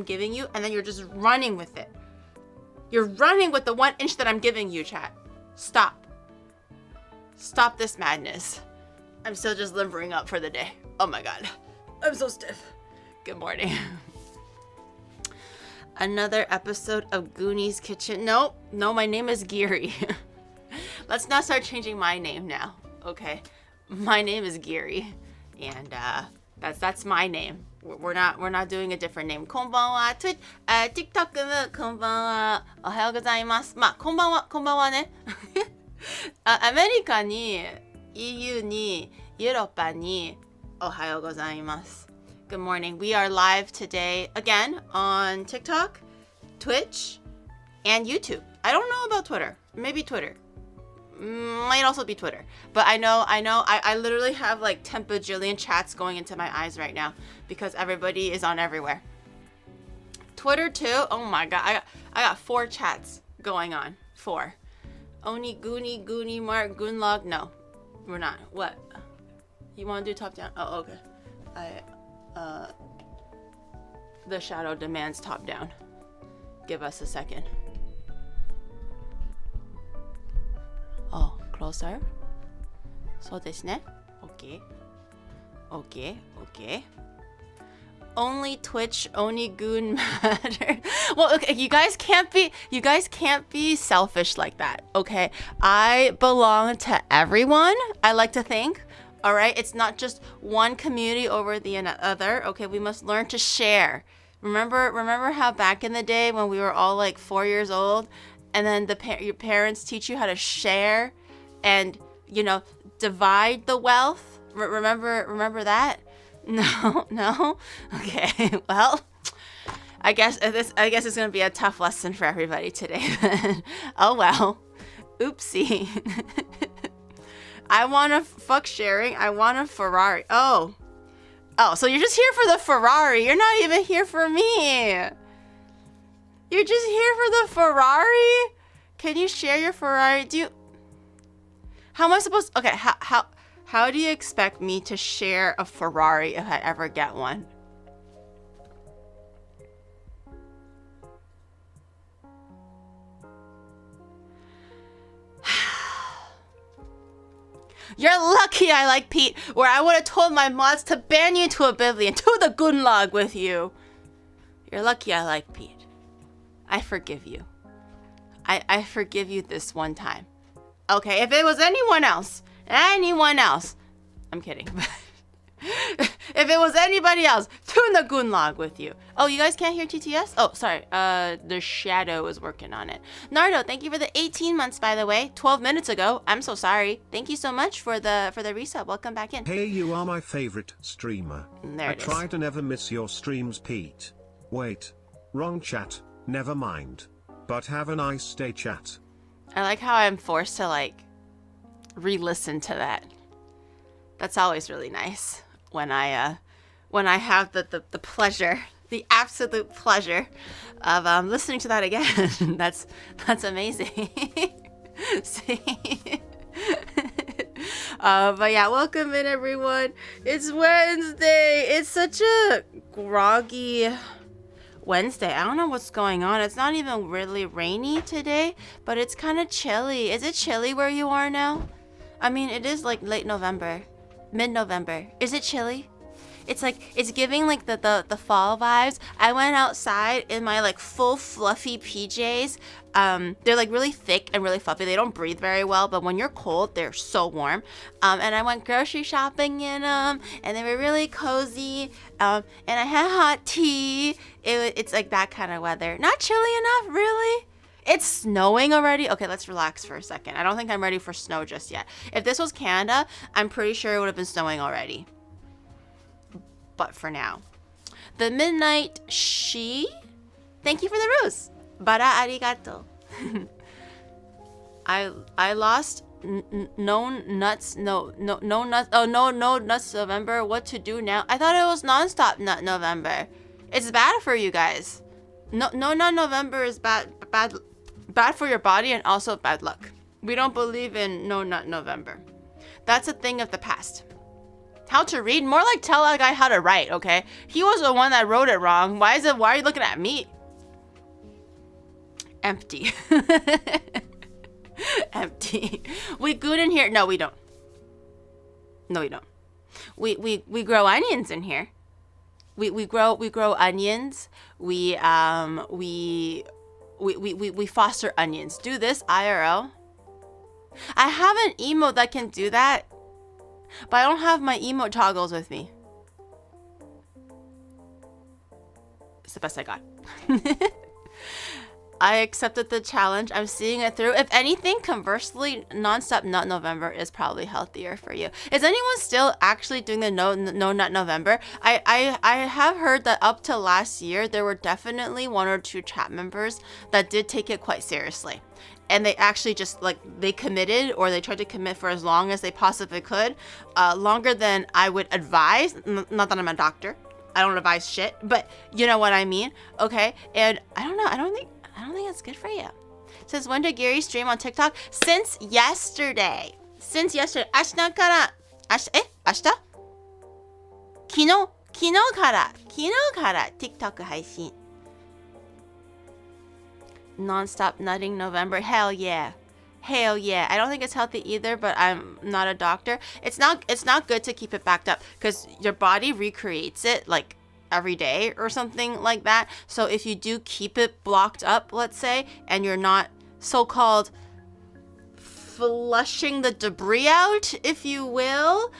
I'm giving you, and then you're just running with it. You're running with the 1 inch that I'm giving you, chat. Stop. Stop this madness. I'm still just limbering up for the day. Oh my god. I'm so stiff. Good morning. Another episode of Goonies Kitchen. No, my name is Geary. Let's not start changing my name now, okay? My name is Geary, and that's my name. We're not doing a different name. こんばんは。TikTok のこんばんは。おはようございます。まあ、こんばんはね。アメリカに、EU に、ヨーロッパに、おはようございます。Good morning. We are live today again on TikTok, Twitch, and YouTube. I don't know about Twitter. Maybe Twitter. Might also be Twitter. But I know. I literally have like 10 bajillion chats going into my eyes right now because everybody is on everywhere. Twitter too. Oh my god. I got 4 chats going on. 4. Oni, Goonie, Mark, Goonlog. No, we're not. What? You want to do top down? Oh, okay. The shadow demands top down. Give us a second. Oh, closer. So this ne? Okay. Only Twitch, only Goon matter. Well, okay, you guys can't be selfish like that, okay? I belong to everyone, I like to think. All right, it's not just one community over the other. Okay, we must learn to share. Remember how back in the day when we were all like 4 years old, and then your parents teach you how to share, and divide the wealth. Remember that? No. Okay, well, I guess it's gonna be a tough lesson for everybody today. Oh well, oopsie. I want to fuck sharing. I want a Ferrari. Oh, so you're just here for the Ferrari. You're not even here for me. You're just here for the Ferrari? Can you share your Ferrari? How am I supposed... Okay, how do you expect me to share a Ferrari if I ever get one? You're lucky I like Pete, where I would have told my mods to ban you to oblivion, to the Gunlog with you. You're lucky I like Pete. I forgive you. I forgive you this one time. Okay, if it was anyone else, I'm kidding. If it was anybody else, tune the Gunlog with you. Oh, you guys can't hear TTS? Oh, sorry. The shadow is working on it. Nardo, thank you for the 18 months, by the way. 12 minutes ago. I'm so sorry. Thank you so much for the reset. Welcome back in. Hey, you are my favorite streamer. There it is. I try to never miss your streams, Pete. Wait. Wrong chat. Never mind. But have a nice day, chat. I like how I'm forced to, like, re-listen to that. That's always really nice. When I have the pleasure, the absolute pleasure of listening to that again. That's amazing. See? But yeah, welcome in everyone. It's Wednesday. It's such a groggy Wednesday. I don't know what's going on. It's not even really rainy today, but it's kind of chilly. Is it chilly where you are now? I mean, it is like late November. Mid-November. Is it chilly? It's like, it's giving like the fall vibes. I went outside in my like full fluffy PJs. They're like really thick and really fluffy. They don't breathe very well, but when you're cold, they're so warm. And I went grocery shopping in them, and they were really cozy. And I had hot tea. It's like that kind of weather. Not chilly enough, really? It's snowing already? Okay, let's relax for a second. I don't think I'm ready for snow just yet. If this was Canada, I'm pretty sure it would have been snowing already. But for now. The Midnight She? Thank you for the rose. Bara arigato. I lost no nuts November. What to do now? I thought it was nonstop nut November. It's bad for you guys. No nut November is bad for your body and also bad luck. We don't believe in no nut November. That's a thing of the past. How to read? More like tell a guy how to write, okay? He was the one that wrote it wrong. Why are you looking at me? Empty. Empty. We good in here? No, we don't. No, we don't. We grow onions in here. We grow onions. We foster onions. Do this IRL. I have an emote that can do that, but I don't have my emote toggles with me. It's the best I got. I accepted the challenge. I'm seeing it through. If anything, conversely, non-stop nut November is probably healthier for you. Is anyone still actually doing the no nut November? I have heard that up to last year, there were definitely 1 or 2 chat members that did take it quite seriously. And they actually just they committed, or they tried to commit for as long as they possibly could. Longer than I would advise. Not that I'm a doctor. I don't advise shit, but you know what I mean. Okay. And I don't know. I don't think it's good for you. It says, when did Gary stream on TikTok? Since yesterday. 明日から、明日昨日から TikTok 配信。Non-stop nutting November. Hell yeah. Hell yeah. I don't think it's healthy either, but I'm not a doctor. It's not good to keep it backed up because your body recreates it like every day or something like that. So if you do keep it blocked up, let's say, and you're not so-called flushing the debris out, if you will,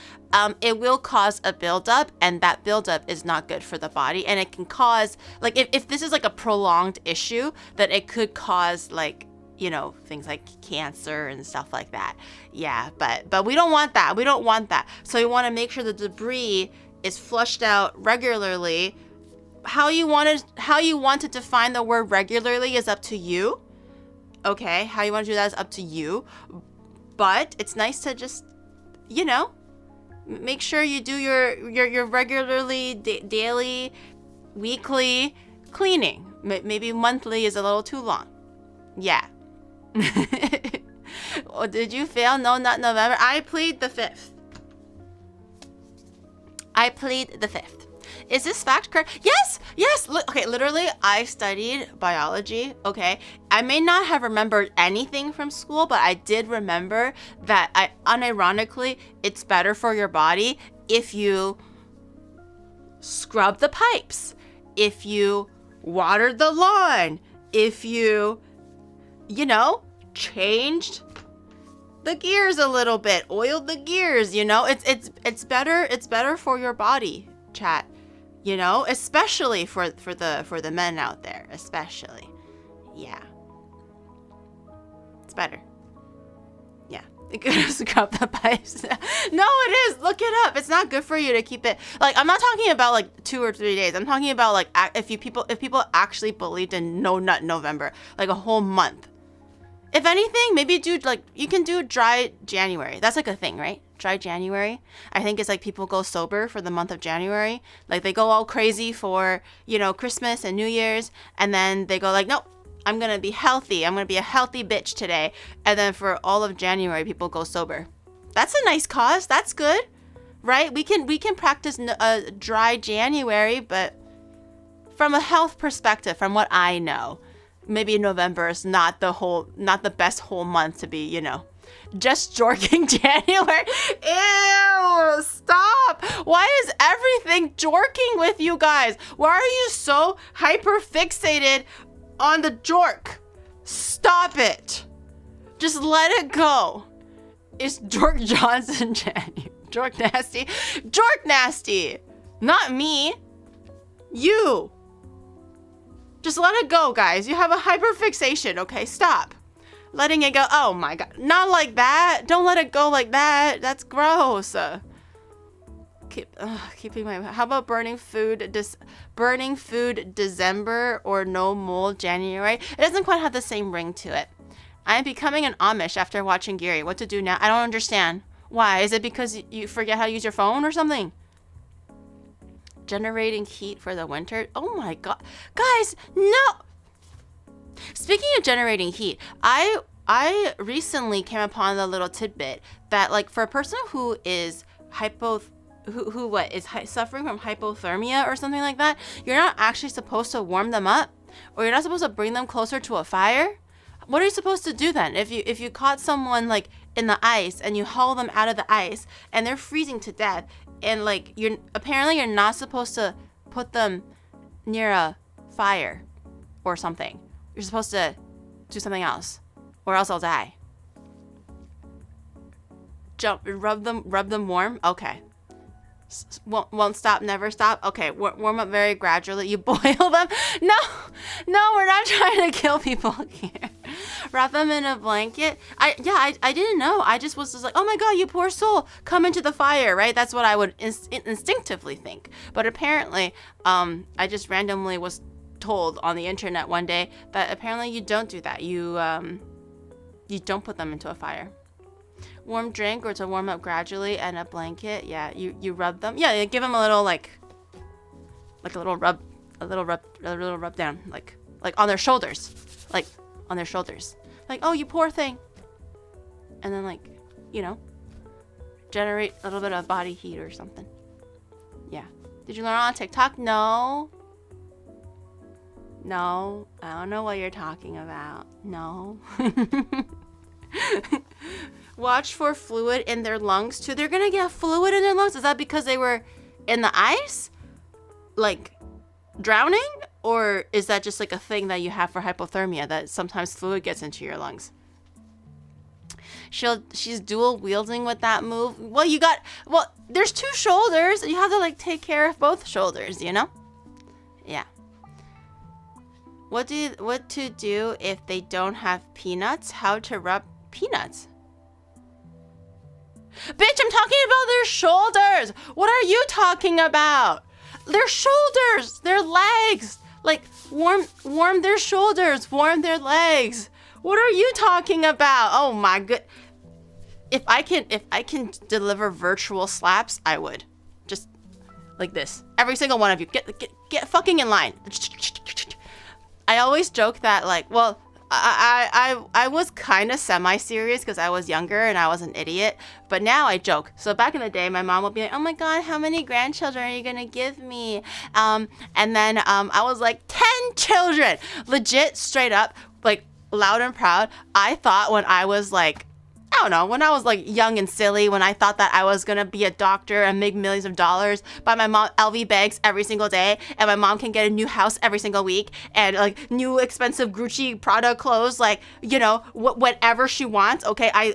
it will cause a buildup, and that buildup is not good for the body. And it can cause, like, if this is like a prolonged issue, that it could cause, like, you know, things like cancer and stuff like that. Yeah, but we don't want that. We don't want that. So you want to make sure the debris is flushed out regularly. How you want to define the word regularly is up to you. Okay, how you want to do that is up to you. But it's nice to just, you know, make sure you do your regularly, daily, weekly cleaning. Maybe monthly is a little too long. Yeah. Oh, did you fail? No, not November. I plead the 5th. Is this fact correct? Yes. Okay, literally, I studied biology. Okay, I may not have remembered anything from school, but I did remember that unironically, it's better for your body if you scrub the pipes, if you water the lawn, if you changed the gears a little bit, oiled the gears. It's better for your body, chat. Especially for the men out there, especially. Yeah, it's better. Yeah, you gotta scrub the pipes. No, it is. Look it up. It's not good for you to keep it. Like, I'm not talking about like 2 or 3 days. I'm talking about like if people actually believed in no nut November, like a whole month. If anything, maybe you can do dry January. That's like a thing, right? Dry January. I think it's like people go sober for the month of January. Like they go all crazy for, Christmas and New Year's. And then they go like, nope, I'm going to be healthy. I'm going to be a healthy bitch today. And then for all of January, people go sober. That's a nice cause. That's good, right? We can practice dry January, but from a health perspective, from what I know, maybe November is not the best whole month to be, just jorking January. Ew, stop. Why is everything jorking with you guys? Why are you so hyper fixated on the jork? Stop it. Just let it go. It's Jork Johnson January. Jork nasty. Jork nasty. Not me. You. Just let it go, guys. You have a hyperfixation, okay? Stop. Letting it go. Oh my god. Not like that. Don't let it go like that. That's gross. Keeping my... How about burning food December or no mold January? It doesn't quite have the same ring to it. I am becoming an Amish after watching Gary. What to do now? I don't understand. Why? Is it because you forget how to use your phone or something? Generating heat for the winter. Oh my god, guys, no. Speaking of generating heat, I recently came upon the little tidbit that, like, for a person who is who what is suffering from hypothermia or something like that, you're not actually supposed to warm them up, or you're not supposed to bring them closer to a fire. What are you supposed to do then? If you caught someone like in the ice and you haul them out of the ice and they're freezing to death, and like you're not supposed to put them near a fire or something. You're supposed to do something else, or else I'll die. Rub them warm. Okay. Won't stop, never stop. Okay, warm up very gradually. You boil them. No, we're not trying to kill people here. Wrap them in a blanket. I didn't know. I just was just like, oh my god, you poor soul, come into the fire, right? That's what I would instinctively think. But apparently, I just randomly was told on the internet one day that apparently you don't do that. You don't put them into a fire. Warm drink, or to warm up gradually, and a blanket. Yeah, you rub them. Yeah, you give them a little like a little rub down, like on their shoulders, like oh, you poor thing. And then like, generate a little bit of body heat or something. Yeah. Did you learn on TikTok? No, I don't know what you're talking about. No. Watch for fluid in their lungs too. They're gonna get fluid in their lungs. Is that because they were in the ice, like drowning, or is that just like a thing that you have for hypothermia, that sometimes fluid gets into your lungs? She's dual wielding with that move. Well, there's two shoulders, and you have to like take care of both shoulders, Yeah. What to do if they don't have peanuts? How to rub peanuts? Bitch, I'm talking about their shoulders. What are you talking about? Their shoulders, their legs. Like warm their shoulders, warm their legs. What are you talking about? Oh my god. If I can deliver virtual slaps, I would. Just like this. Every single one of you, get fucking in line. I always joke that like, well, I was kind of semi-serious because I was younger and I was an idiot, but now I joke. So back in the day, my mom would be like, oh my god, how many grandchildren are you gonna give me? And then I was like, 10 children. Legit, straight up, like loud and proud. I thought when I was like, I don't know, when I was like young and silly, when I thought that I was gonna be a doctor and make millions of dollars, buy my mom LV bags every single day, and my mom can get a new house every single week, and like new expensive Gucci Prada clothes, like, whatever she wants. Okay, I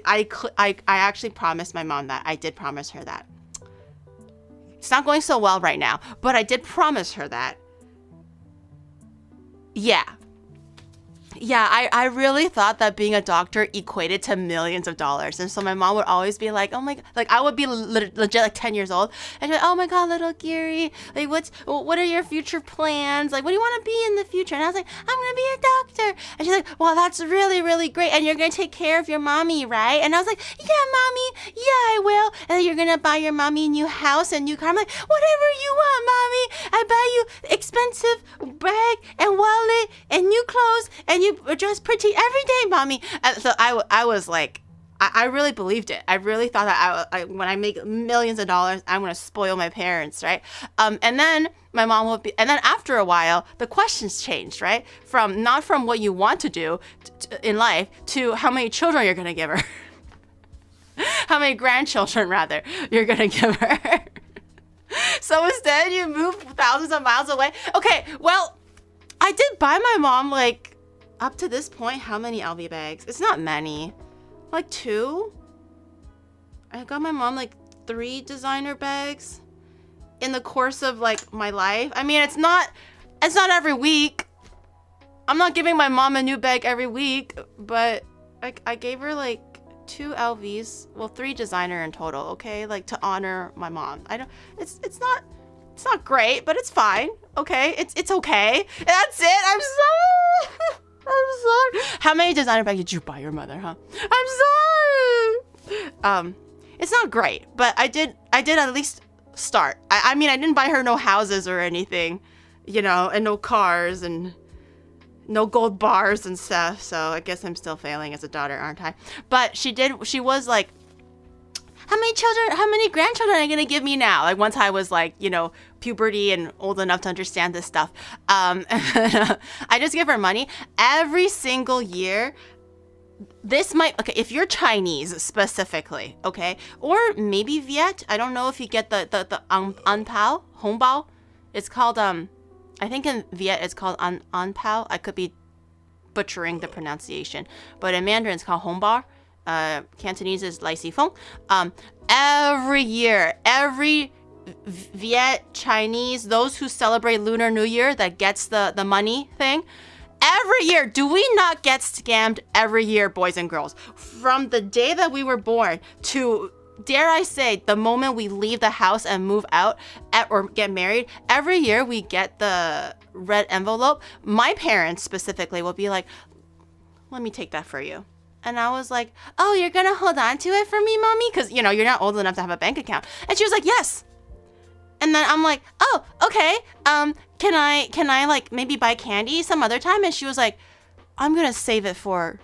actually promised my mom that. I did promise her that. It's not going so well right now, but I did promise her that. Yeah, I really thought that being a doctor equated to millions of dollars. And so my mom would always be like, oh my god, like I would be legit like 10 years old. And she'd be like, oh my god, little Gary, like what are your future plans? Like, what do you want to be in the future? And I was like, I'm going to be a doctor. And she's like, well, that's really, really great. And you're going to take care of your mommy, right? And I was like, yeah, mommy, yeah, I will. And then you're going to buy your mommy a new house and new car. I'm like, whatever you want, mommy. I buy you expensive bag and wallet and new clothes, and you dress pretty every day, mommy. And so I was like, I really believed it. I really thought that when I make millions of dollars, I'm going to spoil my parents, right? And then my mom would be, and then after a while, the questions changed, right? Not from what you want to do in life to how many children you're going to give her. How many grandchildren, rather, you're going to give her. So instead, you move thousands of miles away. Okay, well, I did buy my mom, like, up to this point, how many LV bags? It's not many. Like 2. I got my mom like 3 designer bags in the course of like my life. I mean, it's not every week. I'm not giving my mom a new bag every week, but I gave her like 2 LVs, well, 3 designer in total, okay? Like to honor my mom. It's not great, but it's fine. Okay? It's okay. That's it. I'm sorry. How many designer bags did you buy your mother, huh? I'm sorry. It's not great, but I did at least start. I mean, I didn't buy her no houses or anything, and no cars and no gold bars and stuff. So I guess I'm still failing as a daughter, aren't I? But she was like, how many grandchildren are you gonna give me now? Like once I was like, you know, puberty and old enough to understand this stuff. I just give her money every single year. This might, okay, if you're Chinese specifically, okay, or maybe Viet, I don't know if you get the an pao, hong bao. It's called, I think in Viet it's called an pao. I could be butchering the pronunciation, but in Mandarin it's called hong bao. Cantonese is lai si feng. Every year, every Viet, Chinese, those who celebrate Lunar New Year that gets the money thing, every year, do we not get scammed every year, boys and girls? From the day that we were born to, dare I say, the moment we leave the house and move out or get married, every year we get the red envelope. My parents specifically will be like, let me take that for you. And I was like, oh, you're going to hold on to it for me, mommy? Because, you know, you're not old enough to have a bank account. And she was like, yes. And then I'm like, oh, okay. Can I like maybe buy candy some other time? And she was like, I'm going to save it for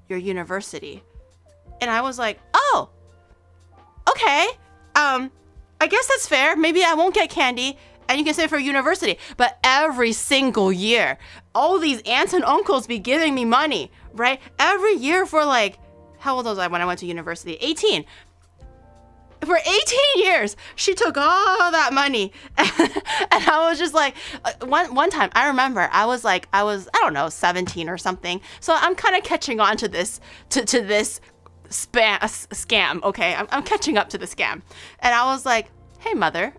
your university. And I was like, oh, okay. I guess that's fair. Maybe I won't get candy and you can save it for university. But every single year, all these aunts and uncles be giving me money, right? Every year for like, how old was I when I went to university? 18. For 18 years, she took all that money. And I was just like, one time, I remember, I was, I don't know, 17 or something. So I'm kind of catching on to this, to this scam, okay? I'm catching up to the scam. And I was like, hey, mother,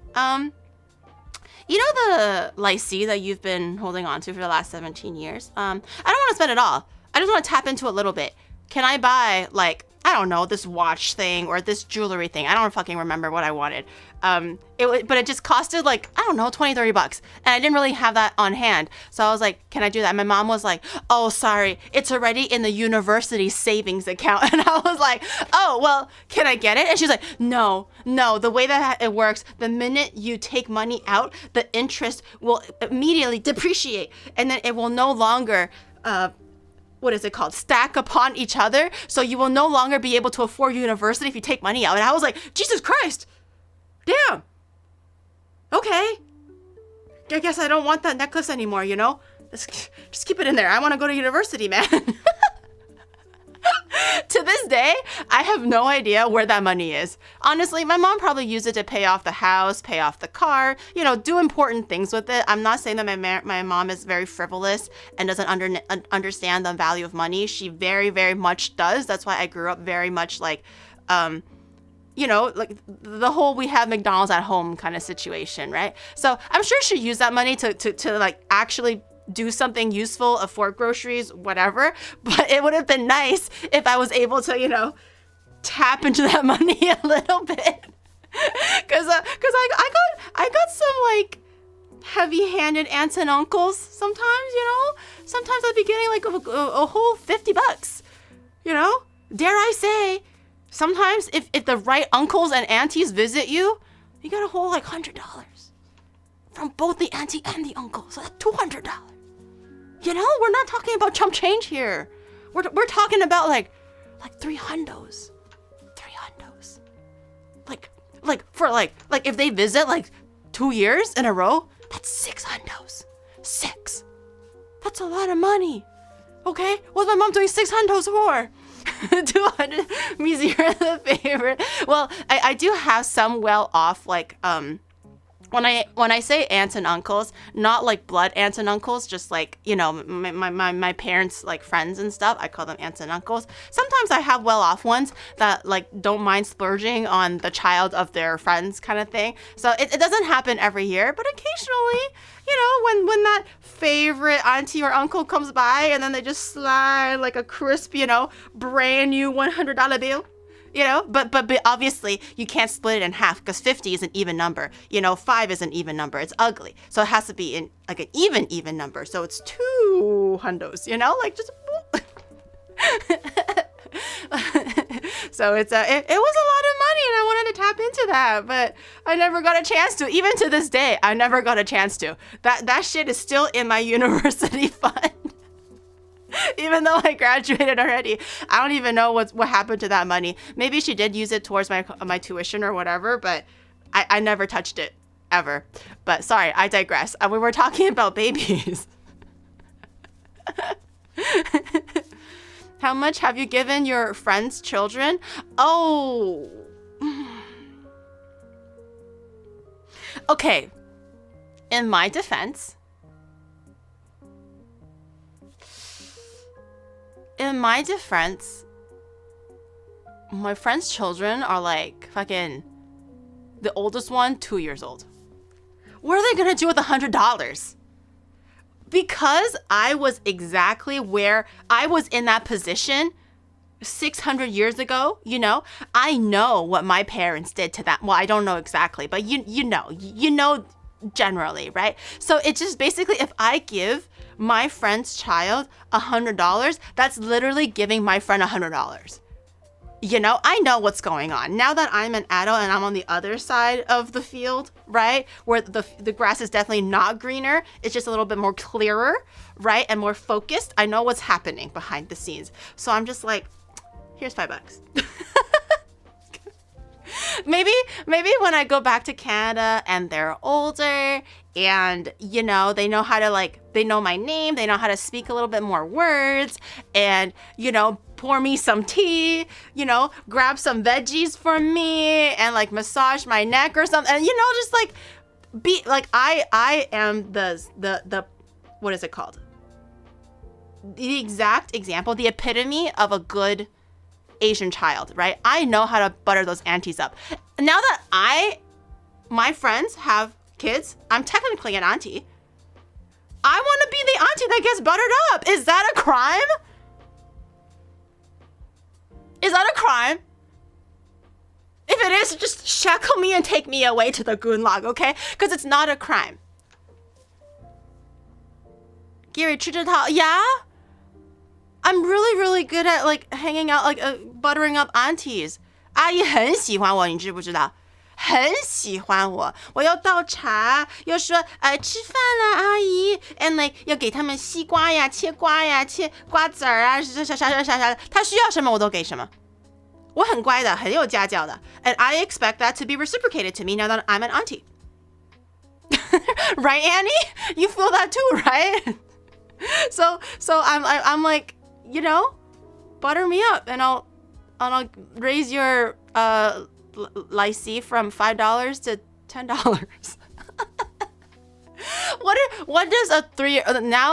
you know the lycée that you've been holding on to for the last 17 years? I don't want to spend it all. I just want to tap into a little bit. Can I buy, like, I don't know, this watch thing or this jewelry thing? I don't fucking remember what I wanted. But it just costed like, I don't know, 20, 30 bucks. And I didn't really have that on hand. So I was like, can I do that? And my mom was like, oh, sorry, it's already in the university savings account. And I was like, oh, well, can I get it? And she's like, no, the way that it works, the minute you take money out, the interest will immediately depreciate. And then it will no longer, what is it called? Stack upon each other. So you will no longer be able to afford university if you take money out. And I was like, Jesus Christ. Damn. Okay. I guess I don't want that necklace anymore, you know? Just keep it in there. I want to go to university, man. To this day, I have no idea where that money is. Honestly, my mom probably used it to pay off the house, pay off the car, you know, do important things with it. I'm not saying that my mom is very frivolous and doesn't understand the value of money. She very, very much does. That's why I grew up very much like, you know, like the whole we have McDonald's at home kind of situation, right? So I'm sure she used that money to like actually do something useful, afford groceries, whatever. But it would have been nice if I was able to, you know, tap into that money a little bit. Cause I got some like heavy-handed aunts and uncles sometimes, you know? Sometimes I'd be getting like a whole 50 bucks, you know? Dare I say, sometimes if the right uncles and aunties visit you, you get a whole like $100 from both the auntie and the uncle. So that's $200. You know, we're not talking about chump change here. We're talking about like 3 hundos. 3 hundos. Like for like if they visit like 2 years in a row, that's 6 hundos. 6. That's a lot of money. Okay? What's my mom doing 6 hundos for? 200. Me zero the favorite. Well, I do have some well off like when I say aunts and uncles, not like blood aunts and uncles, just like, you know, my parents like friends and stuff, I call them aunts and uncles. Sometimes I have well off ones that like don't mind splurging on the child of their friends kind of thing. So it doesn't happen every year, but occasionally, you know, when that favorite auntie or uncle comes by and then they just slide like a crisp, you know, brand new $100 bill. You know, but obviously you can't split it in half because 50 is an even number. You know, 5 is an even number. It's ugly. So it has to be in like an even number. So it's 2 hundos, you know, like just. So it was a lot of money and I wanted to tap into that, but I never got a chance to. Even to this day, I never got a chance to. That shit is still in my university fund. Even though I graduated already. I don't even know what happened to that money. Maybe she did use it towards my tuition or whatever, but I never touched it ever. But sorry, I digress. We were talking about babies. How much have you given your friends' children? Oh. Okay. In my defense, my friends' children are like fucking the oldest one, 2 years old. What are they gonna do with $100? Because I was exactly where I was in that position 600 years ago, you know, I know what my parents did to that. Well, I don't know exactly, but you know generally, right? So it's just basically if I give my friend's child $100, that's literally giving my friend $100. You know, I know what's going on. Now that I'm an adult and I'm on the other side of the field, right? Where the grass is definitely not greener. It's just a little bit more clearer, right? And more focused. I know what's happening behind the scenes. So I'm just like, here's $5. Maybe when I go back to Canada and they're older and, you know, they know how to they know my name, they know how to speak a little bit more words and, you know, pour me some tea, you know, grab some veggies for me and massage my neck or something. And, you know, just be I am the what is it called? The exact example, the epitome of a good Asian child, right? I know how to butter those aunties up. Now that my friends have kids, I'm technically an auntie. I want to be the auntie that gets buttered up. Is that a crime? Is that a crime? If it is, just shackle me and take me away to the gulag, okay? Because it's not a crime. Gary, 吃这套, yeah? I'm really, really good at hanging out, buttering up aunties. 阿姨很喜欢我，你知不知道？很喜欢我，我要倒茶，又说吃饭了，阿姨 ，and 要给他们西瓜呀、切瓜呀、切瓜子儿啊，啥，他需要什么我都给什么。我很乖的，很有家教的 ，and I expect that to be reciprocated to me now that I'm an auntie. Right, Annie? You feel that too, right? So I'm like, you know, butter me up, and I'll raise your lycée from $5 to $10. What does a 3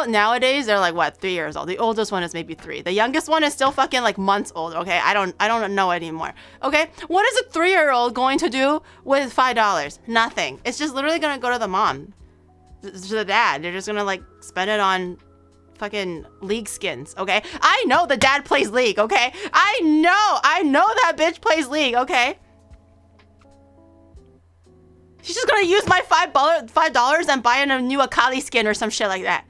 nowadays they're like what 3 years old. The oldest one is maybe 3. The youngest one is still fucking months old. Okay, I don't know anymore. Okay, what is a 3-year-old going to do with $5? Nothing. It's just literally gonna go to the mom, to the dad. They're just gonna spend it on fucking League skins. Okay, I know the dad plays League. Okay, I know that bitch plays League. Okay. She's just gonna use my $5 and buy a new Akali skin or some shit like that.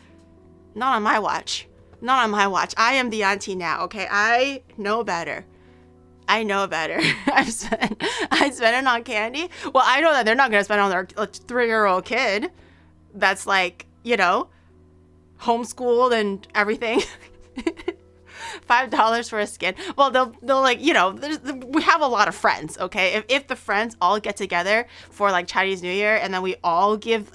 Not on my watch. Not on my watch. I am the auntie now, okay? I know better. I spend it on candy. Well, I know that they're not gonna spend it on their 3-year-old kid that's you know, homeschooled and everything. $5 for a skin. Well, they'll you know, we have a lot of friends, okay? If the friends all get together for Chinese New Year and then we all give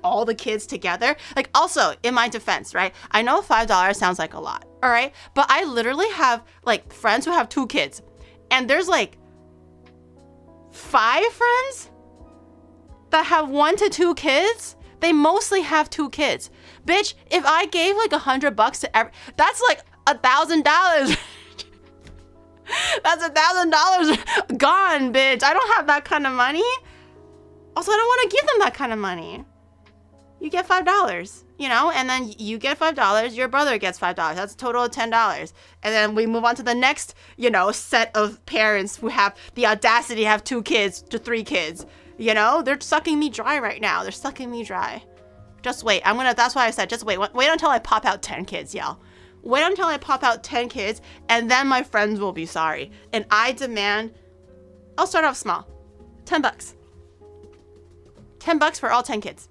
all the kids together, also in my defense, right? I know $5 sounds like a lot, all right? But I literally have friends who have 2 kids, and there's 5 friends that have 1 to 2 kids. They mostly have 2 kids. Bitch, if I gave $100 to every, that's $1,000. That's $1,000 gone, bitch. I don't have that kind of money. Also, I don't want to give them that kind of money. You get $5, you know, and then you get $5. Your brother gets $5. That's a total of $10. And then we move on to the next, you know, set of parents who have the audacity to have 2 kids to 3 kids. You know, they're sucking me dry right now. They're sucking me dry. Just wait. That's why I said, just wait. Wait until I pop out 10 kids, y'all. Wait until I pop out 10 kids, and then my friends will be sorry. And I demand, I'll start off small. $10. $10 for all 10 kids.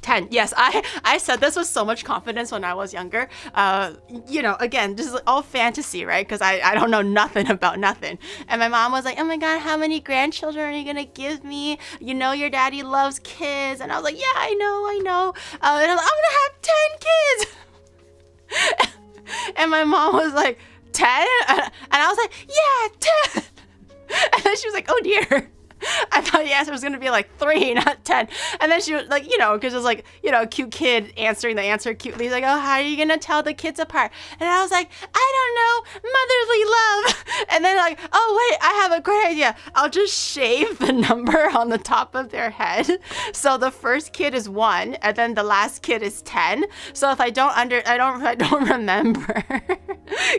10. Yes, I said this with so much confidence when I was younger. Again, just all fantasy, right? Because I don't know nothing about nothing. And my mom was like, oh my God, how many grandchildren are you going to give me? You know your daddy loves kids. And I was like, yeah, I know. And I'm like, I'm going to have 10 kids. And my mom was like, 10? And I was like, yeah, 10. And then she was like, oh dear. I thought the answer was going to be like 3, not 10. And then she was like, because it was like, a cute kid answering the answer cutely. He's like, oh, how are you going to tell the kids apart? And I was like, I don't know, motherly love. And then like, oh, wait, I have a great idea. I'll just shave the number on the top of their head. So the first kid is 1, and then the last kid is 10. So if I don't remember,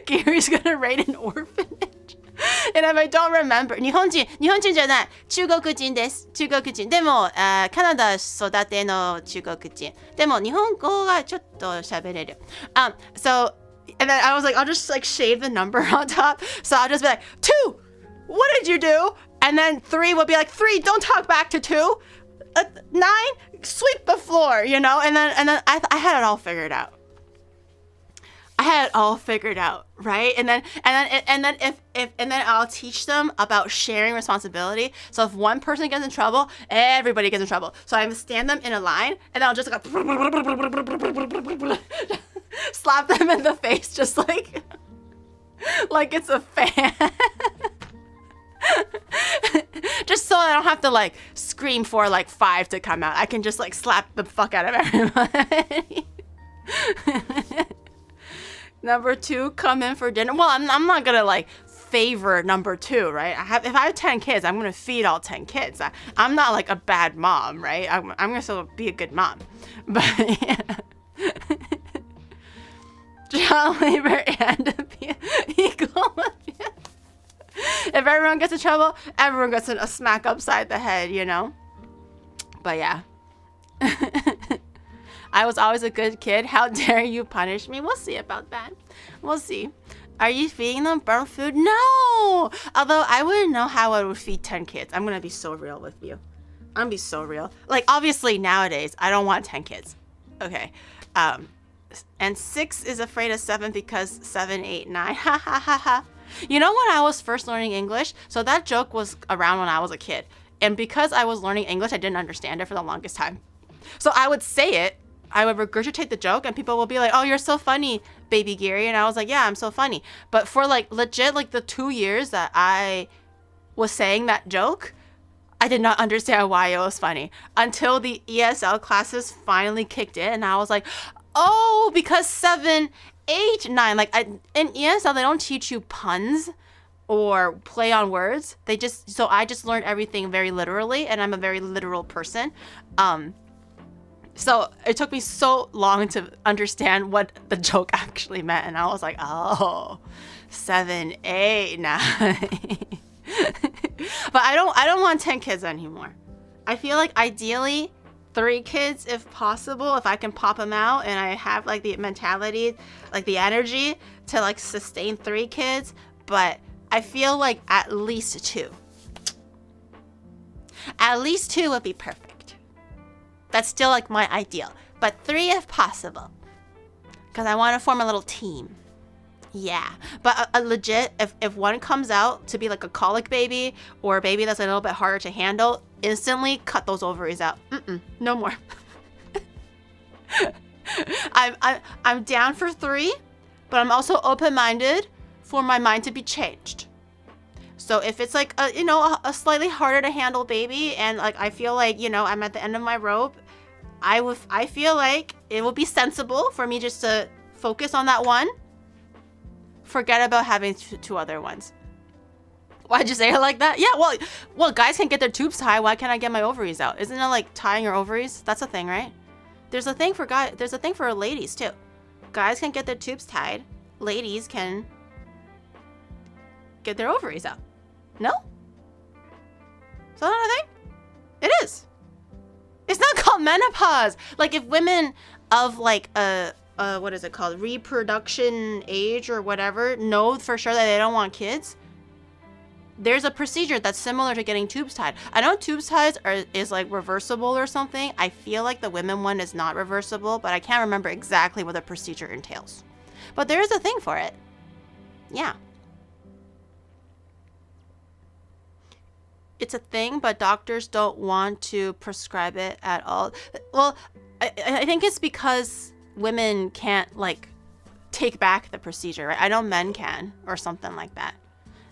Gary's going to raid an orphanage. And if I don't remember, 日本人じゃない、中国人です。中国人。でも、カナダ育ての中国人。でも、日本語がちょっと喋れる。So, and then I was like, I'll just like shave the number on top. So I'll just be like, 2, what did you do? And then 3 would be like, 3, don't talk back to 2. 9, sweep the floor, And then I had it all figured out. Right? And then I'll teach them about sharing responsibility. So if one person gets in trouble, everybody gets in trouble. So I stand them in a line, and I'll just slap them in the face, just like it's a fan. Just so I don't have to like scream for like 5 to come out. I can just like slap the fuck out of everybody. Number 2, come in for dinner. Well, I'm not gonna like favor number 2, right? If I have 10 kids, I'm gonna feed all 10 kids. I'm not like a bad mom, right? I'm gonna still be a good mom. But yeah. Child labor and equal. If everyone gets in trouble, everyone gets a smack upside the head, But yeah. I was always a good kid. How dare you punish me? We'll see about that. We'll see. Are you feeding them burnt food? No! Although I wouldn't know how I would feed 10 kids. I'm going to be so real with you. I'm going to be so real. Like, obviously, nowadays, I don't want 10 kids. Okay. And 6 is afraid of 7 because 7, 8, 9. Ha, ha, ha, ha. When I was first learning English, so that joke was around when I was a kid. And because I was learning English, I didn't understand it for the longest time. So I would say it. I would regurgitate the joke, and people will be like, oh, you're so funny, baby Gary. And I was like, yeah, I'm so funny. But for like legit, like the 2 years that I was saying that joke, I did not understand why it was funny until the ESL classes finally kicked in. And I was like, oh, because 7, 8, 9, like in ESL, they don't teach you puns or play on words. So I just learned everything very literally, and I'm a very literal person. So it took me so long to understand what the joke actually meant. And I was like, oh, 7, 8, 9. But I don't want 10 kids anymore. I feel like ideally 3 kids if possible, if I can pop them out and I have like the mentality, like the energy to like sustain 3 kids. But I feel like at least 2. At least 2 would be perfect. That's still like my ideal, but 3 if possible, because I want to form a little team. Yeah, but legit, if one comes out to be like a colic baby or a baby that's a little bit harder to handle, instantly cut those ovaries out. No more. I'm down for 3, but I'm also open-minded for my mind to be changed. So if it's like a slightly harder to handle baby, and like I feel like I'm at the end of my rope, I feel like it will be sensible for me just to focus on that one. Forget about having 2 other ones. Why'd you say it like that? Yeah, well, guys can get their tubes tied. Why can't I get my ovaries out? Isn't it like tying your ovaries? That's a thing, right? There's a thing for guys. There's a thing for ladies too. Guys can get their tubes tied. Ladies can get their ovaries out. No? Is that not a thing? It is. It's not called menopause. Like if women of like what is it called? Reproduction age or whatever know for sure that they don't want kids, there's a procedure that's similar to getting tubes tied. I know tubes ties is like reversible or something. I feel like the women one is not reversible, but I can't remember exactly what the procedure entails. But there is a thing for it. Yeah. It's a thing, but doctors don't want to prescribe it at all. Well, I think it's because women can't like take back the procedure, right? I know men can or something like that.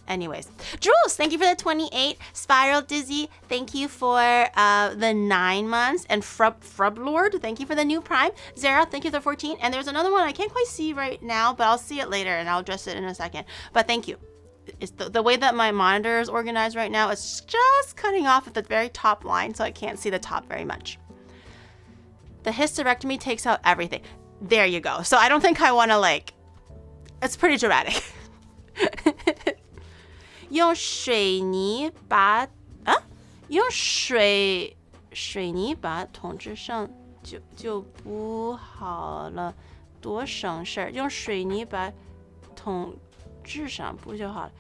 Anyways, Jules, thank you for the 28. Spiral Dizzy, thank you for the 9 months. And Frublord, thank you for the new Prime. Zara, thank you for the 14. And there's another one I can't quite see right now, but I'll see it later and I'll address it in a second. But thank you. It's the way that my monitor is organized right now, it's just cutting off at the very top line, so I can't see the top very much. The hysterectomy takes out everything. There you go. So I don't think I want to like, it's pretty dramatic. 用水泥把统治上就不好了，多省事儿。用水泥把统治上不就好了？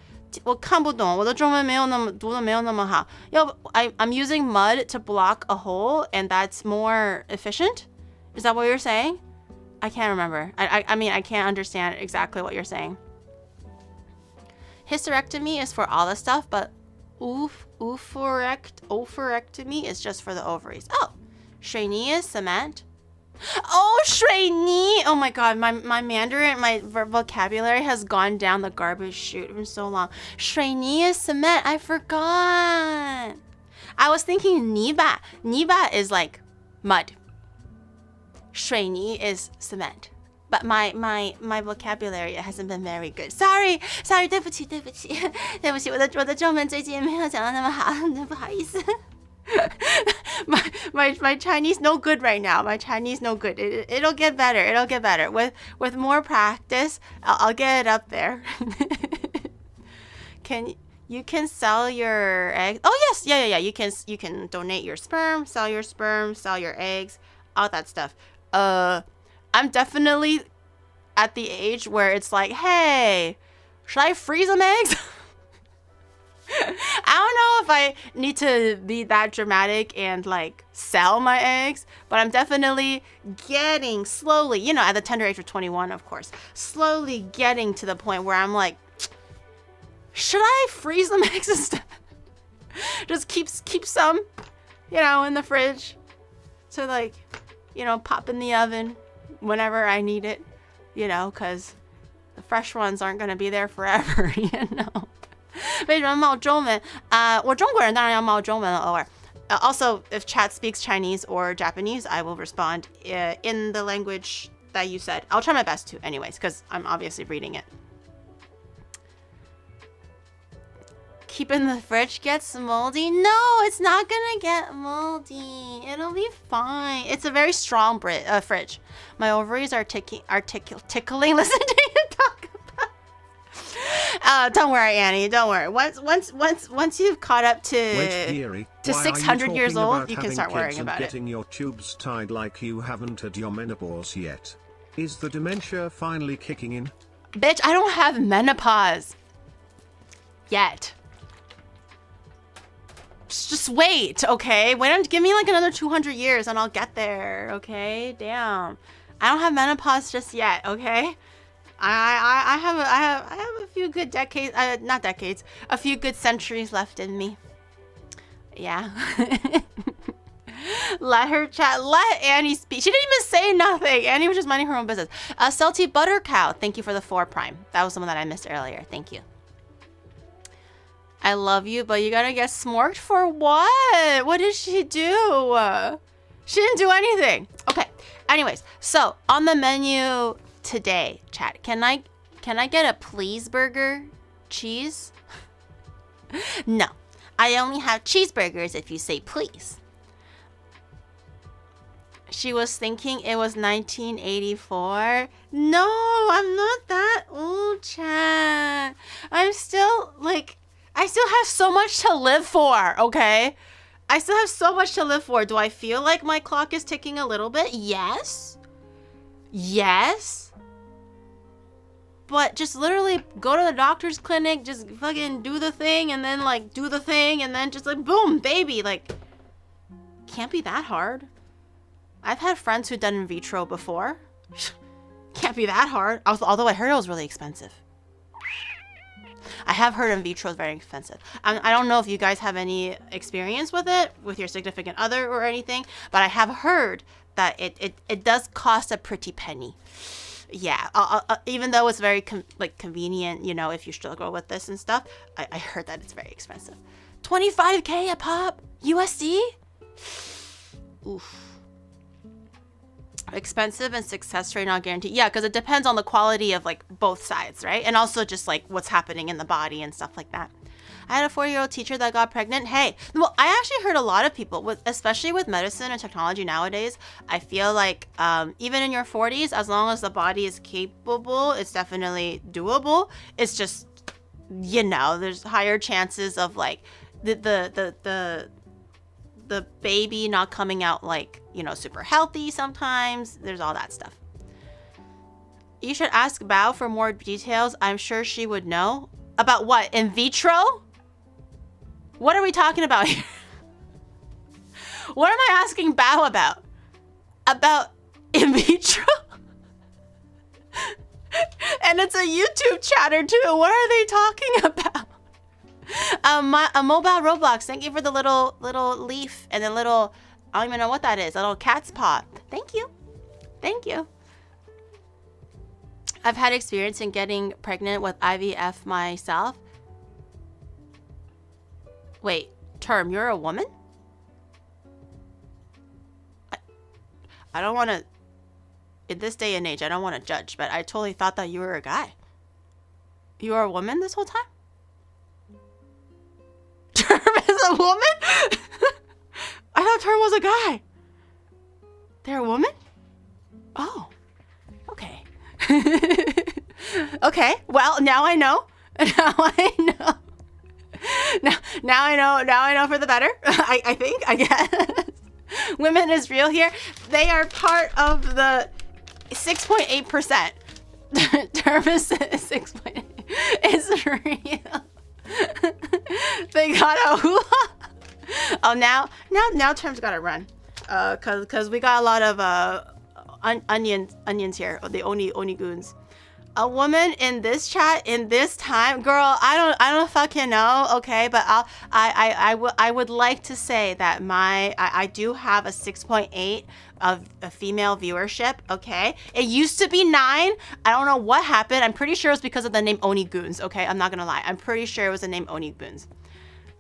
我看不懂，我的中文没有那么读的没有那么好。I'm using mud to block a hole, and that's more efficient. Is that what you're saying? I can't remember. I mean, I can't understand exactly what you're saying. Hysterectomy is for all the stuff, but oophorectomy is just for the ovaries. Oh, 水泥 is cement. Oh, 水泥! Oh my god, my Mandarin, my vocabulary has gone down the garbage chute for so long. 水泥 is cement. I forgot. I was thinking 泥巴. 泥巴 is like mud. 水泥 is cement. But my vocabulary hasn't been very good. Sorry, 对不起，我的中文最近没有讲得那么好，不好意思。my Chinese no good right now. My Chinese no good. It'll get better. It'll get better. With more practice, I'll get it up there. You can sell your eggs? Oh yes, yeah. You can donate your sperm, sell your eggs, all that stuff. I'm definitely at the age where it's like, hey, should I freeze some eggs? I don't know if I need to be that dramatic and like sell my eggs, but I'm definitely getting slowly, at the tender age of 21, of course, slowly getting to the point where I'm like, should I freeze some eggs instead? Just keep some, in the fridge to like, pop in the oven whenever I need it, because the fresh ones aren't going to be there forever, 为什么冒中文？我中国人当然要冒中文了，偶尔。Also, if chat speaks Chinese or Japanese, I will respond in the language that you said. I'll try my best to, anyways, because I'm obviously reading it. Keep in the fridge gets moldy? No, it's not gonna get moldy. It'll be fine. It's a very strong fridge. My ovaries are tickling. Listen to you talk about. Don't worry, Annie. Don't worry. Once you've caught up to 600 years old, you can start worrying about it. Getting your tubes tied like you haven't had your menopause yet. Is the dementia finally kicking in? Bitch, I don't have menopause yet. Just wait, okay? Give me like another 200 years and I'll get there, okay? Damn. I don't have menopause just yet, okay? I have a few good decades, not decades, a few good centuries left in me. Yeah. Let her chat. Let Annie speak. She didn't even say nothing. Annie was just minding her own business. Salty Butter Cow, thank you for the 4 Prime. That was the one that I missed earlier. Thank you. I love you, but you gotta get smorked for what? What did she do? She didn't do anything. Okay. Anyways, so on the menu today, chat, can I get a please burger? Cheese? No. I only have cheeseburgers if you say please. She was thinking it was 1984. No, I'm not that old, chat. I'm still like, I still have so much to live for, okay? I still have so much to live for. Do I feel like my clock is ticking a little bit? Yes. Yes. But just literally go to the doctor's clinic, just fucking do the thing, and then like do the thing, and then just like boom, baby. Like, can't be that hard. I've had friends who've done in vitro before. Can't be that hard. Although I heard it was really expensive. I have heard in vitro is very expensive. I don't know if you guys have any experience with it, with your significant other or anything, but I have heard that it does cost a pretty penny. Yeah, even though it's very convenient, you know, if you struggle with this and stuff, I heard that it's very expensive. 25K a pop USD? Oof. Expensive and success rate not guaranteed. Yeah, because it depends on the quality of like both sides, right? And also just like what's happening in the body and stuff like that. I had a 4-year-old teacher that got pregnant. Hey, well, I actually heard a lot of people, especially with medicine and technology nowadays, I feel like even in your 40s, as long as the body is capable, it's definitely doable. It's just, you know, there's higher chances of like the baby not coming out like, you know, super healthy sometimes. There's all that stuff. You should ask Bao for more details. I'm sure she would know. About what? In vitro? What are we talking about here? What am I asking Bao about? About in vitro? And it's a YouTube chatter too. What are they talking about? A mobile Roblox. Thank you for the little leaf and the little, I don't even know what that is. A little cat's paw. Thank you. Thank you. I've had experience in getting pregnant with IVF myself. Wait, Term, you're a woman? I don't want to, in this day and age, I don't want to judge, but I totally thought that you were a guy. You were a woman this whole time? Term is a woman? I thought Term was a guy. They're a woman? Oh, okay. Okay, well, now I know. Now I know. Now I know for the better. I think, I guess. Women is real here. They are part of the 6.8%. Term is 6.8. It's real. They got a hula. Oh, now Term's gotta run. Cause we got a lot of onions here. The onigoons. A woman in this chat in this time, girl. I don't fucking know. Okay, but I would like to say that I do have a 6.8 of a female viewership. Okay, it used to be 9. I don't know what happened. I'm pretty sure it was because of the name Onigoons. Okay, I'm not gonna lie. I'm pretty sure it was the name Onigoons.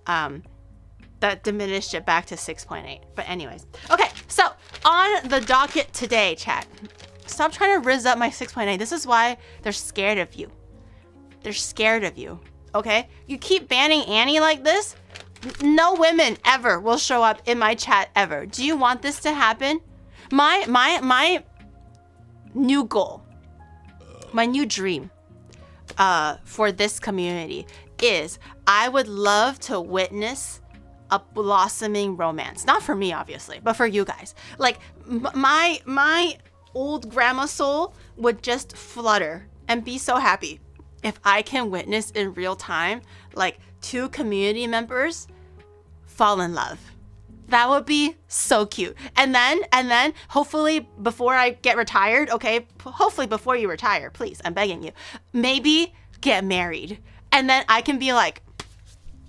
That diminished it back to 6.8. But anyways, okay. So on the docket today, chat. Stop trying to rizz up my 6.8. This is why they're scared of you. They're scared of you. Okay? You keep banning Annie like this, no women ever will show up in my chat ever. Do you want this to happen? My new goal, my new dream for this community is I would love to witness a blossoming romance. Not for me, obviously, but for you guys. Like my old grandma soul would just flutter and be so happy if I can witness in real time like 2 community members fall in love. That would be so cute. And then hopefully before I get retired, okay, hopefully before you retire, please, I'm begging you, maybe get married. And then I can be like,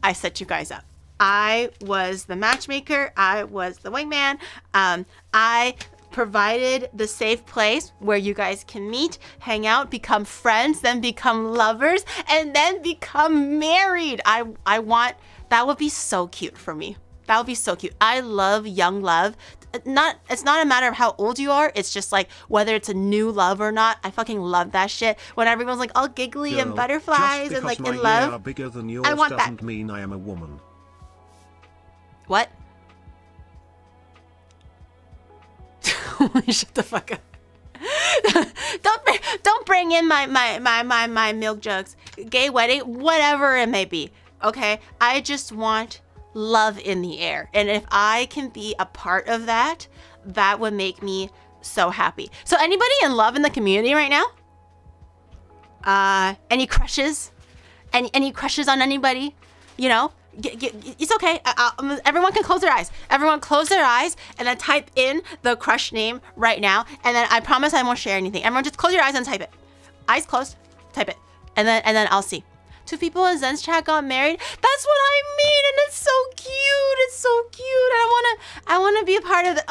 I set you guys up. I was the matchmaker. I was the wingman. I provided the safe place where you guys can meet, hang out, become friends, then become lovers, and then become married. I want, that would be so cute for me. That would be so cute. I love young love. It's not a matter of how old you are. It's just like whether it's a new love or not. I fucking love that shit. When everyone's like all giggly Girl, and butterflies and like in love. Are bigger than yours I want doesn't that. mean I am a woman. What? Shut the fuck up. Don't bring in my milk jugs. Gay wedding, whatever it may be. Okay? I just want love in the air. And if I can be a part of that, that would make me so happy. So anybody in love in the community right now? Any crushes? Any crushes on anybody? You know, it's okay. Everyone can close their eyes. Everyone close their eyes and then type in the crush name right now. And then I promise I won't share anything. Everyone just close your eyes and type it. Eyes closed, type it. And then I'll see. 2 people in Zen's chat got married. That's what I mean, and it's so cute. It's so cute. I wanna be a part of the.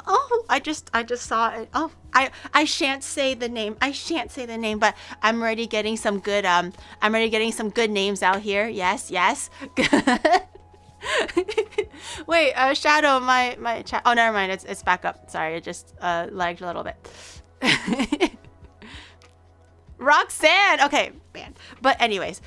Oh, I just saw it. Oh, I shan't say the name. But I'm already getting some good names out here. Yes. Wait, Shadow, my chat. Oh, never mind. It's back up. Sorry, it just lagged a little bit. Roxanne. Okay, man. But anyways,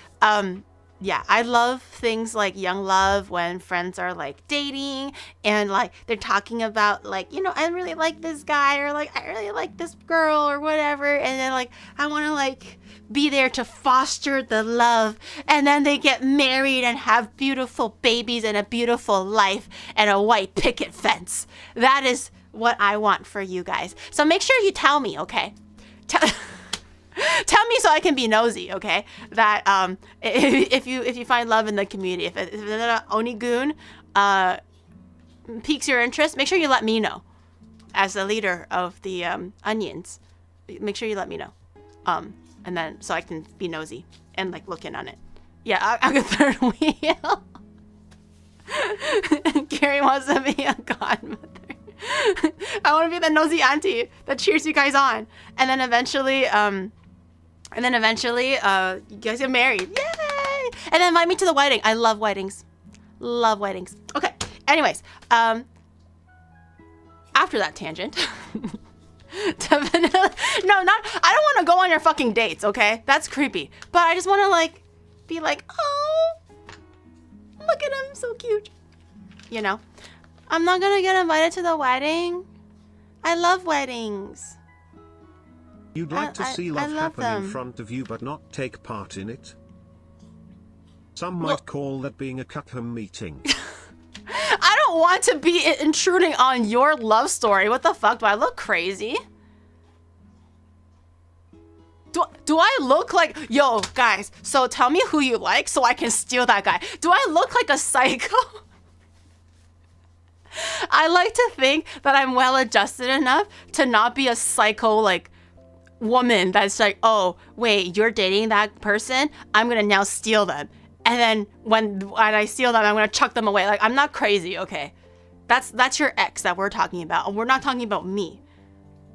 yeah, I love things like young love when friends are like dating and like they're talking about like, you know, I really like this guy or like I really like this girl or whatever, and then like I want to like be there to foster the love, and then they get married and have beautiful babies and a beautiful life and a white picket fence. That is what I want for you guys. So make sure you tell me, okay? Tell me so I can be nosy, okay? That if you find love in the community, if the Onigoon piques your interest, make sure you let me know. As the leader of the onions, make sure you let me know, and then so I can be nosy and like look in on it. Yeah, I'll get third wheel. Gary wants to be a godmother. I want to be the nosy auntie that cheers you guys on, and then eventually, you guys get married. Yay! And then invite me to the wedding. I love weddings. Okay. Anyways, after that tangent, definitely, I don't want to go on your fucking dates, okay? That's creepy. But I just want to like, be like, oh, look at him, so cute. You know, I'm not gonna get invited to the wedding. I love weddings. You'd like to see love happen them. in front of you but not take part in it? Some might call that being a cuckold meeting. I don't want to be intruding on your love story. What the fuck? Do I look crazy? Do I look like... Yo, guys, so tell me who you like so I can steal that guy. Do I look like a psycho? I like to think that I'm well adjusted enough to not be a psycho, like, woman that's like, oh, wait, you're dating that person? I'm gonna now steal them. And then when I steal them, I'm gonna chuck them away. Like, I'm not crazy, okay? That's your ex that we're talking about. We're not talking about me.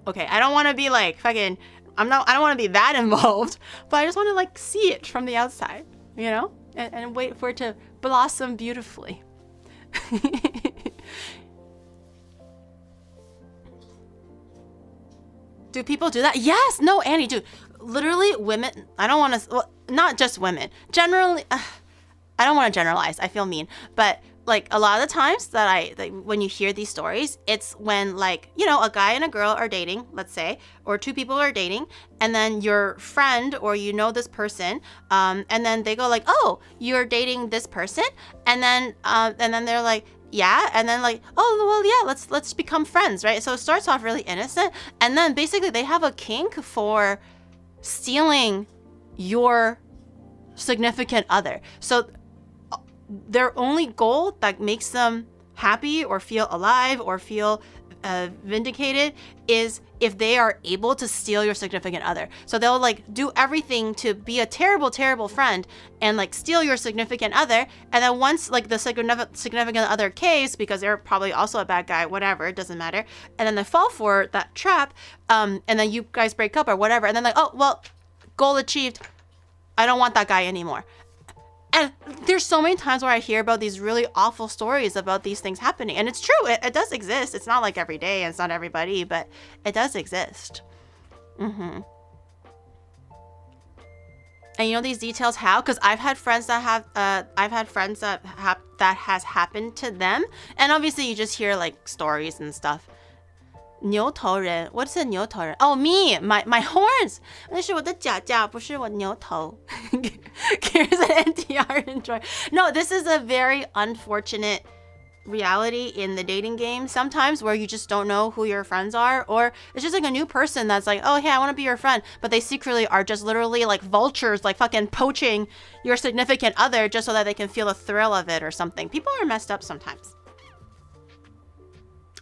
Okay, I don't want to be like fucking... I don't want to be that involved, but I just want to like see it from the outside, you know? And wait for it to blossom beautifully. Do people do that? Yes. No, Annie, dude. Literally, women. I don't want to. Well, not just women. Generally, I don't want to generalize. I feel mean, but like a lot of the times that when you hear these stories, it's when like, you know, a guy and a girl are dating, let's say, or 2 people are dating, and then your friend or you know this person, and then they go like, oh, you're dating this person, and then they're like, yeah, and then like, oh, well, yeah, let's become friends, right? So it starts off really innocent, and then basically they have a kink for stealing your significant other. So their only goal that makes them happy or feel alive or feel vindicated is if they are able to steal your significant other. So they'll like do everything to be a terrible, terrible friend and like steal your significant other. And then once like the significant other caves, because they're probably also a bad guy, whatever, it doesn't matter. And then they fall for that trap. And then you guys break up or whatever. And then like, oh, well, goal achieved. I don't want that guy anymore. And there's so many times where I hear about these really awful stories about these things happening. And it's true. It does exist. It's not like every day and it's not everybody, but it does exist. Mm-hmm. And you know these details how? Because I've had friends that have, that has happened to them. And obviously you just hear like stories and stuff. 牛头人 What's a 牛头人? Oh, me, my horns. 那是我的脚脚，不是我牛头。Here's an NTR enjoy. No, this is a very unfortunate reality in the dating game sometimes where you just don't know who your friends are, or it's just like a new person that's like, oh, hey, I want to be your friend, but they secretly are just literally like vultures, like fucking poaching your significant other just so that they can feel the thrill of it or something. People are messed up sometimes.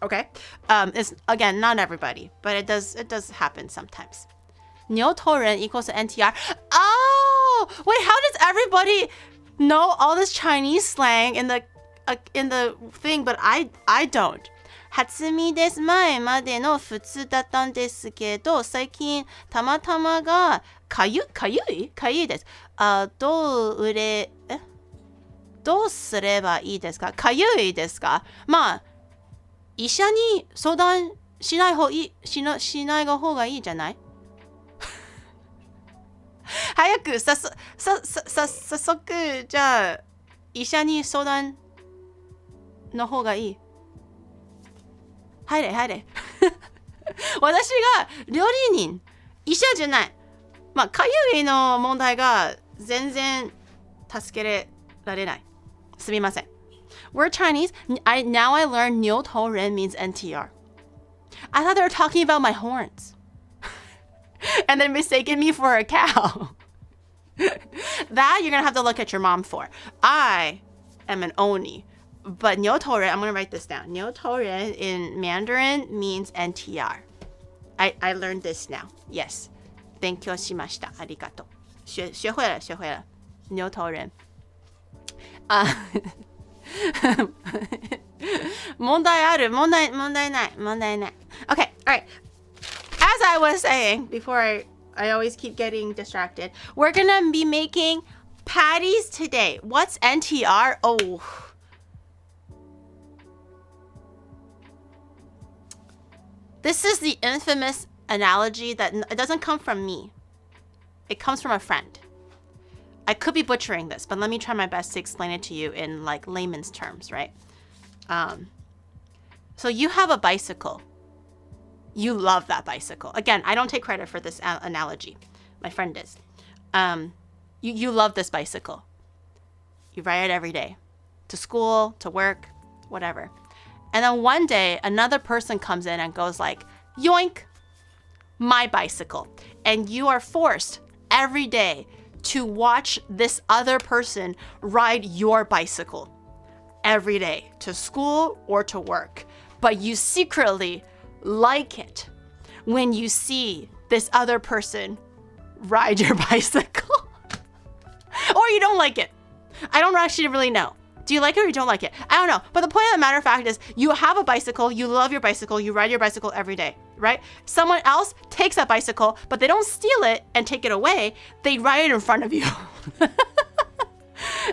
Okay. It's, again, not everybody, but it does happen sometimes. 牛头人 equals to NTR. Oh, wait, how does everybody know all this Chinese slang in the thing, but I don't. 初見です前までの普通だったんですけど、最近たまたまがかゆいです。どうすればいいですか？かゆいですか？まあ、医者に相談しない方がいいじゃない？早く早速じゃあ医者に相談の方がいい。入れ私が料理人、医者じゃない。まあかゆいの問題が全然助けられない。すみません。We're Chinese. Now I learned 牛头人 means NTR. I thought they were talking about my horns. And then mistaken me for a cow. That you're gonna have to look at your mom for. I am an oni, but 牛头人, I'm gonna write this down. 牛头人 in Mandarin means NTR. I learned this now. Yes. 勉強しました。ありがとう。学会了。牛頭人。問題ある。問題ない。Okay, alright. As I was saying before, I always keep getting distracted. We're gonna be making patties today. What's NTR? Oh. This is the infamous analogy that it doesn't come from me. It comes from a friend. I could be butchering this, but let me try my best to explain it to you in like layman's terms, right? So you have a bicycle. You love that bicycle. Again, I don't take credit for this analogy. My friend is. You love this bicycle. You ride it every day. To school, to work, whatever. And then one day, another person comes in and goes like, yoink, my bicycle. And you are forced every day to watch this other person ride your bicycle every day to school or to work. But you secretly like it when you see this other person ride your bicycle. Or you don't like it. I don't actually really know. Do you like it or you don't like it? I don't know. But the point of the matter of fact is you have a bicycle, you love your bicycle, you ride your bicycle every day, right? Someone else takes that bicycle, but they don't steal it and take it away. They ride it in front of you.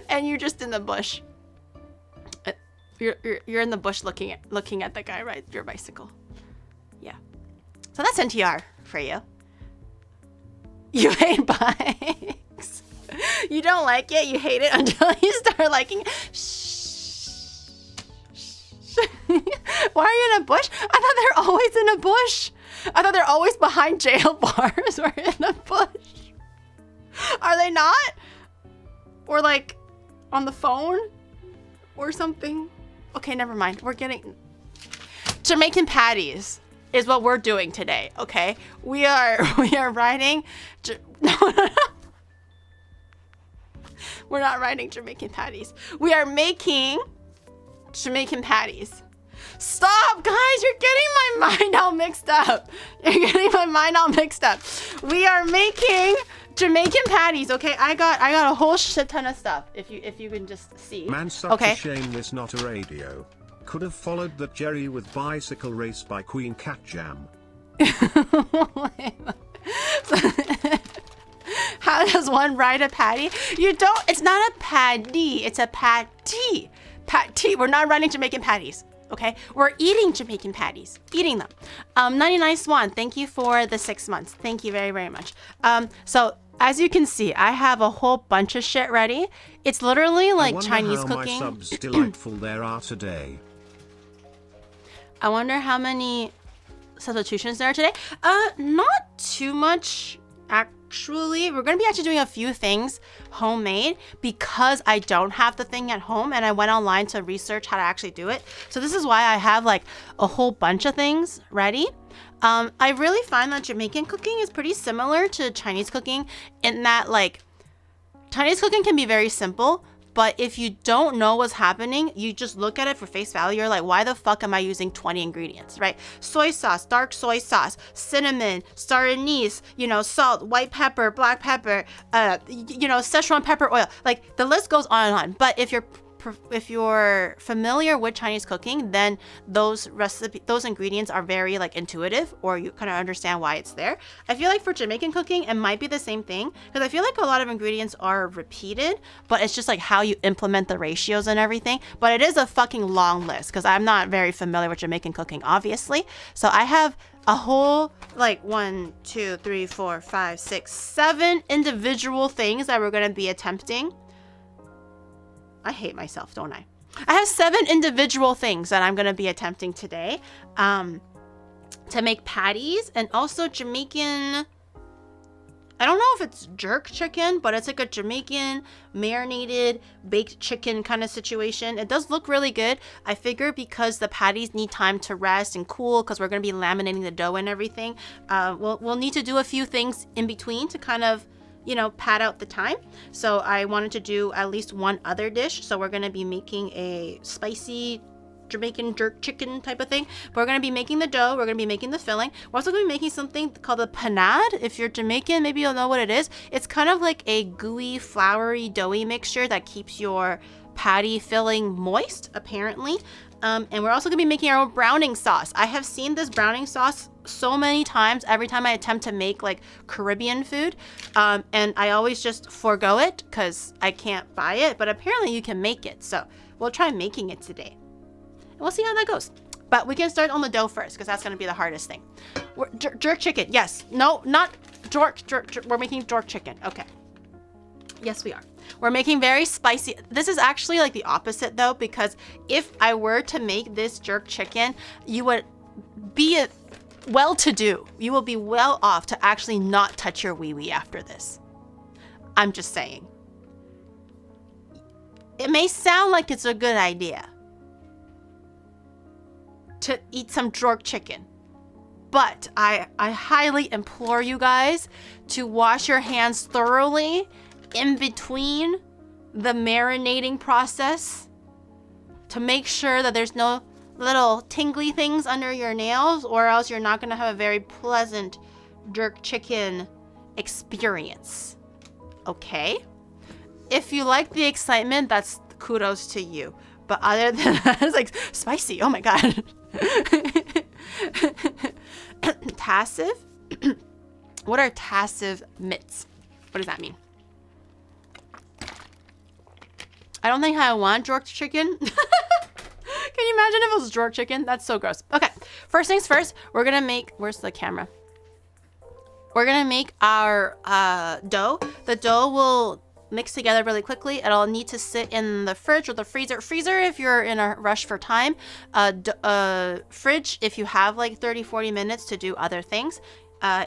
And you're just in the bush. You're in the bush looking at the guy ride your bicycle. Yeah. So that's NTR for you. You hate bikes. You don't like it. You hate it until you start liking it. Why are you in a bush? I thought they're always in a bush. I thought they're always behind jail bars or in a bush. Are they not? Or like on the phone or something? Okay, never mind. We're getting... Jamaican Patties is what we're doing today, okay? We are writing... No. We're not writing Jamaican Patties. We are making Jamaican Patties. Stop, guys! You're getting my mind all mixed up. We are making Jamaican Patties, okay? I got a whole shit ton of stuff. If you can just see. Man, such a shame this not a radio. Could have followed that Jerry with bicycle race by Queen Cat Jam. How does one ride a patty? You don't. It's not a patty. It's a patty. Patty. We're not riding Jamaican Patties. Okay, we're eating Jamaican Patties. Eating them. 99 Swan. Thank you for the 6 months. Thank you very, very much. So as you can see, I have a whole bunch of shit ready. It's literally like Chinese cooking. I wonder how my subs delightful there are today. I wonder how many substitutions there are today. Not too much we're going to be actually doing a few things homemade because I don't have the thing at home and I went online to research how to actually do it. So this is why I have like a whole bunch of things ready. I really find that Jamaican cooking is pretty similar to Chinese cooking in that like Chinese cooking can be very simple, but if you don't know what's happening, you just look at it for face value. You're like, why the fuck am I using 20 ingredients, right? Soy sauce, dark soy sauce, cinnamon, star anise, you know, salt, white pepper, black pepper, you know, Szechuan pepper oil. Like the list goes on and on. But if you're familiar with Chinese cooking, then those ingredients are very like intuitive, or you kind of understand why it's there. I feel like for Jamaican cooking, it might be the same thing because I feel like a lot of ingredients are repeated, but it's just like how you implement the ratios and everything. But it is a fucking long list because I'm not very familiar with Jamaican cooking, obviously. So I have a whole like 1, 2, 3, 4, 5, 6, 7 individual things that we're going to be attempting. I hate myself, don't I? I have 7 individual things that I'm going to be attempting today to make patties, and also Jamaican, I don't know if it's jerk chicken, but it's like a Jamaican marinated baked chicken kind of situation. It does look really good. I figure because the patties need time to rest and cool because we're going to be laminating the dough and everything, we'll need to do a few things in between to kind of, you know, pad out the time. So I wanted to do at least one other dish. So we're going to be making a spicy Jamaican jerk chicken type of thing. But we're going to be making the dough. We're going to be making the filling. We're also going to be making something called a panade. If you're Jamaican, maybe you'll know what it is. It's kind of like a gooey, floury, doughy mixture that keeps your patty filling moist, apparently. And we're also going to be making our own browning sauce. I have seen this browning sauce so many times every time I attempt to make like Caribbean food. And I always just forego it because I can't buy it. But apparently you can make it. So we'll try making it today. And we'll see how that goes. But we can start on the dough first because that's going to be the hardest thing. Jerk chicken. Yes. No, not jerk. We're making jerk chicken. Okay. Yes, we are. We're making very spicy. This is actually like the opposite though, because if I were to make this jerk chicken, you would be well-to-do. You will be well off to actually not touch your wee-wee after this. I'm just saying. It may sound like it's a good idea to eat some jerk chicken, but I highly implore you guys to wash your hands thoroughly in between the marinating process to make sure that there's no little tingly things under your nails, or else you're not going to have a very pleasant jerk chicken experience. Okay? If you like the excitement, that's kudos to you. But other than that, it's like spicy. Oh my God. Tassive? What are tassive mitts? What does that mean? I don't think I want jerk chicken. Can you imagine if it was jerk chicken? That's so gross. Okay, first things first, we're gonna make, where's the camera? We're gonna make our dough. The dough will mix together really quickly. It'll need to sit in the fridge or the freezer. Freezer if you're in a rush for time. Fridge if you have like 30-40 minutes to do other things.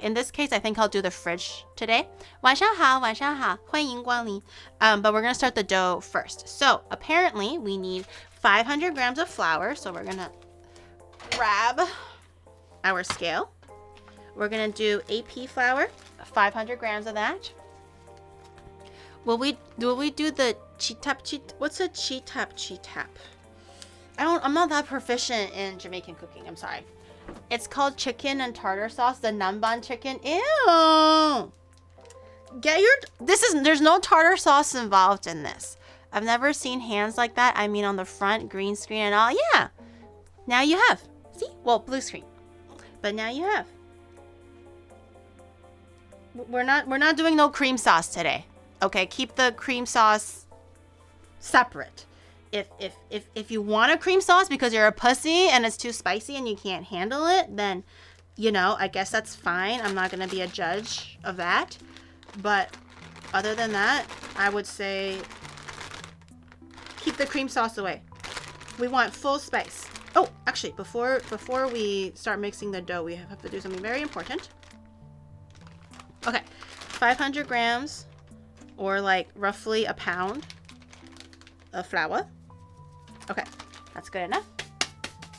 In this case, I think I'll do the fridge today. 晚上好,晚上好,欢迎光临. But we're going to start the dough first. So apparently we need 500 grams of flour. So we're going to grab our scale. We're going to do AP flour, 500 grams of that. Will we do the chi-tap? What's a chi-tap? I'm not that proficient in Jamaican cooking. I'm sorry. It's called chicken and tartar sauce, the namban chicken. Ew. There's no tartar sauce involved in this. I've never seen hands like that. I mean, on the front, green screen and all. Yeah. Now you have. See? Well, blue screen. But now you have. We're not doing no cream sauce today. Okay, keep the cream sauce separate. If you want a cream sauce because you're a pussy and it's too spicy and you can't handle it, then, you know, I guess that's fine. I'm not going to be a judge of that. But other than that, I would say keep the cream sauce away. We want full spice. Oh, actually, before we start mixing the dough, we have to do something very important. Okay, 500 grams or like roughly a pound of flour. Okay, that's good enough.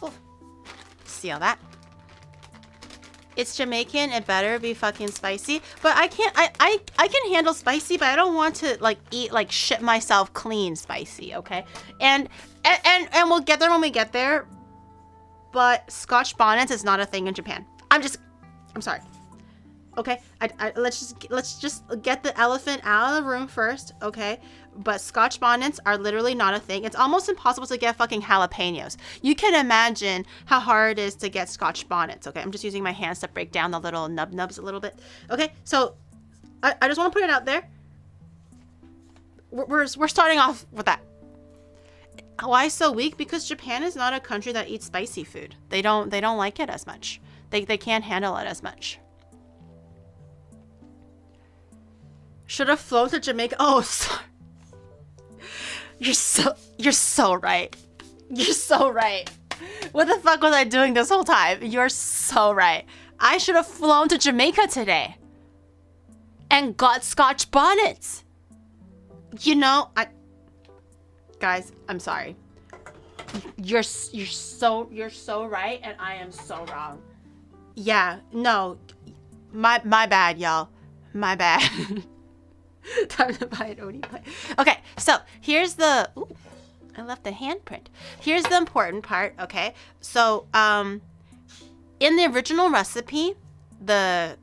Ooh. Seal that. It's Jamaican, it better be fucking spicy. But I can't, I can handle spicy, but I don't want to like eat like shit myself clean spicy, okay? And we'll get there when we get there. But Scotch bonnets is not a thing in Japan. I'm sorry. Okay, let's just get the elephant out of the room first, okay? But Scotch bonnets are literally not a thing. It's almost impossible to get fucking jalapenos. You can imagine how hard it is to get Scotch bonnets, okay? I'm just using my hands to break down the little nubs a little bit. Okay, so I just want to put it out there. We're starting off with that. Why so weak? Because Japan is not a country that eats spicy food. They don't like it as much. They can't handle it as much. Should have flown to Jamaica. Oh, sorry. You're so right. You're so right. What the fuck was I doing this whole time? You're so right. I should have flown to Jamaica today and got Scotch bonnets. You know, guys, I'm sorry. You're so right, and I am so wrong. Yeah, no, my bad, y'all. My bad. Time to buy an oni plate. Okay, so here's the. Ooh, I left the handprint. Here's the important part. Okay, so in the original recipe, the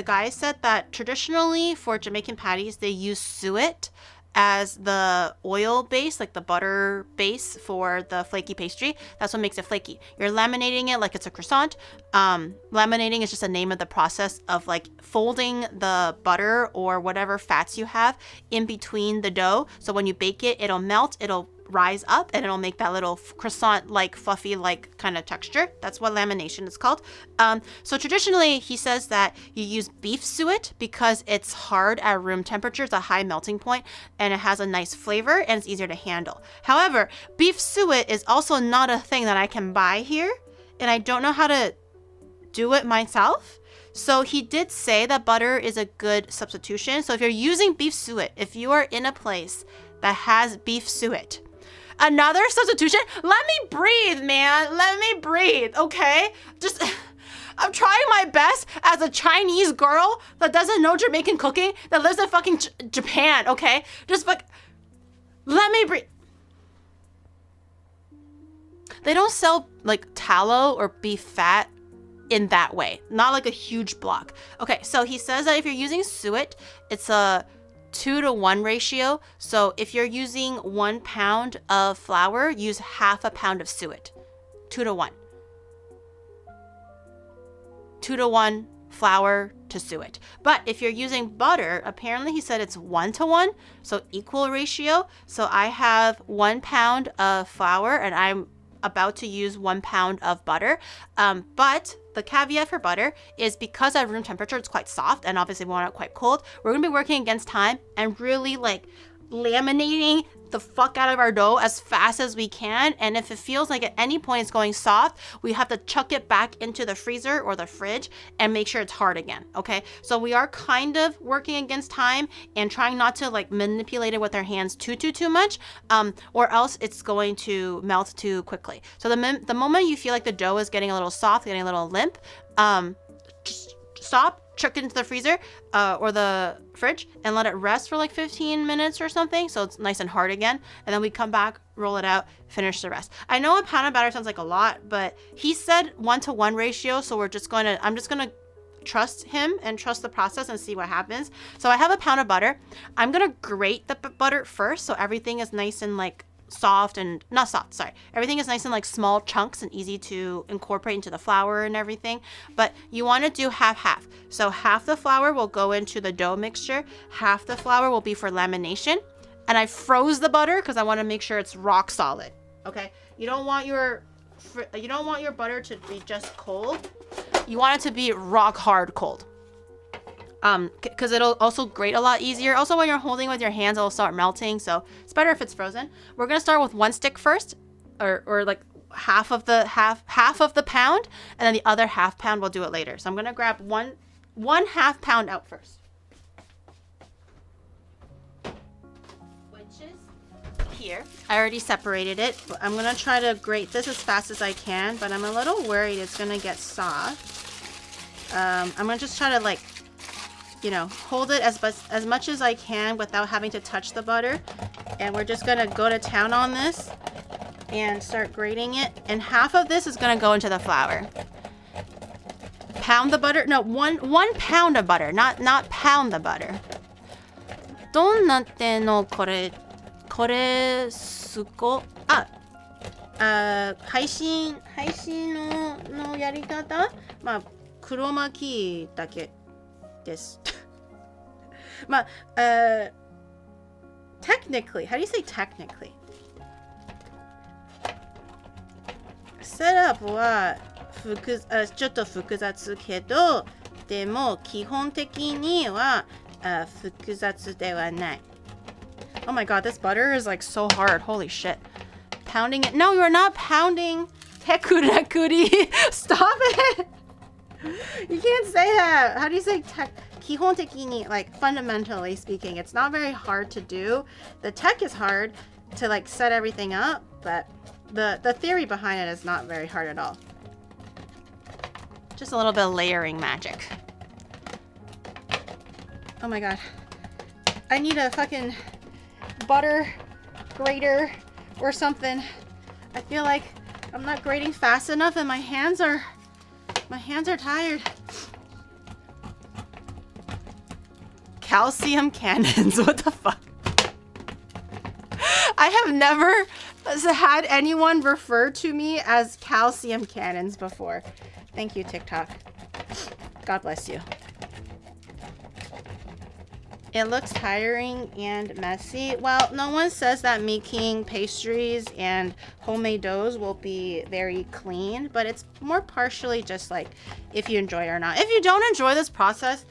guy said that traditionally for Jamaican patties they use suet as the oil base, like the butter base for the flaky pastry. That's what makes it flaky. You're laminating it like it's a croissant. Laminating is just a name of the process of like folding the butter or whatever fats you have in between the dough. So when you bake it, it'll melt, it'll rise up, and it'll make that little croissant like fluffy like kind of texture. That's what lamination is called. So traditionally he says that you use beef suet because it's hard at room temperature. It's a high melting point and it has a nice flavor and it's easier to handle. However, beef suet is also not a thing that I can buy here, and I don't know how to do it myself. So he did say that butter is a good substitution. So if you're using beef suet, if you are in a place that has beef suet, another substitution, let me breathe, man. Let me breathe, okay? Just, I'm trying my best as a Chinese girl that doesn't know Jamaican cooking, that lives in fucking Japan, okay? Just like, let me breathe. They don't sell like tallow or beef fat in that way. Not like a huge block. Okay, so he says that if you're using suet, it's a 2-to-1 ratio. So if you're using 1 pound of flour, use half a pound of suet. 2-to-1. 2-to-1 flour to suet. But if you're using butter, apparently he said it's 1-to-1, so equal ratio. So I have 1 pound of flour and I'm about to use 1 pound of butter. But the caveat for butter is because at room temperature, it's quite soft and obviously we want it quite cold. We're going to be working against time and really like laminating the fuck out of our dough as fast as we can. And if it feels like at any point it's going soft, we have to chuck it back into the freezer or the fridge and make sure it's hard again. Okay, so we are kind of working against time and trying not to like manipulate it with our hands too much, or else it's going to melt too quickly. So the moment you feel like the dough is getting a little soft, getting a little limp, just stop, chuck it into the freezer or the fridge and let it rest for like 15 minutes or something so it's nice and hard again, and then we come back, roll it out, finish the rest. I know a pound of batter sounds like a lot, but he said 1-to-1 ratio, so I'm just gonna trust him and trust the process and see what happens. So I have a pound of butter. I'm gonna grate the butter first so everything is nice and like soft and not soft, sorry. Everything is nice and like small chunks and easy to incorporate into the flour and everything. But you want to do half. So half the flour will go into the dough mixture. Half the flour will be for lamination. And I froze the butter because I want to make sure it's rock solid. Okay. You don't want your butter to be just cold. You want it to be rock hard cold. Because it'll also grate a lot easier. Also, when you're holding with your hands, it'll start melting. So it's better if it's frozen. We're gonna start with 1 stick first, or like half of the pound, and then the other half pound we'll do it later. So I'm gonna grab one 1/2 pound out first. Which is here. I already separated it, but I'm gonna try to grate this as fast as I can, but I'm a little worried it's gonna get soft. I'm gonna just try to like, you know, hold it as much as I can without having to touch the butter. And we're just gonna go to town on this and start grating it. And half of this is gonna go into the flour. Pound the butter, no, one pound of butter, not pound the butter. どんなってのこれすこ配信のやり方、まあ黒巻きだけです。まあtechnically, how do you say technically? Setup はちょっと複雑けど、でも基本的には複雑ではない。Oh my god, this butter is like so hard. Holy shit. Pounding it. No, you're not pounding. Tekurakuri. Stop it. You can't say that. How do you say Kihon tekini, like fundamentally speaking, it's not very hard to do. The tech is hard to like set everything up, but the theory behind it is not very hard at all. Just a little bit of layering magic. Oh my god. I need a fucking butter grater or something. I feel like I'm not grating fast enough and my hands are tired. Calcium cannons. What the fuck? I have never had anyone refer to me as calcium cannons before. Thank you, TikTok. God bless you. It looks tiring and messy. Well, no one says that making pastries and homemade doughs will be very clean, but it's more partially just like if you enjoy it or not. If you don't enjoy this process,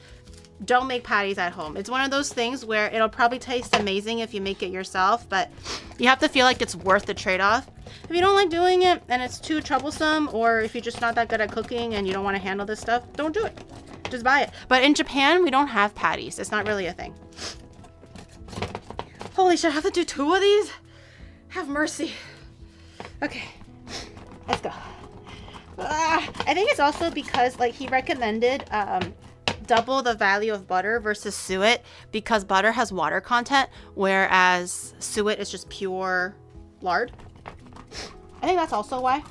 don't make patties at home. It's one of those things where it'll probably taste amazing if you make it yourself, but you have to feel like it's worth the trade-off. If you don't like doing it and it's too troublesome, or if you're just not that good at cooking and you don't want to handle this stuff, don't do it. Just buy it. But in Japan, we don't have patties. It's not really a thing. Holy shit, I have to do 2 of these? Have mercy. Okay, let's go. I think it's also because like he recommended double the value of butter versus suet because butter has water content, whereas suet is just pure lard. I think that's also why.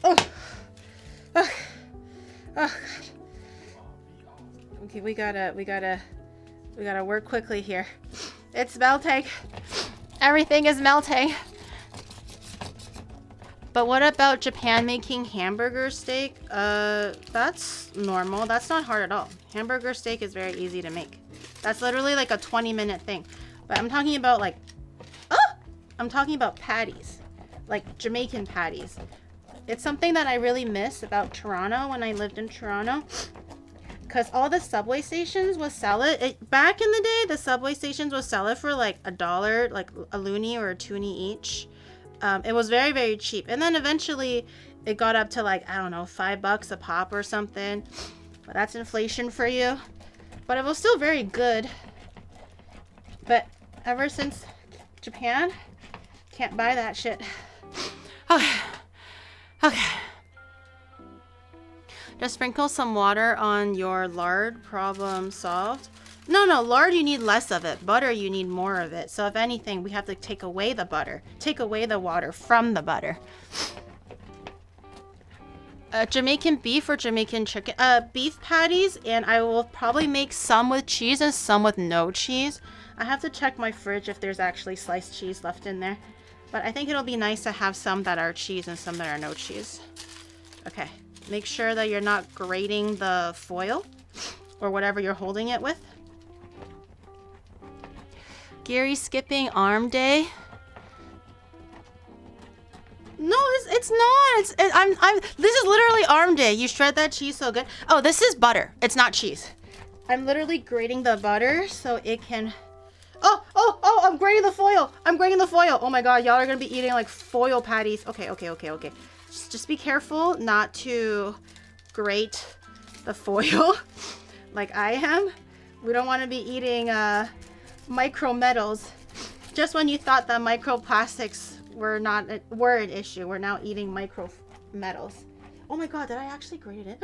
Oh god. Okay, we gotta work quickly here. It's melting. Everything is melting. But what about Japan making hamburger steak? That's normal. That's not hard at all. Hamburger steak is very easy to make. That's literally like a 20-minute thing. But I'm talking about like, I'm talking about patties, like Jamaican patties. It's something that I really miss about Toronto when I lived in Toronto, because all the subway stations would sell it. Back in the day, the subway stations would sell it for like $1, like a loonie or a toonie each. It was very, very cheap. And then eventually it got up to like, I don't know, $5 a pop or something. But that's inflation for you. But it was still very good. But ever since Japan, can't buy that shit. Okay. Just sprinkle some water on your lard, problem solved. No, lard, you need less of it. Butter, you need more of it. So if anything, we have to take away the butter. Take away the water from the butter. Jamaican beef or Jamaican chicken? Beef patties, and I will probably make some with cheese and some with no cheese. I have to check my fridge if there's actually sliced cheese left in there. But I think it'll be nice to have some that are cheese and some that are no cheese. Okay, make sure that you're not grating the foil or whatever you're holding it with. Gary skipping arm day. No, it's not. This is literally arm day. You shred that cheese so good. Oh, this is butter. It's not cheese. I'm literally grating the butter so it can. Oh, I'm grating the foil. Oh my god, y'all are gonna be eating like foil patties. Okay. Just be careful not to grate the foil like I am. We don't want to be eating micro metals. Just when you thought that microplastics were an issue, we're now eating micro metals. Oh my god, did I actually grate it?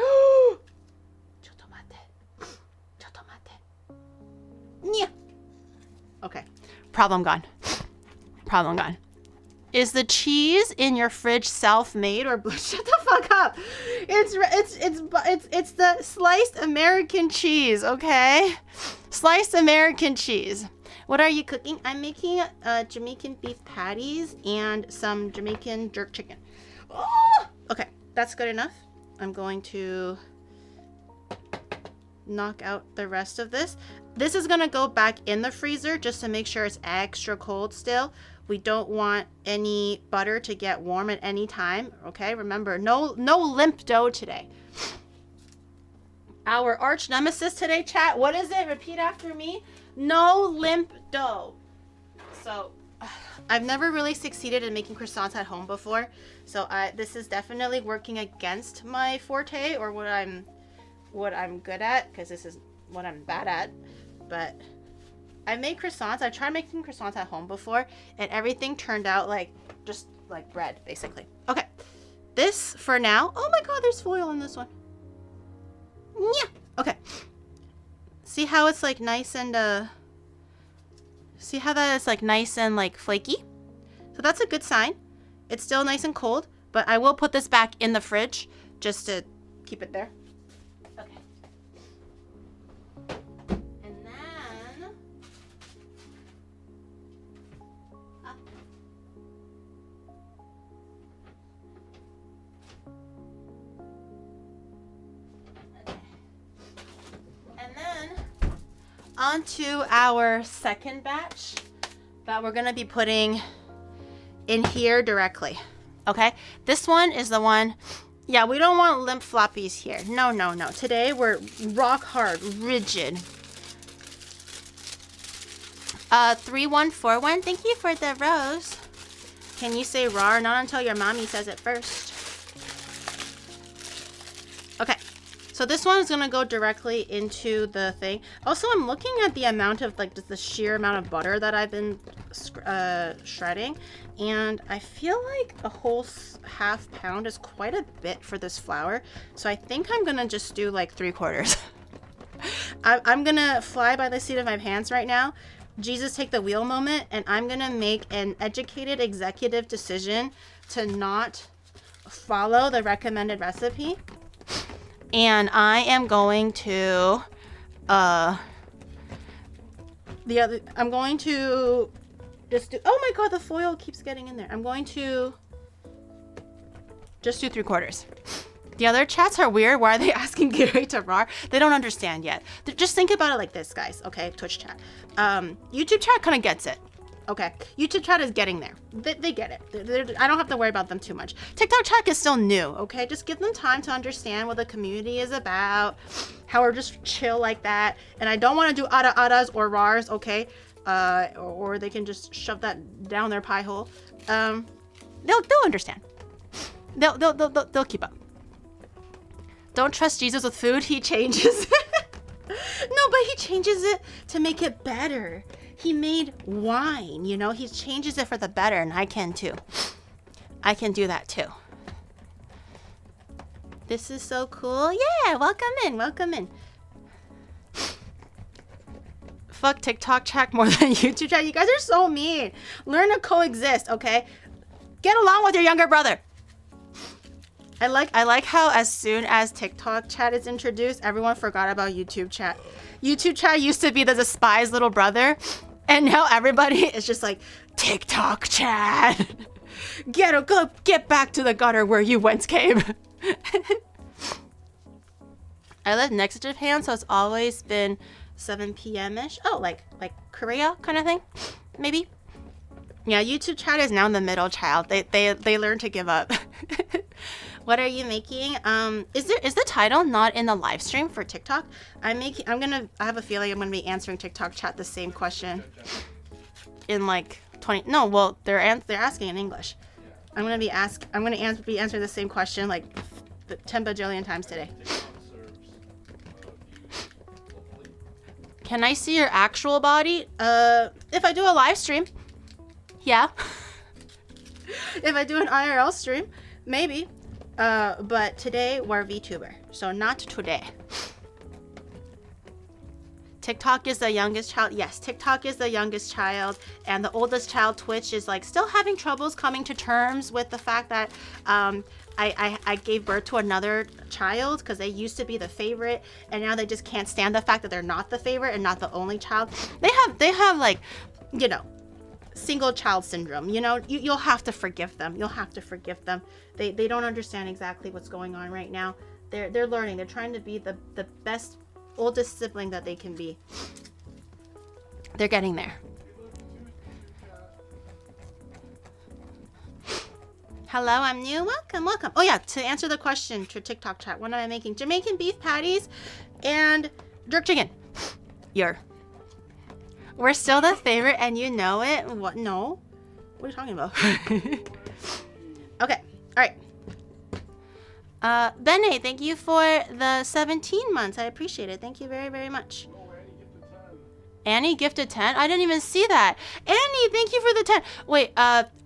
Yeah. Okay. Problem gone. Problem gone. Is the cheese in your fridge self-made or shut the fuck up? It's the sliced American cheese, okay? Sliced American cheese. What are you cooking? I'm making Jamaican beef patties and some Jamaican jerk chicken. Oh! Okay, that's good enough. I'm going to knock out the rest of this. This is gonna go back in the freezer just to make sure it's extra cold still. We don't want any butter to get warm at any time, okay? Remember, no limp dough today. Our arch nemesis today, chat, what is it? Repeat after me. No limp dough. So, I've never really succeeded in making croissants at home before, so this is definitely working against my forte or what I'm good at, because this is what I'm bad at. But I've made croissants. I've tried making croissants at home before, and everything turned out just like bread, basically. Okay, this for now. Oh my god, there's foil in this one. Yeah. Okay. See how it's like nice and see how that is like nice and like flaky? So that's a good sign. It's still nice and cold, but I will put this back in the fridge just to keep it there. Okay. And then onto our second batch that we're gonna be putting in here directly. Okay, this one is the one. Yeah, we don't want limp floppies here. No, no, no. Today we're rock hard, rigid. 3141, thank you for the rose. Can you say rawr? Not until your mommy says it first. Okay. So this one is gonna go directly into the thing. Also, I'm looking at the amount of just the sheer amount of butter that I've been shredding, and I feel like a whole half pound is quite a bit for this flour. So I think I'm gonna just do like 3/4. I'm gonna fly by the seat of my pants right now. Jesus take the wheel moment, and I'm gonna make an educated executive decision to not follow the recommended recipe. And I am going to, I'm going to just do, oh my god, the foil keeps getting in there. I'm going to just do 3/4. The other chats are weird. Why are they asking Gary to rawr? They don't understand yet. Just think about it like this, guys, okay? Twitch chat. YouTube chat kind of gets it. Okay, YouTube chat is getting there. They get it. I don't have to worry about them too much. TikTok chat is still new, okay? Just give them time to understand what the community is about, how we're just chill like that. And I don't want to do aras or rars, okay? Or they can just shove that down their pie hole. They'll understand. They'll keep up. Don't trust Jesus with food. He changes it. No, but he changes it to make it better. He made wine, you know, he changes it for the better, and I can too. I can do that too. This is so cool. Yeah, welcome in, welcome in. Fuck TikTok chat more than YouTube chat. You guys are so mean. Learn to coexist, okay? Get along with your younger brother. I like how as soon as TikTok chat is introduced, everyone forgot about YouTube chat. YouTube chat used to be the despised little brother, and now everybody is just like, TikTok chat. Get back to the gutter where you once came. I live next to Japan, so it's always been 7 p.m.-ish. Oh, like Korea kind of thing, maybe. Yeah, YouTube chat is now in the middle, child. They learn to give up. What are you making? Is the title not in the live stream for TikTok? I have a feeling I'm gonna be answering TikTok chat the same question in like 20. No, well they're asking in English. I'm gonna be answering the same question like 10 bajillion times today. Can I see your actual body? If I do a live stream, yeah. If I do an IRL stream, maybe. But today we're VTuber, so not today. TikTok is the youngest child. Yes, TikTok is the youngest child, and the oldest child, Twitch, is like still having troubles coming to terms with the fact that I gave birth to another child because they used to be the favorite, and now they just can't stand the fact that they're not the favorite and not the only child. They have like, you know, single child syndrome. You know, you'll have to forgive them. You'll have to forgive them. They don't understand exactly what's going on right now. They're learning. They're trying to be the best oldest sibling that they can be. They're getting there. Hello, I'm new. Welcome. Oh yeah, to answer the question to TikTok chat, what am I making? Jamaican beef patties and jerk chicken. We're still the favorite and you know it. What? No. What are you talking about? Okay. All right. Bene, thank you for the 17 months. I appreciate it. Thank you very, very much. Annie gifted 10? I didn't even see that. Annie, thank you for the 10. Wait,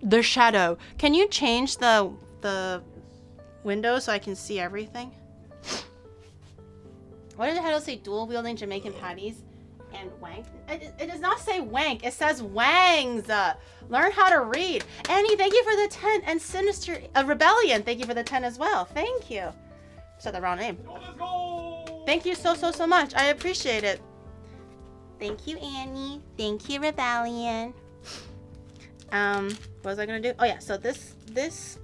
the shadow. Can you change the window so I can see everything? What did the title say? Dual wielding Jamaican patties and wank? It does not say wank. It says wangs. Learn how to read. Annie, thank you for the 10. And Sinister Rebellion, thank you for the 10 as well. Thank you. Said the wrong name. Let's go. Thank you so much. I appreciate it. Thank you, Annie. Thank you, Rebellion. What was I gonna do? Oh yeah, so this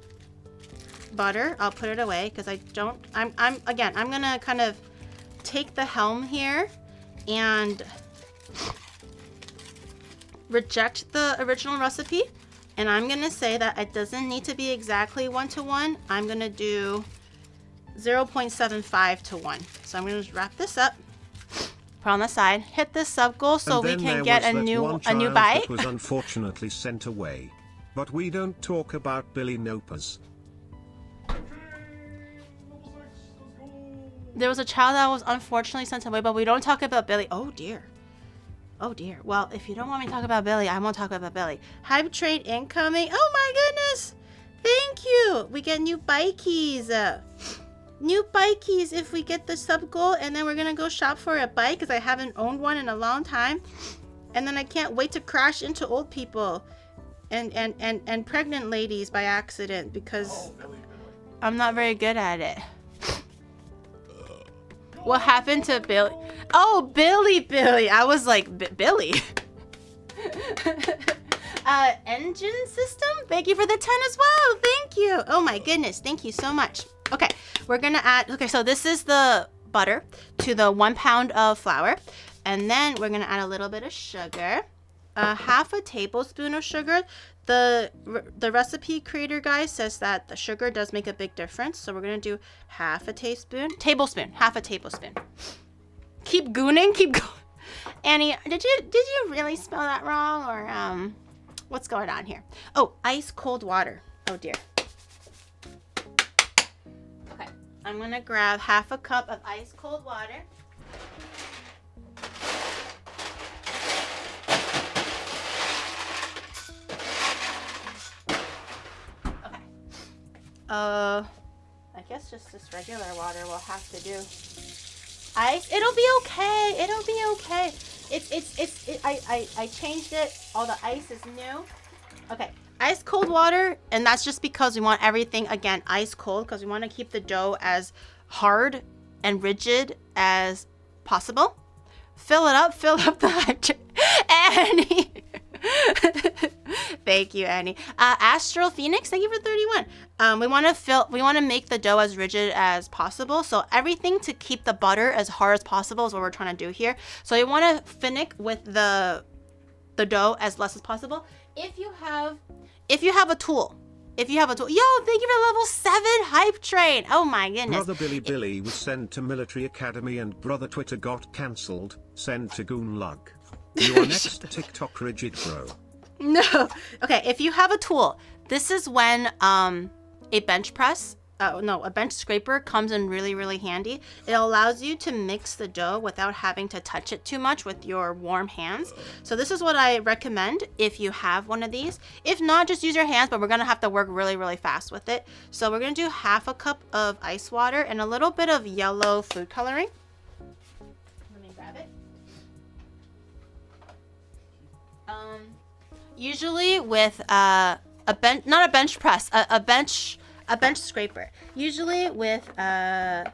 butter, I'll put it away because I'm gonna kind of take the helm here and reject the original recipe, and I'm gonna say that it doesn't need to be exactly 1-to-1. I'm gonna do 0.75 to 1. So I'm gonna just wrap this up, put on the side, hit this sub goal so we can get a new bite. That was unfortunately sent away, but we don't talk about Billy Nopers. There was a child that was unfortunately sent away, but we don't talk about Billy. Oh dear. Oh dear. Well, if you don't want me to talk about Billy, I won't talk about Billy. Hype trade incoming. Oh my goodness. Thank you. We get new bikies. New bikies if we get the sub goal, and then we're gonna go shop for a bike because I haven't owned one in a long time. And then I can't wait to crash into old people and pregnant ladies by accident because I'm not very good at it. What happened to Billy? Oh, Billy. I was like, Billy. Engine system? Thank you for the 10 as well. Thank you. Oh my goodness. Thank you so much. Okay, we're gonna add, okay, so this is the butter to the 1 pound of flour. And then we're gonna add a little bit of sugar. Half a tablespoon of sugar. The recipe creator guy says that the sugar does make a big difference, so we're gonna do half a tablespoon. Keep gooning, keep going. Annie, did you really spell that wrong, or what's going on here? Oh, ice cold water. Oh dear. Okay, I'm gonna grab half a cup of ice cold water. I guess just this regular water will have to do. Ice, it'll be okay. I changed it. All the ice is new. Okay, ice cold water, and that's just because we want everything again ice cold because we want to keep the dough as hard and rigid as possible. Fill up the hydrate. Annie. Thank you, Annie. Astral Phoenix, thank you for 31. We want to make the dough as rigid as possible. So everything to keep the butter as hard as possible is what we're trying to do here. So you want to finick with the dough as less as possible. If you have a tool. Yo, thank you for level 7 hype train. Oh my goodness. Brother Billy was sent to military academy and brother Twitter got cancelled. Send to Goon Lug. You are next TikTok rigid bro. No. Okay, if you have a tool This is when a bench press, a bench scraper comes in really, really handy. It allows you to mix the dough without having to touch it too much with your warm hands. So this is what I recommend if you have one of these. If not, just use your hands, but we're gonna have to work really, really fast with it. So we're gonna do half a cup of ice water and a little bit of yellow food coloring. Let me grab it. Usually with not a bench press, a bench scraper. Usually with the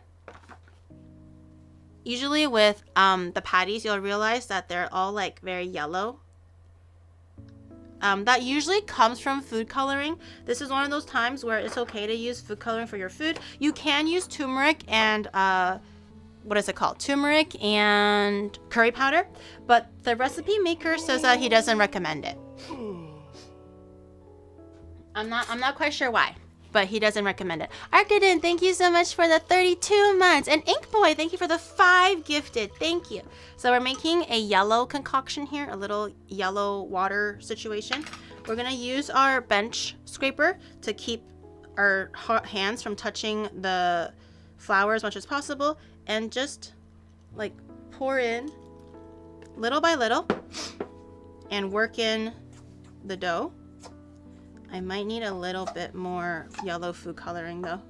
patties, you'll realize that they're all like very yellow. That usually comes from food coloring. This is one of those times where it's okay to use food coloring for your food. You can use turmeric and what is it called? Turmeric and curry powder, but the recipe maker says that he doesn't recommend it. I'm not quite sure why, but he doesn't recommend it. Arkaden, thank you so much for the 32 months. And Ink Boy, thank you for the 5 gifted. Thank you. So we're making a yellow concoction here, a little yellow water situation. We're gonna use our bench scraper to keep our hands from touching the flour as much as possible, and just like pour in little by little and work in the dough. I might need a little bit more yellow food coloring though.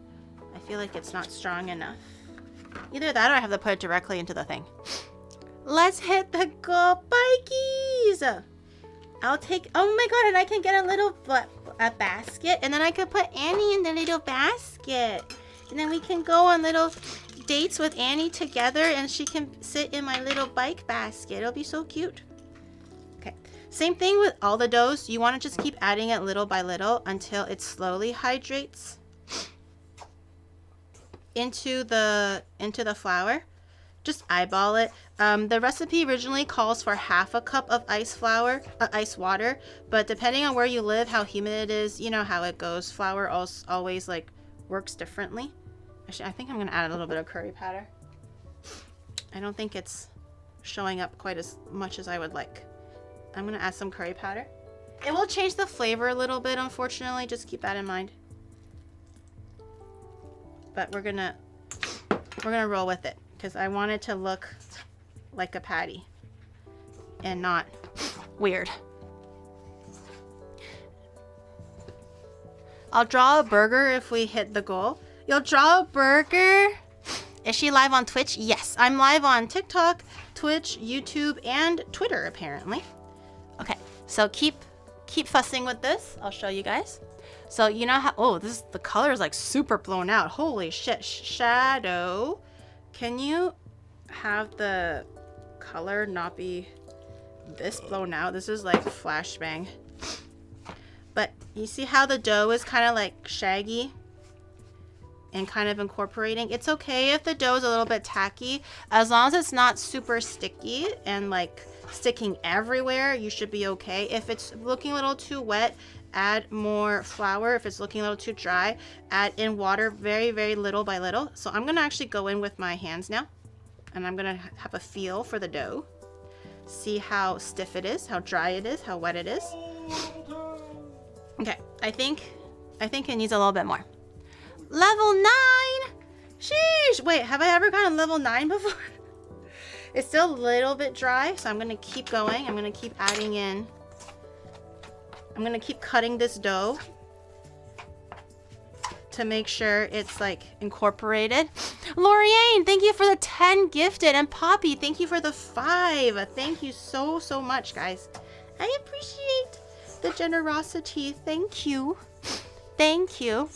I feel like it's not strong enough. Either that or I have to put it directly into the thing. Let's hit the goal, bikies! I'll take, oh my god, and I can get a little basket, and then I could put Annie in the little basket. And then we can go on little dates with Annie together, and she can sit in my little bike basket. It'll be so cute. Okay, same thing with all the doughs. You want to just keep adding it little by little until it slowly hydrates into the flour. Just eyeball it. The recipe originally calls for half a cup of ice water, but depending on where you live, how humid it is, you know how it goes. Flour always like works differently. Actually, I think I'm gonna add a little bit of curry powder. I don't think it's showing up quite as much as I would like. I'm gonna add some curry powder. It will change the flavor a little bit, unfortunately. Just keep that in mind. But we're gonna roll with it because I want it to look like a patty and not weird. I'll draw a burger if we hit the goal. You'll draw a burger? Is she live on Twitch? Yes, I'm live on TikTok, Twitch, YouTube, and Twitter apparently. Okay, so keep fussing with this. I'll show you guys. So you know how, oh, the color is like super blown out. Holy shit, Shadow. Can you have the color not be this blown out? This is like flashbang. But you see how the dough is kind of like shaggy and kind of incorporating? It's okay if the dough is a little bit tacky. As long as it's not super sticky and like sticking everywhere, you should be okay. If it's looking a little too wet, add more flour. If it's looking a little too dry, add in water very, very little by little. So I'm gonna actually go in with my hands now, and I'm gonna have a feel for the dough. See how stiff it is, how dry it is, how wet it is. Okay, I think it needs a little bit more. Level 9! Sheesh! Wait, have I ever gotten level 9 before? It's still a little bit dry, so I'm gonna keep going. I'm gonna keep adding in. I'm gonna keep cutting this dough to make sure it's like incorporated. Loriane, thank you for the 10 gifted, and Poppy, thank you for the 5. Thank you so much, guys. I appreciate the generosity. Thank you. Thank you.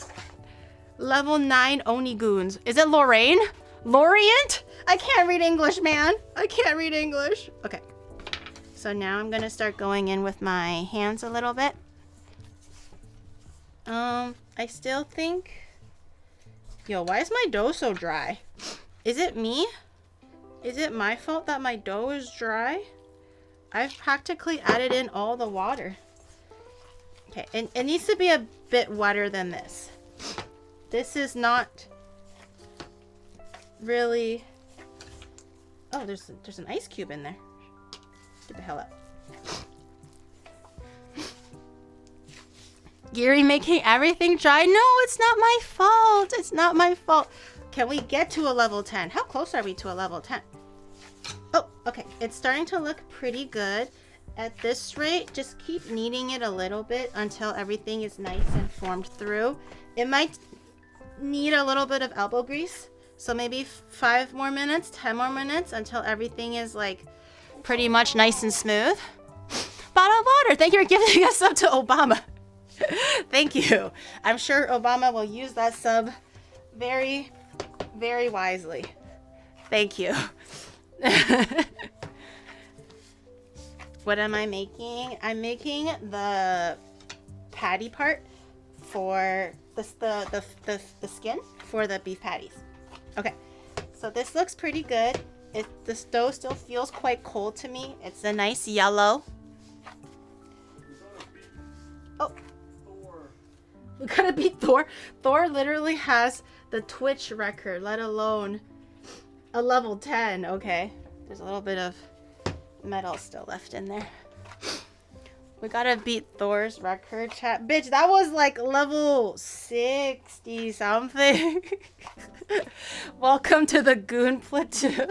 Level 9 Onigoons. Is it Lorraine? Lorient? I can't read English, man. I can't read English. Okay. So now I'm gonna start going in with my hands a little bit. I still think... Yo, why is my dough so dry? Is it me? Is it my fault that my dough is dry? I've practically added in all the water. Okay, and it needs to be a bit wetter than this. This is not really... Oh, there's an ice cube in there. Get the hell up. Gary making everything dry. No, it's not my fault. It's not my fault. Can we get to a level 10? How close are we to a level 10? Oh, okay. It's starting to look pretty good. At this rate, just keep kneading it a little bit until everything is nice and formed through. It might need a little bit of elbow grease. So maybe 5 more minutes, 10 more minutes until everything is like pretty much nice and smooth. Bottle of water. Thank you for giving us sub to Obama. Thank you. I'm sure Obama will use that sub very, very wisely. Thank you. What am I making? I'm making the patty part for the skin for the beef patties. Okay, so this looks pretty good. The dough still feels quite cold to me. It's a nice yellow. Oh, we gotta beat Thor. Thor literally has the Twitch record, let alone a level 10. Okay, there's a little bit of metal still left in there. We gotta beat Thor's record, chat. Bitch, that was like level 60 something. Welcome to the Goon Platoon.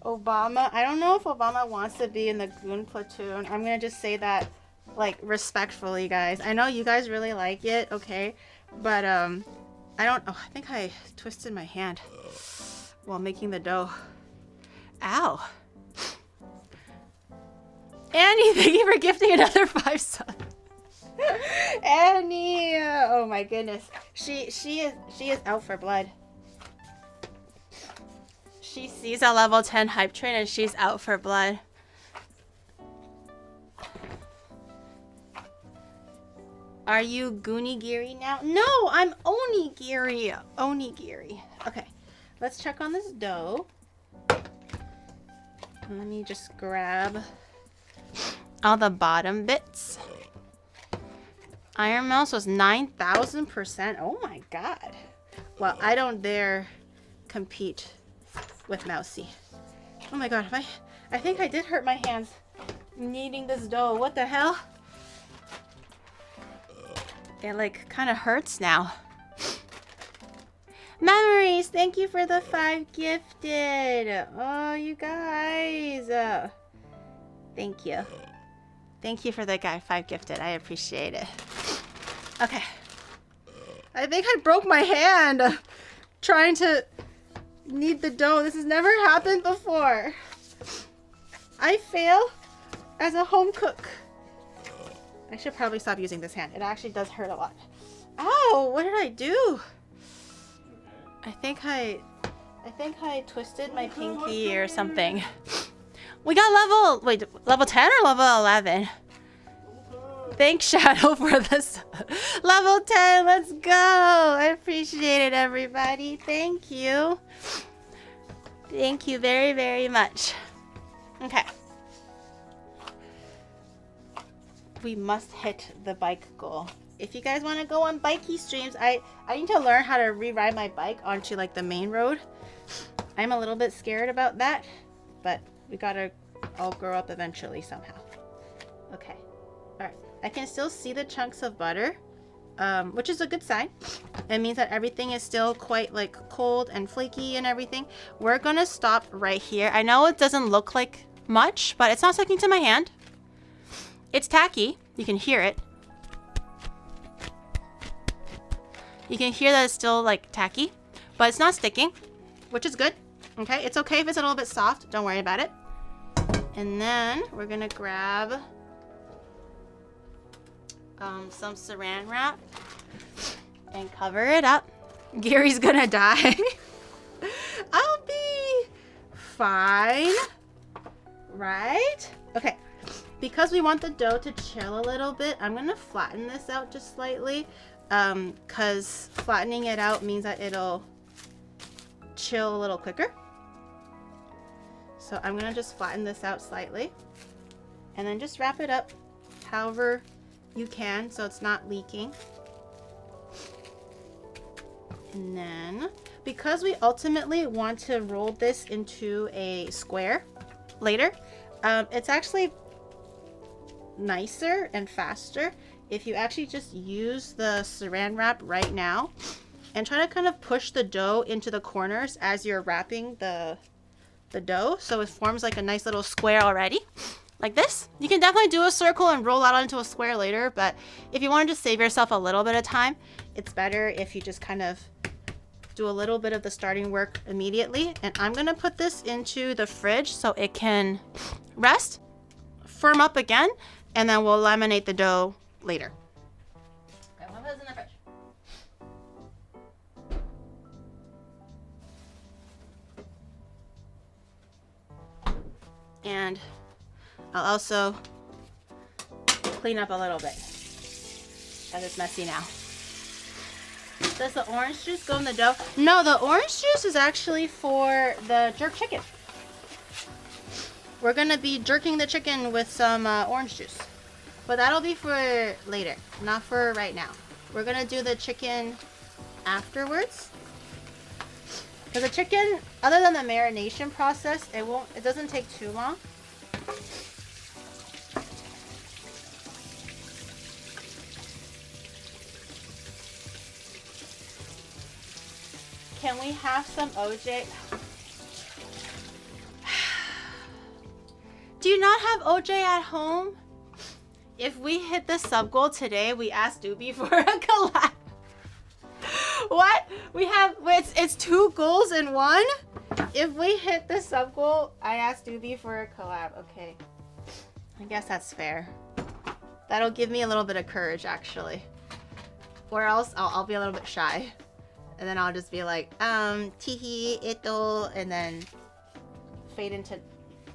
Obama, I don't know if Obama wants to be in the Goon Platoon. I'm gonna just say that like respectfully, guys. I know you guys really like it, okay? But I don't, oh, I think I twisted my hand while making the dough. Ow. Annie, thank you for gifting another 5 subs. Annie, oh my goodness. She is out for blood. She sees a level 10 hype train and she's out for blood. Are you Goonigiri now? No, I'm onigiri. Onigiri. Okay, let's check on this dough. Let me just grab all the bottom bits. Iron Mouse was 9,000%. Oh my god. Well, I don't dare compete with Mousy. Oh my god, I think I did hurt my hands kneading this dough. What the hell? It like kind of hurts now. Memories, thank you for the 5 gifted. Oh, you guys. Thank you. Thank you for the guy 5 gifted. I appreciate it. Okay. I think I broke my hand trying to knead the dough. This has never happened before. I fail as a home cook. I should probably stop using this hand. It actually does hurt a lot. Ow, what did I do? I think I twisted my pinky or something. We got level 10 or level 11? Thanks, Shadow, for this. Level 10, let's go. I appreciate it, everybody. Thank you. Thank you very, very much. Okay. We must hit the bike goal. If you guys want to go on bikey streams, I need to learn how to re-ride my bike onto like the main road. I'm a little bit scared about that, but we gotta all grow up eventually somehow. Okay, all right. I can still see the chunks of butter, which is a good sign. It means that everything is still quite like cold and flaky and everything. We're gonna stop right here. I know it doesn't look like much, but it's not sticking to my hand. It's tacky. You can hear it. You can hear that it's still like tacky, but it's not sticking, which is good. Okay, it's okay if it's a little bit soft. Don't worry about it. And then we're gonna grab some saran wrap and cover it up. Gary's gonna die. I'll be fine, right? Okay. Because we want the dough to chill a little bit, I'm gonna flatten this out just slightly, because flattening it out means that it'll chill a little quicker. So I'm gonna just flatten this out slightly and then just wrap it up however you can so it's not leaking. And then, because we ultimately want to roll this into a square later, it's actually nicer and faster if you actually just use the saran wrap right now and try to kind of push the dough into the corners as you're wrapping the dough, so it forms like a nice little square already, like this. You can definitely do a circle and roll out into a square later, but if you want to just save yourself a little bit of time, it's better if you just kind of do a little bit of the starting work immediately. And I'm gonna put this into the fridge so it can rest, firm up again, and then we'll laminate the dough later. Okay, we'll put this in the fridge. And I'll also clean up a little bit as it's messy now. Does the orange juice go in the dough? No, the orange juice is actually for the jerk chicken. We're gonna be jerking the chicken with some orange juice, but that'll be for later, not for right now. We're gonna do the chicken afterwards. Because the chicken, other than the marination process, it doesn't take too long. Can we have some OJ? Do you not have OJ at home? If we hit the sub goal today, we asked Doobie for a collab. What? We have, it's 2 goals in 1? If we hit the sub goal, I asked Doobie for a collab. Okay. I guess that's fair. That'll give me a little bit of courage, actually. Or else I'll be a little bit shy. And then I'll just be like, tihi, ito, and then fade into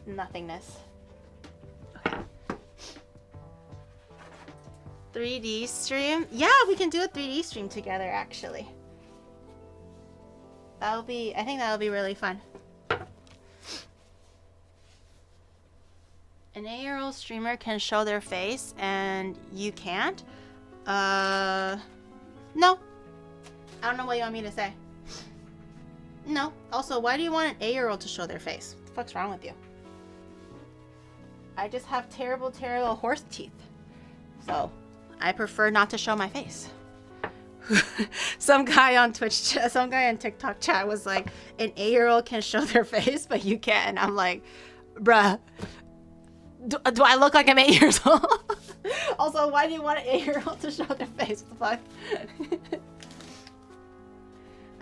nothingness. Okay. 3D stream? Yeah, we can do a 3D stream together, actually. I think that'll be really fun. An 8-year-old streamer can show their face and you can't? No. I don't know what you want me to say. No. Also, why do you want an 8-year-old to show their face? What the fuck's wrong with you? I just have terrible, terrible horse teeth. So, I prefer not to show my face. Some guy on TikTok chat was like, an 8-year-old can show their face, but you can't. And I'm like, bruh, do I look like I'm 8 years old? Also, why do you want an 8-year-old to show their face? What the fuck?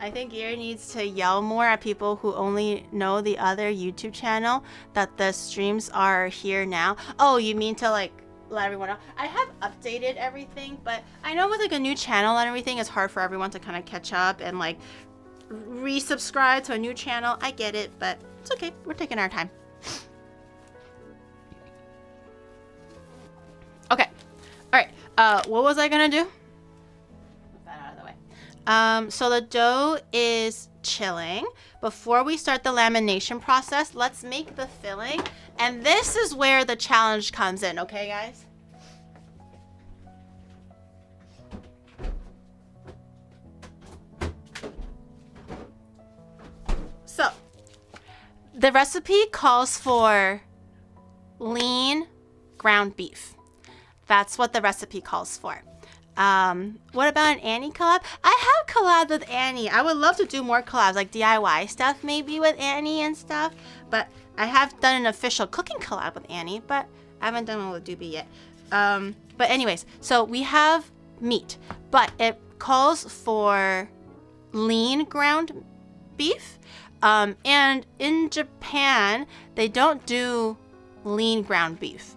I think Ear needs to yell more at people who only know the other YouTube channel that the streams are here now. Oh, you mean to like let everyone know? I have updated everything, but I know with like a new channel and everything, it's hard for everyone to kind of catch up and like resubscribe to a new channel. I get it, but it's okay. We're taking our time. Okay. All right. What was I gonna do? Put that out of the way. So the dough is chilling. Before we start the lamination process, let's make the filling. And this is where the challenge comes in, okay, guys? So, the recipe calls for lean ground beef. That's what the recipe calls for. What about an Annie collab? I have collabed with Annie. I would love to do more collabs, like DIY stuff maybe with Annie and stuff. But I have done an official cooking collab with Annie, but I haven't done one with Doobie yet. But anyways, so we have meat, but it calls for lean ground beef. And in Japan, they don't do lean ground beef.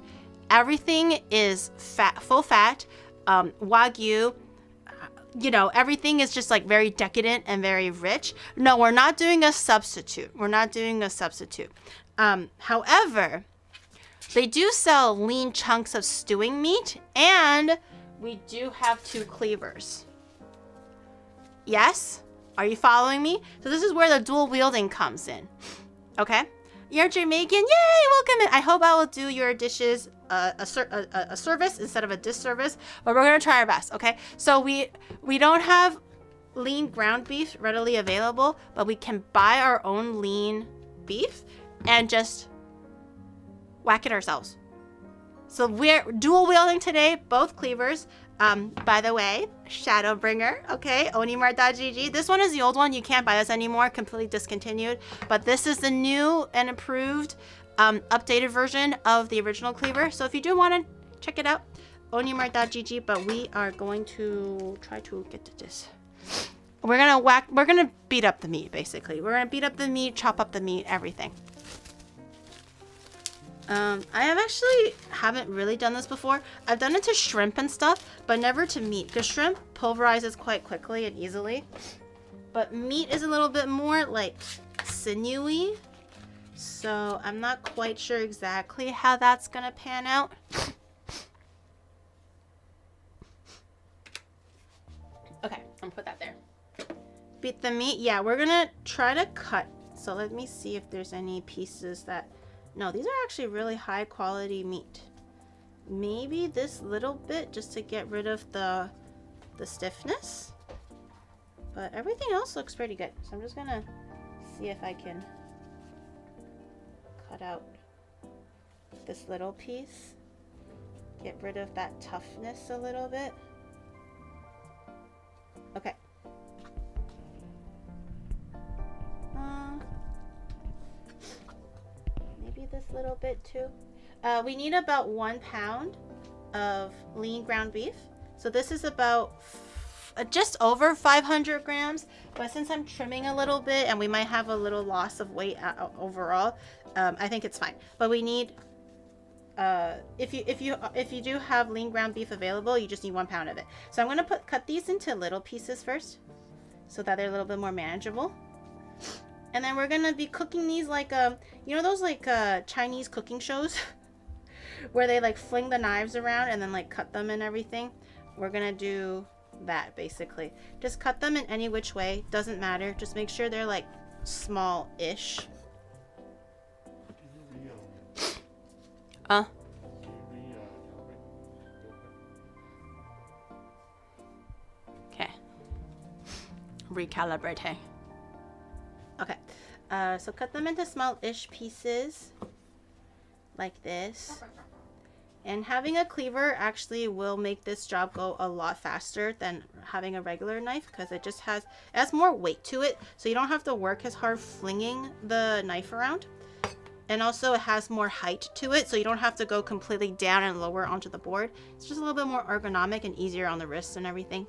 Everything is fat, full fat. Wagyu, you know, everything is just like very decadent and very rich. No, we're not doing a substitute. However, they do sell lean chunks of stewing meat, and we do have 2 cleavers. Yes? Are you following me? So this is where the dual wielding comes in. Okay? You're Jamaican? Yay! Welcome in. I hope I will do your dishes a service instead of a disservice, but we're gonna try our best, okay? So we don't have lean ground beef readily available, but we can buy our own lean beef and just whack it ourselves. So we're dual wielding today, both cleavers. By the way, Shadowbringer, okay, onimar.gg. This one is the old one. You can't buy this anymore, completely discontinued. But this is the new and improved, updated version of the original cleaver. So if you do want to check it out, onimar.gg. But we are going to try to get to this. We're gonna beat up the meat, basically. We're gonna beat up the meat, chop up the meat, everything. Haven't really done this before. I've done it to shrimp and stuff, but never to meat, because shrimp pulverizes quite quickly and easily. But meat is a little bit more like sinewy, so I'm not quite sure exactly how that's gonna pan out. Okay, I'm gonna put that there. Beat the meat. Yeah, we're gonna try to cut. So let me see if there's any pieces that... No, these are actually really high quality meat. Maybe this little bit just to get rid of the stiffness. But everything else looks pretty good. So I'm just gonna see if I can cut out this little piece. Get rid of that toughness a little bit. Okay. Maybe this little bit too. We need about 1 pound of lean ground beef. So this is about just over 500 grams. But since I'm trimming a little bit and we might have a little loss of weight overall, I think it's fine. But we need, if you do have lean ground beef available, you just need 1 pound of it. So I'm gonna cut these into little pieces first, so that they're a little bit more manageable. And then we're gonna be cooking these like you know those like Chinese cooking shows where they like fling the knives around and then like cut them and everything. We're gonna do that basically. Just cut them in any which way, doesn't matter. Just make sure they're like small-ish. Okay. Recalibrating. Okay, so cut them into small-ish pieces, like this. And having a cleaver actually will make this job go a lot faster than having a regular knife, because it has more weight to it, so you don't have to work as hard flinging the knife around. And also it has more height to it, so you don't have to go completely down and lower onto the board. It's just a little bit more ergonomic and easier on the wrists and everything.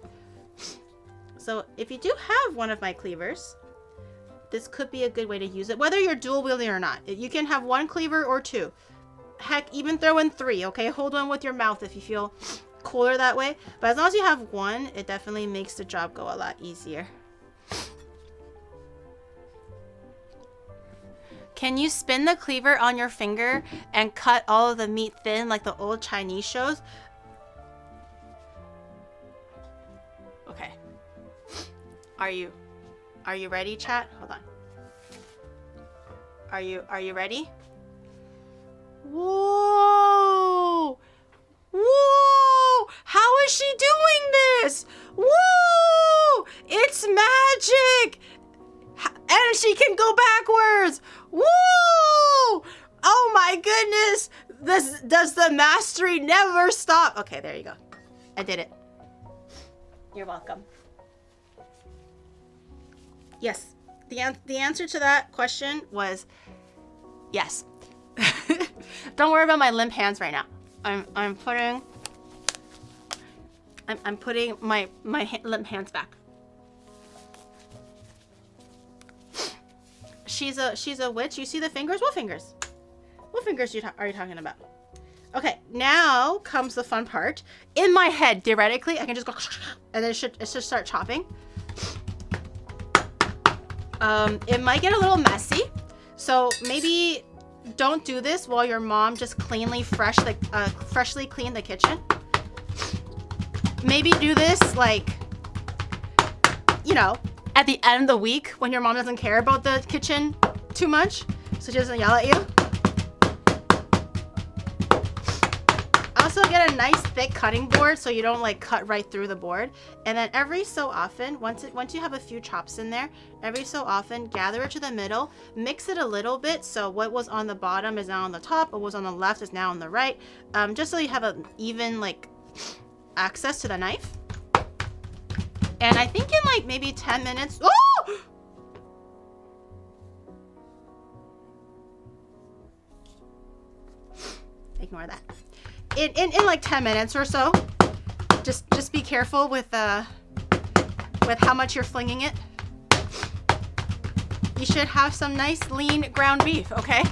So if you do have one of my cleavers, this could be a good way to use it, whether you're dual wielding or not. You can have 1 cleaver or 2. Heck, even throw in 3, okay? Hold one with your mouth if you feel cooler that way. But as long as you have 1, it definitely makes the job go a lot easier. Can you spin the cleaver on your finger and cut all of the meat thin like the old Chinese shows? Okay. Are you ready, chat? Hold on. Are you ready? Whoa! Whoa! How is she doing this? Whoa! It's magic! And she can go backwards! Whoa! Oh my goodness! Does the mastery never stop? Okay, there you go. I did it. You're welcome. Yes, the answer to that question was yes. Don't worry about my limp hands right now. I'm putting my limp hands back. She's a witch. You see the fingers? What fingers? What fingers are you talking about? Okay, now comes the fun part. In my head, theoretically, I can just go and then it should start chopping. It might get a little messy, so maybe don't do this while your mom just freshly cleaned the kitchen. Maybe do this like, you know, at the end of the week when your mom doesn't care about the kitchen too much, so she doesn't yell at you. Also get a nice thick cutting board so you don't like cut right through the board. And then every so often, once you have a few chops in there, every so often gather it to the middle, mix it a little bit so what was on the bottom is now on the top, what was on the left is now on the right, just so you have an even like access to the knife. And I think in like maybe 10 minutes. Oh! Ignore that. In like 10 minutes or so, just be careful with how much you're flinging it. You should have some nice lean ground beef, okay?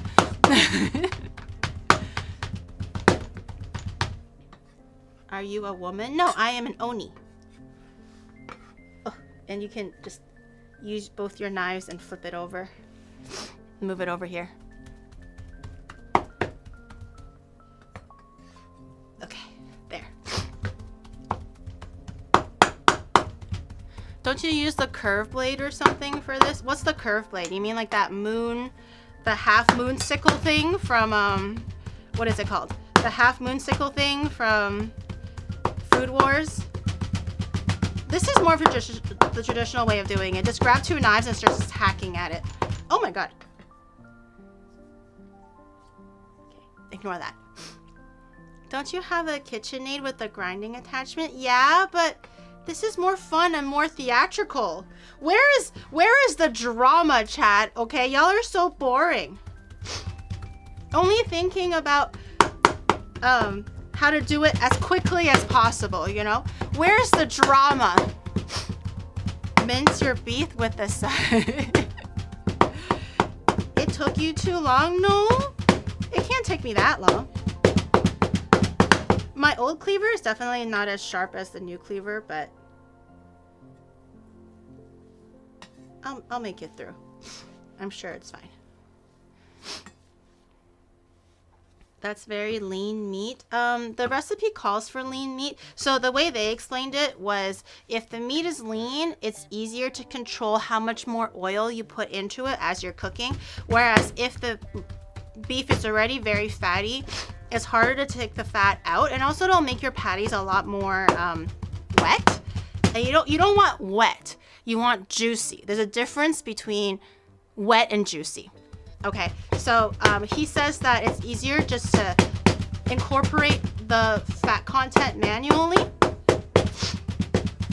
Are you a woman? No, I am an oni. Oh, and you can just use both your knives and flip it over. Move it over here. Don't you use the curve blade or something for this? What's the curve blade? You mean like that the half moon sickle thing from, what is it called? The half moon sickle thing from Food Wars? This is more of the traditional way of doing it. Just grab 2 knives and start just hacking at it. Oh my god. Okay, ignore that. Don't you have a KitchenAid with the grinding attachment? Yeah, but this is more fun and more theatrical. Where is the drama, chat? Okay, y'all are so boring. Only thinking about how to do it as quickly as possible, you know? Where's the drama? Mince your beef with the side. It took you too long? No, it can't take me that long. My old cleaver is definitely not as sharp as the new cleaver, but I'll make it through. I'm sure it's fine. That's very lean meat. The recipe calls for lean meat. So the way they explained it was if the meat is lean, it's easier to control how much more oil you put into it as you're cooking. Whereas if the beef is already very fatty, it's harder to take the fat out, and also it'll make your patties a lot more wet. And you don't want wet. You want juicy. There's a difference between wet and juicy. Okay, so he says that it's easier just to incorporate the fat content manually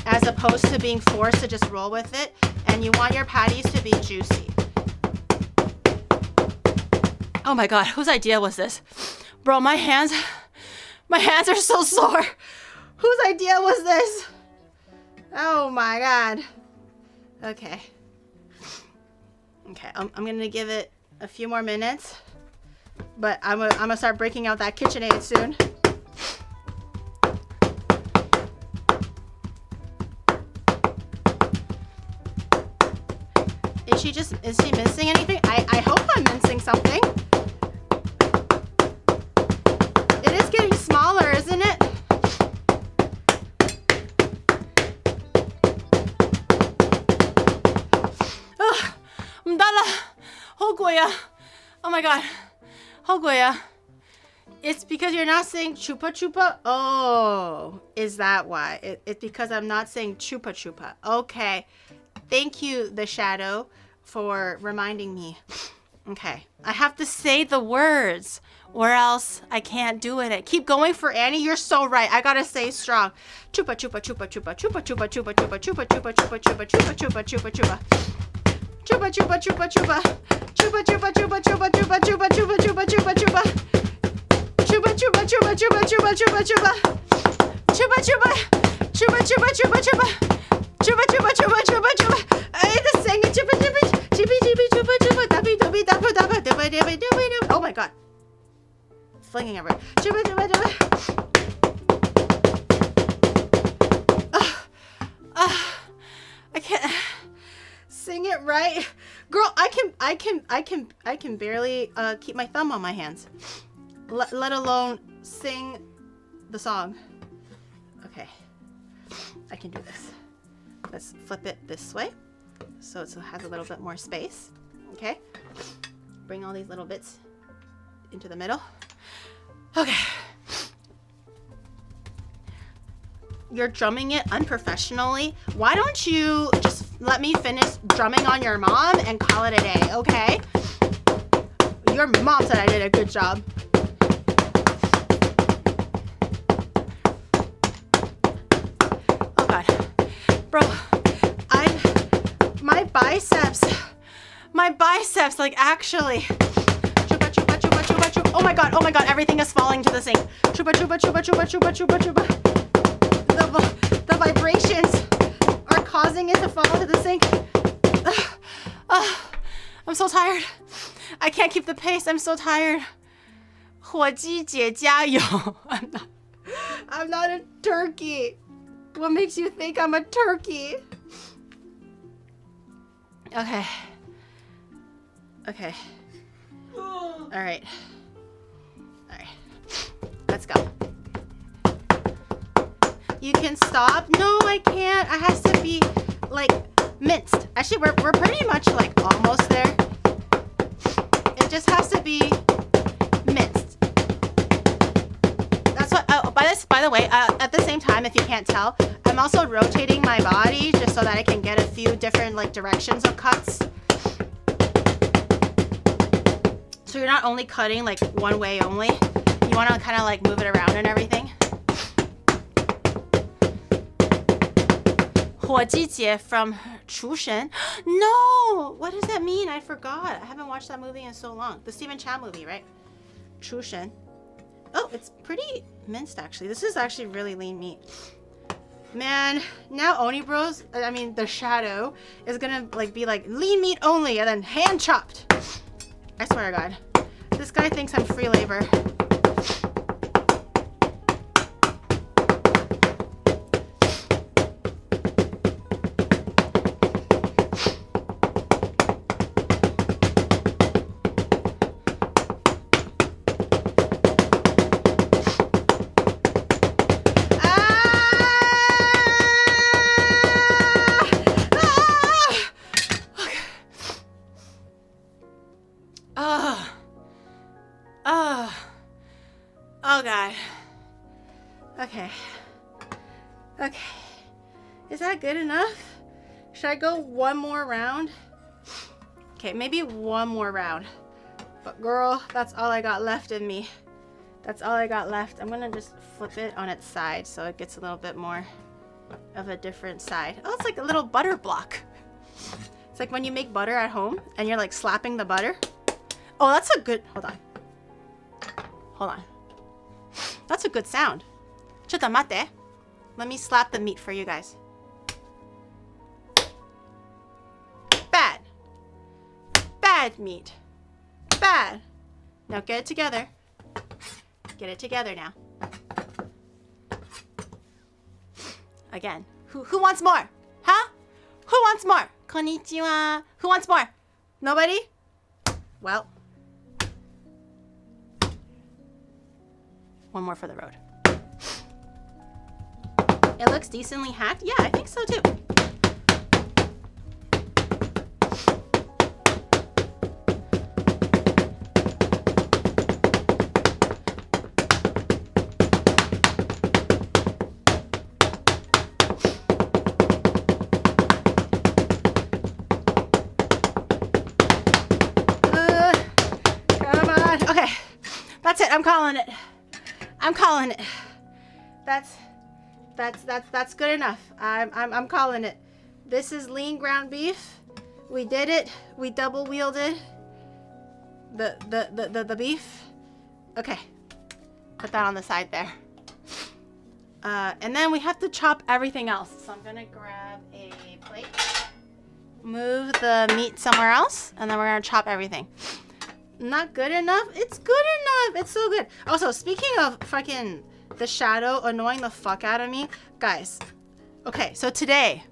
as opposed to being forced to just roll with it. And you want your patties to be juicy. Oh my god, whose idea was this? Bro, my hands are so sore. Whose idea was this? Oh my god. Okay. Okay, I'm gonna give it a few more minutes, but I'm gonna start breaking out that KitchenAid soon. Is she missing anything? I hope I'm missing something. It is getting smaller, isn't it? Ugh, oh my god. It's because you're not saying chupa chupa? Oh, is that why? It's because I'm not saying chupa chupa. Okay. Thank you, the shadow, for reminding me. Okay. I have to say the words or else I can't do it. Keep going for Annie. You're so right. I gotta say strong. Chupa chupa chupa chupa chupa chupa chupa chupa chupa chupa chupa chupa chupa chupa chupa chupa. Chupa chupa chupa chupa. Chupa chupa chupa chupa chupa chupa chupa chupa chupa chupa. Chupa chupa chupa chupa chupa chupa chupa. Chupa chupa. Chupa chupa chupa chupa. Chupa chupa chupa chupa chupa. I just sang it. Chupa chupa chupa chupa chupa chupa. Dabi dabi dabi dabi dabi dabi dabi. Oh my god. It's flinging everywhere. Chupa chupa chupa. I can't sing it right. Girl, I can barely keep my thumb on my hands. Let alone sing the song. Okay. I can do this. Let's flip it this way so it has a little bit more space. Okay. Bring all these little bits into the middle. Okay. you're drumming it unprofessionally. Why don't you just let me finish drumming on your mom and call it a day, okay? Your mom said I did a good job. Oh God. Bro, my biceps, like actually. Chupa, chupa, chupa, chupa, chupa. Oh my God, everything is falling to the sink. Chupa, chupa, chupa, chupa, chupa, chupa, chupa. The vibrations are causing it to fall to the sink. I'm so tired. I can't keep the pace. I'm so tired. 火鸡姐加油. I'm not a turkey. What makes you think I'm a turkey? Okay. All right. Let's go. You can stop. No, I can't. It has to be like minced. Actually, we're pretty much like almost there. It just has to be minced. That's what. Oh, by the way, at the same time, if you can't tell, I'm also rotating my body just so that I can get a few different like directions of cuts. So you're not only cutting like one way only. You want to kind of like move it around and everything. 火鸡姐 from 厨神. No! What does that mean? I forgot. I haven't watched that movie in so long. The Stephen Chow movie, right? 厨神. Oh, it's pretty minced actually. This is actually really lean meat. Man, now Oni Bros, I mean the shadow, is gonna like be like lean meat only and then hand chopped. I swear to God. This guy thinks I'm free labor. Oh God. Okay. Is that good enough? Should I go one more round? Okay, maybe one more round. But girl, that's all I got left in me. That's all I got left. I'm gonna just flip it on its side so it gets a little bit more of a different side. Oh, it's like a little butter block. It's like when you make butter at home and you're like slapping the butter. Oh, that's a good, hold on. That's a good sound. Chota mate. Let me slap the meat for you guys. Bad meat. Bad. Now get it together. Get it together now. Again. Who wants more? Huh? Who wants more? Konnichiwa. Who wants more? Nobody? Well. One more for the road. It looks decently hacked. Yeah, I think so too. Come on. Okay. That's it. I'm calling it. That's good enough. I'm calling it. This is lean ground beef. We did it. We double wielded the beef. Okay. Put that on the side there. And then we have to chop everything else. So I'm gonna grab a plate, move the meat somewhere else, and then we're gonna chop everything. Not good enough? It's good enough. It's so good. Also, speaking of fucking the shadow annoying the fuck out of me, guys. Okay, so today,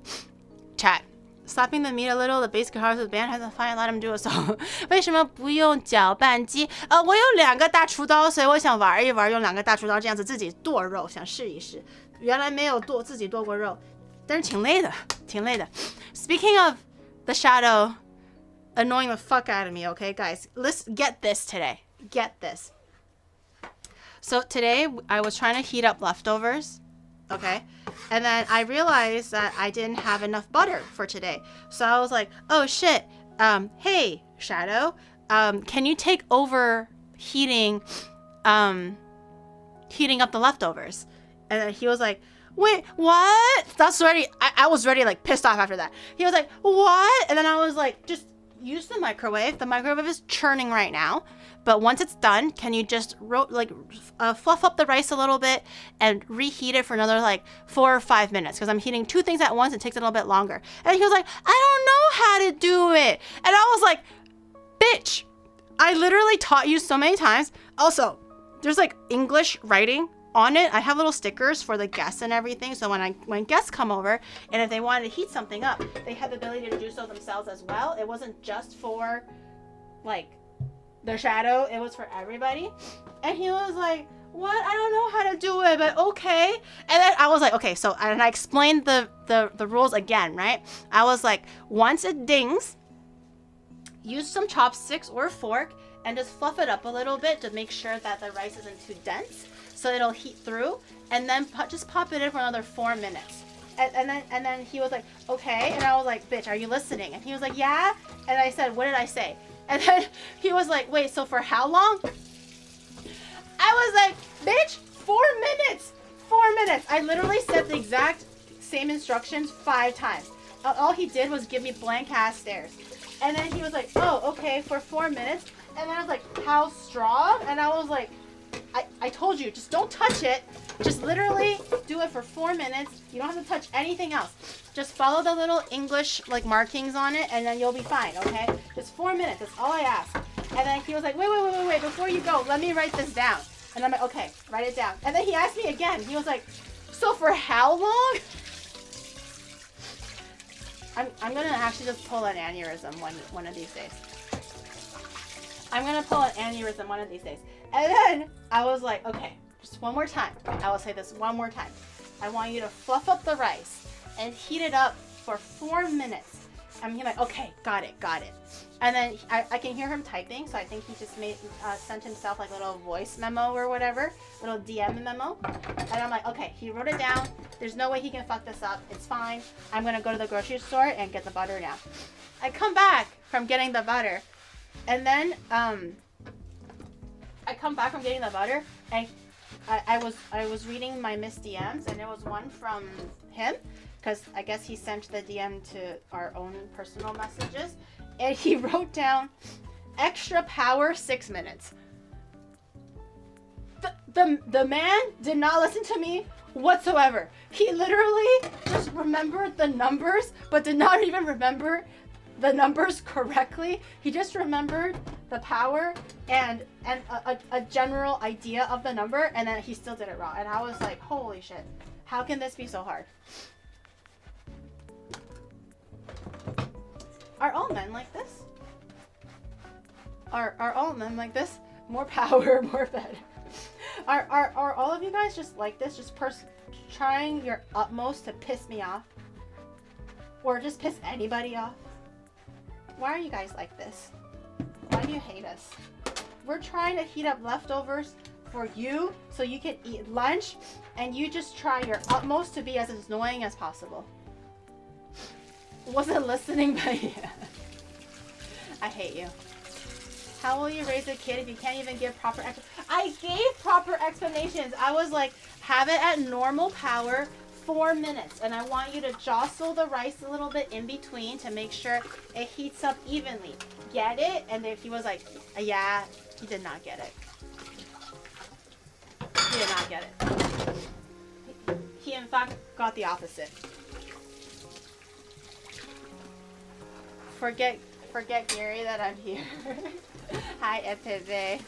chat, slapping the meat a little, the bass guitars of the band hasn't finally let him do a song. 为什么不用搅拌机？我有2个大厨刀，所以我想玩一玩，用2个大厨刀这样子自己剁肉，想试一试。原来没有自己剁过肉，但是挺累的。Speaking of the shadow annoying the fuck out of me, okay, guys, let's get this today. Get this. So today I was trying to heat up leftovers, okay, And then I realized that I didn't have enough butter for today. So I was like, oh shit, hey, Shadow, can you take over heating up the leftovers? And then he was like, wait, what? That's already, I was already like pissed off after that. He was like, what? And then I was like, just use the microwave. The microwave is churning right now. But once it's done, can you just fluff up the rice a little bit and reheat it for another like 4 or 5 minutes? Because I'm heating 2 things at once. It takes a little bit longer. And he was like, I don't know how to do it. And I was like, bitch, I literally taught you so many times. Also, there's like English writing on it. I have little stickers for the guests and everything. So when guests come over and if they wanted to heat something up, they had the ability to do so themselves as well. It wasn't just for like the Shadow, it was for everybody. And he was like, what? I don't know how to do it, but okay. And then I was like, okay, so, and I explained the rules again, right? I was like, once it dings, use some chopsticks or a fork and just fluff it up a little bit to make sure that the rice isn't too dense, so it'll heat through, and then just pop it in for another 4 minutes. And then he was like, okay. And I was like, bitch, are you listening? And he was like, yeah. And I said, what did I say? And then he was like, wait, so for how long? I was like, bitch, 4 minutes. 4 minutes. I literally said the exact same instructions 5 times. All he did was give me blank ass stares. And then he was like, oh, okay, for 4 minutes. And then I was like, how strong? And I was like, I told you, just don't touch it. Just literally do it for 4 minutes. You don't have to touch anything else. Just follow the little English like markings on it and then you'll be fine, okay? Just 4 minutes, that's all I ask. And then he was like, wait, before you go, let me write this down. And I'm like, okay, write it down. And then he asked me again. He was like, so for how long? I'm gonna actually just pull an aneurysm one of these days. I'm gonna pull an aneurysm one of these days. And then I was like, okay, just one more time. I will say this one more time. I want you to fluff up the rice and heat it up for 4 minutes. And he's like, okay, got it. And then I can hear him typing, so I think he just sent himself like a little voice memo or whatever, little DM memo. And I'm like, okay, he wrote it down. There's no way he can fuck this up. It's fine. I'm gonna go to the grocery store and get the butter now. I come back from getting the butter, and then I come back from getting the butter, and I was reading my missed DMs, and there was one from him, because I guess he sent the DM to our own personal messages, and he wrote down, extra power 6 minutes. The man did not listen to me whatsoever. He literally just remembered the numbers, but did not even remember the numbers correctly. He just remembered the power and a general idea of the number, and then he still did it wrong. And I was like, holy shit, how can this be so hard? Are all men like this? Are all men like this? More power, more better. Are all of you guys just like this? Just trying your utmost to piss me off? Or just piss anybody off? Why are you guys like this? Why do you hate us? We're trying to heat up leftovers for you so you can eat lunch, and you just try your utmost to be as annoying as possible. Wasn't listening, but yeah. I hate you. How will you raise a kid if you can't even give proper I gave proper explanations. I was like, have it at normal power, 4 minutes, and I want you to jostle the rice a little bit in between to make sure it heats up evenly. Get it? And then he was like, yeah, he did not get it. He did not get it. He in fact got the opposite. Forget Gary that I'm here. Hi, Epive.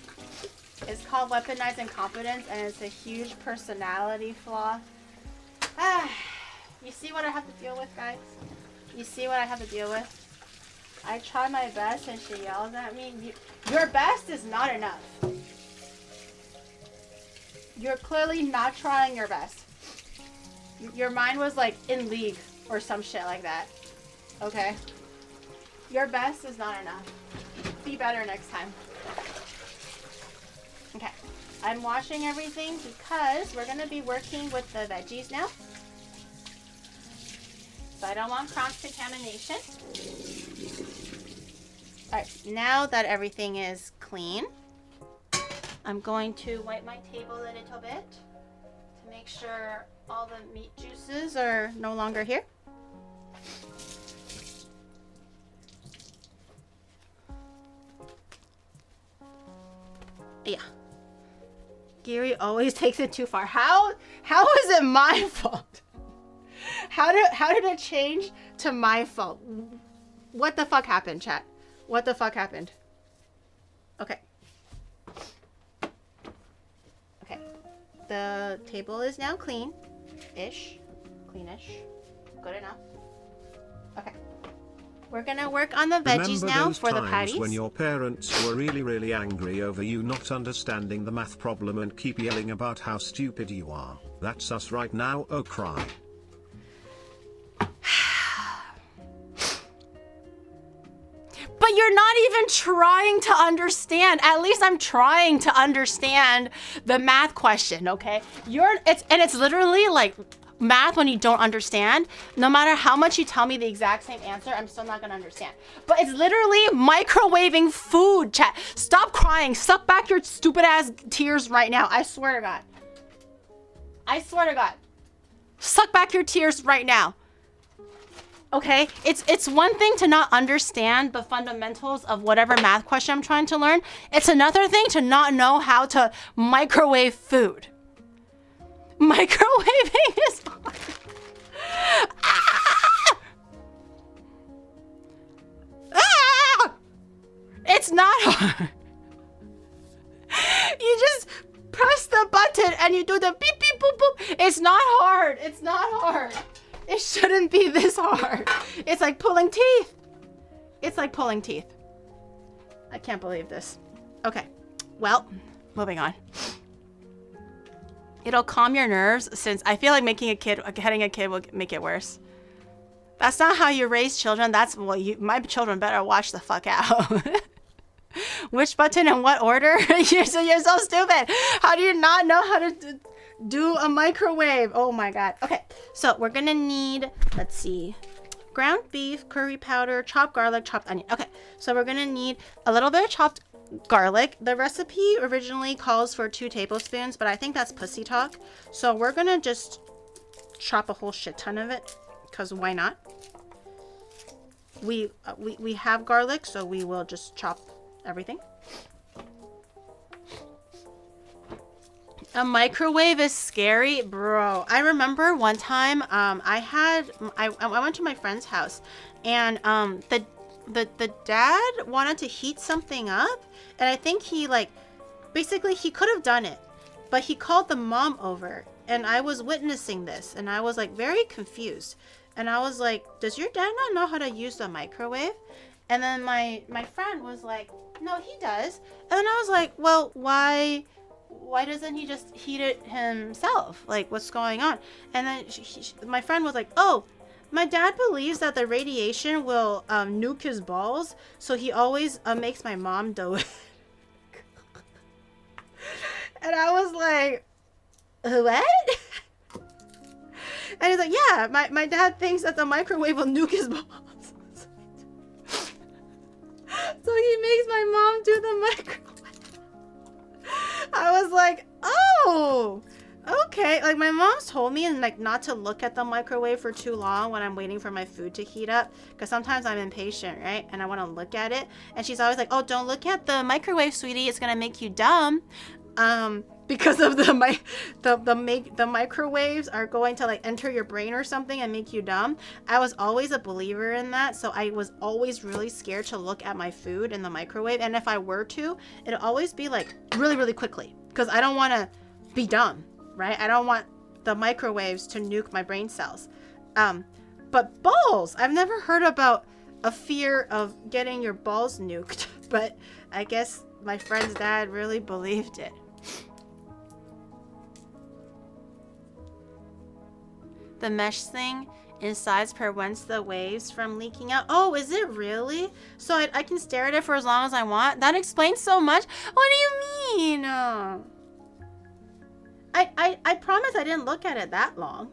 It's called weaponized incompetence, and it's a huge personality flaw. You see what I have to deal with, guys? You see what I have to deal with? I try my best and she yells at me. Your best is not enough. You're clearly not trying your best. Your mind was like in league or some shit like that. Okay? Your best is not enough. Be better next time. Okay. I'm washing everything because we're going to be working with the veggies now. So I don't want cross contamination. All right, now that everything is clean, I'm going to wipe my table a little bit to make sure all the meat juices are no longer here. Yeah. Gary always takes it too far. How is it my fault? How did it change to my fault? What the fuck happened, chat? What the fuck happened? Okay. Okay. The table is now clean-ish. Cleanish. Good enough. Okay. We're gonna work on the veggies Remember now those for the times patties. when your parents were really angry over you not understanding the math problem and keep yelling about how stupid you are? That's us right now, oh cry. But you're not even trying to understand. At least I'm trying to understand the math question, okay? It's literally like math when you don't understand. No matter how much you tell me the exact same answer, I'm still not gonna understand. But it's literally microwaving food, chat. Stop crying. Suck back your stupid ass tears right now. I swear to God. I swear to God. Suck back your tears right now. Okay, it's one thing to not understand the fundamentals of whatever math question I'm trying to learn. It's another thing to not know how to microwave food. Microwaving is hard. Ah! Ah! It's not hard. You just press the button and you do the beep beep boop boop. It's not hard. It's not hard. It shouldn't be this hard. It's like pulling teeth. It's like pulling teeth. I can't believe this. Okay, well, moving on. It'll calm your nerves since I feel like getting a kid will make it worse. That's not how you raise children. My children better watch the fuck out. Which button in what order? You're so stupid. How do you not know how to do a microwave? Oh my God. Okay, so we're gonna need, let's see, ground beef, curry powder, chopped garlic, chopped onion. Okay, so we're gonna need a little bit of chopped garlic. The recipe originally calls for 2 tablespoons, but I think that's pussy talk. So we're gonna just chop a whole shit ton of it, because why not? We have garlic, so we will just chop everything. A microwave is scary, bro. I remember one time I went to my friend's house, and the dad wanted to heat something up, and I think he basically he could have done it, but he called the mom over, and I was witnessing this, and I was like very confused, and I was like, does your dad not know how to use the microwave? And then my friend was like, no, he does. And then I was like, well, why doesn't he just heat it himself? Like, what's going on? And then my friend was like, oh, my dad believes that the radiation will nuke his balls, so he always makes my mom do it. And I was like, what? And he's like, yeah, my dad thinks that the microwave will nuke his balls. So he makes my mom do the microwave. I was like, oh, okay. Like, my mom's told me not to look at the microwave for too long when I'm waiting for my food to heat up, because sometimes I'm impatient, right? And I want to look at it. And she's always like, oh, don't look at the microwave, sweetie. It's gonna make you dumb. Because of the microwaves are going to enter your brain or something and make you dumb. I was always a believer in that, so I was always really scared to look at my food in the microwave, and if I were to, it'd always be really quickly, because I don't want to be dumb, right? I don't want the microwaves to nuke my brain cells. But balls, I've never heard about a fear of getting your balls nuked, but I guess my friend's dad really believed it. The mesh thing inside prevents the waves from leaking out. Oh, is it really? So I can stare at it for as long as I want? That explains so much. What do you mean? I promise I didn't look at it that long.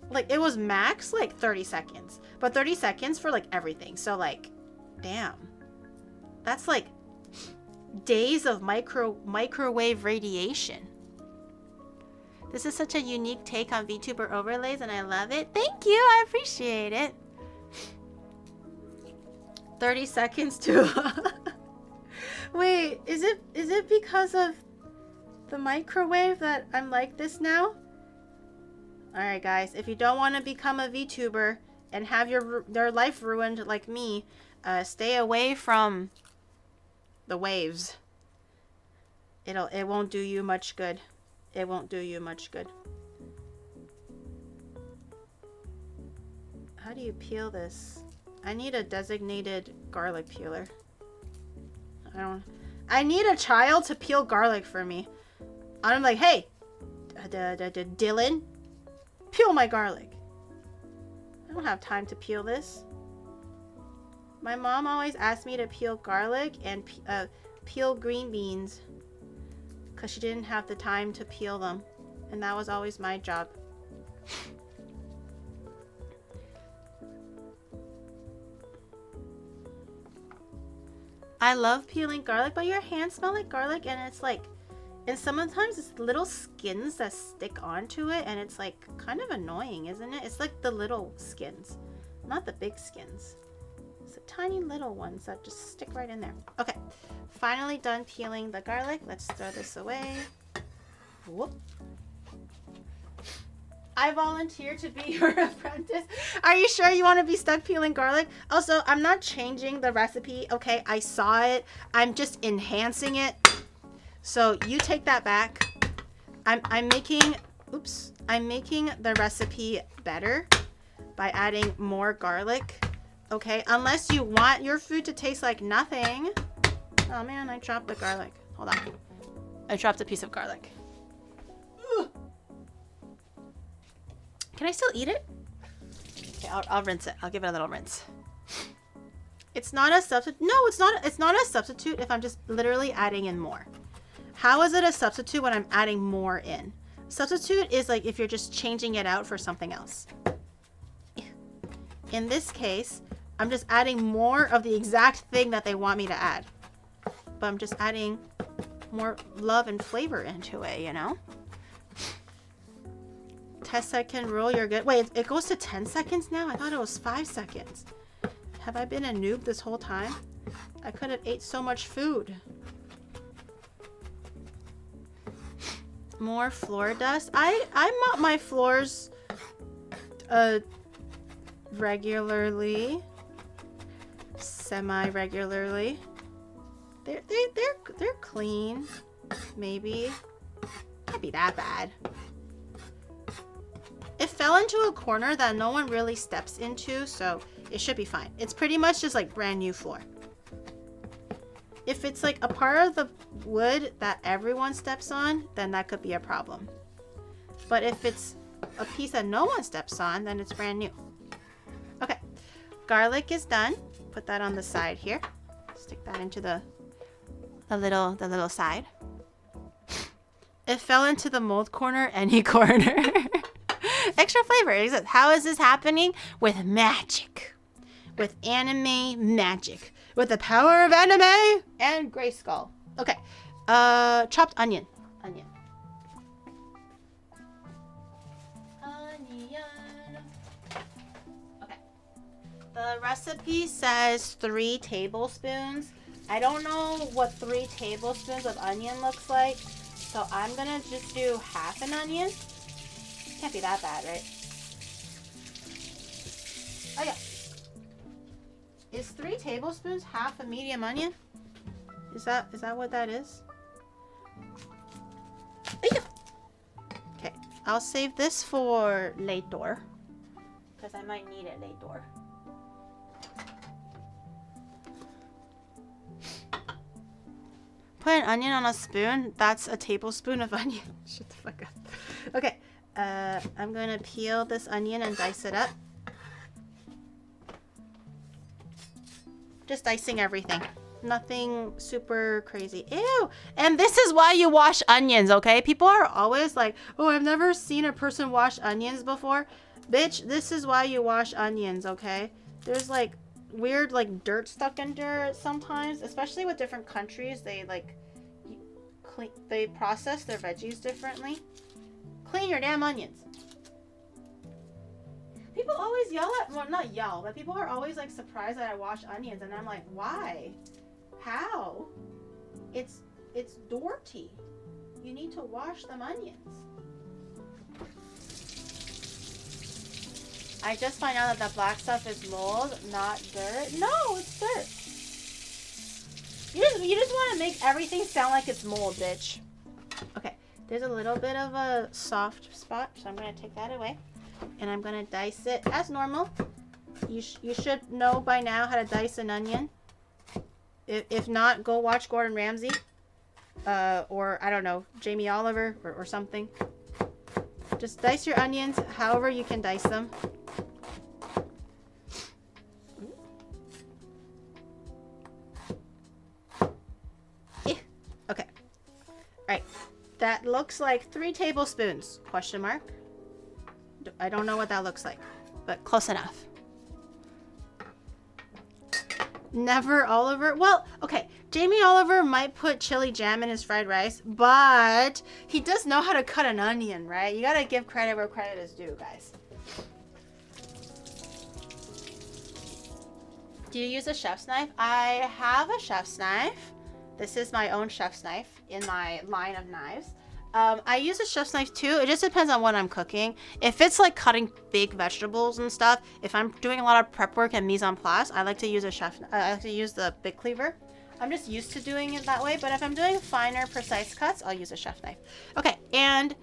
like it was max like 30 seconds, but 30 seconds for like everything. So like, damn, that's like days of microwave radiation. This is such a unique take on VTuber overlays and I love it. Thank you, I appreciate it. 30 seconds to wait, is it because of the microwave that I'm like this now? Alright guys, if you don't want to become a VTuber and have your life ruined like me, stay away from the waves. It won't do you much good. It won't do you much good. How do you peel this? I need a designated garlic peeler. I need a child to peel garlic for me. I'm like, hey, Dylan, peel my garlic. I don't have time to peel this. My mom always asked me to peel garlic and peel green beans because she didn't have the time to peel them. And that was always my job. I love peeling garlic, but your hands smell like garlic and it's like, and sometimes it's little skins that stick onto it and it's like kind of annoying, isn't it? It's like the little skins, not the big skins. It's the tiny little ones that just stick right in there. Okay, finally done peeling the garlic. Let's throw this away. Whoop. I volunteer to be your apprentice. Are you sure you want to be stuck peeling garlic? Also, I'm not changing the recipe, okay? I saw it. I'm just enhancing it. So you take that back. I'm making the recipe better by adding more garlic, okay? Unless you want your food to taste like nothing. Oh man, I dropped the garlic. Hold on. I dropped a piece of garlic. Ugh. Can I still eat it? Okay, I'll rinse it. I'll give it a little rinse. It's not a substitute. No, it's not a substitute if I'm just literally adding in more. How is it a substitute when I'm adding more in? Substitute is like if you're just changing it out for something else. In this case, I'm just adding more of the exact thing that they want me to add. But I'm just adding more love and flavor into it, you know? 10-second rule, you're good. Wait, it goes to 10 seconds now? I thought it was 5 seconds. Have I been a noob this whole time? I could have ate so much food. More floor dust. I mop my floors regularly, semi-regularly. They're clean. Maybe. Can't be that bad. It fell into a corner that no one really steps into, so it should be fine. It's pretty much just like brand new floor. If it's like a part of the wood that everyone steps on, then that could be a problem. But if it's a piece that no one steps on, then it's brand new. Okay, garlic is done. Put that on the side here. Stick that into the little side. It fell into the mold corner, any corner. Extra flavor. How is this happening? With magic. With anime magic. With the power of anime and Grayskull. Okay. Chopped onion. Onion. Okay. The recipe says 3 tablespoons. I don't know what 3 tablespoons of onion looks like. So I'm gonna just do half an onion. Can't be that bad, right? Oh yeah. Is 3 tablespoons half a medium onion? Is that what that is? Oh yeah. Okay, I'll save this for later, because I might need it later. Put an onion on a spoon. That's a tablespoon of onion. Shut the fuck up. Okay. I'm gonna peel this onion and dice it up. Just dicing everything. Nothing super crazy. Ew! And this is why you wash onions, okay? People are always like, oh, I've never seen a person wash onions before. Bitch, this is why you wash onions, okay? There's like weird like dirt stuck under it sometimes, especially with different countries. They like they process their veggies differently. Clean your damn onions. People always yell at, well, not yell, but people are always like surprised that I wash onions, and I'm like, why? How? It's dirty. You need to wash them onions. I just find out that the black stuff is mold, not dirt. No, it's dirt. You just want to make everything sound like it's mold, bitch. Okay, there's a little bit of a soft spot, so I'm going to take that away. And I'm going to dice it as normal. You should know by now how to dice an onion. If not, go watch Gordon Ramsay. Or, I don't know, Jamie Oliver or something. Just dice your onions however you can dice them. Okay. Alright. That looks like 3 tablespoons, question mark. I don't know what that looks like, but close enough. Never Oliver. Well, okay. Jamie Oliver might put chili jam in his fried rice, but he does know how to cut an onion, right? You gotta give credit where credit is due, guys. Do you use a chef's knife? I have a chef's knife. This is my own chef's knife in my line of knives. I use a chef's knife too. It just depends on what I'm cooking. If it's like cutting big vegetables and stuff, if I'm doing a lot of prep work and mise en place, I like to use I like to use the big cleaver. I'm just used to doing it that way, but if I'm doing finer, precise cuts, I'll use a chef's knife. Okay, and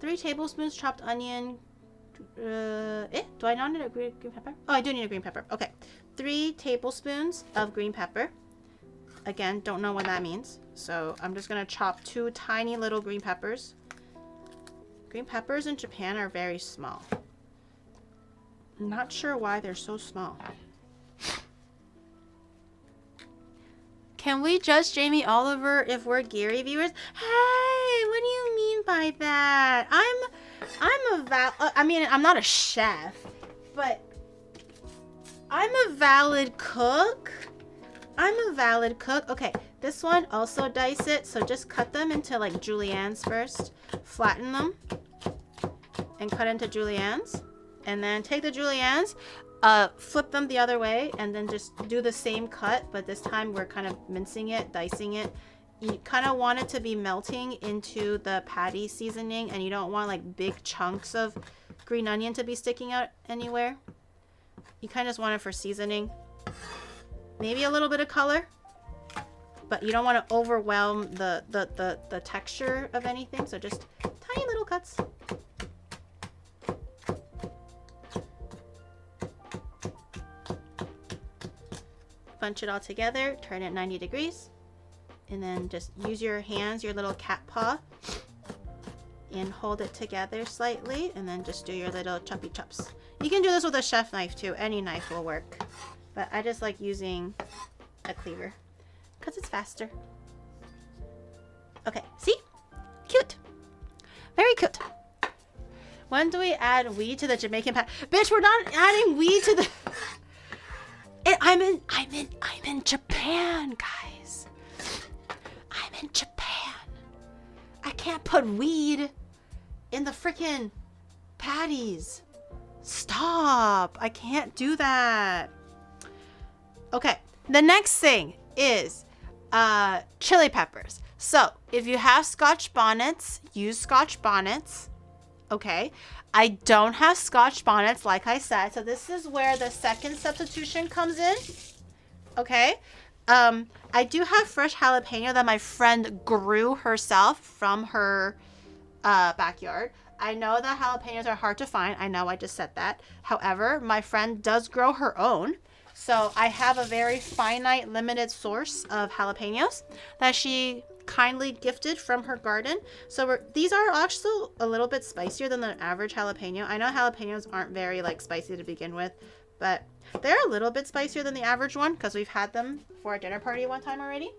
3 tablespoons chopped onion. Do I not need a green pepper? Oh, I do need a green pepper. Okay, 3 tablespoons of green pepper. Again, don't know what that means. So I'm just going to chop 2 tiny little green peppers. Green peppers in Japan are very small. I'm not sure why they're so small. Can we judge Jamie Oliver if we're Gary viewers? Hey, what do you mean by that? I'm not a chef, but I'm a valid cook. Okay, this one, also dice it. So just cut them into like juliennes first. Flatten them. And cut into juliennes. And then take the juliennes, flip them the other way. And then just do the same cut. But this time we're kind of mincing it, dicing it. You kind of want it to be melting into the patty seasoning. And you don't want like big chunks of green onion to be sticking out anywhere. You kind of just want it for seasoning. Maybe a little bit of color, but you don't want to overwhelm the texture of anything, so just tiny little cuts. Bunch it all together, turn it 90 degrees, and then just use your hands, your little cat paw, and hold it together slightly, and then just do your little choppy chops. You can do this with a chef knife too, any knife will work. But I just like using a cleaver because it's faster. Okay, see? Cute. Very cute. When do we add weed to the Jamaican Patties? Bitch, we're not adding weed to the... I'm in Japan, guys. I'm in Japan. I can't put weed in the freaking patties. Stop. I can't do that. Okay, the next thing is chili peppers. So if you have Scotch bonnets, use Scotch bonnets. Okay, I don't have Scotch bonnets, like I said, so this is where the second substitution comes in. Okay, I do have fresh jalapeno that my friend grew herself from her backyard. I know that jalapenos are hard to find. I know I just said that. However, my friend does grow her own. So I have a very finite, limited source of jalapenos that she kindly gifted from her garden. So these are actually a little bit spicier than the average jalapeno. I know jalapenos aren't very like spicy to begin with, but they're a little bit spicier than the average one because we've had them for a dinner party one time already.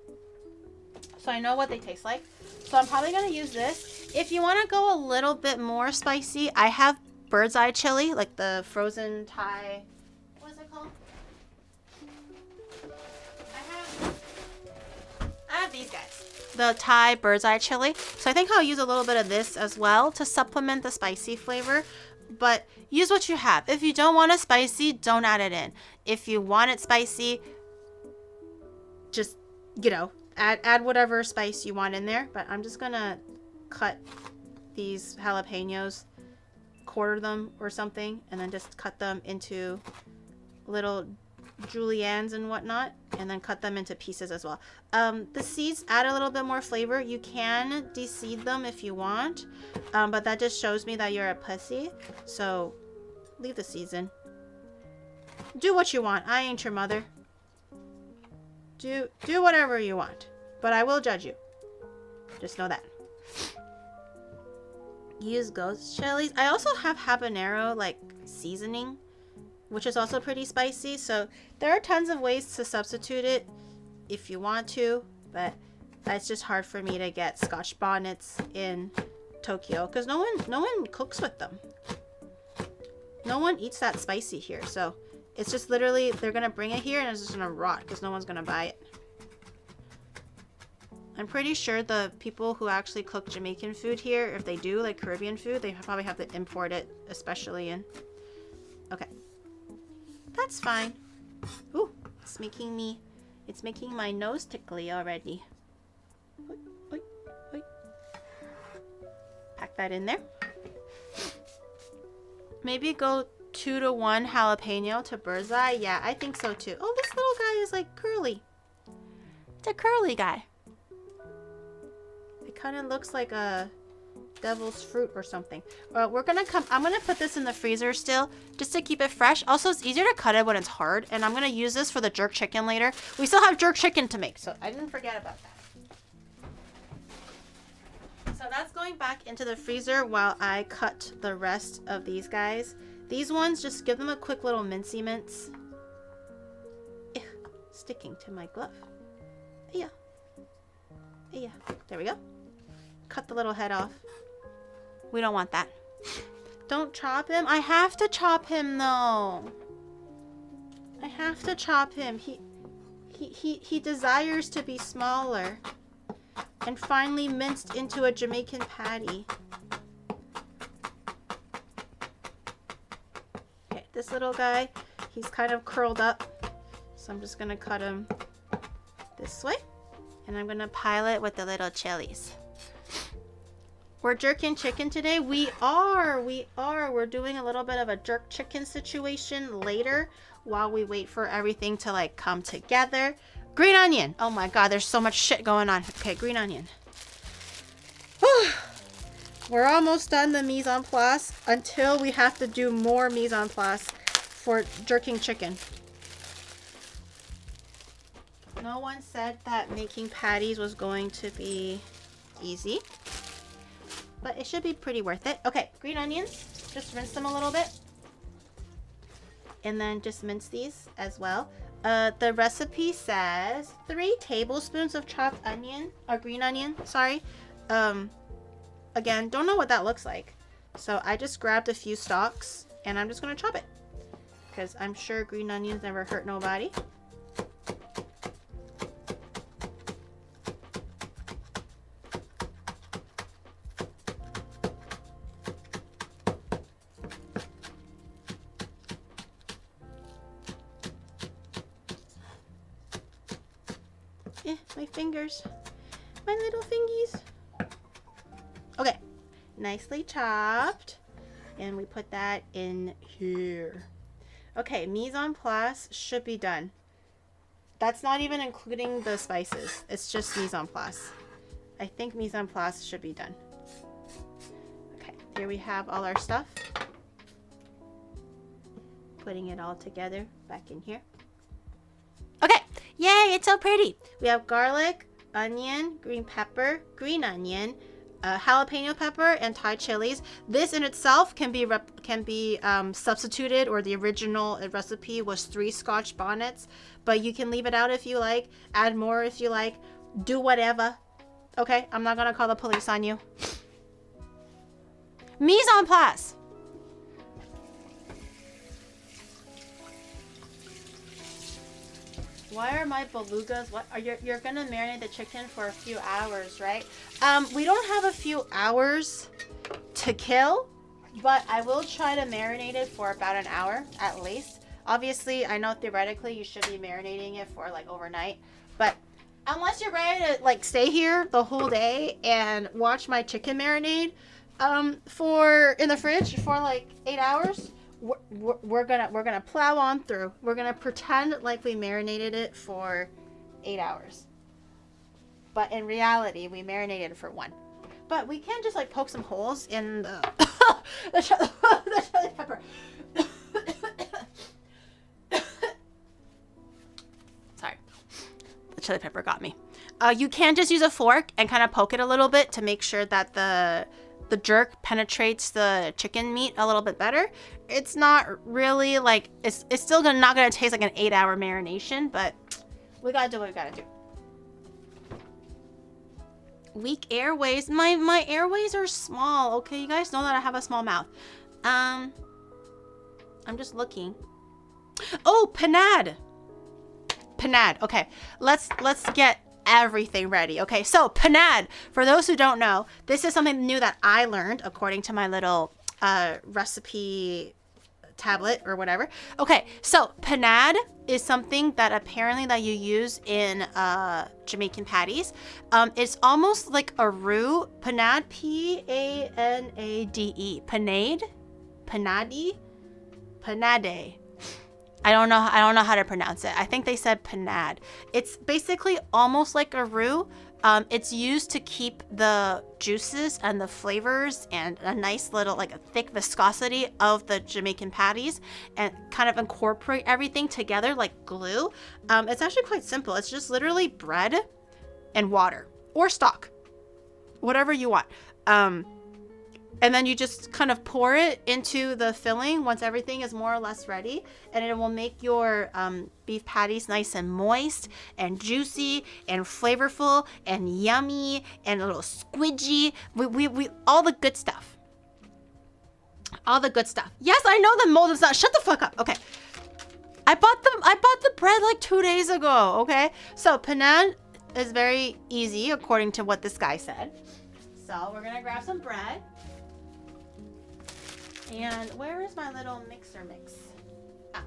So I know what they taste like. So I'm probably going to use this. If you want to go a little bit more spicy, I have bird's eye chili, like the frozen Thai. What is it called? I have these guys. The Thai bird's eye chili. So I think I'll use a little bit of this as well to supplement the spicy flavor. But use what you have. If you don't want it spicy, don't add it in. If you want it spicy, just, you know, add whatever spice you want in there. But I'm just gonna cut these jalapenos, quarter them or something, and then just cut them into little juliennes and whatnot, and then cut them into pieces as well. The seeds add a little bit more flavor. You can de-seed them if you want, but that just shows me that you're a pussy, so leave the seeds in. Do what you want. I ain't your mother. Do whatever you want, but I will judge you. Just know that. Use ghost chilies. I also have habanero like seasoning, which is also pretty spicy. So there are tons of ways to substitute it if you want to, but it's just hard for me to get Scotch bonnets in Tokyo because no one cooks with them. No one eats that spicy here, so it's just literally they're gonna bring it here and it's just gonna rot because no one's gonna buy it. I'm pretty sure the people who actually cook Jamaican food here, if they do like Caribbean food, they probably have to import it, especially in. Okay. That's fine. Ooh, it's making my nose tickly already. Oy, oy, oy. Pack that in there. Maybe go 2-to-1 jalapeno to bird's eye. Yeah, I think so too. Oh, this little guy is like curly. It's a curly guy. It kind of looks like a devil's fruit or something. Well, I'm gonna put this in the freezer still just to keep it fresh. Also, it's easier to cut it when it's hard, and I'm gonna use this for the jerk chicken later. We still have jerk chicken to make, so I didn't forget about that. So that's going back into the freezer while I cut the rest of these guys. These ones, just give them a quick little mincy mince. Ugh, sticking to my glove. Yeah. Yeah. There we go. Cut the little head off. We don't want that. Don't chop him. I have to chop him though. I have to chop him. He desires to be smaller and finally minced into a Jamaican patty. Okay, this little guy, he's kind of curled up. So I'm just gonna cut him this way. And I'm gonna pile it with the little chilies. We're jerking chicken today. We are. We're doing a little bit of a jerk chicken situation later while we wait for everything to like come together. Green onion. Oh my God, there's so much shit going on. Okay, green onion. We're almost done the mise en place until we have to do more mise en place for jerking chicken. No one said that making patties was going to be easy. But it should be pretty worth it. Okay, green onions. Just rinse them a little bit. And then just mince these as well. The recipe says 3 tablespoons of chopped onion, or green onion, sorry. Again, don't know what that looks like. So I just grabbed a few stalks and I'm just gonna chop it. Because I'm sure green onions never hurt nobody. My fingers. My little fingies. Okay. Nicely chopped. And we put that in here. Okay, mise en place should be done. That's not even including the spices. It's just mise en place. I think mise en place should be done. Okay, here we have all our stuff. Putting it all together back in here. Okay, yay, it's so pretty. We have garlic, onion, green pepper, green onion, jalapeno pepper, and Thai chilies. This in itself can be substituted, or the original recipe was 3 Scotch bonnets, but you can leave it out if you like, add more if you like, do whatever. Okay, I'm not gonna call the police on you. Mise en place. Why are my belugas? What are you're gonna marinate the chicken for a few hours, right? We don't have a few hours to kill, but I will try to marinate it for about an hour at least. Obviously, I know theoretically you should be marinating it for like overnight, but unless you're ready to like stay here the whole day and watch my chicken marinade for in the fridge for like 8 hours, we're gonna plow on through. We're gonna pretend like we marinated it for 8 hours, but in reality we marinated it for 1. But we can just like poke some holes in the the chili pepper. Sorry, the chili pepper got me. You can just use a fork and kind of poke it a little bit to make sure that the jerk penetrates the chicken meat a little bit better. It's not really like it's still not gonna taste like an 8-hour marination, but we gotta do what we gotta do. Weak airways. My airways are small. Okay, you guys know that I have a small mouth. I'm just looking. Oh, panade. Panade. Okay, let's get everything ready. Okay, so panade, for those who don't know, this is something new that I learned according to my little recipe tablet or whatever. Okay, so panade is something that apparently that you use in Jamaican patties. It's almost like a roux. Panade, P-A-N-A-D-E. Panade? Panade? Panade. I don't know how to pronounce it. I think they said panade. It's basically almost like a roux. It's used to keep the juices and the flavors and a nice little, like a thick viscosity of the Jamaican patties and kind of incorporate everything together like glue. It's actually quite simple. It's just literally bread and water or stock, whatever you want. And then you just kind of pour it into the filling once everything is more or less ready. And it will make your beef patties nice and moist and juicy and flavorful and yummy and a little squidgy. We all the good stuff. All the good stuff. Yes, I know the mold is not. Shut the fuck up. Okay. I bought the bread like 2 days ago. Okay. So panade is very easy according to what this guy said. So we're gonna grab some bread. And where is my little mixer mix? Ah,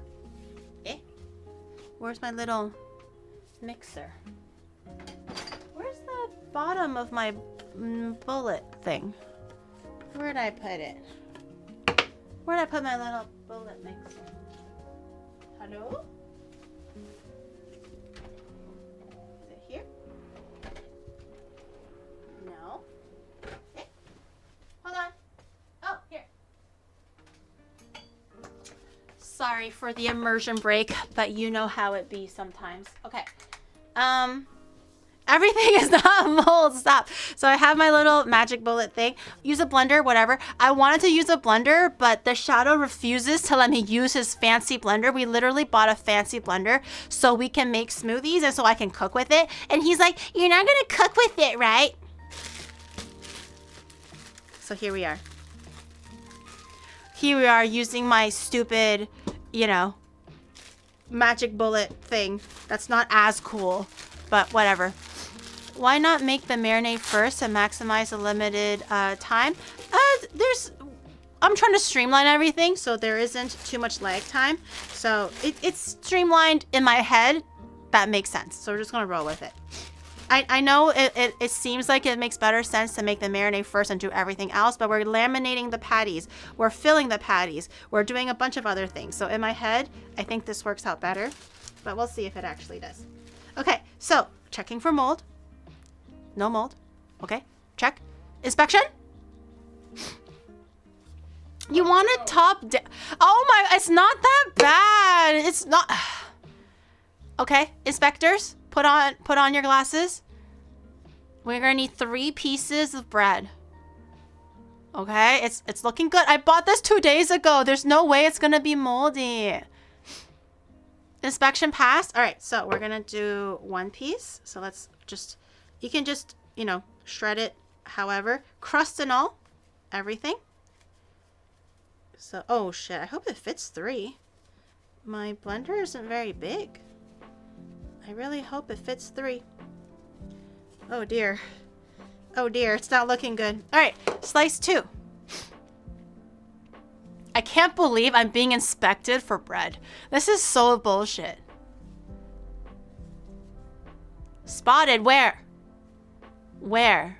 okay. Where's my little mixer? Where's the bottom of my bullet thing? Where did I put it? Where did I put my little bullet mixer? Hello? Is it here? No. Okay. Hold on. Oh, here. Sorry for the immersion break, but you know how it be sometimes. Okay. Everything is not mold. Stop. So I have my little magic bullet thing. Use a blender, whatever. I wanted to use a blender, but the shadow refuses to let me use his fancy blender. We literally bought a fancy blender so we can make smoothies and so I can cook with it. And he's like, "You're not gonna cook with it, right?" So here we are. Here we are using my stupid, magic bullet thing. That's not as cool, but whatever. Why not make the marinade first and maximize the limited time? I'm trying to streamline everything so there isn't too much lag time. So it's streamlined in my head. That makes sense. So we're just gonna roll with it. I know it seems like it makes better sense to make the marinade first and do everything else, but we're laminating the patties. We're filling the patties. We're doing a bunch of other things. So in my head, I think this works out better, but we'll see if it actually does. Okay, so checking for mold. No mold. Okay, check. Inspection. You want it top down. Oh my, it's not that bad. It's not. Okay, inspectors, put on your glasses. We're gonna need 3 pieces of bread. Okay, it's looking good. I bought this 2 days ago. There's no way it's gonna be moldy. Inspection passed. All right, so we're gonna do 1 piece. So let's just, you can just, shred it however. Crust and all, everything. So, oh shit, I hope it fits 3. My blender isn't very big. I really hope it fits 3. Oh dear. Oh dear, it's not looking good. All right, slice 2. I can't believe I'm being inspected for bread. This is so bullshit. Spotted, where? Where?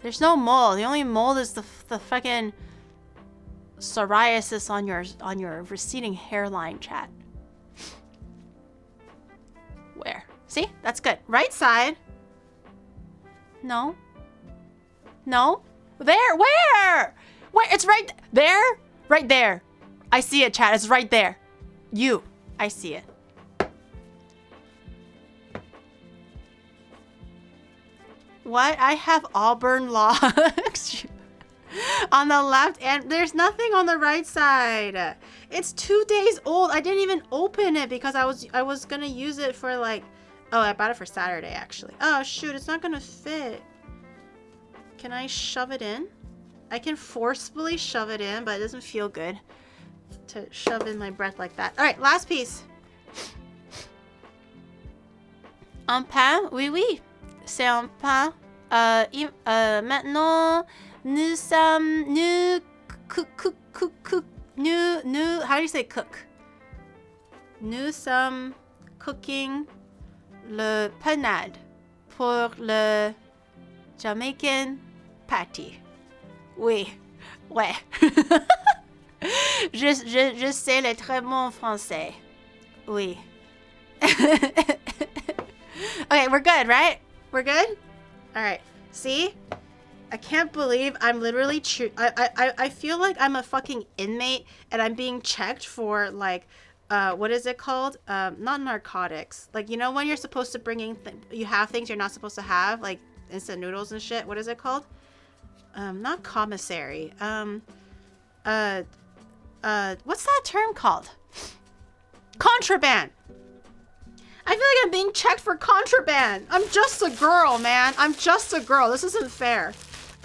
There's no mold. The only mold is the fucking psoriasis on your receding hairline, chat. Where? See? That's good. Right side. No. No. There. Where? Where? It's right there. Right there. I see it, chat. It's right there. You. I see it. What? I have auburn locks on the left, and there's nothing on the right side. It's 2 days old. I didn't even open it because I was gonna use it for like, oh, I bought it for Saturday actually. Oh shoot, it's not gonna fit. Can I shove it in? I can forcefully shove it in, but it doesn't feel good to shove in my breath like that. All right, last piece. Un pain? Oui, oui. C'est un pain. Maintenant, nous sommes, how do you say cook? Nous sommes cooking le panade pour le Jamaican Patty. Oui, ouais. je sais le très bon français. Oui. Okay, we're good, right? We're good? All right. See? I can't believe I'm literally I feel like I'm a fucking inmate and I'm being checked for like what is it called? Not narcotics. Like, you know when you're supposed to bring in you have things you're not supposed to have, like instant noodles and shit. What is it called? Not commissary. What's that term called? Contraband. I feel like I'm being checked for contraband. I'm just a girl, man. I'm just a girl. This isn't fair.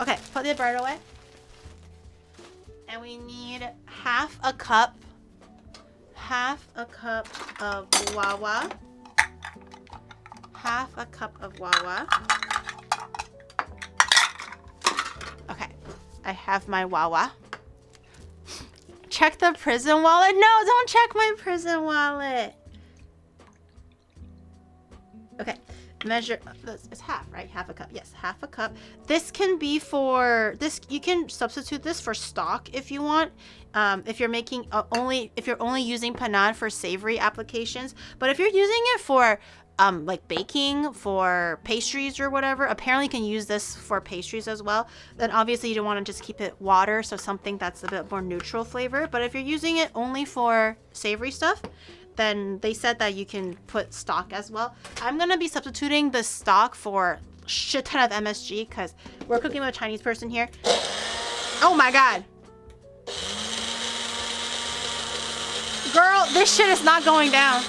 Okay, put the bread away. And we need half a cup of Waaaaangs. Half a cup of Waaaaangs. Okay, I have my Waaaaangs. Check the prison wallet. No, don't check my prison wallet. Okay, measure, it's half, right? Half a cup. Yes, half a cup. This can be for this. You can substitute this for stock if you want. If you're making if you're only using panade for savory applications, but if you're using it for like baking, for pastries or whatever, apparently you can use this for pastries as well. Then obviously you don't want to just keep it water, so something that's a bit more neutral flavor. But if you're using it only for savory stuff, then they said that you can put stock as well. I'm gonna be substituting the stock for a shit ton of MSG because we're cooking with a Chinese person here. Oh my god. Girl, this shit is not going down.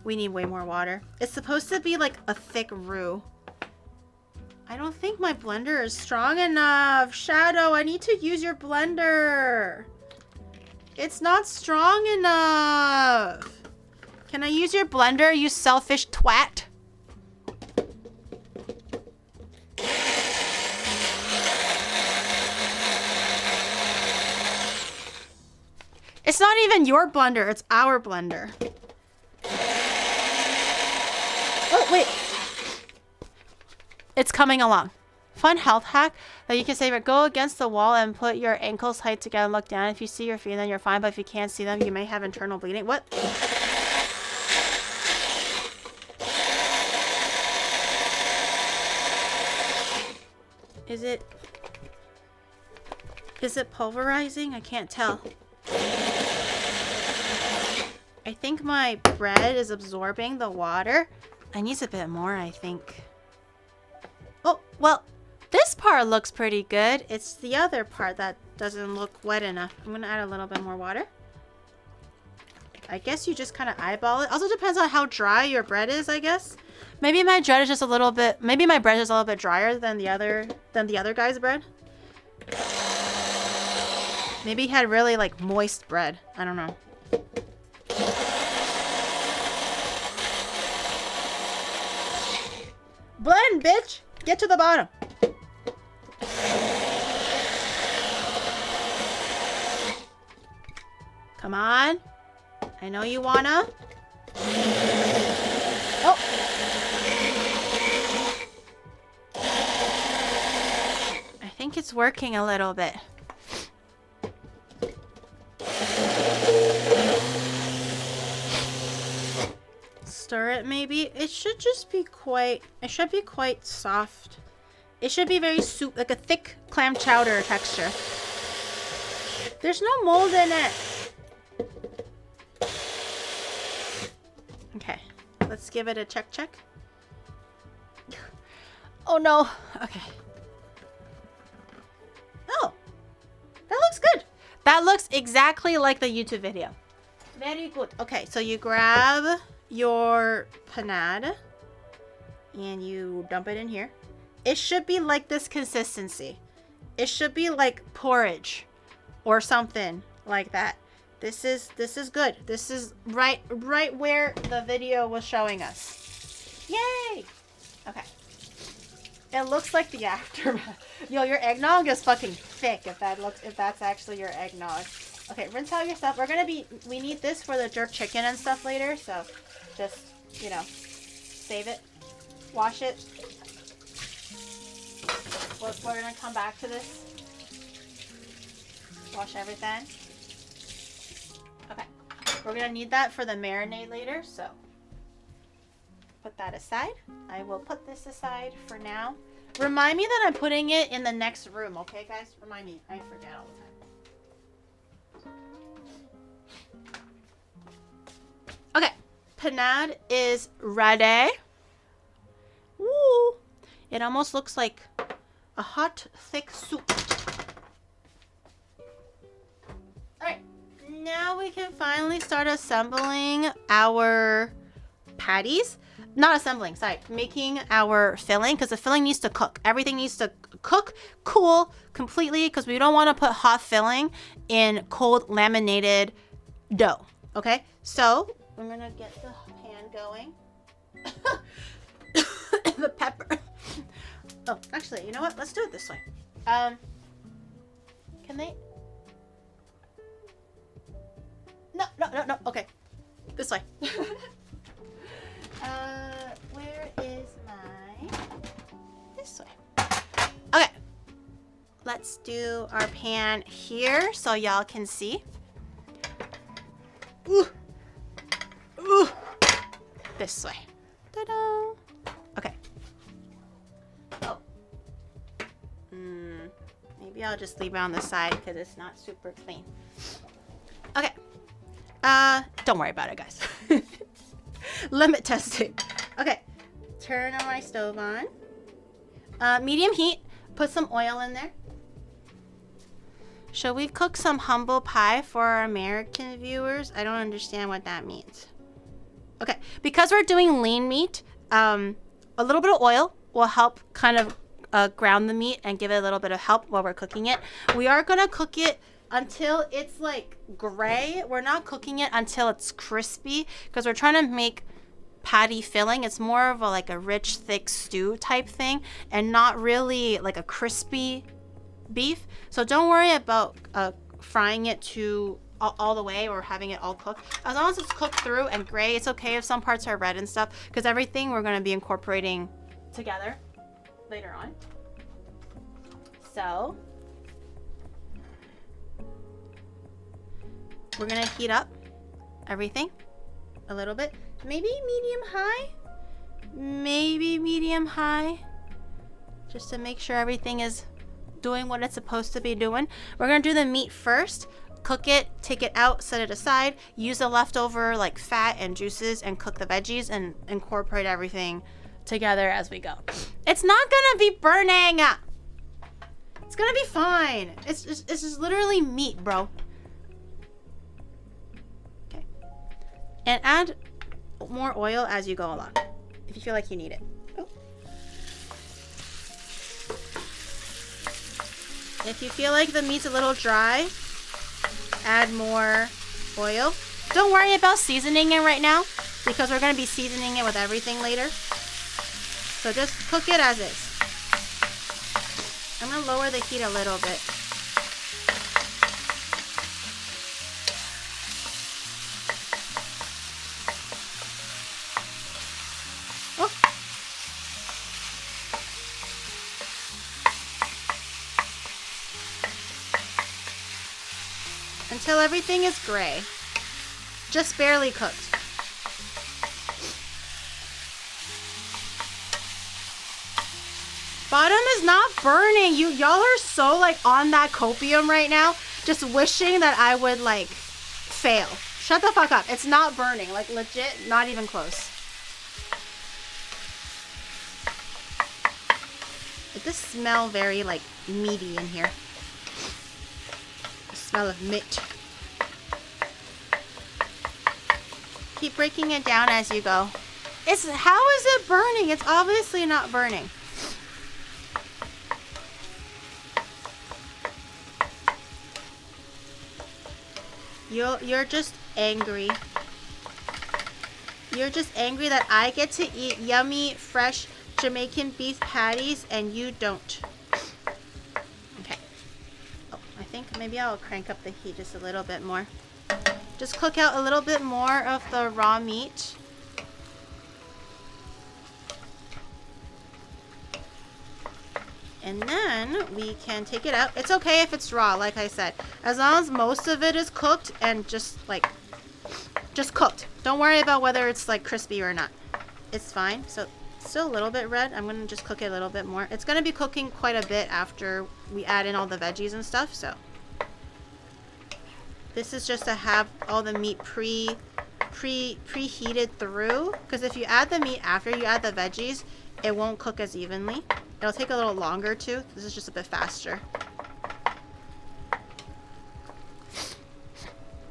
We need way more water. It's supposed to be like a thick roux. I don't think my blender is strong enough. Shadow, I need to use your blender. It's not strong enough. Can I use your blender, you selfish twat? It's not even your blender, it's our blender. Oh, wait. It's coming along. Fun health hack that you can say, go against the wall and put your ankles tight together and look down. If you see your feet, then you're fine. But if you can't see them, you may have internal bleeding. What? Is it pulverizing? I can't tell. I think my bread is absorbing the water. I need a bit more, I think. Oh, well, this part looks pretty good. It's the other part that doesn't look wet enough. I'm gonna add a little bit more water. I guess you just kind of eyeball it. Also depends on how dry your bread is, I guess. Maybe my bread is just a little bit, maybe my bread is a little bit drier than the other guy's bread. Maybe he had really like moist bread. I don't know. Blend, bitch! Get to the bottom. Come on. I know you wanna. Oh! I think it's working a little bit. Stir it maybe. It should just be quite, it should be quite soft. It should be very soup, like a thick clam chowder texture. There's no mold in it. Okay, let's give it a check. Oh no, okay. Oh, that looks good. That looks exactly like the YouTube video. Very good. Okay, so you grab your panade and you dump it in here. It should be like this consistency. It should be like porridge or something like that. This is good. This is right where the video was showing us. Yay! Okay. It looks like the aftermath. Yo, your eggnog is fucking thick if that's actually your eggnog. Okay, rinse out your stuff. We need this for the jerk chicken and stuff later, so just, you know, save it. Wash it. We're gonna come back to this. Wash everything. Okay. We're gonna need that for the marinade later, so put that aside. I will put this aside for now. Remind me that I'm putting it in the next room, okay guys? Remind me. I forget all the time. Okay. Panade is ready. Woo! It almost looks like a hot, thick soup. Alright, now we can finally start assembling our patties. Not assembling, sorry, making our filling, because the filling needs to cook. Everything needs to cook, cool completely, because we don't want to put hot filling in cold laminated dough. Okay, so I'm gonna get the pan going. The pepper. Oh, actually, you know what? Let's do it this way. Can they? No. Okay, this way. Where is my? This way. Okay. Let's do our pan here so y'all can see. Ooh. This way. Ta-da. Okay. Oh. Maybe I'll just leave it on the side because it's not super clean. Okay. Don't worry about it, guys. Limit testing. Okay. Turn my stove on. Medium heat. Put some oil in there. Shall we cook some humble pie for our American viewers? I don't understand what that means. Okay, because we're doing lean meat, a little bit of oil will help kind of ground the meat and give it a little bit of help while we're cooking it. We are gonna cook it until it's like gray. We're not cooking it until it's crispy because we're trying to make patty filling. It's more of like a rich, thick stew type thing and not really like a crispy beef. So don't worry about frying it to all the way or having it all cooked. As long as it's cooked through and gray, it's okay if some parts are red and stuff because everything we're going to be incorporating together later on. So we're going to heat up everything a little bit. Maybe medium high, just to make sure everything is doing what it's supposed to be doing. We're going to do the meat first. Cook it, take it out, set it aside, use the leftover like fat and juices and cook the veggies and incorporate everything together as we go. It's not gonna be burning. It's gonna be fine. It's just literally meat, bro. Okay. And add more oil as you go along if you feel like you need it. Oh. If you feel like the meat's a little dry, add more oil. Don't worry about seasoning it right now because we're going to be seasoning it with everything later. So just cook it as is. I'm going to lower the heat a little bit. Oh. Until everything is gray. Just barely cooked. Bottom is not burning. Y'all are so like on that copium right now. Just wishing that I would like fail. Shut the fuck up. It's not burning. Like legit, not even close. It does smell very like meaty in here. The smell of meat. Keep breaking it down as you go. How is it burning? It's obviously not burning. You're just angry. You're just angry that I get to eat yummy, fresh Jamaican beef patties and you don't. Okay. Oh, I think maybe I'll crank up the heat just a little bit more. Just cook out a little bit more of the raw meat. And then we can take it out. It's okay if it's raw, like I said. As long as most of it is cooked and just cooked. Don't worry about whether it's like crispy or not. It's fine. So still a little bit red. I'm going to just cook it a little bit more. It's going to be cooking quite a bit after we add in all the veggies and stuff. So this is just to have all the meat preheated through. Because if you add the meat after you add the veggies, it won't cook as evenly. It'll take a little longer too. This is just a bit faster.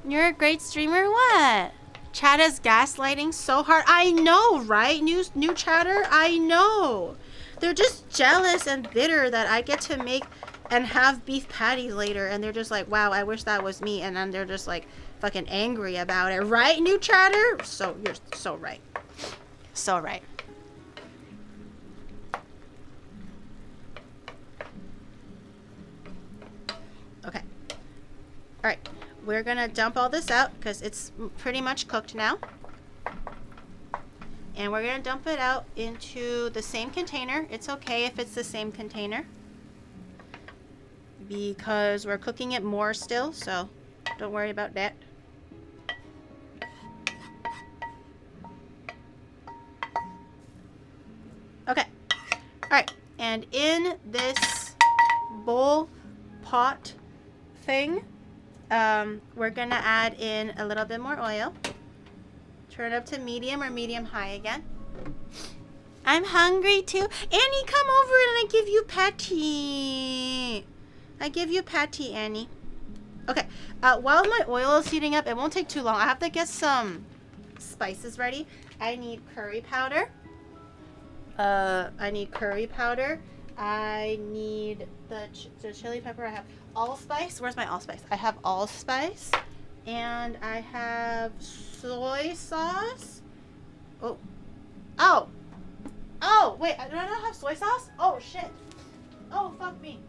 You're a great streamer. What? Chat is gaslighting so hard. I know, right? New chatter. I know. They're just jealous and bitter that I get to make and have beef patties later, and they're just like, wow, I wish that was me. And then they're just like fucking angry about it, right? New chatter. So you're so right. So right. Okay. All right. We're going to dump all this out because it's pretty much cooked now. And we're going to dump it out into the same container. It's okay if it's the same container because we're cooking it more still, so don't worry about that. Okay. All right. And in this bowl pot thing, we're gonna add in a little bit more oil. Turn it up to medium or medium high again. I'm hungry too. Annie, come over and I give you patty. I give you patty, Annie. Okay, while my oil is heating up, it won't take too long. I have to get some spices ready. I need curry powder. I need curry powder. I need the chili pepper. I have allspice. Where's my allspice? I have allspice. And I have soy sauce. Oh. Oh. Oh, wait. Do I not have soy sauce? Oh, shit. Oh, fuck me.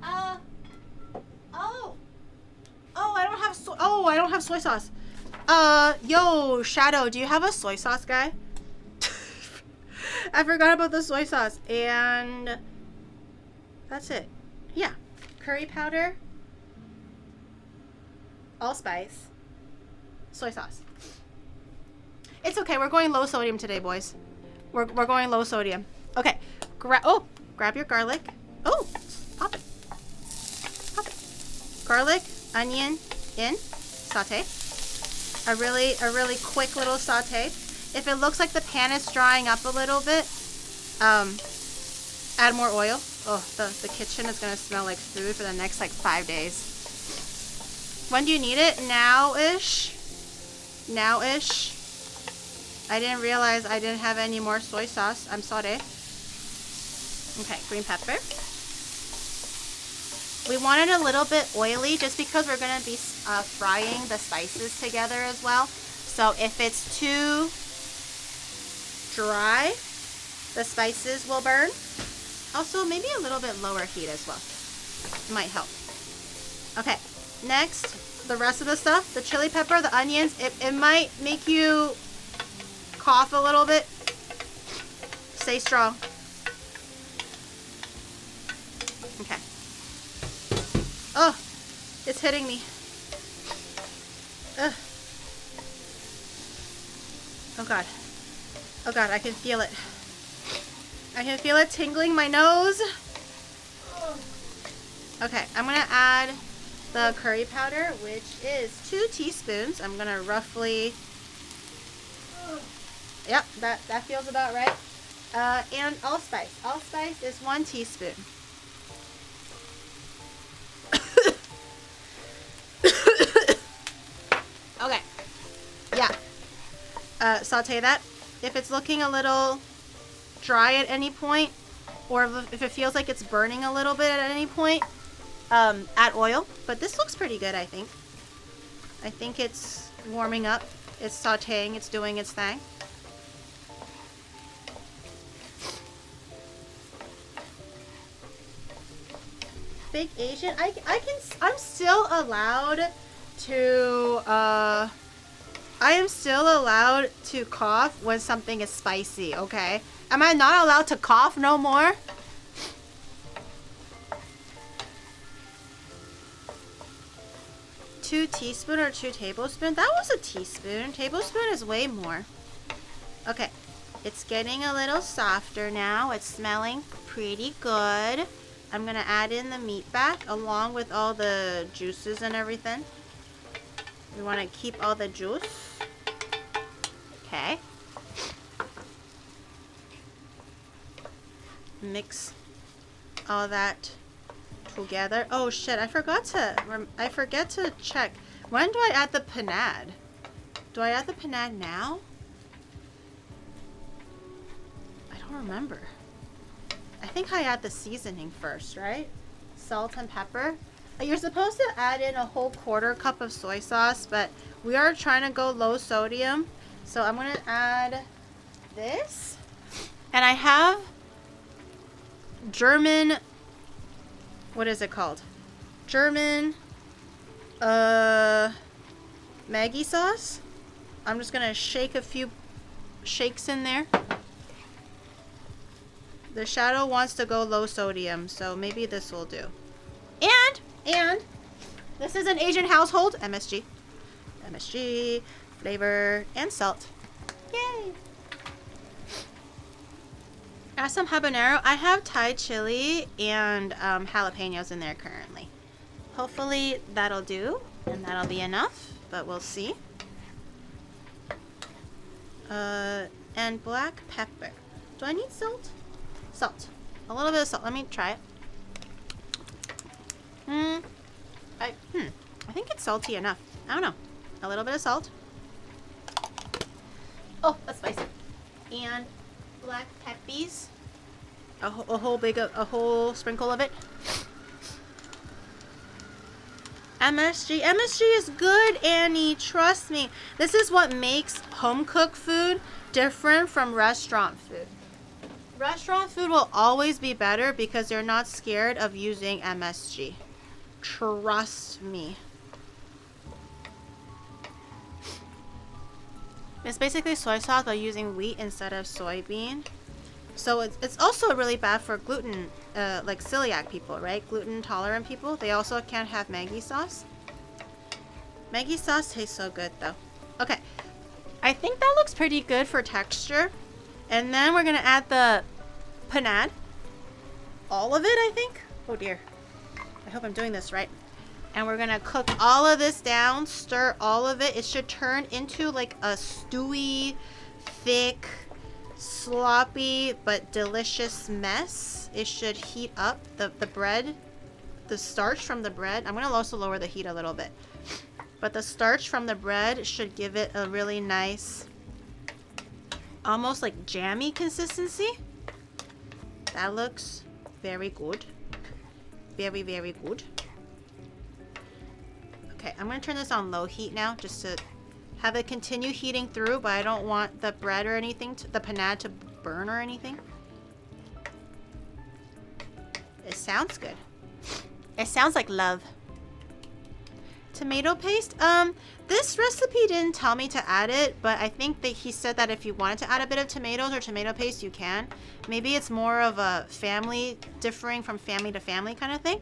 Oh. Oh, I don't have soy sauce. Yo, Shadow, do you have a soy sauce guy? I forgot about the soy sauce. And that's it. Yeah. Curry powder. Allspice. Soy sauce. It's okay. We're going low sodium today, boys. We're going low sodium. Okay. Grab your garlic. Oh, pop it. Pop it. Garlic, onion in. Saute. A really quick little saute. If it looks like the pan is drying up a little bit, add more oil. Oh, the kitchen is gonna smell like food for the next like 5 days. When do you need it? Now-ish. Now-ish. I didn't realize I didn't have any more soy sauce. I'm sorry. Okay, green pepper. We want it a little bit oily just because we're going to be frying the spices together as well. So if it's too dry, the spices will burn. Also, maybe a little bit lower heat as well. It might help. Okay, next, the rest of the stuff, the chili pepper, the onions, it might make you cough a little bit. Stay strong. Okay. Oh, it's hitting me. Ugh. Oh God. Oh God, I can feel it. I can feel it tingling my nose. Okay, I'm gonna add the curry powder, which is 2 teaspoons. I'm gonna roughly, yep, that feels about right. And allspice. Allspice is 1 teaspoon. Okay, yeah. Saute that. If it's looking a little dry at any point, or if it feels like it's burning a little bit at any point, add oil. But this looks pretty good, I think. I think it's warming up. It's sauteing. It's doing its thing. Big Asian. I'm still allowed to. I am still allowed to cough when something is spicy. Okay. Am I not allowed to cough no more? Two teaspoon or 2 tablespoons? That was a teaspoon. Tablespoon is way more. Okay. It's getting a little softer now. It's smelling pretty good. I'm going to add in the meat back along with all the juices and everything. We want to keep all the juice. Okay. Mix all that together. Oh shit, I forget to check. When do I add the panade? Do I add the panade now? I don't remember. I think I add the seasoning first, right? Salt and pepper. You're supposed to add in a whole 1/4 cup of soy sauce, but we are trying to go low sodium. So I'm going to add this. And I have German, what is it called? German Maggi sauce. I'm just going to shake a few shakes in there. The shadow wants to go low sodium, so maybe this will do. And this is an Asian household. MSG, flavor, and salt. Yay! Add some habanero. I have Thai chili and jalapenos in there currently. Hopefully that'll do, and that'll be enough, but we'll see. And black pepper. Do I need salt? Salt. A little bit of salt. Let me try it. I think it's salty enough. I don't know. A little bit of salt. Oh, that's spicy. And black peppies. A whole sprinkle of it. MSG. MSG is good, Annie. Trust me. This is what makes home cooked food different from restaurant food. Restaurant food will always be better because they're not scared of using MSG. Trust me. It's basically soy sauce but using wheat instead of soybean. So it's also really bad for gluten, like celiac people, right? Gluten intolerant people. They also can't have Maggi sauce. Maggi sauce tastes so good though. Okay. I think that looks pretty good for texture. And then we're going to add the panade. All of it, I think. Oh dear. I hope I'm doing this right. And we're going to cook all of this down. Stir all of it. It should turn into like a stewy, thick, sloppy, but delicious mess. It should heat up the bread. The starch from the bread. I'm going to also lower the heat a little bit. But the starch from the bread should give it a really nice, almost like jammy consistency. That looks very good. Very, very good. I'm gonna turn this on low heat now just to have it continue heating through, but I don't want the bread or anything, the panade to burn or anything. It sounds good. It sounds like love. Tomato paste. This recipe didn't tell me to add it, but I think that he said that if you wanted to add a bit of tomatoes or tomato paste, you can. Maybe it's more of a family, differing from family to family kind of thing.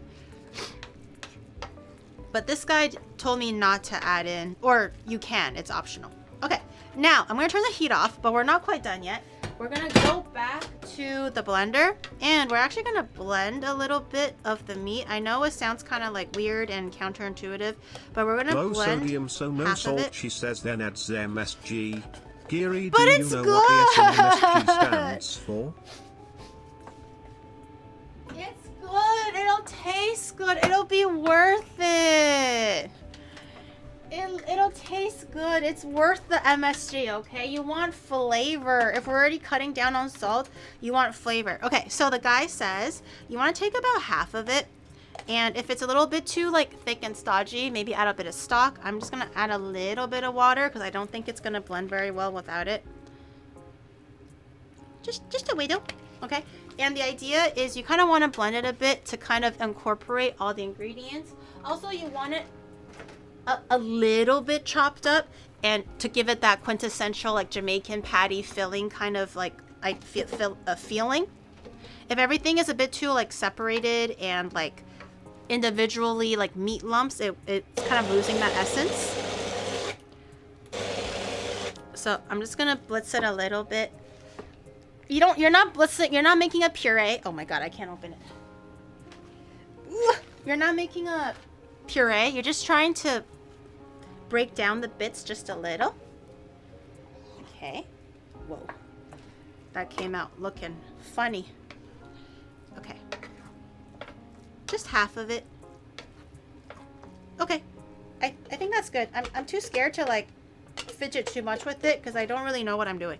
But this guy told me not to add in, or you can, it's optional. Okay, now I'm gonna turn the heat off, but we're not quite done yet. We're gonna go back to the blender and we're actually gonna blend a little bit of the meat. I know it sounds kind of like weird and counterintuitive, but we're gonna low blend sodium, so no half salt, of it. she says, then adds MSG. Geary, But do it's you know what the SMSG good. stands for? It's good. It'll taste good. It'll be worth it. It'll taste good. It's worth the MSG, okay? You want flavor. If we're already cutting down on salt, you want flavor. Okay, so the guy says you want to take about half of it. And if it's a little bit too like thick and stodgy, maybe add a bit of stock. I'm just going to add a little bit of water because I don't think it's going to blend very well without it. Just a wiggle, okay? And the idea is you kind of want to blend it a bit to kind of incorporate all the ingredients. Also, you want it a little bit chopped up and to give it that quintessential like Jamaican patty filling kind of like a feeling. If everything is a bit too like separated and like individually like meat lumps, it's kind of losing that essence. So I'm just gonna blitz it a little bit. You're not blitzing, you're not making a puree. Oh my god, I can't open it. You're not making a puree, you're just trying to break down the bits just a little. Okay. Whoa. That came out looking funny. Okay. Just half of it. Okay. I think that's good. I'm too scared to like fidget too much with it because I don't really know what I'm doing.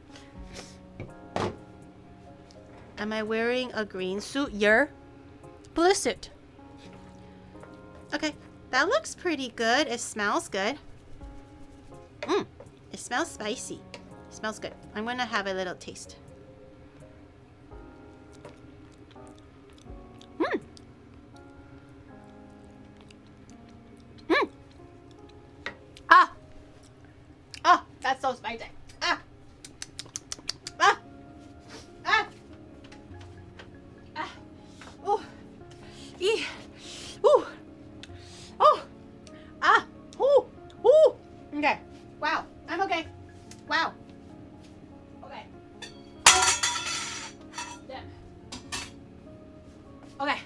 Am I wearing a green suit? Your blue suit. Okay. That looks pretty good. It smells good. It smells spicy. It smells good. I'm gonna have a little taste. Ah, that's so spicy. Ooh. Ee. Ooh. Oh. Ooh. Ooh. Okay. Wow. I'm okay. Wow. Okay. Yeah. Okay.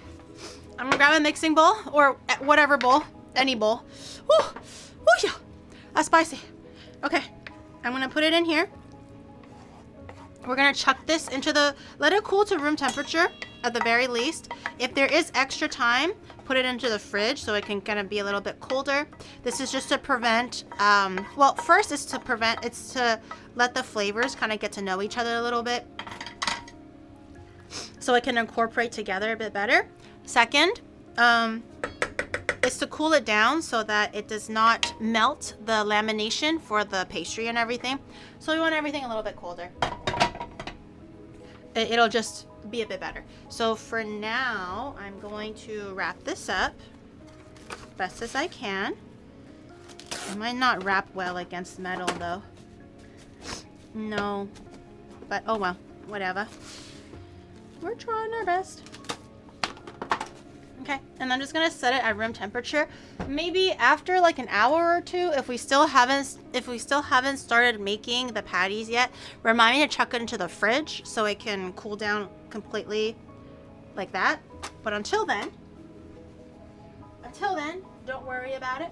I'm gonna grab a mixing bowl or whatever bowl, any bowl. Ooh. Ooh, yeah. That's spicy. Okay. I'm gonna put it in here. We're gonna chuck this into let it cool to room temperature at the very least. If there is extra time, put it into the fridge so it can kind of be a little bit colder. This is just to prevent, well, first it's to let the flavors kind of get to know each other a little bit so it can incorporate together a bit better. Second, is to cool it down so that it does not melt the lamination for the pastry and everything. So we want everything a little bit colder. It'll just be a bit better. So for now, I'm going to wrap this up best as I can. It might not wrap well against metal though. No, but oh well, whatever. We're trying our best. Okay, and I'm just gonna set it at room temperature. Maybe after like an hour or two, if we still haven't started making the patties yet, remind me to chuck it into the fridge so it can cool down completely like that. But until then, don't worry about it.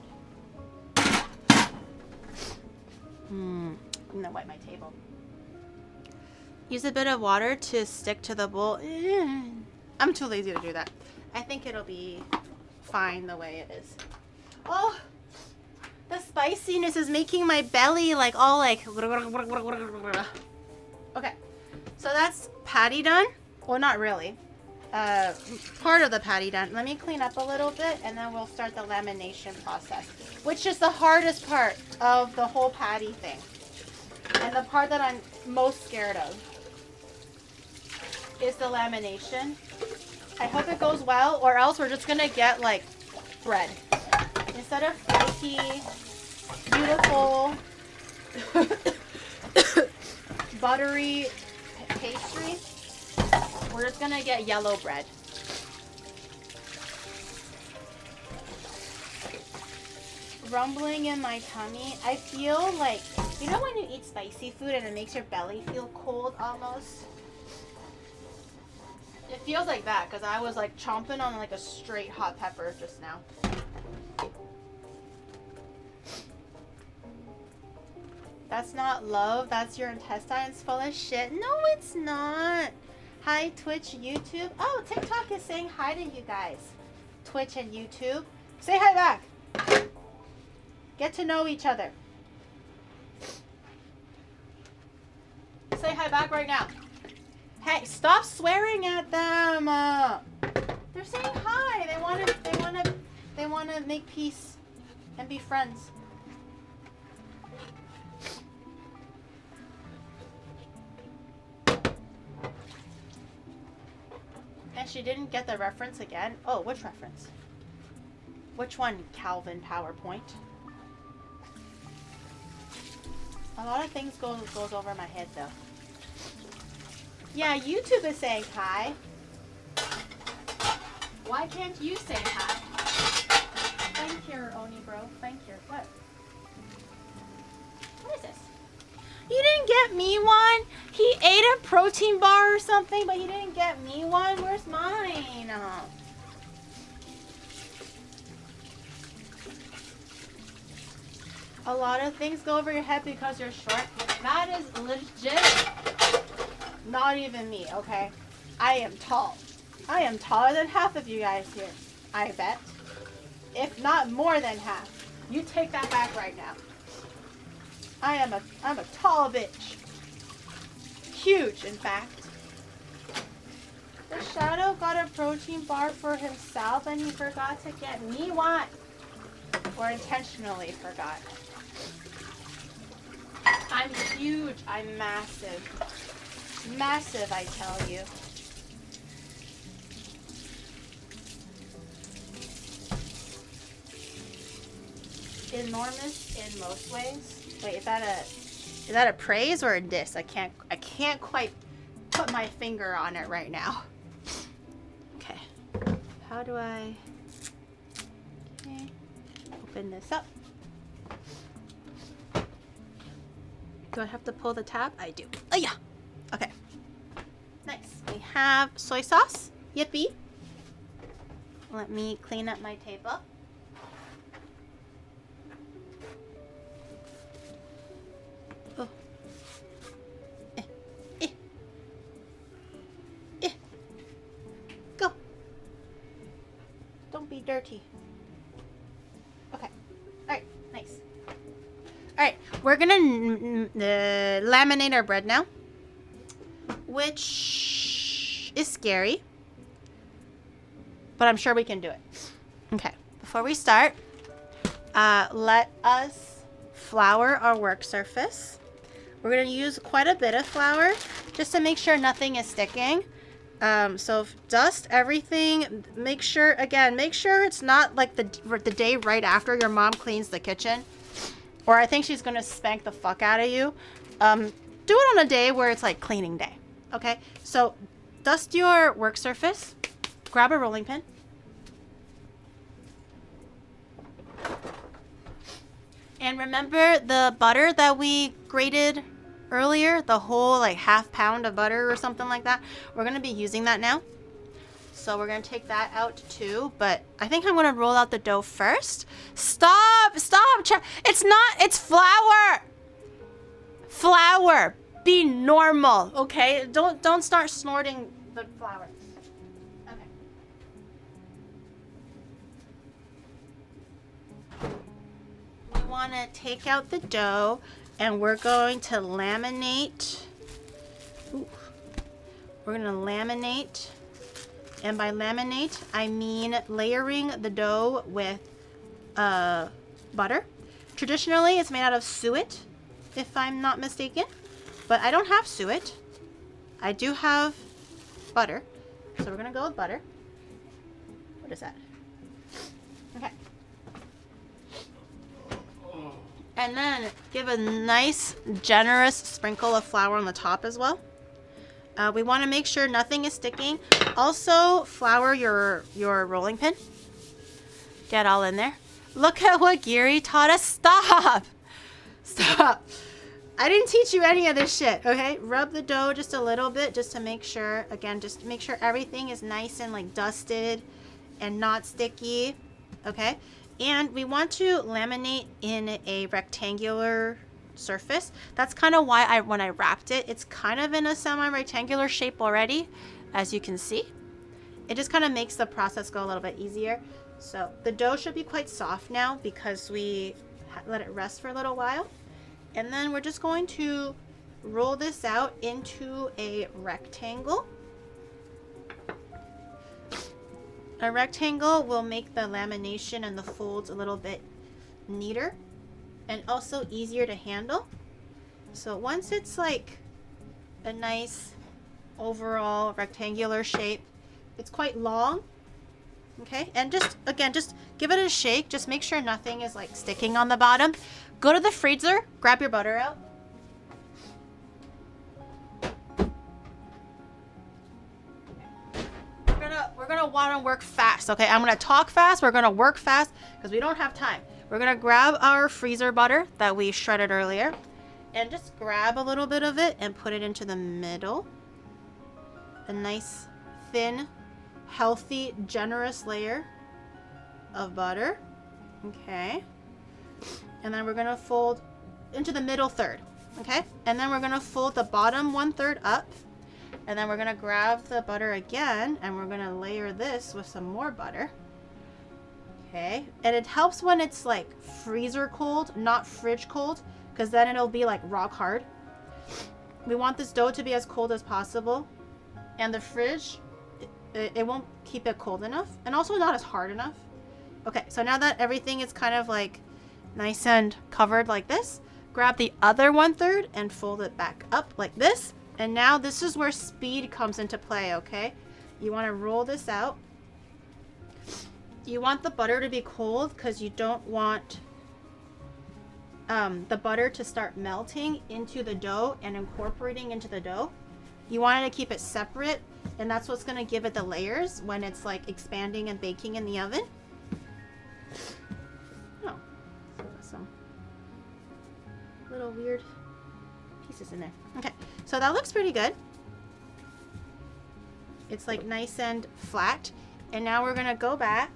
I'm gonna wipe my table. Use a bit of water to stick to the bowl. I'm too lazy to do that. I think it'll be fine the way it is. Oh, the spiciness is making my belly like all like. Okay, so that's patty done. Well, not really. part of the patty done. Let me clean up a little bit and then we'll start the lamination process, which is the hardest part of the whole patty thing. And the part that I'm most scared of is the lamination. I hope it goes well, or else we're just gonna get like bread. Instead of flaky, beautiful, buttery pastry, we're just gonna get yellow bread. Rumbling in my tummy. I feel like, you know when you eat spicy food and it makes your belly feel cold almost? It feels like that because I was like chomping on like a straight hot pepper just now. That's not love, that's your intestines full of shit. No, it's not. Hi, Twitch, YouTube. Oh, TikTok is saying hi to you guys. Twitch and YouTube. Say hi back. Get to know each other. Say hi back right now. Hey, stop swearing at them. They're saying hi. They want to make peace and be friends. And she didn't get the reference again. Oh, which reference? Which one, Calvin PowerPoint? A lot of things goes over my head though. Yeah, YouTube is saying hi. Why can't you say hi? Thank you, Oni bro. Thank you. What? What is this? You didn't get me one? He ate a protein bar or something, but he didn't get me one? Where's mine? A lot of things go over your head because you're short. That is legit. Not even me, okay? I am tall. I am taller than half of you guys here. I bet. If not more than half. You take that back right now. I'm a tall bitch. Huge, in fact. The Shadow got a protein bar for himself and he forgot to get me one. Or intentionally forgot. I'm huge. I'm massive. Massive, I tell you. Enormous in most ways. Wait, is that a praise or a diss? I can't quite put my finger on it right now. Okay. How do I open this up? Do I have to pull the tab? I do. Oh yeah. Okay. Nice. We have soy sauce. Yippee. Let me clean up my table. Oh. Go. Don't be dirty. Okay. Alright. Nice. Alright. We're gonna laminate our bread now. Which is scary. But I'm sure we can do it. Okay. Before we start, let us flour our work surface. We're going to use quite a bit of flour just to make sure nothing is sticking. So dust everything. Make sure it's not like the day right after your mom cleans the kitchen. Or I think she's going to spank the fuck out of you. Do it on a day where it's like cleaning day. Okay? So dust your work surface. Grab a rolling pin. And remember the butter that we grated earlier? The whole like half pound of butter or something like that? We're going to be using that now. So we're going to take that out too. But I think I'm going to roll out the dough first. Stop! It's flour! Flour! Be normal, okay? Don't start snorting the flour. We want to take out the dough and we're going to laminate. Ooh. We're going to laminate And by laminate, I mean layering the dough with butter. Traditionally, it's made out of suet, if I'm not mistaken. But I don't have suet. I do have butter. So we're going to go with butter. What is that? Okay. And then give a nice, generous sprinkle of flour on the top as well. We want to make sure nothing is sticking. Also, flour your rolling pin. Get all in there. Look at what Giri taught us. Stop! Stop. I didn't teach you any of this shit, okay? Rub the dough just a little bit just to make sure, again, just make sure everything is nice and like dusted and not sticky, okay? And we want to laminate in a rectangular surface. That's kind of why when I wrapped it, it's kind of in a semi-rectangular shape already, as you can see. It just kind of makes the process go a little bit easier. So the dough should be quite soft now because we let it rest for a little while. And then we're just going to roll this out into a rectangle. A rectangle will make the lamination and the folds a little bit neater and also easier to handle. So once it's like a nice overall rectangular shape, it's quite long, okay? And just, again, just give it a shake. Just make sure nothing is like sticking on the bottom. Go to the freezer, grab your butter out. We're gonna want to work fast, okay? I'm gonna talk fast. We're gonna work fast because we don't have time. We're gonna grab our freezer butter that we shredded earlier, and just grab a little bit of it and put it into the middle. A nice, thin, healthy, generous layer of butter. Okay. And then we're gonna fold into the middle third. Okay. And then we're gonna fold the bottom 1/3 up. And then we're going to grab the butter again and we're going to layer this with some more butter. Okay. And it helps when it's like freezer cold, not fridge cold, because then it'll be like rock hard. We want this dough to be as cold as possible. And the fridge, it won't keep it cold enough and also not as hard enough. Okay. So now that everything is kind of like nice and covered like this, grab the other 1/3 and fold it back up like this. And now this is where speed comes into play, okay? You want to roll this out. You want the butter to be cold because you don't want the butter to start melting into the dough and incorporating into the dough. You want to keep it separate, and that's what's going to give it the layers when it's like expanding and baking in the oven. Oh, so there's some little weird pieces in there. Okay, so that looks pretty good. It's like nice and flat. And now we're gonna go back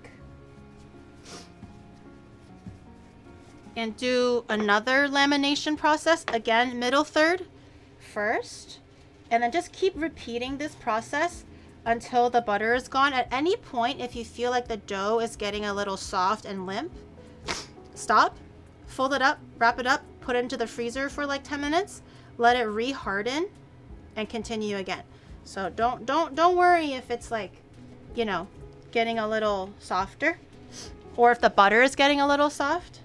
and do another lamination process. Again, middle third first. And then just keep repeating this process until the butter is gone. At any point, if you feel like the dough is getting a little soft and limp, stop, fold it up, wrap it up, put it into the freezer for like 10 minutes. Let it re-harden and continue again. So don't worry if it's like, you know, getting a little softer or if the butter is getting a little soft.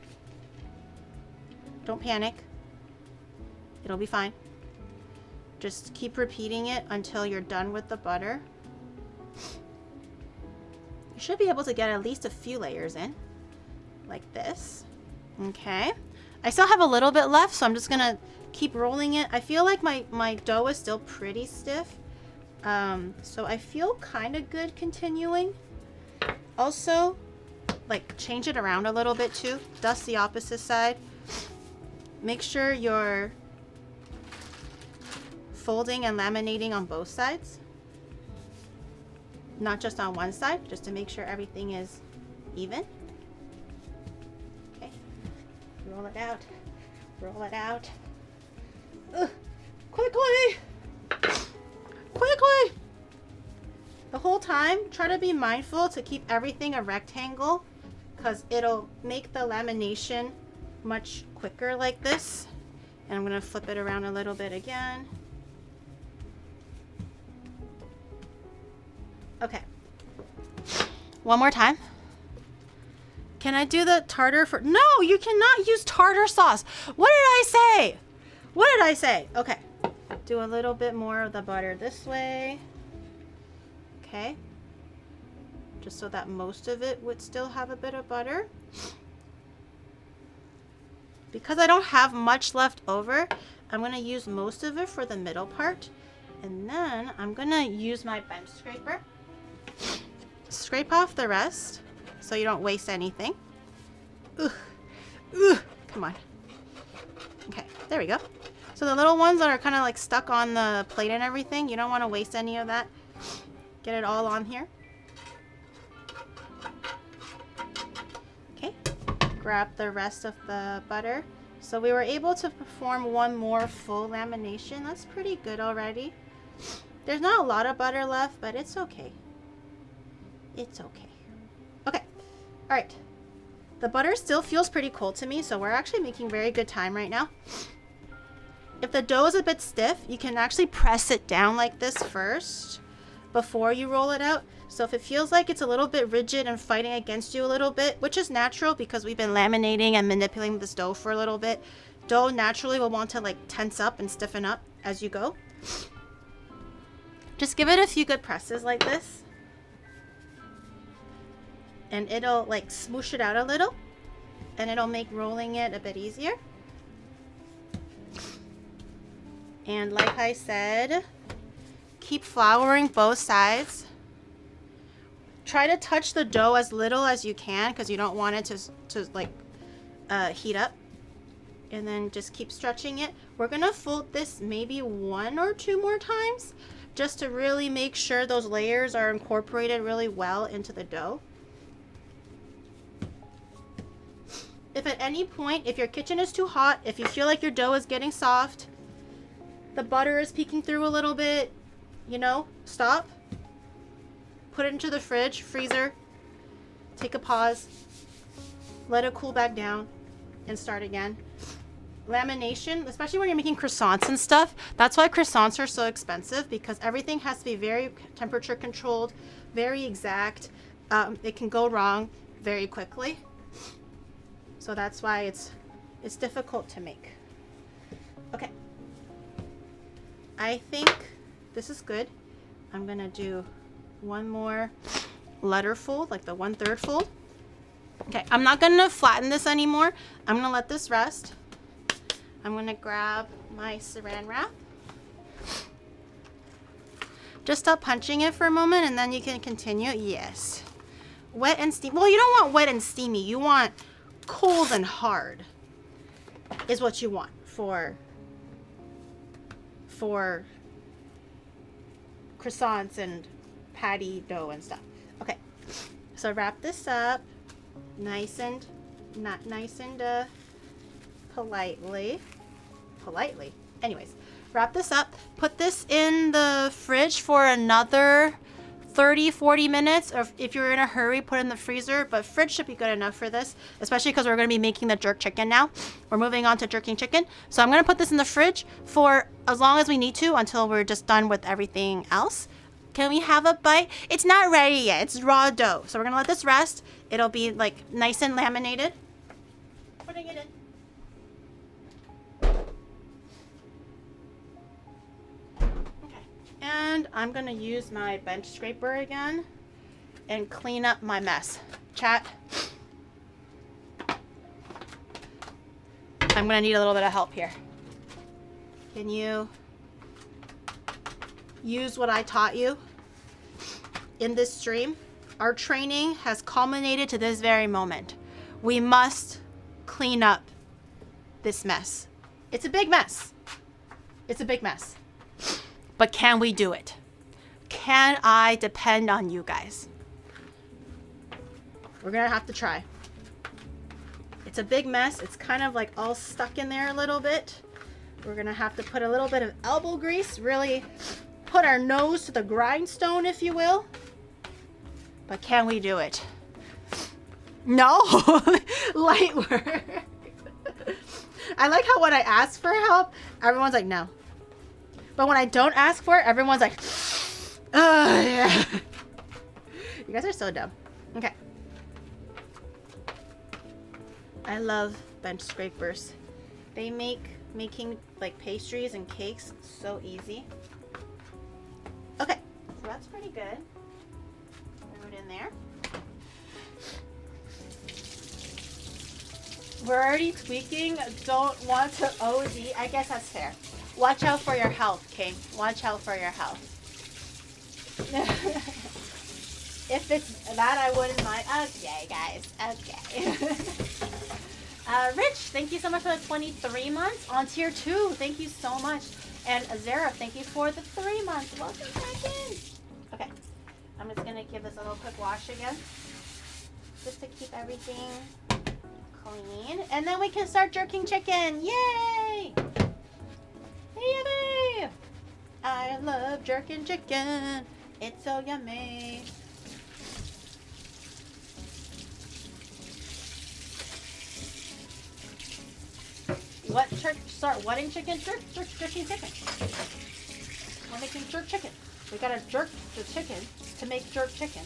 Don't panic. It'll be fine. Just keep repeating it until you're done with the butter. You should be able to get at least a few layers in like this. Okay. I still have a little bit left, so I'm just gonna keep rolling it. I feel like my dough is still pretty stiff. So I feel kind of good continuing. Also, like change it around a little bit too. Dust the opposite side. Make sure you're folding and laminating on both sides. Not just on one side, just to make sure everything is even. Okay, roll it out, roll it out. Quickly! Quickly! The whole time, try to be mindful to keep everything a rectangle because it'll make the lamination much quicker like this. And I'm going to flip it around a little bit again. Okay, One more time. Can I do the tartar for? No, you cannot use tartar sauce. What did I say? What did I say? Okay. Do a little bit more of the butter this way. Okay. Just so that most of it would still have a bit of butter. Because I don't have much left over, I'm going to use most of it for the middle part. And then I'm going to use my bench scraper. Scrape off the rest so you don't waste anything. Ugh. Ugh. Come on. Okay, there we go. So the little ones that are kind of like stuck on the plate and everything, you don't want to waste any of that. Get it all on here. Okay, grab the rest of the butter. So we were able to perform one more full lamination. That's pretty good already. There's not a lot of butter left, but it's okay. It's okay. Okay, all right. The butter still feels pretty cold to me, so we're actually making very good time right now. If the dough is a bit stiff, you can actually press it down like this first before you roll it out. So if it feels like it's a little bit rigid and fighting against you a little bit, which is natural because we've been laminating and manipulating this dough for a little bit, dough naturally will want to like tense up and stiffen up as you go. Just give it a few good presses like this. And it'll like smoosh it out a little, and it'll make rolling it a bit easier. And like I said, keep flouring both sides. Try to touch the dough as little as you can because you don't want it to like heat up. And then just keep stretching it. We're gonna fold this maybe 1 or 2 more times just to really make sure those layers are incorporated really well into the dough. If at any point, if your kitchen is too hot, if you feel like your dough is getting soft, the butter is peeking through a little bit, you know, stop. Put it into the fridge, freezer, take a pause, let it cool back down, and start again. Lamination, especially when you're making croissants and stuff, that's why croissants are so expensive, because everything has to be very temperature controlled, very exact. It can go wrong very quickly. So that's why it's difficult to make. Okay. I think this is good. I'm gonna do one more letter fold, like the 1/3 fold. Okay, I'm not gonna flatten this anymore. I'm gonna let this rest. I'm gonna grab my saran wrap. Just stop punching it for a moment and then you can continue. Yes. Wet and steamy. Well, you don't want wet and steamy. You want cold and hard is what you want for croissants and patty dough and stuff. Okay, so wrap this up nice and politely. Anyways, wrap this up, put this in the fridge for another 30-40 minutes, or if you're in a hurry, put it in the freezer, but fridge should be good enough for this, especially because we're going to be making the jerk chicken now. We're moving on to jerking chicken, so I'm going to put this in the fridge for as long as we need to until we're just done with everything else. Can we have a bite? It's not ready yet. It's raw dough, so we're going to let this rest. It'll be like nice and laminated. Putting it in. And I'm gonna use my bench scraper again and clean up my mess. Chat, I'm gonna need a little bit of help here. Can you use what I taught you in this stream? Our training has culminated to this very moment. We must clean up this mess. It's a big mess. It's a big mess. But can we do it? Can I depend on you guys? We're gonna have to try. It's a big mess. It's kind of like all stuck in there a little bit. We're gonna have to put a little bit of elbow grease, really put our nose to the grindstone, if you will. But can we do it? No, light work. I like how when I ask for help, everyone's like, no. But when I don't ask for it, everyone's like, oh, yeah. You guys are so dumb. Okay. I love bench scrapers. They make making like pastries and cakes so easy. Okay, so that's pretty good. Throw it in there. We're already tweaking. Don't want to OD. I guess that's fair. Watch out for your health, King. Watch out for your health. If it's that, I wouldn't mind. Okay, guys. Okay. Rich, thank you so much for the 23 months. On tier 2, thank you so much. And Azera, thank you for the 3 months. Welcome back in. Okay. I'm just going to give this a little quick wash again. Just to keep everything clean. And then we can start jerking chicken. Yay! Yummy! I love jerking chicken. It's so yummy. What start wetting chicken? Jerking chicken. We're making jerk chicken. We gotta jerk the chicken to make jerk chicken.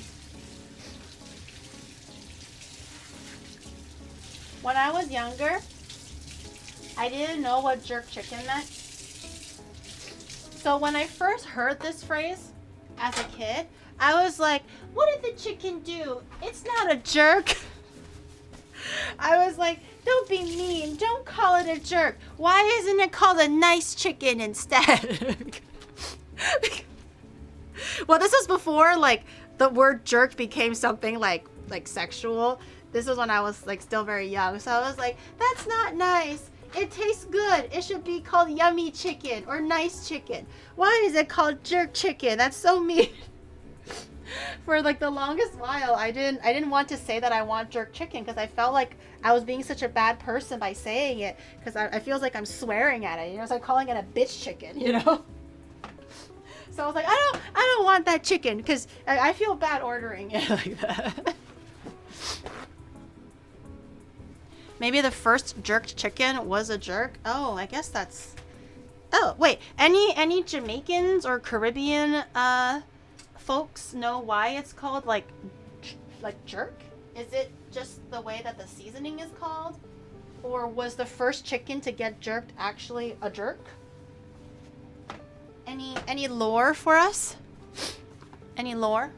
When I was younger, I didn't know what jerk chicken meant. So when I first heard this phrase as a kid, I was like, what did the chicken do? It's not a jerk. I was like, don't be mean. Don't call it a jerk. Why isn't it called a nice chicken instead? Well, this was before like the word jerk became something like sexual. This was when I was like still very young. So I was like, that's not nice. It tastes good. It should be called yummy chicken or nice chicken. Why is it called jerk chicken? That's so mean. For like the longest while, I didn't want to say that I want jerk chicken because I felt like I was being such a bad person by saying it because I feel like I'm swearing at it. You know, it's like calling it a bitch chicken. You know. So I was like, I don't want that chicken because I feel bad ordering it like that. Maybe the first jerked chicken was a jerk. Oh, I guess that's. Oh wait, any Jamaicans or Caribbean folks know why it's called like jerk? Is it just the way that the seasoning is called, or was the first chicken to get jerked actually a jerk? Any lore for us? Any lore?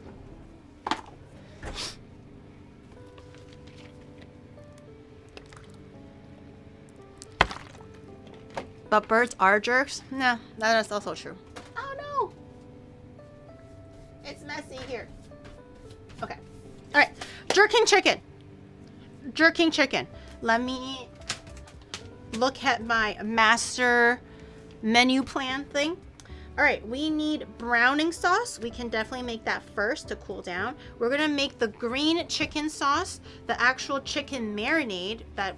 But birds are jerks? No, that is also true. Oh no! It's messy here. Okay. Alright. Jerking chicken. Jerking chicken. Let me look at my master menu plan thing. Alright, we need browning sauce. We can definitely make that first to cool down. We're going to make the green chicken sauce, the actual chicken marinade that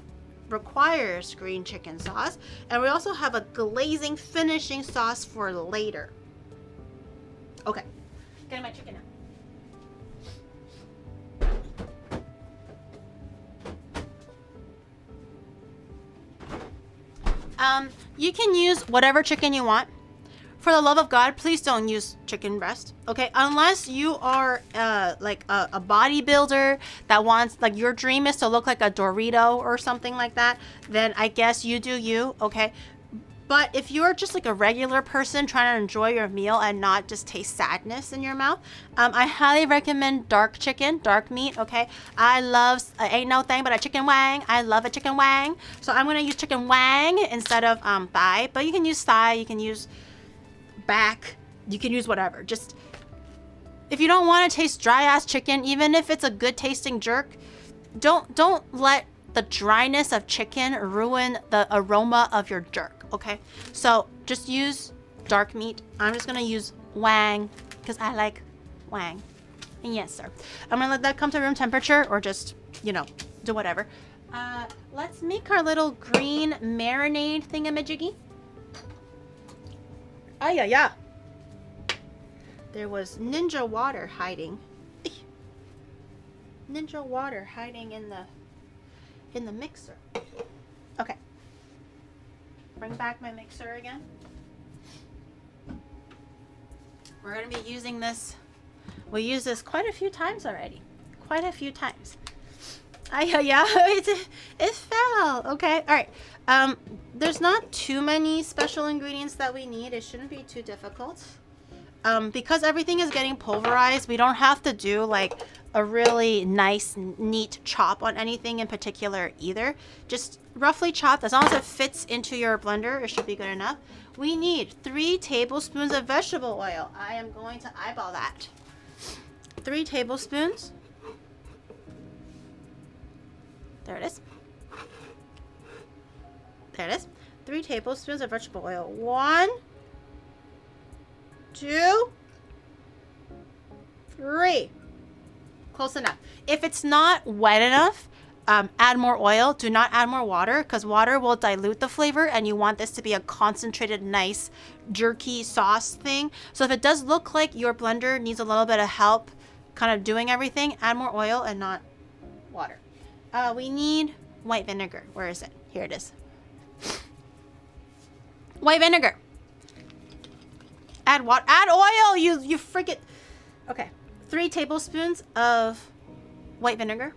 requires green chicken sauce. And we also have a glazing finishing sauce for later. Okay, getting my chicken out. You can use whatever chicken you want. For the love of God, please don't use chicken breast, okay? Unless you are like a bodybuilder that wants, like your dream is to look like a Dorito or something like that, then I guess you do you, okay? But if you're just like a regular person trying to enjoy your meal and not just taste sadness in your mouth, I highly recommend dark chicken, dark meat, okay? I love, ain't no thing but a chicken wang. I love a chicken wang. So I'm gonna use chicken wang instead of thigh, but you can use thigh, you can use back, you can use whatever. Just if you don't want to taste dry ass chicken, even if it's a good tasting jerk, don't let the dryness of chicken ruin the aroma of your jerk, okay? So just use dark meat. I'm just gonna use wang because I like wang. And yes, sir. I'm gonna let that come to room temperature or just, you know, do whatever. Let's make our little green marinade thingamajiggy. Ah, yeah. There was ninja water hiding. Ninja water hiding in the mixer. Okay. Bring back my mixer again. We're going to be using this. We used this quite a few times already. quite a few times. Yeah, it fell. Okay, all right. There's not too many special ingredients that we need. It shouldn't be too difficult. Because everything is getting pulverized, we don't have to do like a really nice, neat chop on anything in particular either. Just roughly chopped. As long as it fits into your blender, it should be good enough. We need 3 tablespoons of vegetable oil. I am going to eyeball that. 3 tablespoons. There it is. There it is. 3 tablespoons of vegetable oil. 1, 2, 3. Close enough. If it's not wet enough, add more oil. Do not add more water because water will dilute the flavor and you want this to be a concentrated, nice, jerky sauce thing. So if it does look like your blender needs a little bit of help kind of doing everything, add more oil and not water. We need white vinegar. Where is it? Here it is. White vinegar. Add water. Add oil. You freaking. Okay. 3 tablespoons of white vinegar.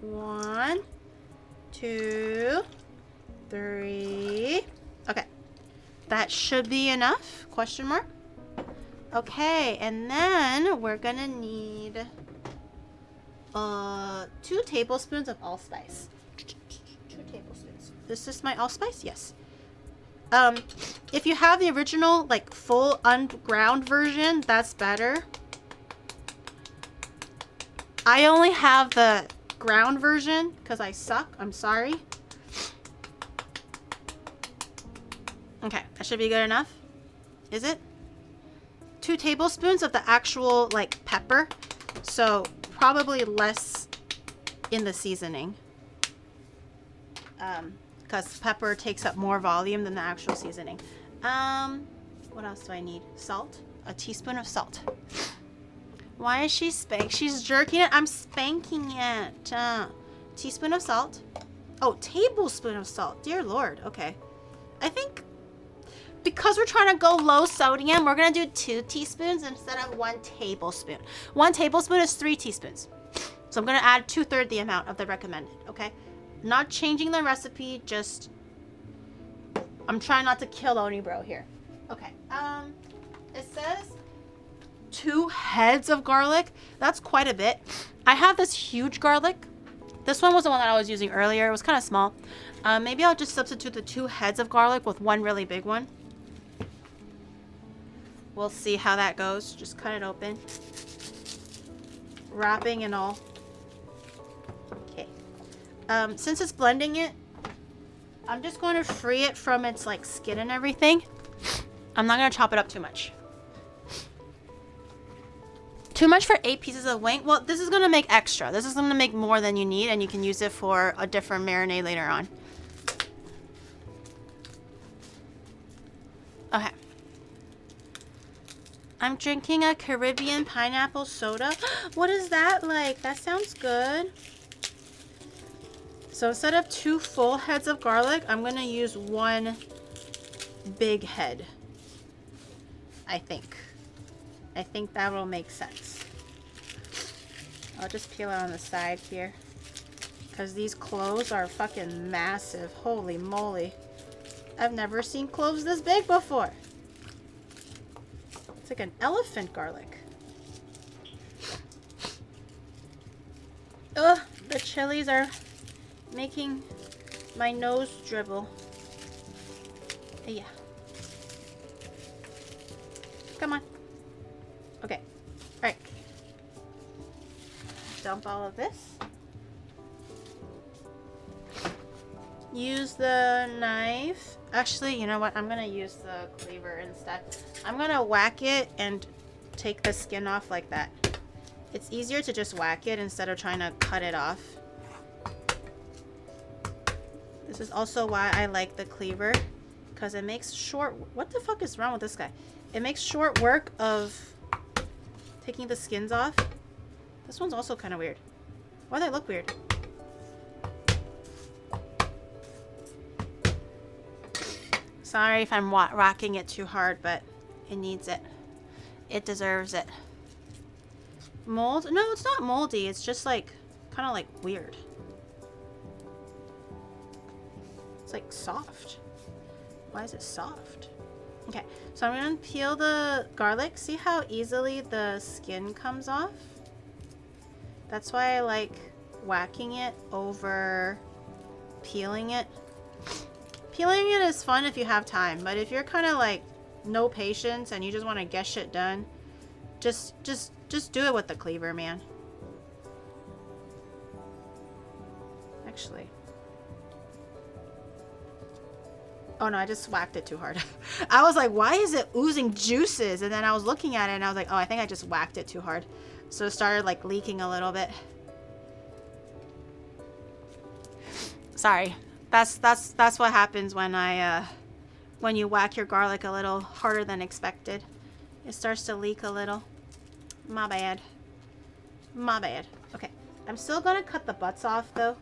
1, 2, 3. Okay. That should be enough. Question mark. Okay, and then we're gonna need 2 tablespoons of allspice. 2 tablespoons. Is this my allspice? Yes. If you have the original, like full unground version, that's better. I only have the ground version because I suck. I'm sorry. Okay, that should be good enough. Is it? 2 tablespoons of the actual like pepper. So probably less in the seasoning. Because pepper takes up more volume than the actual seasoning. What else do I need? Salt. A teaspoon of salt. Why is she spanking? She's jerking it. I'm spanking it. Teaspoon of salt. Oh, tablespoon of salt. Dear Lord. Okay. I think because we're trying to go low sodium, we're going to do 2 teaspoons instead of 1 tablespoon. 1 tablespoon is 3 teaspoons. So I'm going to add 2/3 the amount of the recommended. Okay. Not changing the recipe. Just I'm trying not to kill Oni Bro here. Okay. It says 2 heads of garlic. That's quite a bit. I have this huge garlic. This one was the one that I was using earlier. It was kind of small. Maybe I'll just substitute the 2 heads of garlic with 1 really big one. We'll see how that goes. Just cut it open. Wrapping and all. Okay. Since it's blending it, I'm just going to free it from its like skin and everything. I'm not going to chop it up too much. Too much for 8 pieces of wing. Well, this is going to make extra. This is going to make more than you need, and you can use it for a different marinade later on. Okay. I'm drinking a Caribbean pineapple soda. What is that like? That sounds good. So instead of 2 full heads of garlic, I'm going to use 1 big head. I think that will make sense. I'll just peel it on the side here. Because these cloves are fucking massive. Holy moly. I've never seen cloves this big before. It's like an elephant garlic. Ugh, the chilies are making my nose dribble. Yeah. Come on. Okay. Alright. Dump all of this. Use the knife. Actually, you know what? I'm going to use the cleaver instead. I'm going to whack it and take the skin off like that. It's easier to just whack it instead of trying to cut it off. This is also why I like the cleaver. Because it makes short... What the fuck is wrong with this guy? It makes short work of taking the skins off. This one's also kind of weird. Why do they look weird? Sorry if I'm rocking it too hard, but it needs it. It deserves it. Mold? No, it's not moldy. It's just like kind of like weird. It's like soft. Why is it soft? Okay, so I'm gonna peel the garlic. See how easily the skin comes off? That's why I like whacking it over peeling it. Peeling it is fun if you have time, but if you're kind of like no patience and you just want to get shit done, just do it with the cleaver, man. Actually, oh no, I just whacked it too hard. I was like, why is it oozing juices? And then I was looking at it and I was like, oh, I think I just whacked it too hard. So it started like leaking a little bit. Sorry. That's what happens when when you whack your garlic a little harder than expected. It starts to leak a little. My bad. My bad. Okay. I'm still gonna cut the butts off though,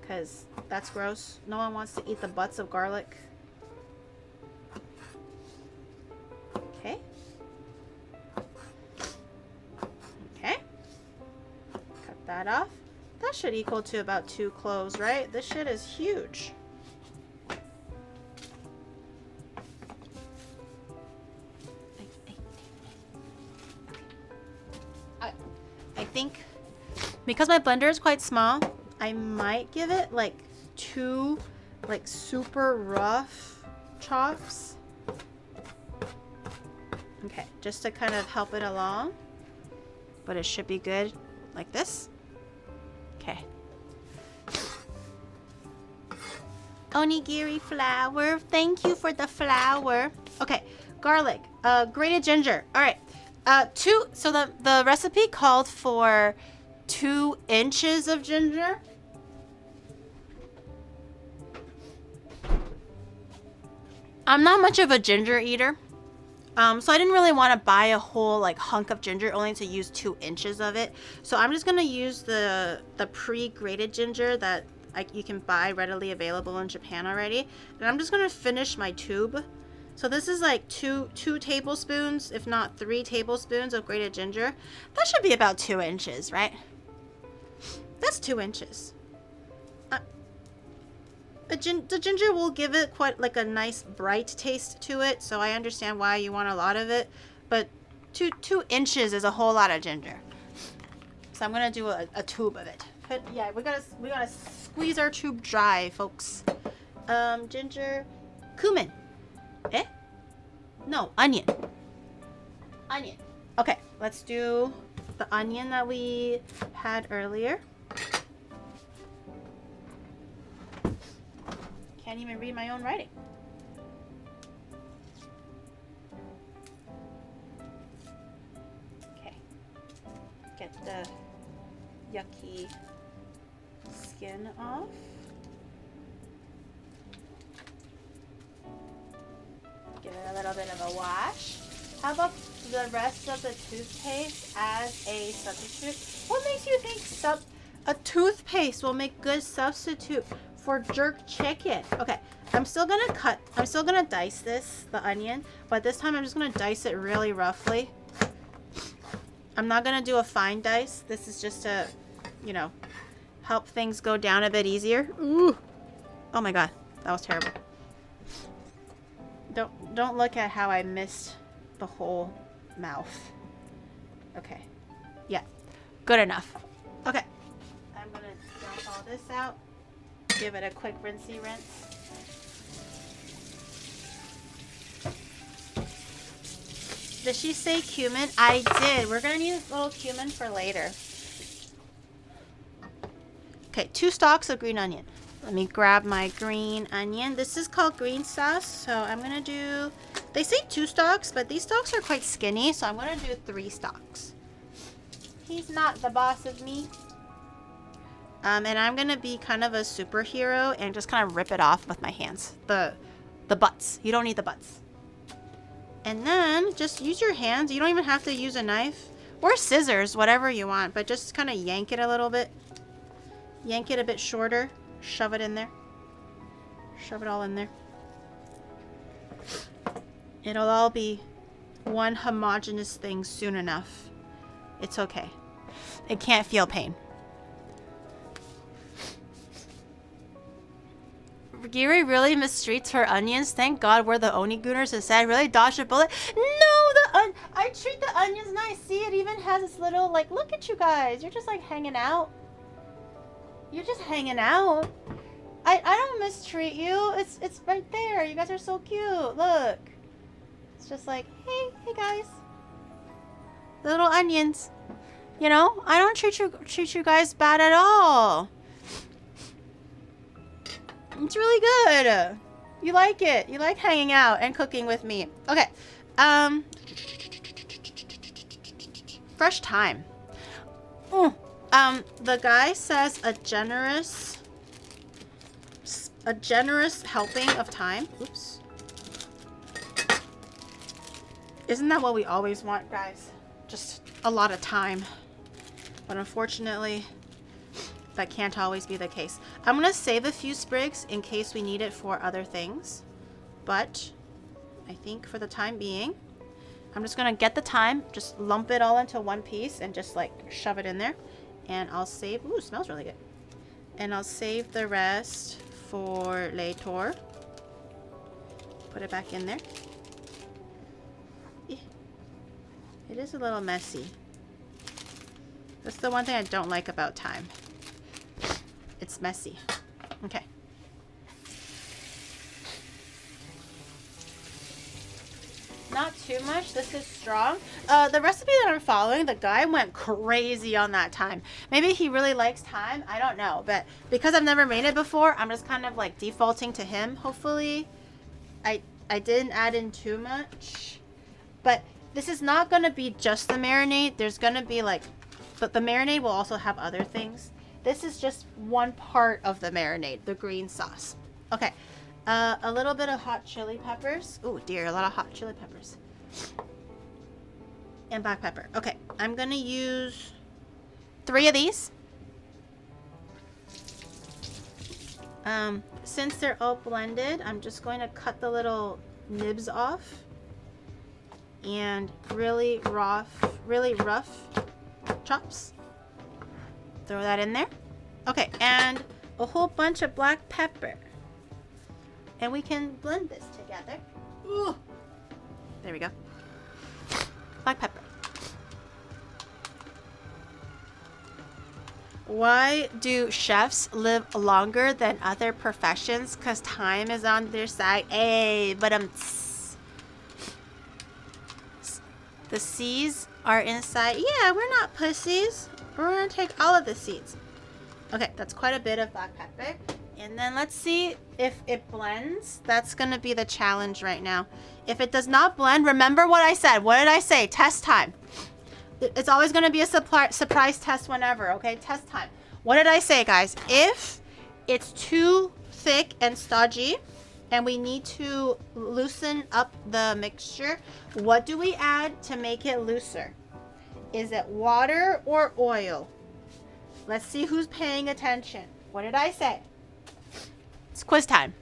because that's gross. No one wants to eat the butts of garlic. Okay. Okay. Cut that off. That should equal to about 2 cloves, right? This shit is huge. I think because my blender is quite small, I might give it like 2 like super rough chops. Okay, just to kind of help it along. But it should be good like this. Okay. Onigiri flour. Thank you for the flour. Okay, garlic. Grated ginger. All right. So the recipe called for 2 inches of ginger. I'm not much of a ginger eater. So I didn't really want to buy a whole like hunk of ginger, only to use 2 inches of it. So I'm just gonna use the pre-grated ginger that you can buy readily available in Japan already. And I'm just gonna finish my tube. So this is like two tablespoons, if not 3 tablespoons of grated ginger. That should be about 2 inches, right? That's 2 inches. The ginger will give it quite like a nice bright taste to it, so I understand why you want a lot of it, but 2 inches is a whole lot of ginger. So I'm gonna do a tube of it. But yeah, we gotta squeeze our tube dry, folks. Ginger, cumin. Eh? No, onion. Onion. Okay, let's do the onion that we had earlier. Can't even read my own writing. Okay. Get the yucky skin off. Give it a little bit of a wash. How about the rest of the toothpaste as a substitute? What makes you think a toothpaste will make good substitute for jerk chicken? Okay, I'm still gonna dice the onion, but this time I'm just gonna dice it really roughly. I'm not gonna do a fine dice. This is just to, you know, help things go down a bit easier. Ooh. Oh my god, that was terrible. Don't look at how I missed the whole mouth. Okay. Yeah. Good enough. Okay. I'm gonna dump all this out. Give it a quick rinsey rinse. Did she say cumin? I did. We're gonna need a little cumin for later. Okay, 2 stalks of green onion. Let me grab my green onion. This is called green sauce, so I'm gonna do, they say 2 stalks, but these stalks are quite skinny, so I'm gonna do 3 stalks. He's not the boss of me. And I'm gonna be kind of a superhero and just kind of rip it off with my hands. The butts. You don't need the butts. And then just use your hands. You don't even have to use a knife or scissors, whatever you want, but just kind of yank it a little bit. Yank it a bit shorter. Shove it in there. Shove it all in there. It'll all be one homogeneous thing soon enough. It's okay. It can't feel pain. Giri really mistreats her onions. Thank God we're the onigooners instead. Really dodged a bullet. No, I treat the onions nice. See, it even has this little, like, look at you guys. You're just like hanging out. You're just hanging out. I don't mistreat you. It's right there. You guys are so cute. Look. It's just like, hey guys. The little onions. You know, I don't treat you guys bad at all. It's really good. You like it. You like hanging out and cooking with me. Okay. Fresh thyme. The guy says a generous helping of thyme. Oops. Isn't that what we always want, guys? Just a lot of thyme. But unfortunately, that can't always be the case. I'm gonna save a few sprigs in case we need it for other things. But I think for the time being, I'm just gonna get the thyme, just lump it all into one piece and just like shove it in there. And I'll save, ooh, smells really good. And I'll save the rest for later. Put it back in there. It is a little messy. That's the one thing I don't like about thyme. It's messy. Okay. Not too much. This is strong. The recipe that I'm following, the guy went crazy on that thyme. Maybe he really likes thyme. I don't know. But because I've never made it before, I'm just kind of like defaulting to him. Hopefully, I didn't add in too much. But this is not going to be just the marinade. There's going to be like, but the marinade will also have other things. This is just one part of the marinade, the green sauce. Okay, a little bit of hot chili peppers. Oh dear, a lot of hot chili peppers. And black pepper. Okay, I'm gonna use 3 of these. Since they're all blended, I'm just going to cut the little nibs off. And really rough chops. Throw that in there. Okay, and a whole bunch of black pepper. And we can blend this together. Ooh. There we go. Black pepper. Why do chefs live longer than other professions? Because time is on their side. Hey, but the seeds are inside. Yeah, we're not pussies. We're gonna take all of the seeds. Okay, that's quite a bit of black pepper. And then let's see if it blends. That's gonna be the challenge right now. If it does not blend, remember what I said. What did I say? Test time. It's always gonna be a surprise test whenever, okay? Test time. What did I say, guys? If it's too thick and stodgy, and we need to loosen up the mixture, what do we add to make it looser? Is it water or oil? Let's see who's paying attention. What did I say? It's quiz time.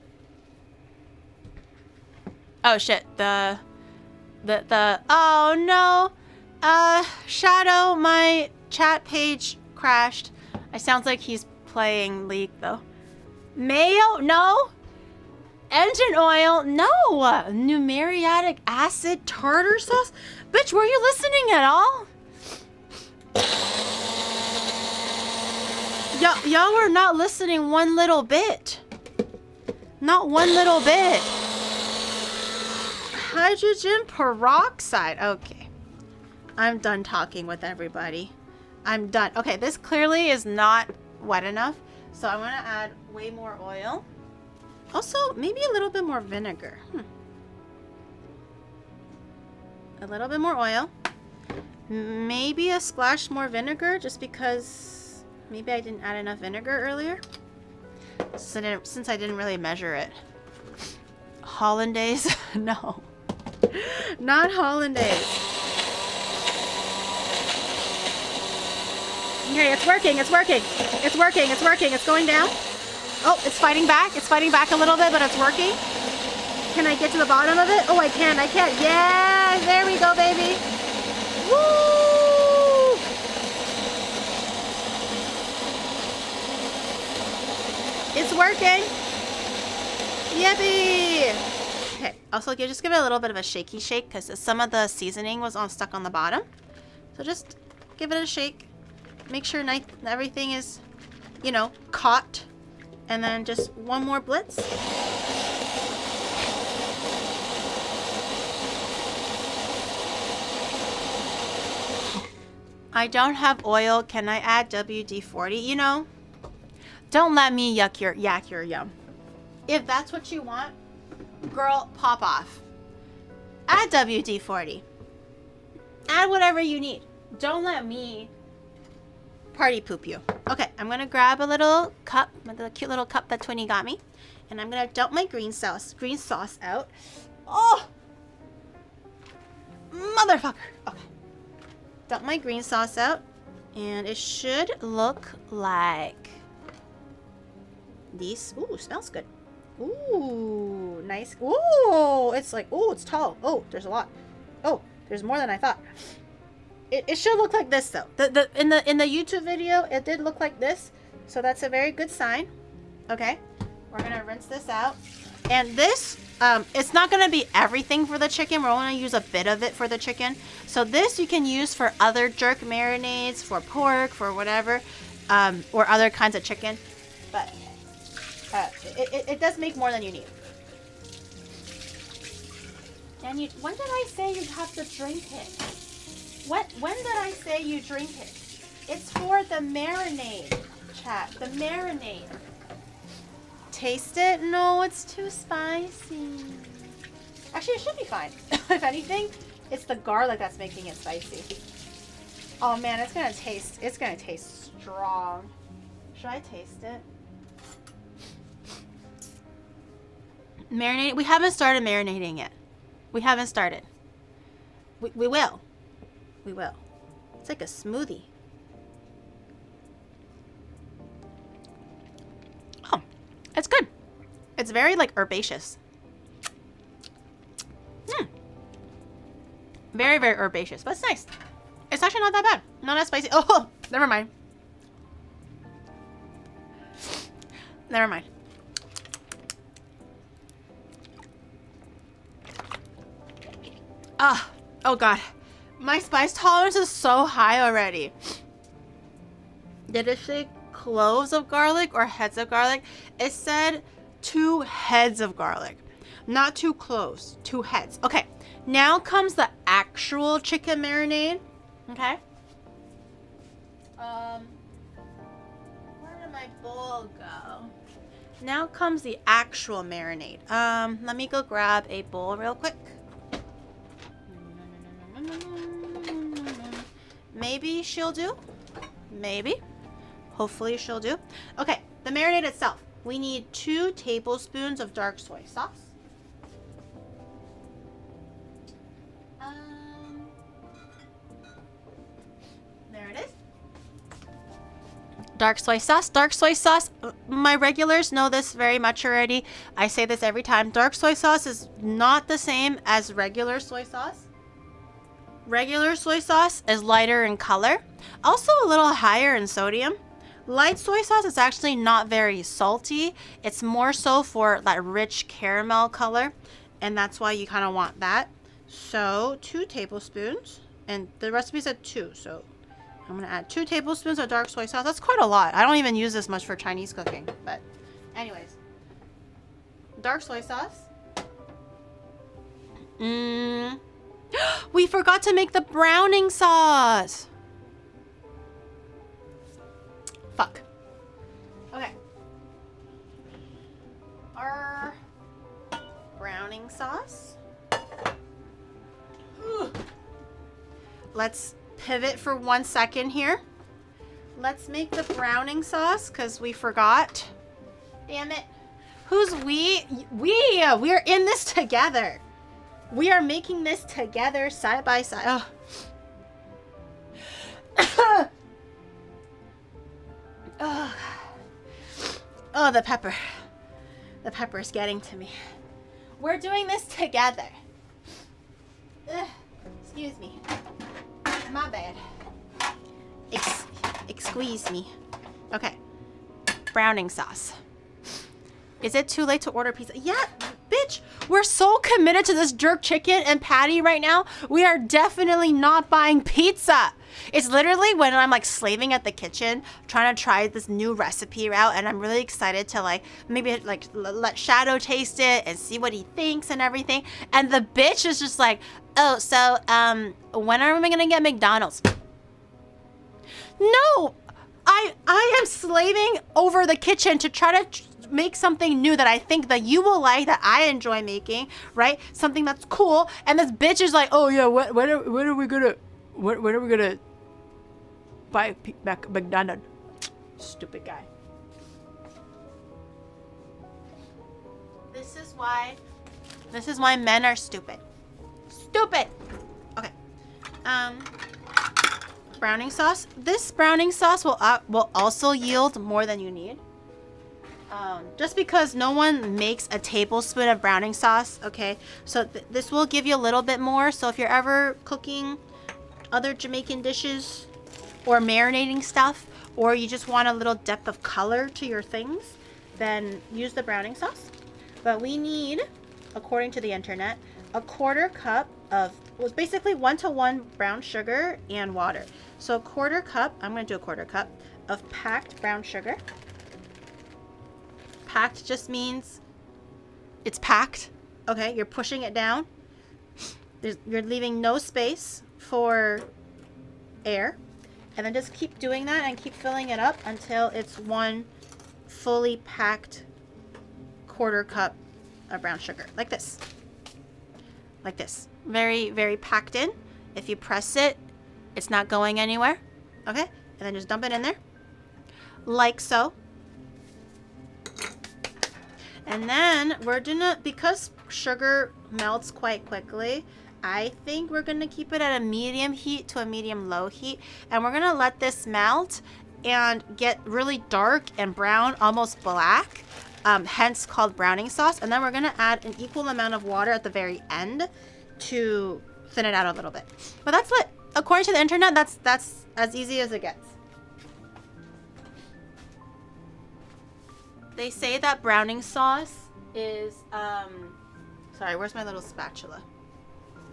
Oh shit, oh no. Shadow, my chat page crashed. It sounds like he's playing League though. Mayo? No. Engine oil? No. Muriatic acid tartar sauce? Bitch, were you listening at all? Y'all were not listening one little bit. Not one little bit. Hydrogen peroxide. Okay. I'm done talking with everybody. I'm done. Okay, this clearly is not wet enough. So I'm going to add way more oil. Also, maybe a little bit more vinegar. A little bit more oil. Maybe a splash more vinegar just because maybe I didn't add enough vinegar earlier. Since I didn't really measure it. Hollandaise? No. Not hollandaise. Okay, it's working, it's working. It's working, it's working. It's going down. Oh, it's fighting back. It's fighting back a little bit, but it's working. Can I get to the bottom of it? Oh, I can. Yeah, there we go, baby. Woo! It's working. Yippee! Okay, also just give it a little bit of a shaky shake because some of the seasoning was stuck on the bottom. So just give it a shake. Make sure everything is, you know, caught. And then just one more blitz. I don't have oil. Can I add WD-40? You know, don't let me yak your yum. If that's what you want, girl, pop off. Add WD-40. Add whatever you need. Don't let me party poop you. Okay, I'm gonna grab a little cup, the cute little cup that Twinny got me, and I'm gonna dump my green sauce out. Oh, motherfucker. Okay, dump my green sauce out, and it should look like this. Ooh, smells good. Ooh, nice. Ooh, it's like, ooh, it's tall. Oh, there's a lot. Oh, there's more than I thought. It should look like this though. In the YouTube video, it did look like this, so that's a very good sign. Okay, we're gonna rinse this out, and this it's not gonna be everything for the chicken. We're only gonna use a bit of it for the chicken. So this you can use for other jerk marinades, for pork, for whatever, or other kinds of chicken. But it does make more than you need. And when did I say you have to drink it? When did I say you drink it? It's for the marinade, chat. The marinade. Taste it? No, it's too spicy. Actually, it should be fine. If anything, it's the garlic that's making it spicy. Oh man, it's gonna taste strong. Should I taste it? Marinate. We haven't started marinating yet. We haven't started. We will. We will. It's like a smoothie. Oh, it's good. It's very like herbaceous. Very, very herbaceous, but it's nice. It's actually not that bad. Not that spicy. Oh, never mind. Never mind. Oh God. My spice tolerance is so high already. Did it say cloves of garlic or heads of garlic? It said 2 heads of garlic. Not 2 cloves, 2 heads. Okay, now comes the actual chicken marinade. Okay. Where did my bowl go? Now comes the actual marinade. Let me go grab a bowl real quick. Maybe she'll do. Maybe. Hopefully she'll do. Okay, the marinade itself. We need 2 tablespoons of dark soy sauce. There it is. Dark soy sauce. Dark soy sauce. My regulars know this very much already. I say this every time. Dark soy sauce is not the same as regular soy sauce. Regular soy sauce is lighter in color, also a little higher in sodium. Light soy sauce is actually not very salty. It's more so for that rich caramel color, and that's why you kind of want that. So 2 tablespoons, and the recipe said 2, so I'm gonna add 2 tablespoons of dark soy sauce. That's quite a lot. I don't even use this much for Chinese cooking, but anyways, dark soy sauce. We forgot to make the browning sauce. Fuck. Okay. Our browning sauce. Let's pivot for 1 second here. Let's make the browning sauce because we forgot. Damn it. Who's we? We're in this together. We are making this together, side by side. Oh, the pepper. The pepper is getting to me. We're doing this together. Excuse me. My bad. Excuse me. Okay. Browning sauce. Is it too late to order pizza? Yeah, bitch. We're so committed to this jerk chicken and patty right now. We are definitely not buying pizza. It's literally when I'm like slaving at the kitchen, trying to try this new recipe out, and I'm really excited to like maybe like let Shadow taste it and see what he thinks and everything. And the bitch is just like, oh, so when are we gonna get McDonald's? No, I am slaving over the kitchen to try to make something new that I think that you will like, that I enjoy making, right? Something that's cool. And this bitch is like, oh yeah, when are we gonna buy McDonald's? Stupid guy. This is why men are stupid. Stupid. Okay. Browning sauce. This browning sauce will also yield more than you need. Just because no one makes a tablespoon of browning sauce, okay? So this will give you a little bit more. So if you're ever cooking other Jamaican dishes or marinating stuff, or you just want a little depth of color to your things, then use the browning sauce. But we need, according to the internet, a 1/4 cup of, well, basically 1-to-1 brown sugar and water. So a 1/4 cup, I'm gonna do a 1/4 cup of packed brown sugar. Packed just means it's packed, okay? You're pushing it down. You're leaving no space for air. And then just keep doing that and keep filling it up until it's one fully packed 1/4 cup of brown sugar, like this. Like this. Very, very packed in. If you press it, it's not going anywhere, okay? And then just dump it in there, like so. And then we're gonna, because sugar melts quite quickly, I think we're gonna keep it at a medium heat to a medium low heat. And we're gonna let this melt and get really dark and brown, almost black, hence called browning sauce. And then we're gonna add an equal amount of water at the very end to thin it out a little bit. But that's it. According to the internet, that's as easy as it gets. They say that browning sauce is, sorry, where's my little spatula?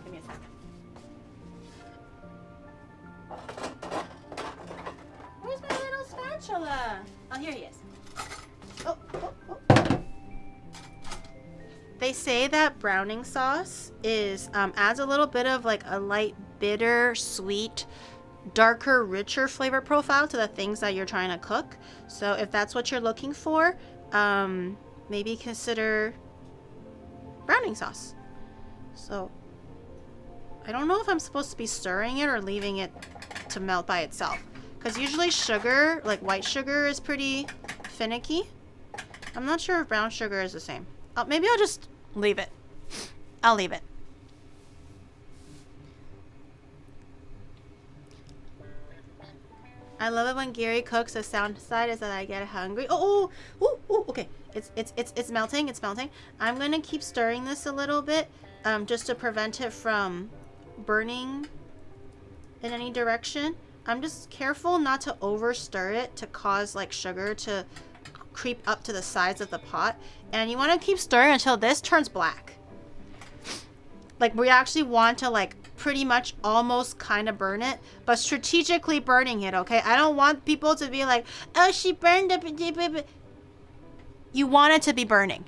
Give me a second. Where's my little spatula? Oh, here he is. Oh. They say that browning sauce is, adds a little bit of like a light, bitter, sweet, darker, richer flavor profile to the things that you're trying to cook. So if that's what you're looking for, maybe consider browning sauce. So I don't know if I'm supposed to be stirring it or leaving it to melt by itself, because usually sugar, like white sugar, is pretty finicky. I'm not sure if brown sugar is the same. Maybe I'll just leave it. I'll leave it. I love it when Gary cooks. The sound side is that I get hungry. Oh, okay. It's melting. It's melting. I'm gonna keep stirring this a little bit, just to prevent it from burning in any direction. I'm just careful not to over stir it to cause like sugar to creep up to the sides of the pot. And you want to keep stirring until this turns black. Like, we actually want to like pretty much almost kind of burn it, but strategically burning it, okay? I don't want people to be like, oh, she burned up. You want it to be burning.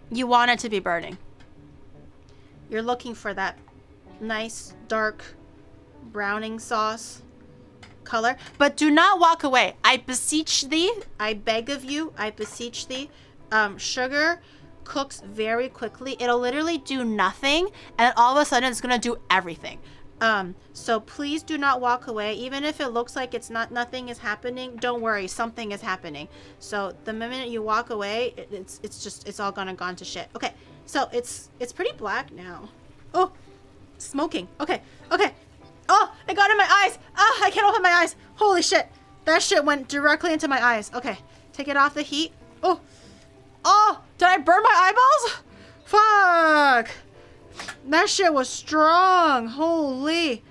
You want it to be burning. You're looking for that nice dark browning sauce color, but do not walk away. I beseech thee, I beg of you, I beseech thee. Sugar cooks very quickly. It'll literally do nothing, and all of a sudden it's gonna do everything. So please do not walk away. Even if it looks like nothing is happening, don't worry, something is happening. So the minute you walk away, it's all gone to shit. Okay, so it's pretty black now. Oh, smoking. Okay. Oh, it got in my eyes. Ah, I can't open my eyes. Holy shit, that shit went directly into my eyes. Okay, take it off the heat. Oh, did I burn my eyeballs? Fuck. That shit was strong. Holy.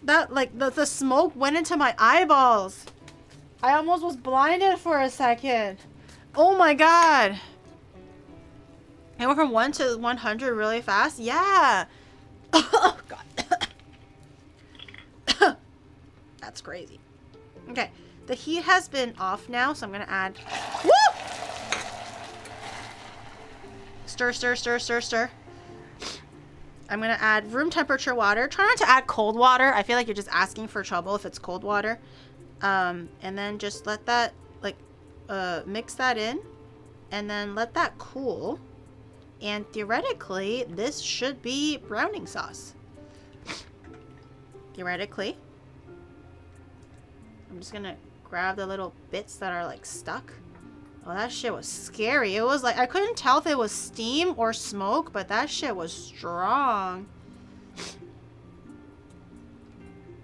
That, like, the smoke went into my eyeballs. I almost was blinded for a second. Oh my god. It went from 1 to 100 really fast? Yeah. Oh god. That's crazy. Okay. The heat has been off now, so I'm gonna add... Woo! Stir, stir, stir, stir, stir. I'm gonna add room temperature water. Try not to add cold water. I feel like you're just asking for trouble if it's cold water. And then just let that, like, mix that in. And then let that cool. And theoretically, this should be browning sauce. Theoretically. I'm just gonna grab the little bits that are, like, stuck. Oh, that shit was scary. It was like, I couldn't tell if it was steam or smoke, but that shit was strong.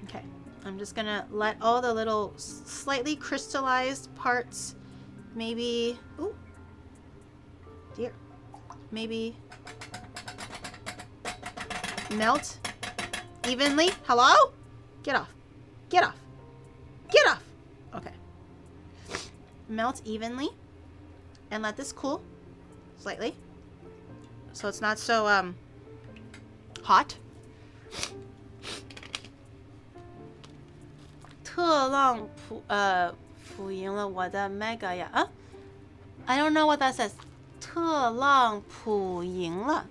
Okay, I'm just gonna let all the little slightly crystallized parts maybe, ooh, dear, maybe melt evenly. Hello? Get off. Get off. Get off. Okay. Melt evenly. And let this cool slightly, so it's not so hot. 特浪普赢了我的 mega 呀啊 I don't know what that says. 特浪普赢了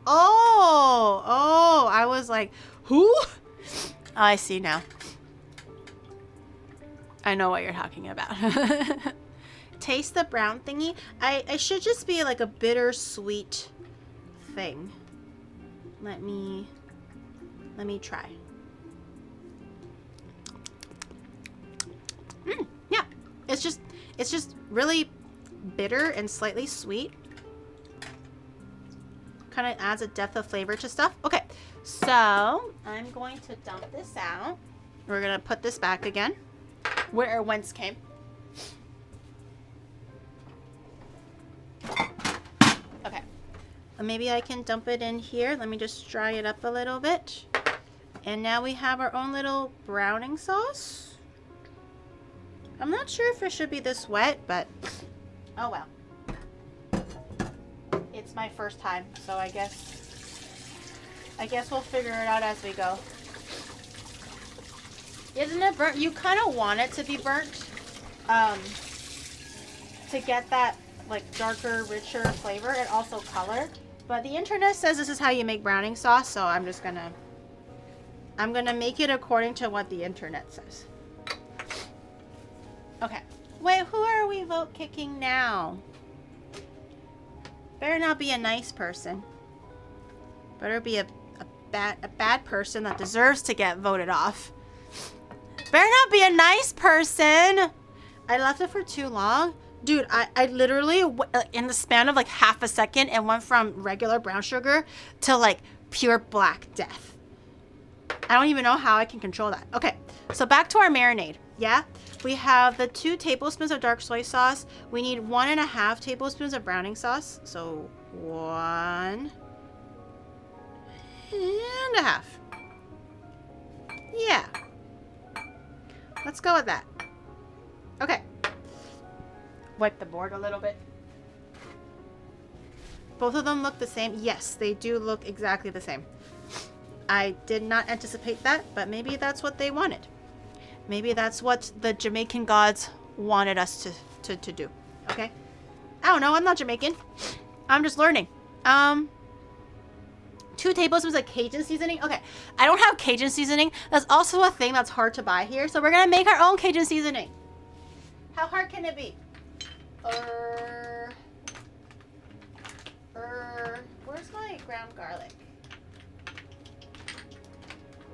Oh, I was like, who? Oh, I see now. I know what you're talking about. Taste the brown thingy. I should just be like a bittersweet thing. Let me try. Yeah, it's just really bitter and slightly sweet. Kind of adds a depth of flavor to stuff. Okay, so I'm going to dump this out. We're gonna put this back again where it once came. Okay, maybe I can dump it in here. Let me just dry it up a little bit. And now we have our own little browning sauce. I'm not sure if it should be this wet, but oh well. It's my first time, so I guess we'll figure it out as we go. Isn't it burnt? You kind of want it to be burnt to get that like darker, richer flavor and also color. But the internet says this is how you make browning sauce, so I'm gonna make it according to what the internet says. Okay. Wait, who are we vote kicking now? Better not be a nice person. Better be a bad person that deserves to get voted off. Better not be a nice person. I left it for too long. Dude, I literally, in the span of like half a second, it went from regular brown sugar to like pure black death. I don't even know how I can control that. Okay, so back to our marinade. Yeah, we have the 2 tablespoons of dark soy sauce. We need 1.5 tablespoons of browning sauce. So 1.5. Yeah. Let's go with that. Okay. Wipe the board a little bit. Both of them look the same. Yes, they do look exactly the same. I did not anticipate that, but maybe that's what they wanted. Maybe that's what the Jamaican gods wanted us to do. Okay? I don't know. I'm not Jamaican. I'm just learning. 2 tablespoons of Cajun seasoning. Okay, I don't have Cajun seasoning. That's also a thing that's hard to buy here. So we're going to make our own Cajun seasoning. How hard can it be? Where's my ground garlic?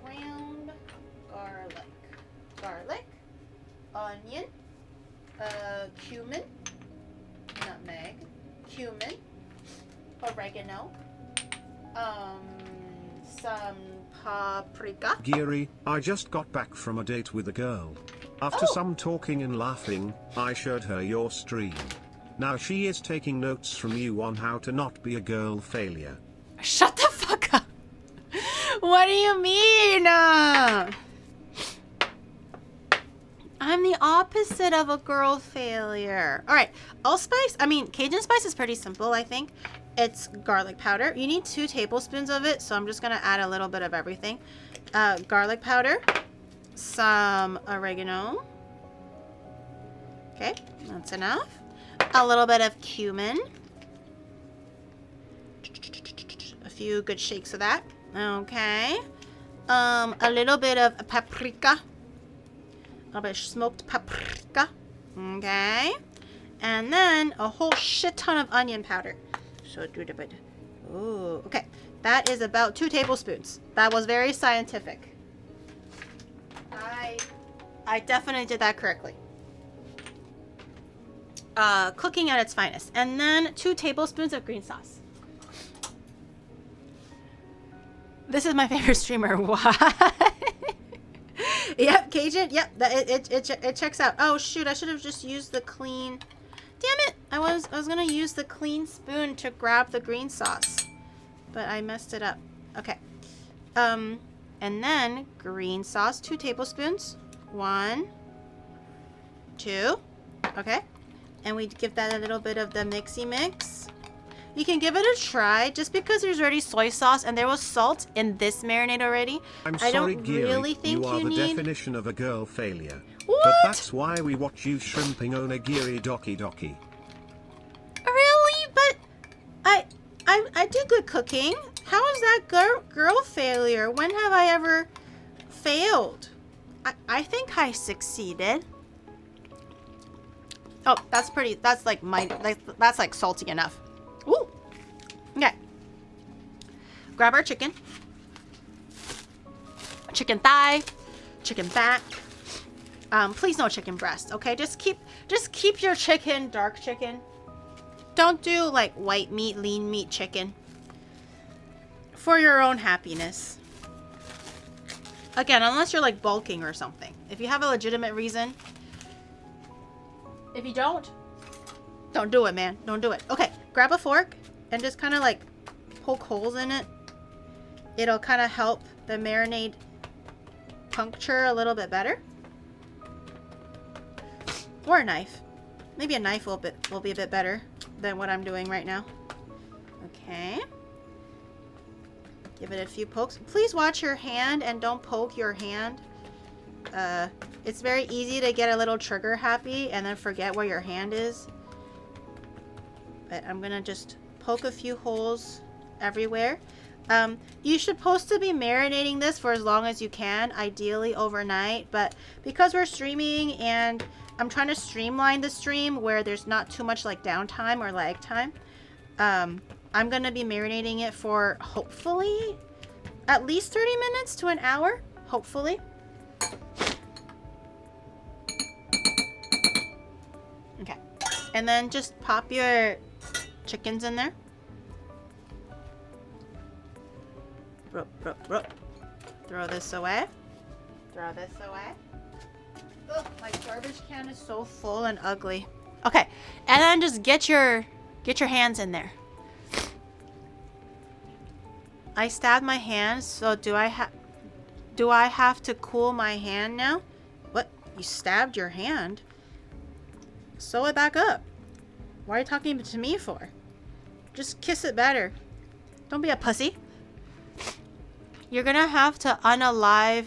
Ground garlic. Garlic, onion, cumin, nutmeg, cumin, oregano, some paprika. Giri, I just got back from a date with a girl. After some talking and laughing, I showed her your stream. Now she is taking notes from you on how to not be a girl failure. Shut the fuck up. What do you mean? I'm the opposite of a girl failure. All right, allspice. I mean, Cajun spice is pretty simple, I think. It's garlic powder. You need 2 tablespoons of it, so I'm just gonna add a little bit of everything. Garlic powder, some oregano. Okay, that's enough. A little bit of cumin. A few good shakes of that. Okay. A little bit of paprika. A little bit of smoked paprika. Okay. And then a whole shit ton of onion powder. So do the bit. Ooh, okay. That is about 2 tablespoons. That was very scientific. I definitely did that correctly. Cooking at its finest. And then 2 tablespoons of green sauce. This is my favorite streamer. Why? Yep, Cajun. Yep, it checks out. Oh shoot, I should have just used the clean. Damn it! I was gonna use the clean spoon to grab the green sauce, but I messed it up. Okay. And then green sauce, 2 tablespoons. 1, 2. Okay. And we give that a little bit of the mixy mix. You can give it a try. Just because there's already soy sauce and there was salt in this marinade already, I don't really think you are you the need... definition of a girl failure. What? But that's why we watch you shrimping onigiri doki doki. Really? But I do good cooking. How is that girl failure? When have I ever failed? I think I succeeded. Oh, that's pretty. That's like that's like salty enough. Ooh. Okay. Grab our chicken. Chicken thigh. Chicken back. Please no chicken breast. Okay, just keep your chicken dark chicken. Don't do like white meat, lean meat chicken. For your own happiness. Again, unless you're like bulking or something. If you have a legitimate reason. If you don't do it, man. Don't do it. Okay, grab a fork and just kind of like poke holes in it. It'll kind of help the marinade puncture a little bit better. Or a knife. Maybe a knife will be a bit better than what I'm doing right now. Okay. Give it a few pokes. Please watch your hand and don't poke your hand. It's very easy to get a little trigger happy and then forget where your hand is. But I'm gonna just poke a few holes everywhere. You're supposed to be marinating this for as long as you can, ideally overnight, but because we're streaming and I'm trying to streamline the stream where there's not too much like downtime or lag time, I'm gonna be marinating it for hopefully at least 30 minutes to an hour, hopefully. Okay, and then just pop your chickens in there. Throw this away. Throw this away. Ugh, my garbage can is so full and ugly. Okay, and then just get your hands in there. I stabbed my hand, so do I have to cool my hand now? What? You stabbed your hand? Sew it back up. Why are you talking to me for? Just kiss it better. Don't be a pussy. You're gonna have to unalive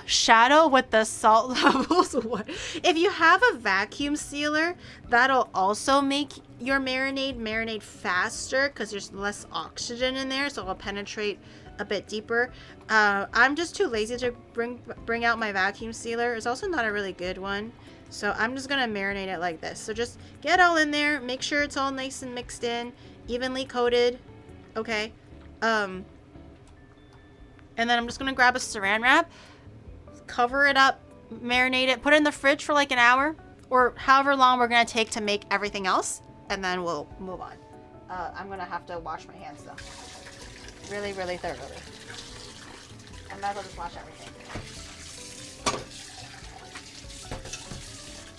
shadow with the salt levels. What? If you have a vacuum sealer, that'll also make your marinade faster because there's less oxygen in there, so it'll penetrate a bit deeper. I'm just too lazy to bring out my vacuum sealer. It's also not a really good one, so I'm just gonna marinate it like this. So just get all in there, make sure it's all nice and mixed in, evenly coated. Okay. And then I'm just gonna grab a saran wrap, cover it up, marinate it, put it in the fridge for like an hour or however long we're gonna take to make everything else, and then we'll move on. I'm gonna have to wash my hands though. Really, really thoroughly. I might as well just wash everything.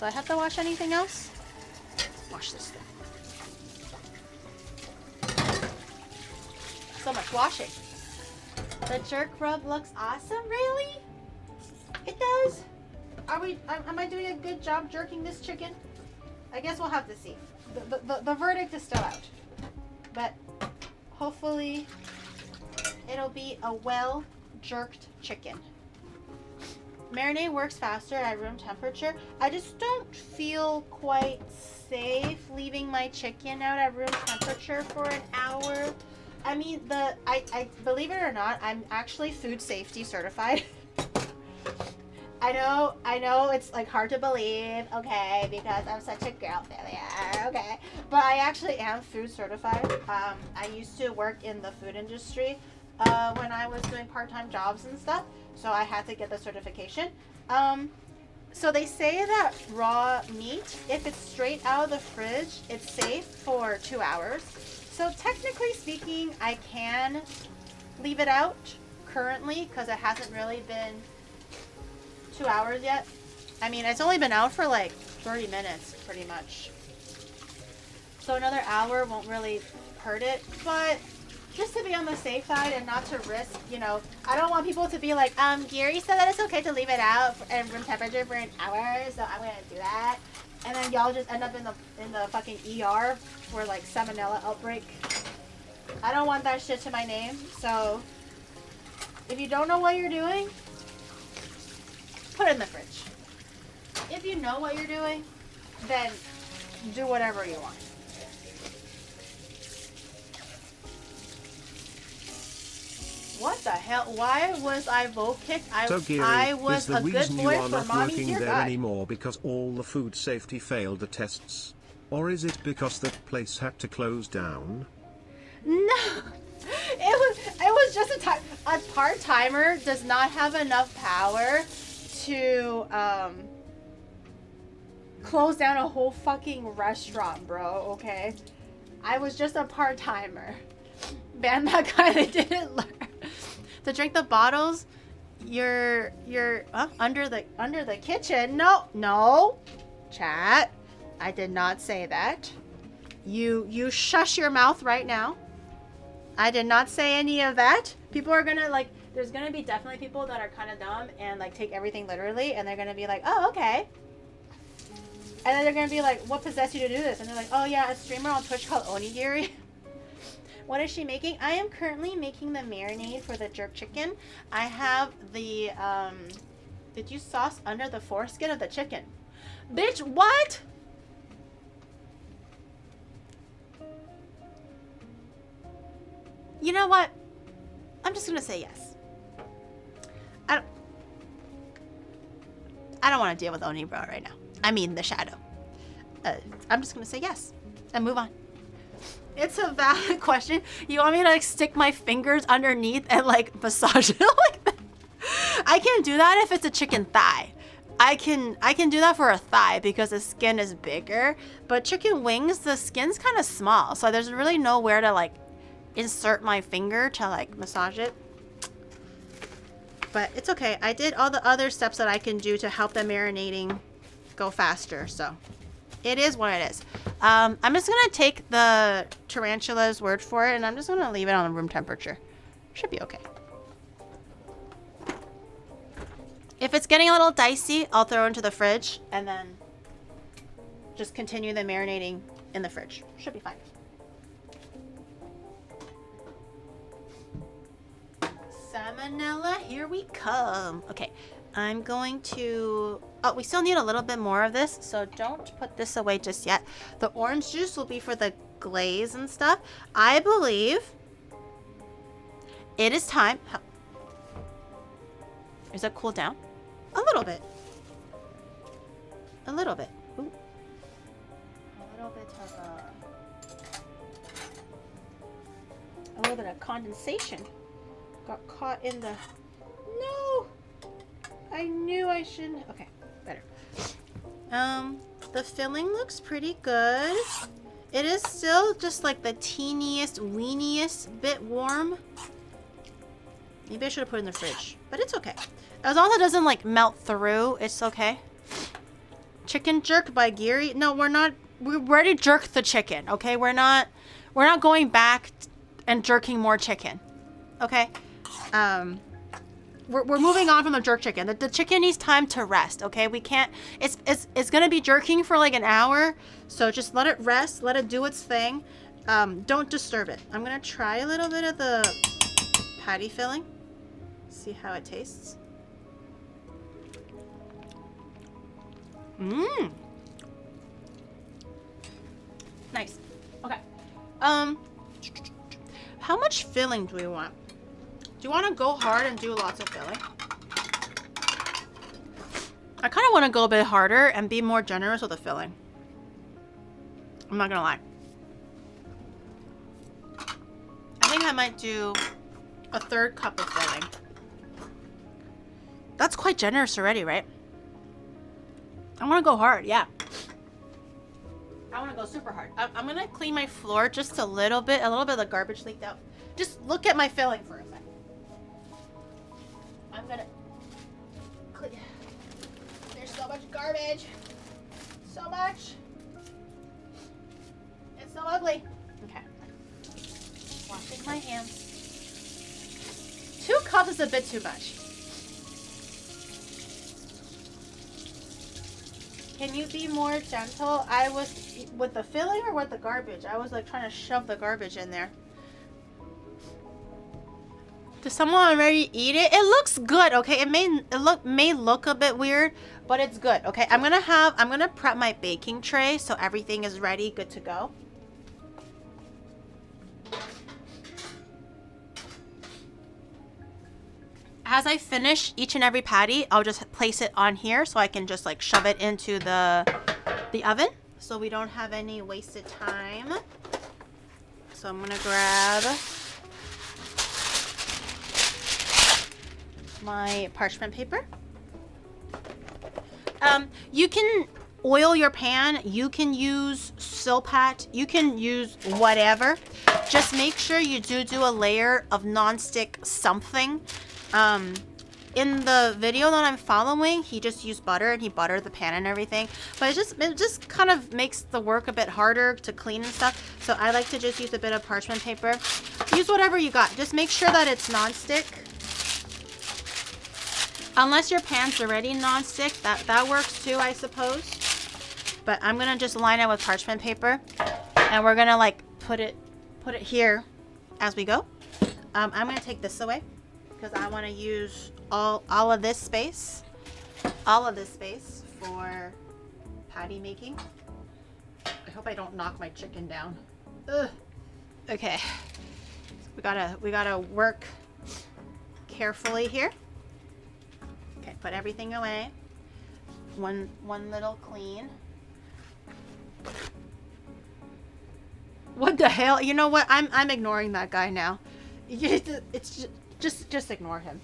Do I have to wash anything else? Wash this thing. So much washing. The jerk rub looks awesome, really? It does? Am I doing a good job jerking this chicken? I guess we'll have to see. The verdict is still out. But hopefully it'll be a well jerked chicken. Marinade works faster at room temperature. I just don't feel quite safe leaving my chicken out at room temperature for an hour. I mean, I believe it or not, I'm actually food safety certified. I know it's like hard to believe, okay, because I'm such a girl failure, okay. But I actually am food certified. I used to work in the food industry when I was doing part-time jobs and stuff, so I had to get the certification. So they say that raw meat, if it's straight out of the fridge, it's safe for 2 hours. So technically speaking, I can leave it out currently because it hasn't really been 2 hours yet. I mean, it's only been out for like 30 minutes pretty much. So another hour won't really hurt it, but just to be on the safe side and not to risk, you know, I don't want people to be like, Gary said that it's okay to leave it out at room temperature for an hour, so I'm gonna do that. And then y'all just end up in the fucking ER for like salmonella outbreak. I don't want that shit to my name, so if you don't know what you're doing, put it in the fridge. If you know what you're doing, then do whatever you want. What the hell? Why was I vote kicked? So Gary, I was is the a good reason boy you are for not mommy, working dear there God. anymore because all the food safety failed the tests? Or is it because that place had to close down? No, it was just a part-timer does not have enough power to close down a whole fucking restaurant, bro. Okay, I was just a part-timer. Man, that kind of didn't learn to drink the bottles. You're under the kitchen. No, chat. I did not say that. You shush your mouth right now. I did not say any of that. People are gonna like. There's gonna be definitely people that are kind of dumb and like take everything literally, and they're gonna be like, oh, okay. And then they're gonna be like, what possessed you to do this? And they're like, oh yeah, a streamer on Twitch called Onigiri. What is she making? I am currently making the marinade for the jerk chicken. I have the did you sauce under the foreskin of the chicken? Bitch, what? You know what? I'm just gonna say yes. I don't want to deal with Oni bro right now. I mean the shadow. I'm just gonna say yes and move on. It's a valid question. You want me to like stick my fingers underneath and like massage it like that? I can do that if it's a chicken thigh. I can do that for a thigh because the skin is bigger. But chicken wings, the skin's kind of small, so there's really nowhere to like insert my finger to like massage it. But it's okay. I did all the other steps that I can do to help the marinating go faster, so it is what it is. I'm just gonna take the tarantula's word for it, and I'm just gonna leave it on room temperature. Should be okay. If it's getting a little dicey, I'll throw it into the fridge and then just continue the marinating in the fridge. Should be fine. Salmonella, here we come. Okay, I'm going to... Oh, we still need a little bit more of this, so don't put this away just yet. The orange juice will be for the glaze and stuff. I believe it is time... Is that cool down? A little bit. A little bit. Ooh. A little bit of a little bit of condensation. Got caught in the... No! I knew I shouldn't... Okay, better. The filling looks pretty good. It is still just like the teeniest, weeniest bit warm. Maybe I should have put it in the fridge, but it's okay. As long as it doesn't like melt through, it's okay. Chicken jerk by Gary. No, we're not. We already jerked the chicken. Okay, we're not going back and jerking more chicken. Okay. we're moving on from the jerk chicken. The chicken needs time to rest, okay? We can't, it's gonna be jerking for like an hour, so just let it rest, let it do its thing. Don't disturb it. I'm gonna try a little bit of the patty filling, see how it tastes. Mmm. Nice. Okay. How much filling do we want? Do you want to go hard and do lots of filling? I kind of want to go a bit harder and be more generous with the filling. I'm not gonna lie. I think I might do a 1/3 cup of filling. That's quite generous already, right? I want to go hard, yeah. I want to go super hard. I'm gonna clean my floor just a little bit of the garbage leaked out. Just look at my filling for a second. I'm gonna clean. There's so much garbage. So much. It's so ugly. Okay. Washing my hands. 2 cups is a bit too much. Can you be more gentle? I was with the filling or with the garbage? I was like trying to shove the garbage in there. Does someone already eat it? It looks good, okay? It may look a bit weird, but it's good, okay? I'm gonna prep my baking tray so everything is ready, good to go. As I finish each and every patty, I'll just place it on here so I can just like shove it into the oven so we don't have any wasted time. So I'm gonna grab my parchment paper. You can oil your pan, you can use Silpat, you can use whatever. Just make sure you do a layer of non-stick something. In the video that I'm following, he just used butter and he buttered the pan and everything, but it just kind of makes the work a bit harder to clean and stuff. So I like to just use a bit of parchment paper. Use whatever you got. Just make sure that it's non-stick. Unless your pan's already non-stick, that works too, I suppose. But I'm gonna just line it with parchment paper, and we're gonna like put it here as we go. I'm gonna take this away, because I want to use all of this space for patty making. I hope I don't knock my chicken down. Ugh. Okay, so we gotta work carefully here. Okay, put everything away. One little clean. What the hell? You know what? I'm ignoring that guy now. It's just ignore him.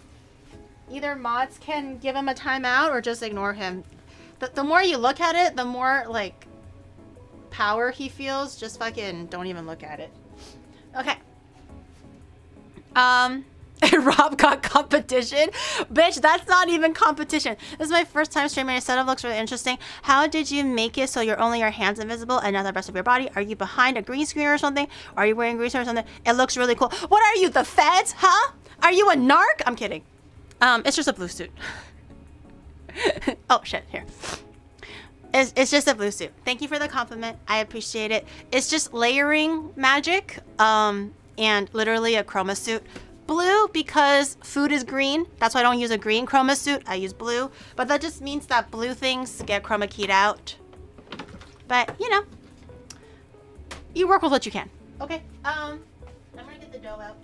Either mods can give him a timeout or just ignore him. The more you look at it, the more like power he feels. Just fucking don't even look at it. Okay. Rob got competition. Bitch, that's not even competition. This is my first time streaming. Your setup looks really interesting. How did you make it so you're only your hands invisible and not the rest of your body? Are you behind a green screen or something? Are you wearing green screen or something? It looks really cool. What are you, the feds, huh? Are you a narc? I'm kidding. It's just a blue suit. Oh shit, here. It's just a blue suit. Thank you for the compliment. I appreciate it. It's just layering magic, and literally a chroma suit. Blue because food is green. That's why I don't use a green chroma suit. I use blue. But that just means that blue things get chroma keyed out. But, you know, you work with what you can. Okay, I'm gonna get the dough out.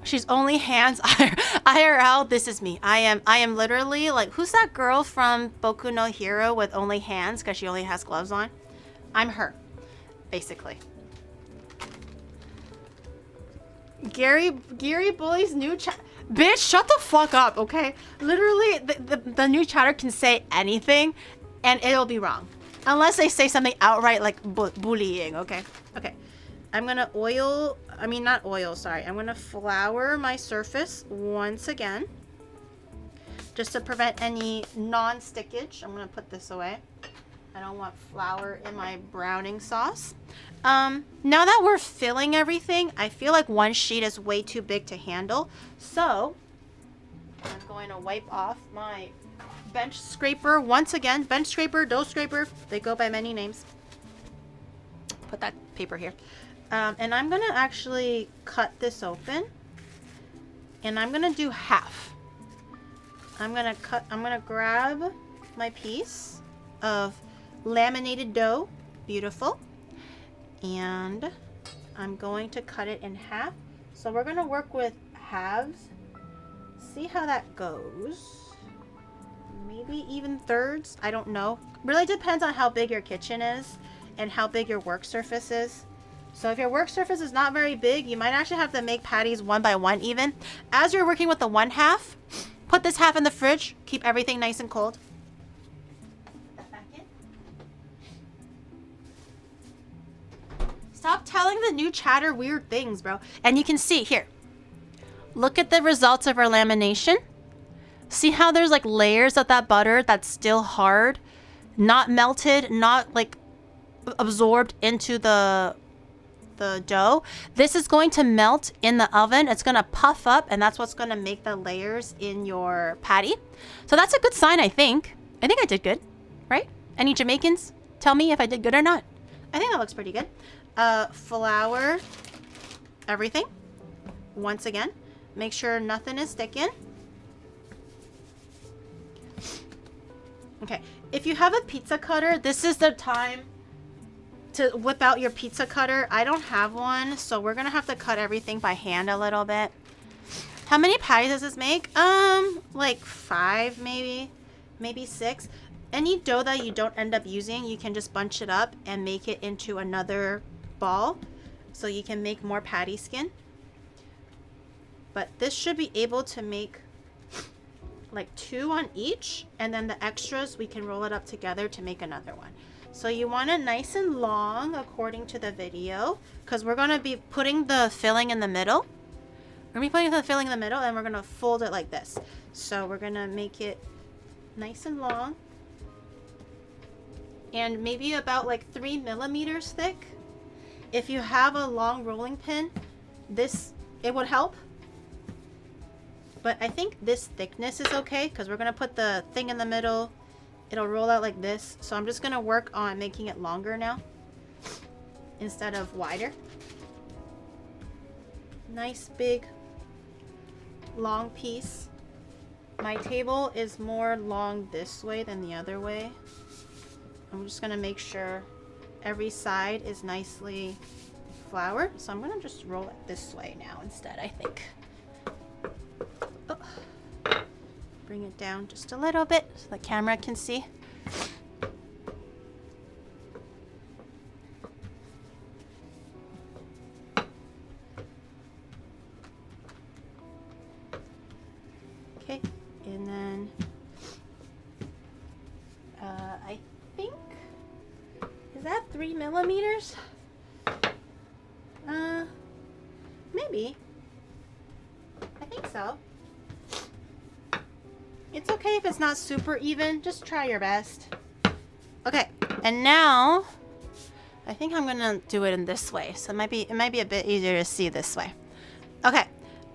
She's only hands IRL. This is me. I am literally like, who's that girl from Boku no Hero with only hands because she only has gloves on? I'm her, basically. Gary Bully's new chat. Bitch, shut the fuck up, okay? Literally, the new chatter can say anything, and it'll be wrong, unless they say something outright like bullying. Okay. Okay. I'm gonna I'm gonna flour my surface once again, just to prevent any non-stickage. I'm gonna put this away. I don't want flour in my browning sauce. Now that we're filling everything, I feel like one sheet is way too big to handle. So I'm going to wipe off my bench scraper once again. Bench scraper, dough scraper, they go by many names. Put that paper here. And I'm gonna actually cut this open, and I'm gonna do half. I'm gonna grab my piece of laminated dough, beautiful, and I'm going to cut it in half. So we're gonna work with halves, see how that goes. Maybe even thirds, I don't know. Really depends on how big your kitchen is and how big your work surface is. So if your work surface is not very big, you might actually have to make patties one by one even. As you're working with the one half, put this half in the fridge, keep everything nice and cold. Put that back in. Stop telling the new chatter weird things, bro. And you can see here, look at the results of our lamination. See how there's like layers of that butter that's still hard, not melted, not like absorbed into the dough. This is going to melt in the oven. It's going to puff up, and that's what's going to make the layers in your patty. So that's a good sign, I think. I think I did good, right? Any Jamaicans? Tell me if I did good or not. I think that looks pretty good. Flour everything. Once again, make sure nothing is sticking. Okay, if you have a pizza cutter, this is the time to whip out your pizza cutter. I don't have one, so we're gonna have to cut everything by hand a little bit. How many patties does this make? Like 5 maybe 6. Any dough that you don't end up using, you can just bunch it up and make it into another ball so you can make more patty skin. But this should be able to make like 2 on each, and then the extras we can roll it up together to make another one. So you want it nice and long according to the video, because we're going to be putting the filling in the middle. We're going to be putting the filling in the middle, and we're going to fold it like this. So we're going to make it nice and long, and maybe about like 3 millimeters thick. If you have a long rolling pin, it would help. But I think this thickness is okay, because we're going to put the thing in the middle. It'll roll out like this. So I'm just going to work on making it longer now instead of wider. Nice big long piece. My table is more long this way than the other way. I'm just going to make sure every side is nicely floured. So I'm going to just roll it this way now instead, I think. Oh. Bring it down just a little bit so the camera can see. Okay, and then I think, is that 3 millimeters? Maybe. I think so. It's okay if it's not super even. Just try your best. Okay, and now I think I'm gonna do it in this way. So it might be a bit easier to see this way. Okay,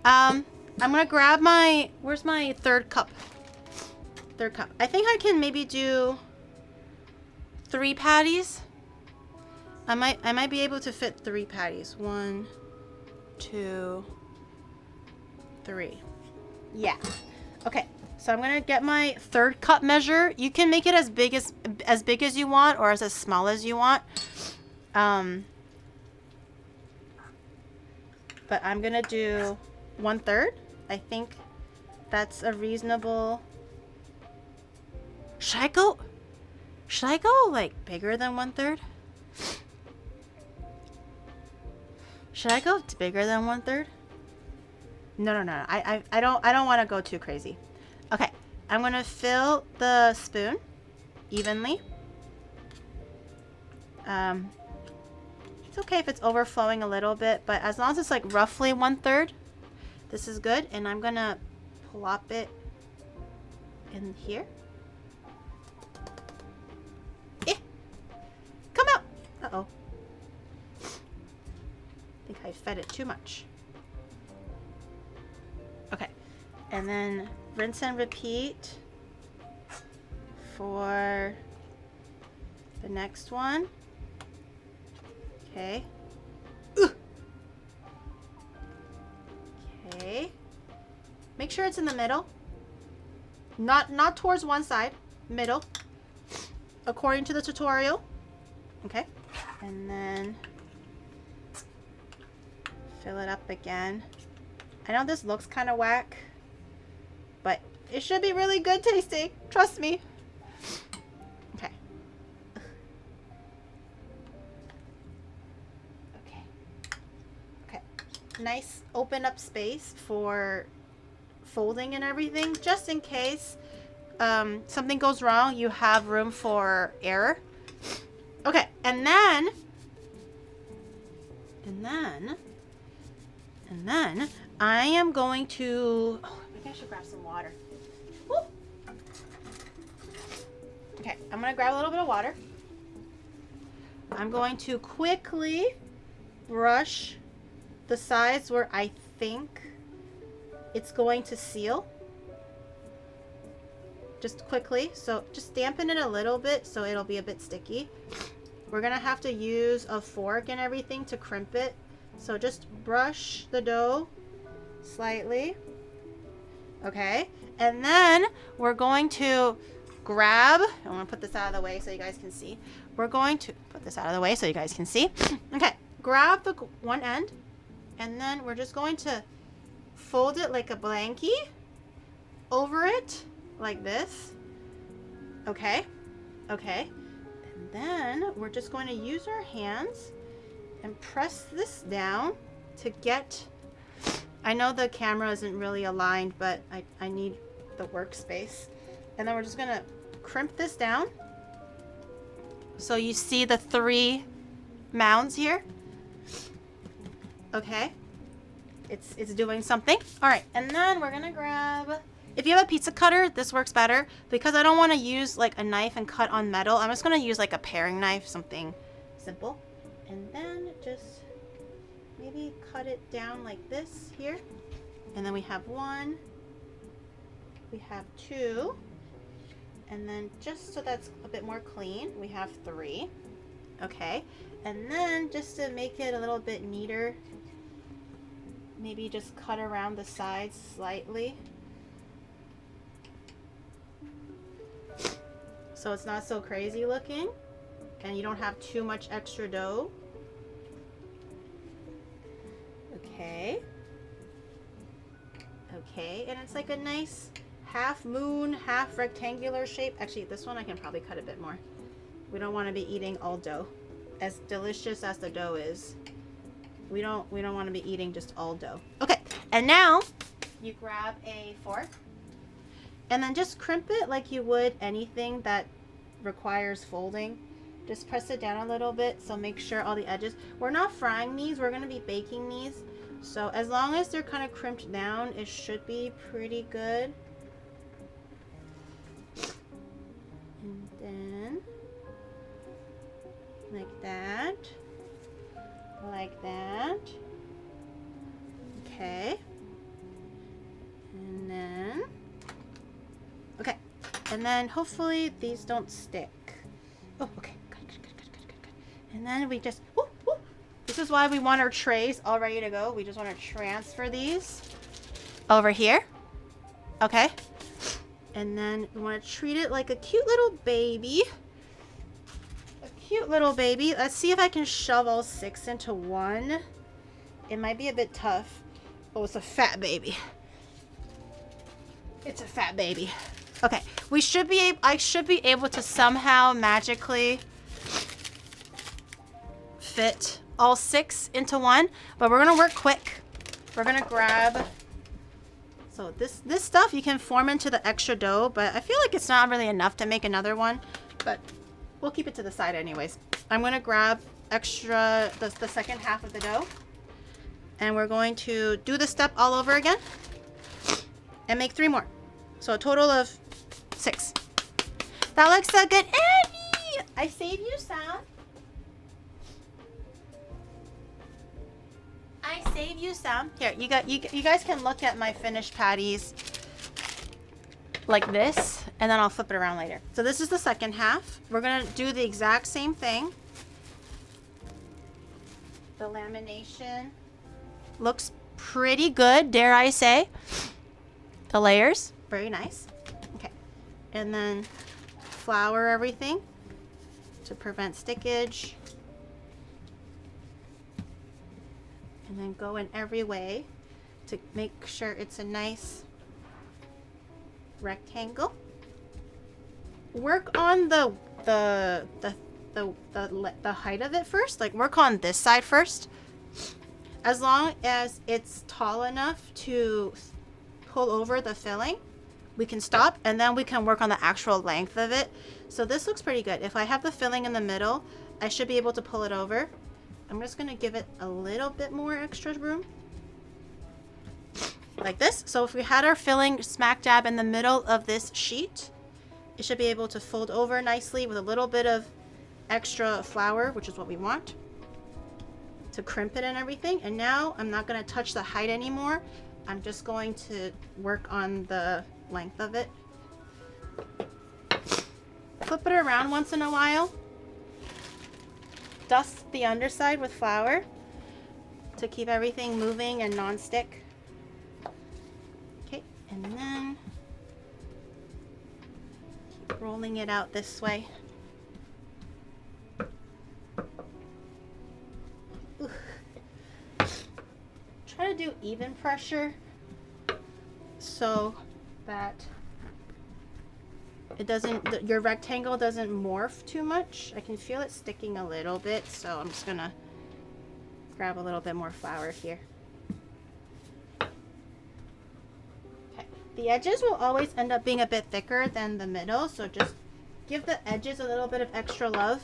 I'm gonna grab my, where's my third cup? Third cup. I think I can maybe do 3 patties. I might be able to fit 3 patties. 1, 2, 3. Yeah. Okay. So I'm gonna get my third cup measure. You can make it as big as you want, or as small as you want. But I'm gonna do 1/3. I think that's a reasonable. Should I go like bigger than 1/3? Should I go bigger than 1/3? No. I don't want to go too crazy. Okay, I'm going to fill the spoon evenly. It's okay if it's overflowing a little bit, but as long as it's like roughly 1/3, this is good. And I'm going to plop it in here. Uh-oh. I think I fed it too much. Okay. And then rinse and repeat for the next one. Okay. Okay. Make sure it's in the middle. Not towards one side. Middle. According to the tutorial. Okay. And then fill it up again. I know this looks kind of whack, but it should be really good tasting. Trust me. Okay. Okay. Nice open up space for folding and everything, just in case something goes wrong, you have room for error. Okay, and then I am going to, oh, maybe I should grab some water. Woo. Okay, I'm gonna grab a little bit of water. I'm going to quickly brush the sides where I think it's going to seal. Just quickly, so just dampen it a little bit so it'll be a bit sticky. We're gonna have to use a fork and everything to crimp it. So just brush the dough slightly. Okay, and then we're going to grab, I'm gonna put this out of the way so you guys can see. We're going to put this out of the way so you guys can see. Okay, grab the one end, and then we're just going to fold it like a blankie over it like this. Okay, okay. And then we're just going to use our hands and press this down to get, I know the camera isn't really aligned, but I need the workspace. And then we're just gonna crimp this down so you see the 3 mounds here. Okay, it's doing something. All right, and then we're gonna grab, if you have a pizza cutter, this works better. Because I don't want to use like a knife and cut on metal, I'm just gonna use like a paring knife, something simple. And then just maybe cut it down like this here. And then we have 1, we have 2, and then just so that's a bit more clean, we have 3. Okay, and then just to make it a little bit neater, maybe just cut around the sides slightly, so it's not so crazy looking and you don't have too much extra dough. Okay. Okay, and it's like a nice half moon, half rectangular shape. Actually, this one I can probably cut a bit more. We don't want to be eating all dough. As delicious as the dough is, we don't want to be eating just all dough. Okay, and now you grab a fork and then just crimp it like you would anything that requires folding. Just press it down a little bit, so make sure all the edges. We're not frying these, we're going to be baking these. So as long as they're kind of crimped down, it should be pretty good. And then like that. Like that. Okay. And then, okay. And then hopefully these don't stick. Oh, okay. Good. And then we just, whoop, whoop. This is why we want our trays all ready to go. We just want to transfer these over here. Okay. And then we want to treat it like a cute little baby. A cute little baby. Let's see if I can shove all 6 into one. It might be a bit tough. Oh, it's a fat baby. It's a fat baby. Okay. I should be able to somehow magically fit all 6 into one, but we're gonna work quick. We're gonna grab, so this stuff you can form into the extra dough, but I feel like it's not really enough to make another one, but we'll keep it to the side anyways. I'm gonna grab extra, the second half of the dough, and we're going to do the step all over again and make 3 more. So a total of 6. That looks so good. Annie! I saved you some. save you some. Here, you guys can look at my finished patties like this, and then I'll flip it around later. So this is the second half. We're gonna do the exact same thing. The lamination looks pretty good, dare I say. The layers, very nice. Okay, and then flour everything to prevent stickage. And then go in every way to make sure it's a nice rectangle. Work on the height of it first. Like, work on this side first. As long as it's tall enough to pull over the filling, we can stop, and then we can work on the actual length of it. So this looks pretty good. If I have the filling in the middle, I should be able to pull it over. I'm just gonna give it a little bit more extra room. Like this. So if we had our filling smack dab in the middle of this sheet, it should be able to fold over nicely with a little bit of extra flour, which is what we want, to crimp it and everything. And now I'm not gonna touch the height anymore. I'm just going to work on the length of it. Flip it around once in a while. Dust the underside with flour to keep everything moving and non-stick. Okay, and then keep rolling it out this way. Ooh. Try to do even pressure so that it doesn't, your rectangle doesn't morph too much. I can feel it sticking a little bit, so I'm just gonna grab a little bit more flour here. Okay. The edges will always end up being a bit thicker than the middle, so just give the edges a little bit of extra love.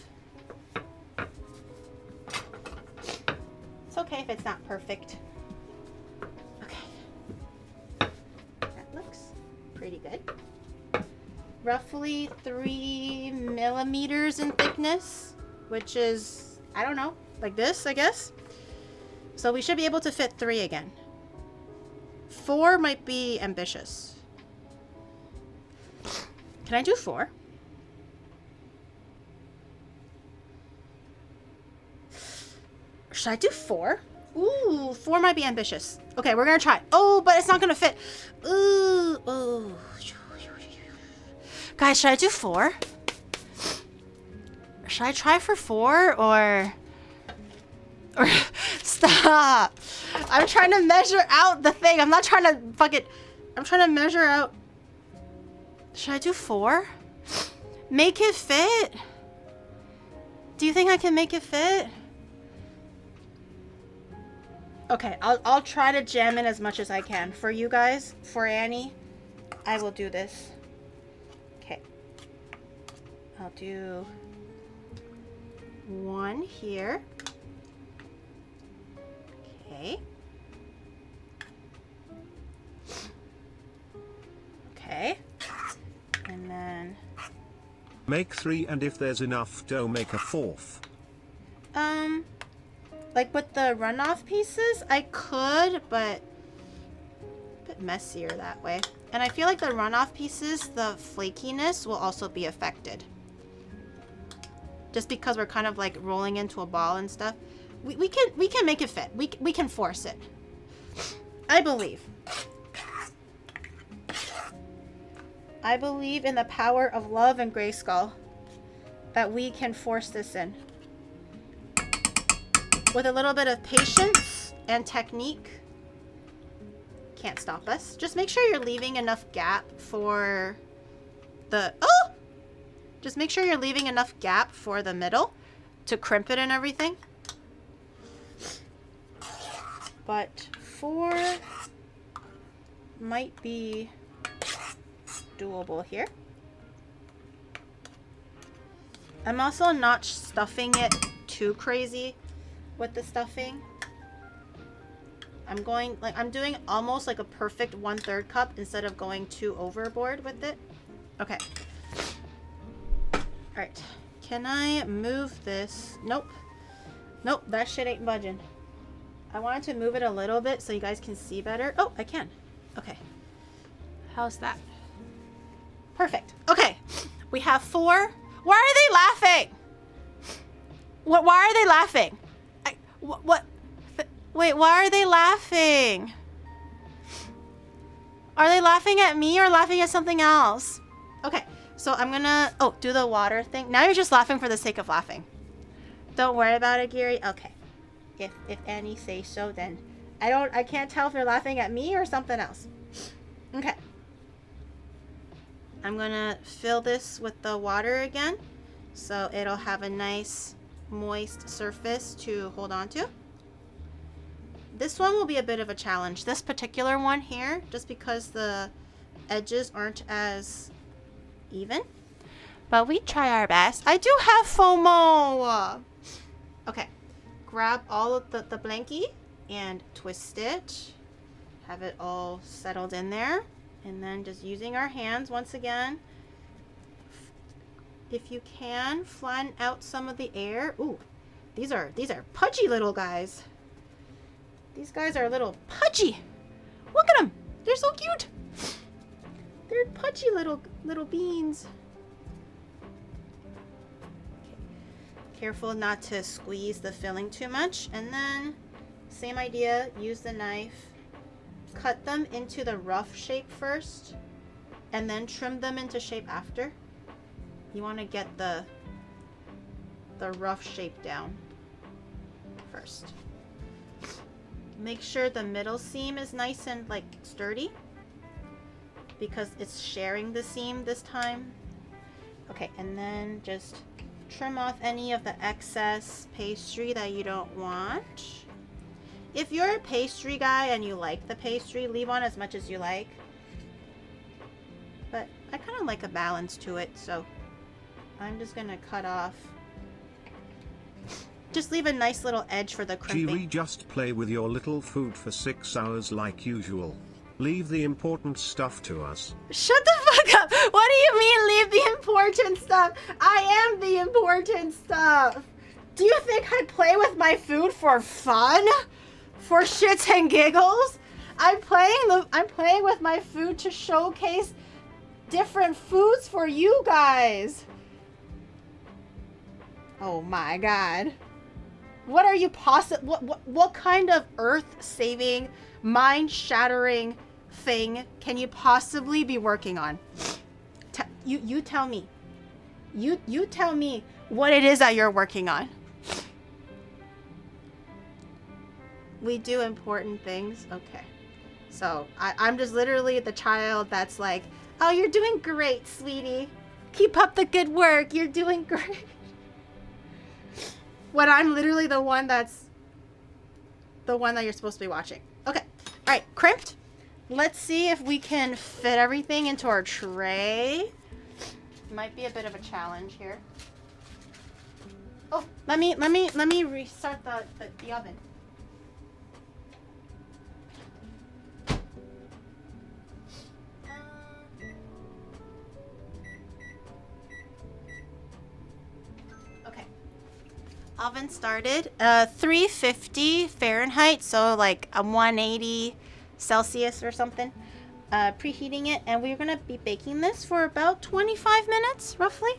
It's okay if it's not perfect. Okay. That looks pretty good. Roughly 3 millimeters in thickness, which is, I don't know, like this, I guess. So we should be able to fit 3 again. 4 might be ambitious. Can I do 4? Should I do 4? Ooh, 4 might be ambitious. Okay, we're gonna try. Oh, but it's not gonna fit. Ooh, oh. Guys, should I do 4? Should I try for 4 or stop? I'm trying to measure out the thing. I'm not trying to fucking, I'm trying to measure out. Should I do 4? Make it fit. Do you think I can make it fit? Okay, I'll try to jam in as much as I can. For you guys, for Annie, I will do this. Okay. I'll do 1 here. Okay. Okay. And then... Make 3, and if there's enough dough, make a 4th. Like with the runoff pieces, I could, but a bit messier that way. And I feel like the runoff pieces, the flakiness will also be affected. Just because we're kind of like rolling into a ball and stuff. We can make it fit. We can force it. I believe. I believe in the power of love and Grayskull that we can force this in. With a little bit of patience and technique, can't stop us. Just make sure you're leaving enough gap for the... Oh! Just make sure you're leaving enough gap for the middle to crimp it and everything. But 4 might be doable here. I'm also not stuffing it too crazy with the stuffing. I'm doing almost like a perfect 1/3 cup instead of going too overboard with it. Okay. All right. Can I move this? Nope. Nope, that shit ain't budging. I wanted to move it a little bit so you guys can see better. Oh, I can. Okay. How's that? Perfect. Okay. We have 4. Why are they laughing? Why are they laughing? Wait, why are they laughing? Are they laughing at me or laughing at something else? Okay, so I'm gonna, do the water thing. Now you're just laughing for the sake of laughing. Don't worry about it, Gary. Okay. If Annie says so, then I can't tell if they're laughing at me or something else. Okay. I'm gonna fill this with the water again, so it'll have a nice moist surface to hold on to. This one will be a bit of a challenge. This particular one here, just because the edges aren't as even, but we try our best. I do have FOMO. Okay, grab all of the blankie and twist it. Have it all settled in there. And then just using our hands once again. If you can, flatten out some of the air. Ooh, these are pudgy little guys. These guys are a little pudgy. Look at them. They're so cute. They're pudgy little beans. Okay. Careful not to squeeze the filling too much. And then, same idea, use the knife. Cut them into the rough shape first, and then trim them into shape after. You want to get the rough shape down first. Make sure the middle seam is nice and like sturdy, because it's sharing the seam this time. Okay, and then just trim off any of the excess pastry that you don't want. If you're a pastry guy and you like the pastry, leave on as much as you like. But I kind of like a balance to it, so I'm just gonna cut off. Just leave a nice little edge for the crimping. Giri, just play with your little food for 6 hours like usual. Leave the important stuff to us. Shut the fuck up! What do you mean leave the important stuff? I am the important stuff! Do you think I play with my food for fun? For shits and giggles? I'm playing with my food to showcase different foods for you guys. Oh my god. What are you what kind of earth-saving, mind-shattering thing can you possibly be working on? You tell me. You tell me what it is that you're working on. We do important things. Okay. So I'm just literally the child that's like, oh, you're doing great, sweetie. Keep up the good work. You're doing great. When I'm literally the one that you're supposed to be watching. Okay. All right. Crimped. Let's see if we can fit everything into our tray. Might be a bit of a challenge here. Oh, let me restart the oven. Oven started, 350 Fahrenheit, so like a 180 Celsius or something. Preheating it, and we're gonna be baking this for about 25 minutes, roughly.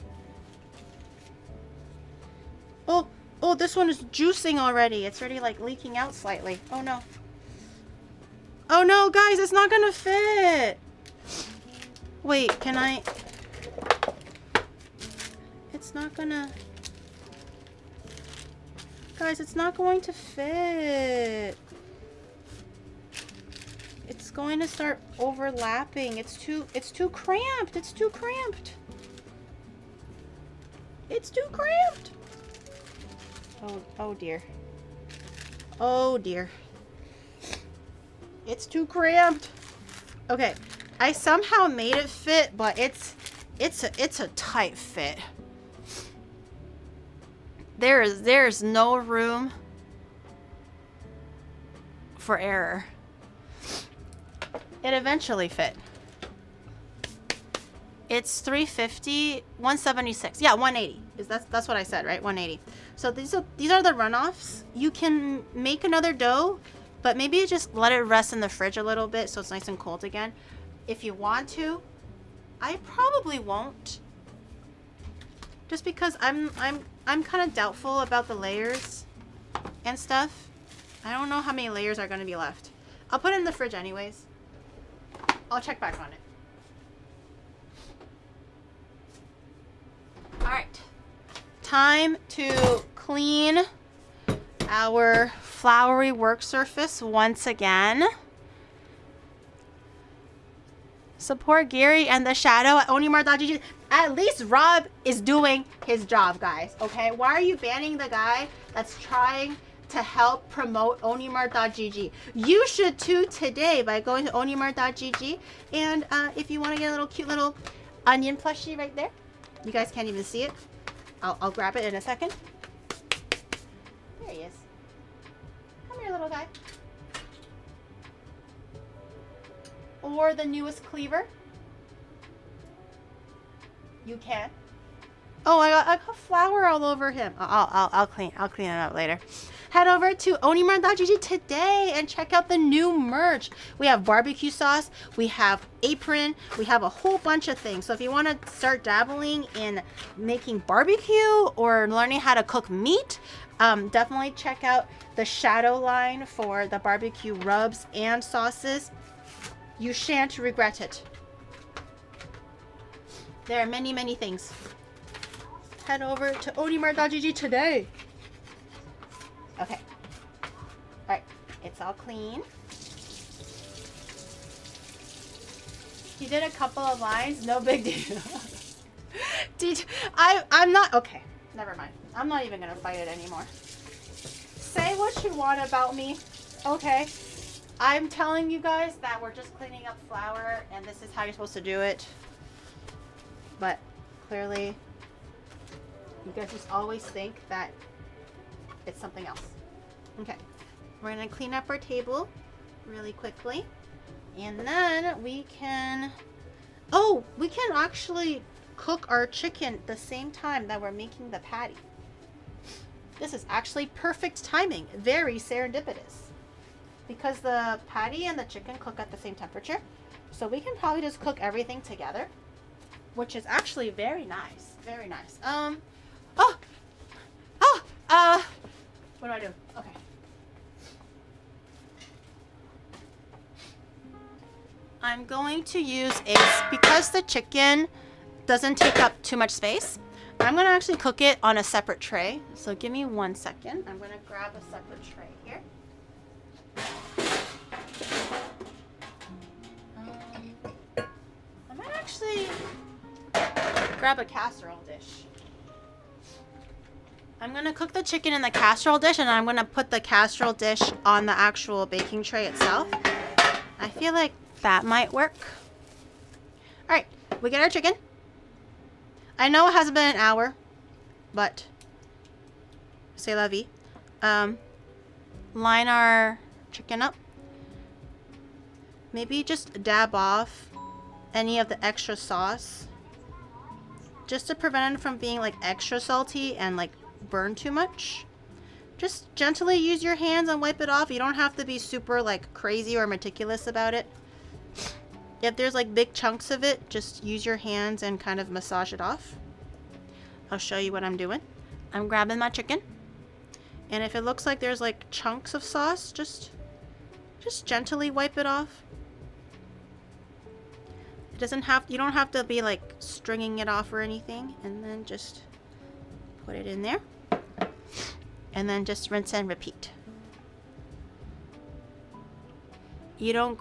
Oh, this one is juicing already. It's already like leaking out slightly. Oh no. Oh no, guys, it's not gonna fit. Wait, can I? It's not gonna. Guys, it's not going to fit. It's going to start overlapping. It's too cramped. It's too cramped. It's too cramped. Oh dear. Oh dear. It's too cramped. Okay, I somehow made it fit, but it's a tight fit. There's no room for error. It eventually fit. It's 350, 176. Yeah, 180. That's what I said, right? 180. So these are the runoffs. You can make another dough, but maybe just let it rest in the fridge a little bit so it's nice and cold again. If you want to, I probably won't. Just because I'm kind of doubtful about the layers and stuff. I don't know how many layers are going to be left. I'll put it in the fridge anyways. I'll check back on it. All right. Time to clean our floury work surface once again. Support Gary and the shadow at onimar.gg. At least Rob is doing his job, guys. Okay? Why are you banning the guy that's trying to help promote onimar.gg? You should too today by going to onimar.gg. And if you want to get a little cute little onion plushie right there, you guys can't even see it. I'll grab it in a second. There he is. Come here, little guy. Or the newest cleaver. You can. Oh, I got flour all over him. I'll clean it up later. Head over to onimar.gg today and check out the new merch. We have barbecue sauce, we have apron, we have a whole bunch of things. So if you want to start dabbling in making barbecue or learning how to cook meat, definitely check out the shadow line for the barbecue rubs and sauces. You shan't regret it. There are many, many things. Head over to onimar.gg today. Okay. All right. It's all clean. He did a couple of lines. No big deal. I'm not... Okay. Never mind. I'm not even going to fight it anymore. Say what you want about me. Okay. I'm telling you guys that we're just cleaning up flour and this is how you're supposed to do it. But clearly, you guys just always think that it's something else. Okay, we're gonna clean up our table really quickly. And then we can actually cook our chicken at the same time that we're making the patty. This is actually perfect timing, very serendipitous. Because the patty and the chicken cook at the same temperature. So we can probably just cook everything together, which is actually very nice. Very nice. What do I do? Okay. I'm going to use because the chicken doesn't take up too much space, I'm going to actually cook it on a separate tray. So give me 1 second. I'm going to grab a separate tray here. I might actually grab a casserole dish. I'm going to cook the chicken in the casserole dish, and I'm going to put the casserole dish on the actual baking tray itself. I feel like that might work. All right, we get our chicken. I know it hasn't been an hour, but c'est la vie. Line our chicken up. Maybe just dab off any of the extra sauce, just to prevent it from being like extra salty and like burn too much. Just gently use your hands and wipe it off. You don't have to be super like crazy or meticulous about it. If there's like big chunks of it, just use your hands and kind of massage it off. I'll show you what I'm doing. I'm grabbing my chicken, and if it looks like there's like chunks of sauce, just gently wipe it off. It doesn't have, you don't have to be like stringing it off or anything. And then just put it in there, and then just rinse and repeat. You don't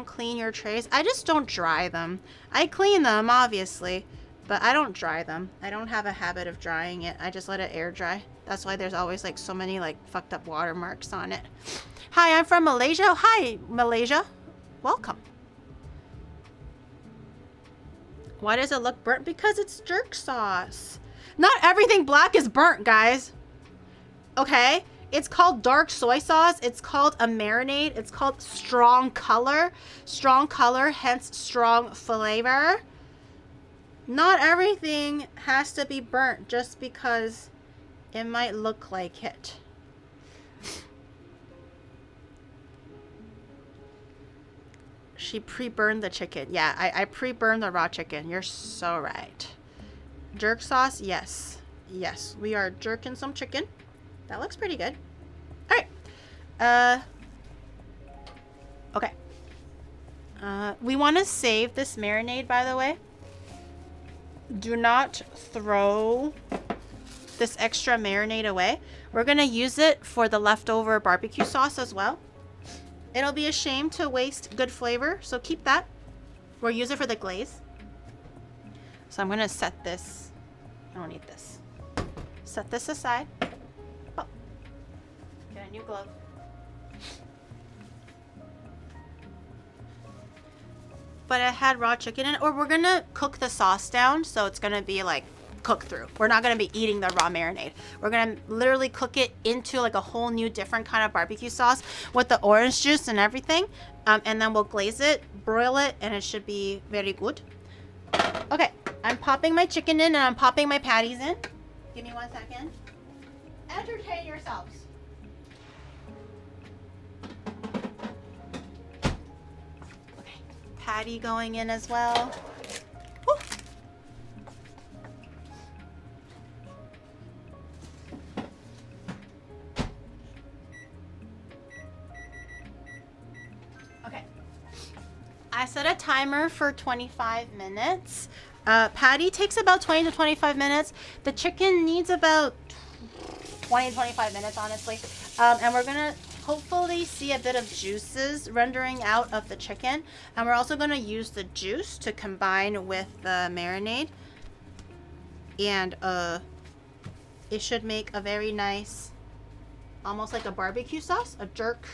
clean your trays. I just don't dry them. I clean them obviously, but I don't dry them. I don't have a habit of drying it. I just let it air dry. That's why there's always like so many like fucked up watermarks on it. Hi, I'm from Malaysia. Hi, Malaysia. Welcome. Why does it look burnt? Because it's jerk sauce. Not everything black is burnt, guys. Okay? It's called dark soy sauce. It's called a marinade. It's called strong color. Strong color, hence strong flavor. Not everything has to be burnt just because it might look like it. She pre-burned the chicken. Yeah, I pre-burned the raw chicken. You're so right. Jerk sauce, yes. Yes, we are jerking some chicken. That looks pretty good. All right. Okay. We want to save this marinade, by the way. Do not throw this extra marinade away. We're going to use it for the leftover barbecue sauce as well. It'll be a shame to waste good flavor, so keep that. We'll use it for the glaze. So I'm going to set this. I don't need this. Set this aside. Oh. Get a new glove. But I had raw chicken in it, or we're going to cook the sauce down, so it's going to be like cook through. We're not going to be eating the raw marinade. We're going to literally cook it into like a whole new different kind of barbecue sauce with the orange juice and everything. And then we'll glaze it, broil it, and it should be very good. Okay, I'm popping my chicken in and I'm popping my patties in. Give me 1 second. Entertain yourselves. Okay, patty going in as well. Woo. I set a timer for 25 minutes. Patty takes about 20 to 25 minutes. The chicken needs about 20 to 25 minutes, honestly. And we're gonna hopefully see a bit of juices rendering out of the chicken. And we're also gonna use the juice to combine with the marinade. And it should make a very nice, almost like a barbecue sauce, a jerk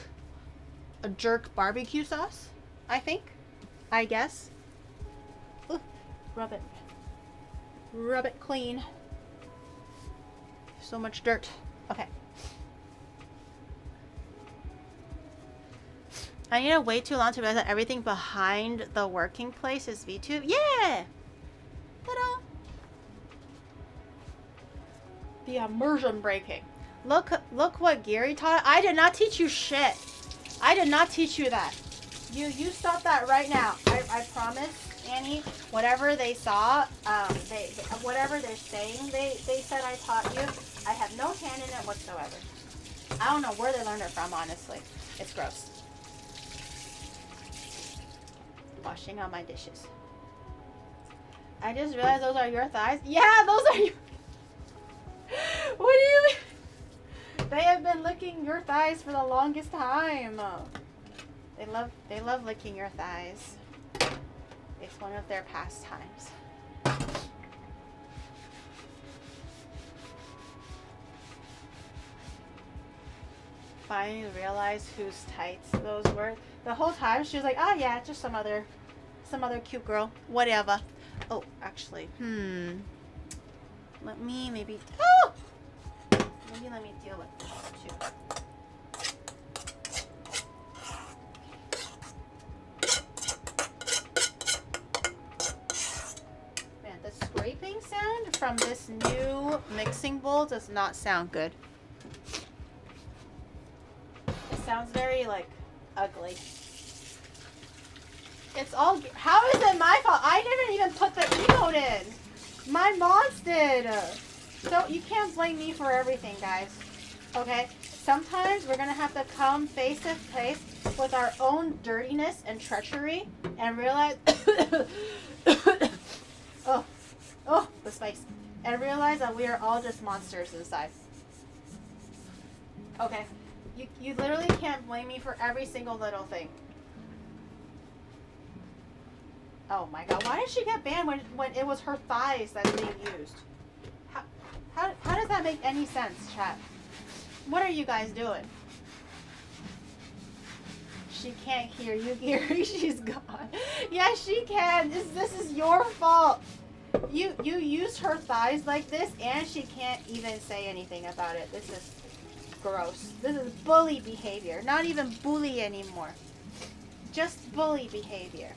barbecue sauce, I think. I guess. Ooh, rub it. Rub it clean. So much dirt. Okay. I need to wait too long to realize that everything behind the working place is vtuber. Yeah! Ta-da! The immersion breaking. Look what Gary taught. I did not teach you shit. I did not teach you that. You stop that right now. I promise, Annie. Whatever they saw, whatever they're saying, they said I taught you. I have no hand in it whatsoever. I don't know where they learned it from, honestly. It's gross. Washing out my dishes. I just realized those are your thighs. Yeah, those are your. What do you mean? They have been licking your thighs for the longest time. They love licking your thighs. It's one of their pastimes. Finally realized whose tights those were. The whole time she was like, "Oh yeah, just some other cute girl, whatever." Oh, actually, let me maybe. Oh! Maybe let me deal with this too. Scraping sound from this new mixing bowl does not sound good. It sounds very like ugly. It's all. How is it my fault? I didn't even put the emote in. My moms did. So you can't blame me for everything, guys. Okay? Sometimes we're gonna have to come face to face with our own dirtiness and treachery and realize. Oh, the spice. And realize that we are all just monsters inside. Okay. You literally can't blame me for every single little thing. Oh my god. Why did she get banned when it was her thighs that being used? How does that make any sense, chat? What are you guys doing? She can't hear you, Gary. She's gone. Yeah, she can. This is your fault. You used her thighs like this, and she can't even say anything about it. This is gross. This is bully behavior. Not even bully anymore. Just bully behavior.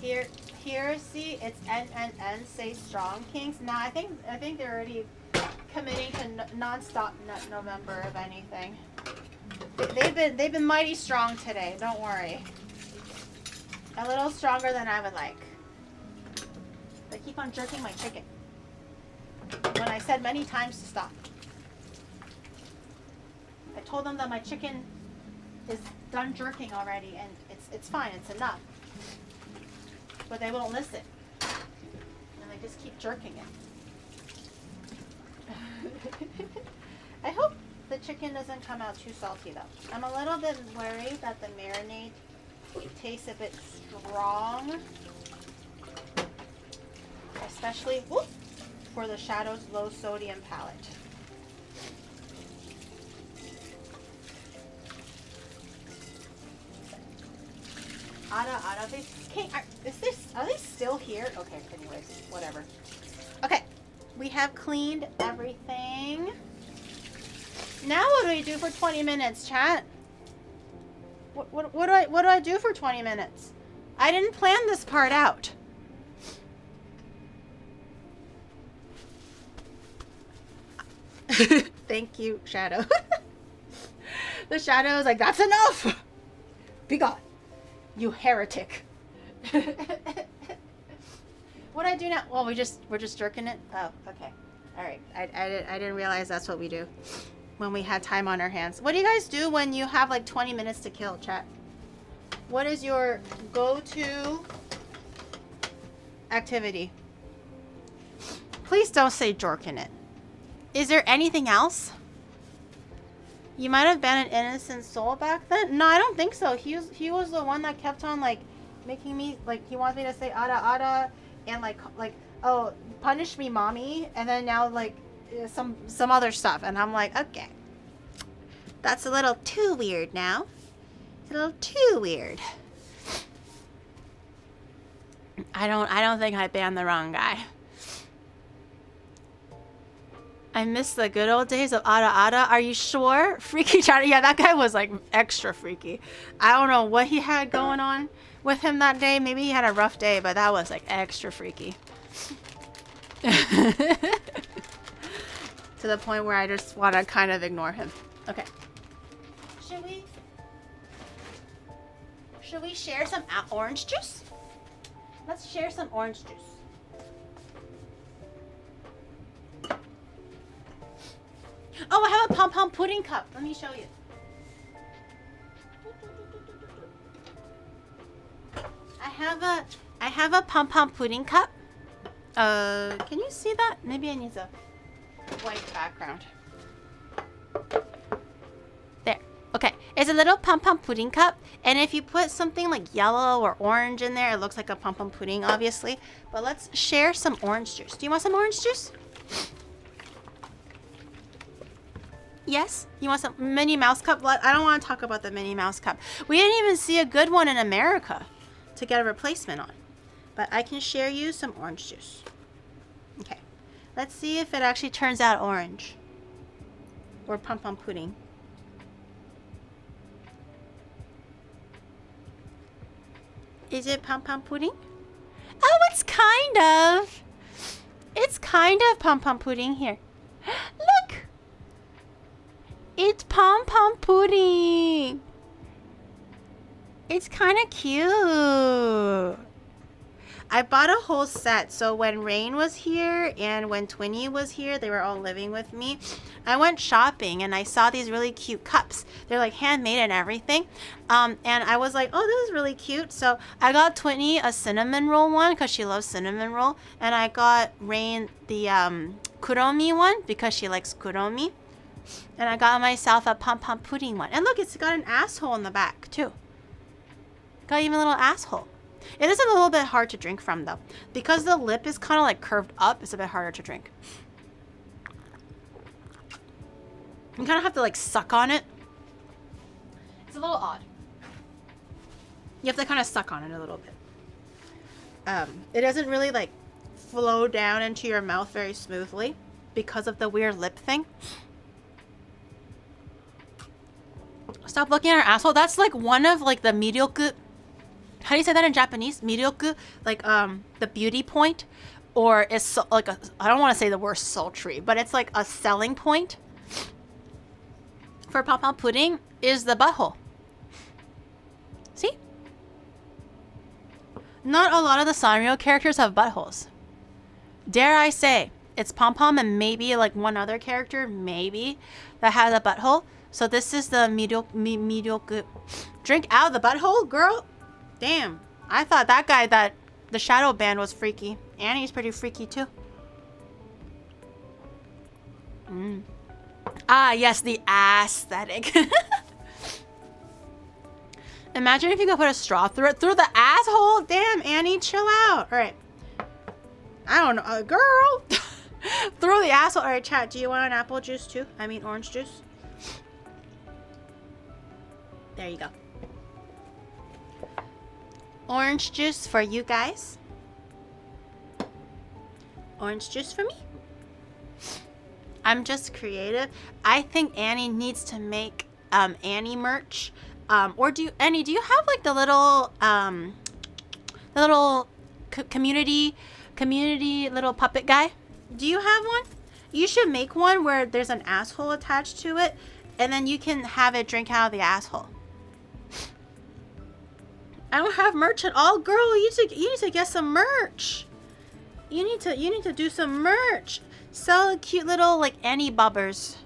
Here, see, it's N say strong kings. Now I think they're already committing to non-stop November of anything. They've been mighty strong today. Don't worry. A little stronger than I would like. They keep on jerking my chicken when I said many times to stop. I told them that my chicken is done jerking already, and it's fine. It's enough. But they won't listen, and they just keep jerking it. I hope the chicken doesn't come out too salty though. I'm a little bit worried that the marinade tastes a bit strong, especially for the Shadow's low sodium palate. Ada, are they still here? Okay, anyways, whatever. Okay, we have cleaned everything. Now what do we do for 20 minutes, chat? What do I do for 20 minutes? I didn't plan this part out. Thank you, Shadow. The Shadow is like, that's enough. Be gone. You heretic. What do I do now? Well, we're just jerking it. Oh, okay. All right. I didn't realize that's what we do when we had time on our hands. What do you guys do when you have like 20 minutes to kill, chat? What is your go-to activity? Please don't say jerking it. Is there anything else? You might have been an innocent soul back then. No, I don't think so. He was the one that kept on like making me like he wants me to say ada and like oh punish me mommy, and then now like some other stuff, and I'm like, okay, that's a little too weird now. It's a little too weird. I don't think I banned the wrong guy. I miss the good old days of Ada. Are you sure? Freaky China. Yeah, that guy was like extra freaky. I don't know what he had going on with him that day. Maybe he had a rough day, but that was like extra freaky. To the point where I just want to kind of ignore him. Okay. Should we share some orange juice? Let's share some orange juice. Oh, I have a pom-pom pudding cup. Let me show you. I have a pom-pom pudding cup. Can you see that? Maybe I need a white background. There. Okay. It's a little pom-pom pudding cup, and if you put something like yellow or orange in there, it looks like a pom-pom pudding, obviously. But let's share some orange juice. Do you want some orange juice? Yes? You want some Minnie Mouse cup? I don't want to talk about the Minnie Mouse cup. We didn't even see a good one in America to get a replacement on. But I can share you some orange juice. Okay. Let's see if it actually turns out orange. Or pom-pom pudding. Is it pom-pom pudding? Oh, it's kind of. It's kind of pom-pom pudding here. Look! It's pom-pom pudding. It's kind of cute. I bought a whole set. So when Rain was here and when Twinnie was here, they were all living with me. I went shopping and I saw these really cute cups. They're like handmade and everything. And I was like, oh, this is really cute. So I got Twinnie a cinnamon roll one because she loves cinnamon roll. And I got Rain the kuromi one because she likes kuromi. And I got myself a pom-pom pudding one. And look, it's got an asshole in the back, too. Got even a little asshole. It is a little bit hard to drink from, though. Because the lip is kind of like curved up, it's a bit harder to drink. You kind of have to like suck on it. It's a little odd. You have to kind of suck on it a little bit. It doesn't really like flow down into your mouth very smoothly because of the weird lip thing. Stop looking at her asshole. That's like one of like the mediocre how do you say that in Japanese? Miryoku, like the beauty point, or is so, like a, I don't want to say the word sultry, but it's like a selling point for pom pom pudding is the butthole. See? Not a lot of the Sanrio characters have buttholes. Dare I say, it's Pom Pom and maybe like one other character, maybe, that has a butthole. So this is the mediocre. Drink out of the butthole, girl? Damn. I thought that guy that the shadow band was freaky. Annie's pretty freaky too. Ah, yes, the aesthetic. Imagine if you could put a straw through the asshole. Damn, Annie, chill out. All right. I don't know, girl. Through the asshole. All right, chat. Do you want an apple juice too? I mean, orange juice. There you go. Orange juice for you guys. Orange juice for me. I'm just creative. I think Annie needs to make Annie merch. Or Annie, do you have like the little community little puppet guy? Do you have one? You should make one where there's an asshole attached to it, and then you can have it drink out of the asshole. I don't have merch at all, girl. You need to get some merch. You need to do some merch. Sell a cute little like Annie bobbers.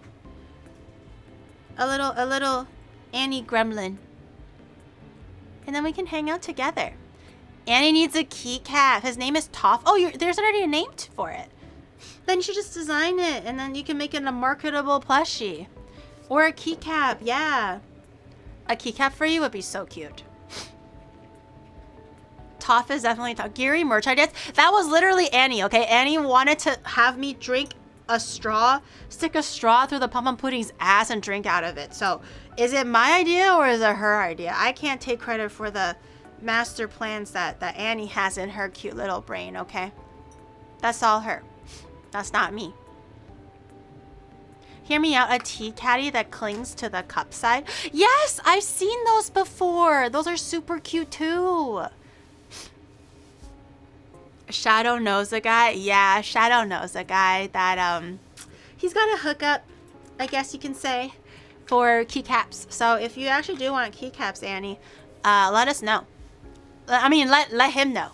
A little Annie gremlin. And then we can hang out together. Annie needs a keycap. His name is Toph. Oh, there's already a name for it. Then you should just design it, and then you can make it a marketable plushie. Or a keycap, yeah. A keycap for you would be so cute. Toph is definitely Toph. Geary merch ideas. That was literally Annie, okay? Annie wanted to have me drink a straw, stick a straw through the pom pom pudding's ass and drink out of it. So, is it my idea or is it her idea? I can't take credit for the master plans that Annie has in her cute little brain, okay? That's all her. That's not me. Hear me out, a tea caddy that clings to the cup side. Yes, I've seen those before. Those are super cute too. Shadow knows a guy. Yeah, Shadow knows a guy that he's got a hookup, I guess you can say, for keycaps. So if you actually do want keycaps, Annie, let us know. I mean, let him know,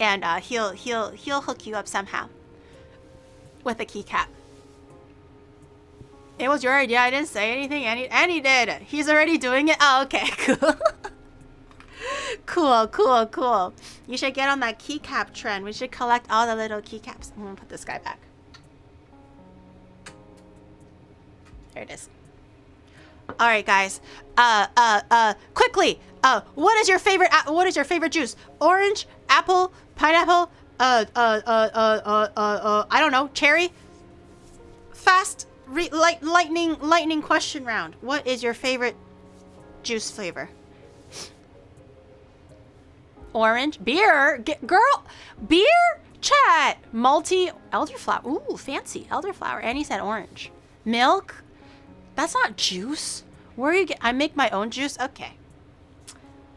and he'll hook you up somehow with a keycap. It was your idea. I didn't say anything. Annie did. He's already doing it. Oh, okay, cool. cool. You should get on that keycap trend. We should collect all the little keycaps. I'm gonna put this guy back. There it is. All right, guys. Quickly. What is your favorite juice? Orange, apple, pineapple, I don't know, cherry? Fast lightning question round. What is your favorite juice flavor? Orange, beer, girl, beer, chat, multi elderflower. Ooh, fancy elderflower. And he said orange. Milk. That's not juice. Where you get? I make my own juice. Okay.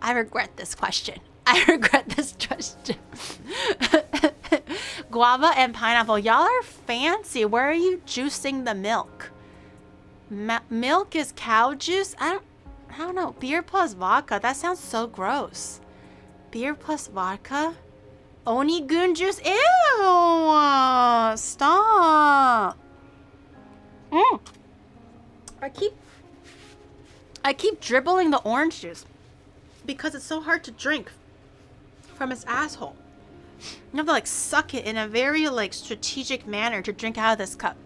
I regret this question. Guava and pineapple. Y'all are fancy. Where are you juicing the milk? Milk is cow juice? I don't know. Beer plus vodka. That sounds so gross. Beer plus vodka? Onigun juice? Ew! Stop. I keep dribbling the orange juice because it's so hard to drink from its asshole. You have to like suck it in a very like strategic manner to drink out of this cup.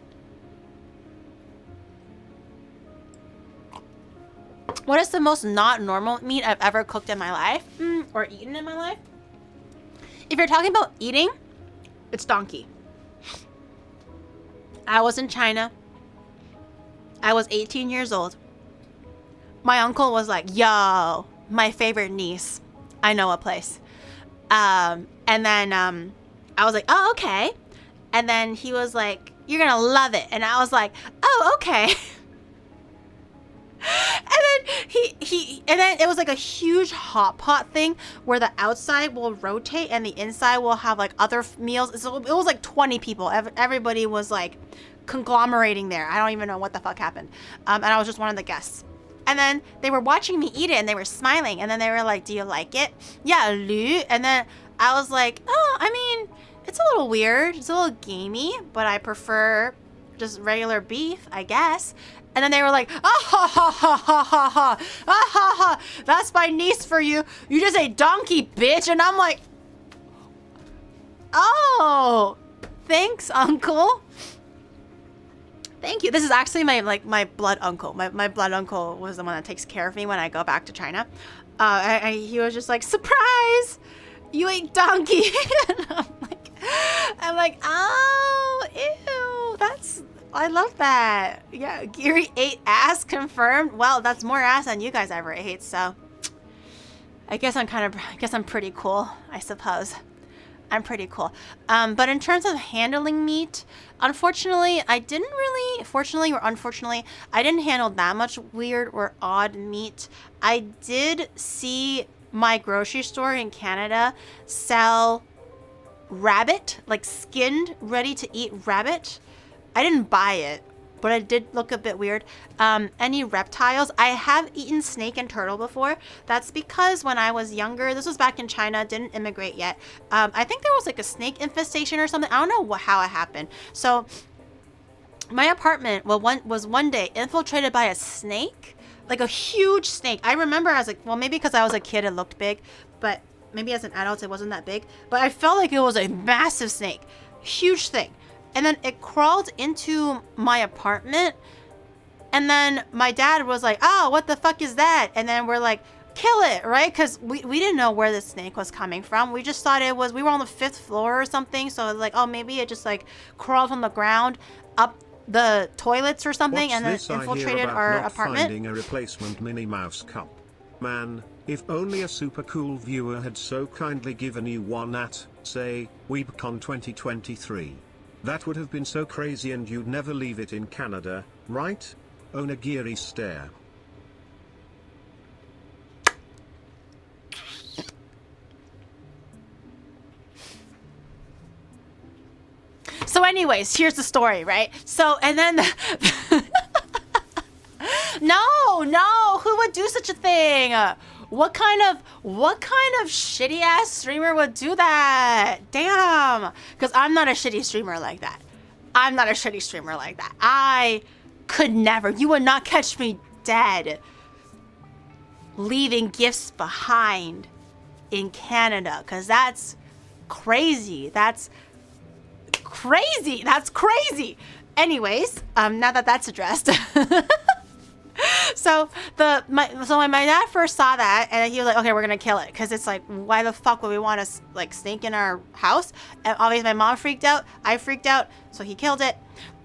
What is the most not normal meat I've ever cooked in my life? Or eaten in my life? If you're talking about eating, it's donkey. I was in China. I was 18 years old. My uncle was like, yo, my favorite niece. I know a place. And then I was like, oh, okay. And then he was like, you're going to love it. And I was like, oh, okay. And then and then it was like a huge hot pot thing where the outside will rotate and the inside will have like other meals. So it was like 20 people. Everybody was like conglomerating there. I don't even know what the fuck happened. And I was just one of the guests. And then they were watching me eat it and they were smiling. And then they were like, do you like it? Yeah, Lu. And then I was like, oh, I mean, it's a little weird. It's a little gamey, but I prefer just regular beef, I guess. And then they were like, ah ha ha ha ha ha ha, ah ha ha, that's my niece for you. You just ate donkey, bitch. And I'm like, oh, thanks, uncle. Thank you. This is actually my blood uncle. My blood uncle was the one that takes care of me when I go back to China. He was just like, surprise, you ate donkey. And I'm like, oh, ew, I love that. Yeah, Giri ate ass, confirmed. Well, that's more ass than you guys ever ate, so I guess I'm pretty cool, I suppose. I'm pretty cool. But in terms of handling meat, unfortunately, fortunately or unfortunately, I didn't handle that much weird or odd meat. I did see my grocery store in Canada sell rabbit, like skinned, ready to eat rabbit. I didn't buy it, but it did look a bit weird. Any reptiles? I have eaten snake and turtle before. That's because when I was younger, this was back in China, didn't immigrate yet. I think there was like a snake infestation or something. I don't know how it happened. So my apartment was one day infiltrated by a snake, like a huge snake. I remember maybe because I was a kid, it looked big, but maybe as an adult, it wasn't that big. But I felt like it was a massive snake, huge thing. And then it crawled into my apartment. And then my dad was like, oh, what the fuck is that? And then we're like, kill it, right? Because we didn't know where the snake was coming from. We just thought we were on the 5th floor or something. So it was like, oh, maybe it just like crawled on the ground up the toilets or something. What's and then this infiltrated I hear our about not apartment. Finding a replacement Minnie Mouse cup. Man, if only a super cool viewer had so kindly given you one at, say, WeebCon 2023. That would have been so crazy and you'd never leave it in Canada, right? Onigiri stare. So anyways, here's the story, right? So, and then... No, who would do such a thing? What kind of shitty ass streamer would do that? Damn. Because I'm not a shitty streamer like that. I could never. You would not catch me dead leaving gifts behind in Canada. Because that's crazy. That's crazy. Anyways, now that that's addressed. So when my dad first saw that, and he was like, okay, we're gonna kill it, because it's like, why the fuck would we want a like snake in our house? And obviously my mom freaked out, I freaked out, so he killed it.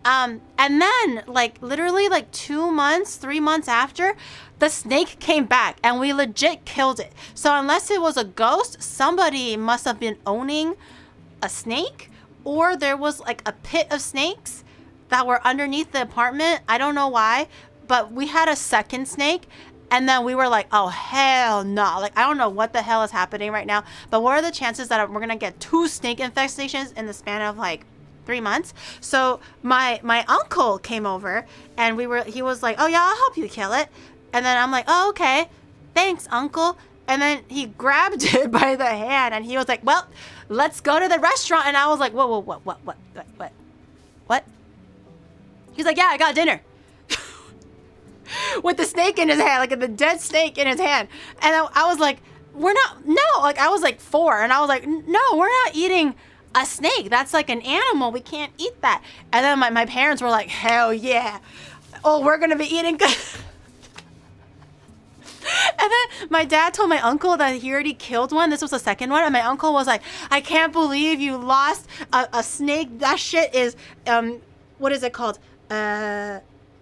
And then like literally like 3 months after, the snake came back and we legit killed it. So unless it was a ghost, somebody must have been owning a snake, or there was like a pit of snakes that were underneath the apartment. I don't know why. But we had a second snake, and then we were like, oh, hell no. Like, I don't know what the hell is happening right now, but what are the chances that we're going to get 2 snake infestations in the span of like 3 months? So my uncle came over, and he was like, oh yeah, I'll help you kill it. And then I'm like, oh, okay, thanks, uncle. And then he grabbed it by the hand, and he was like, well, let's go to the restaurant. And I was like, whoa, what? He's like, yeah, I got dinner. With the snake in his hand, like the dead snake in his hand. And I was like, I was like 4, and I was like, no, we're not eating a snake. That's like an animal. We can't eat that. And then my parents were like, hell yeah. Oh, we're going to be eating. And then my dad told my uncle that he already killed one. This was the second one. And my uncle was like, I can't believe you lost a snake. That shit is, what is it called?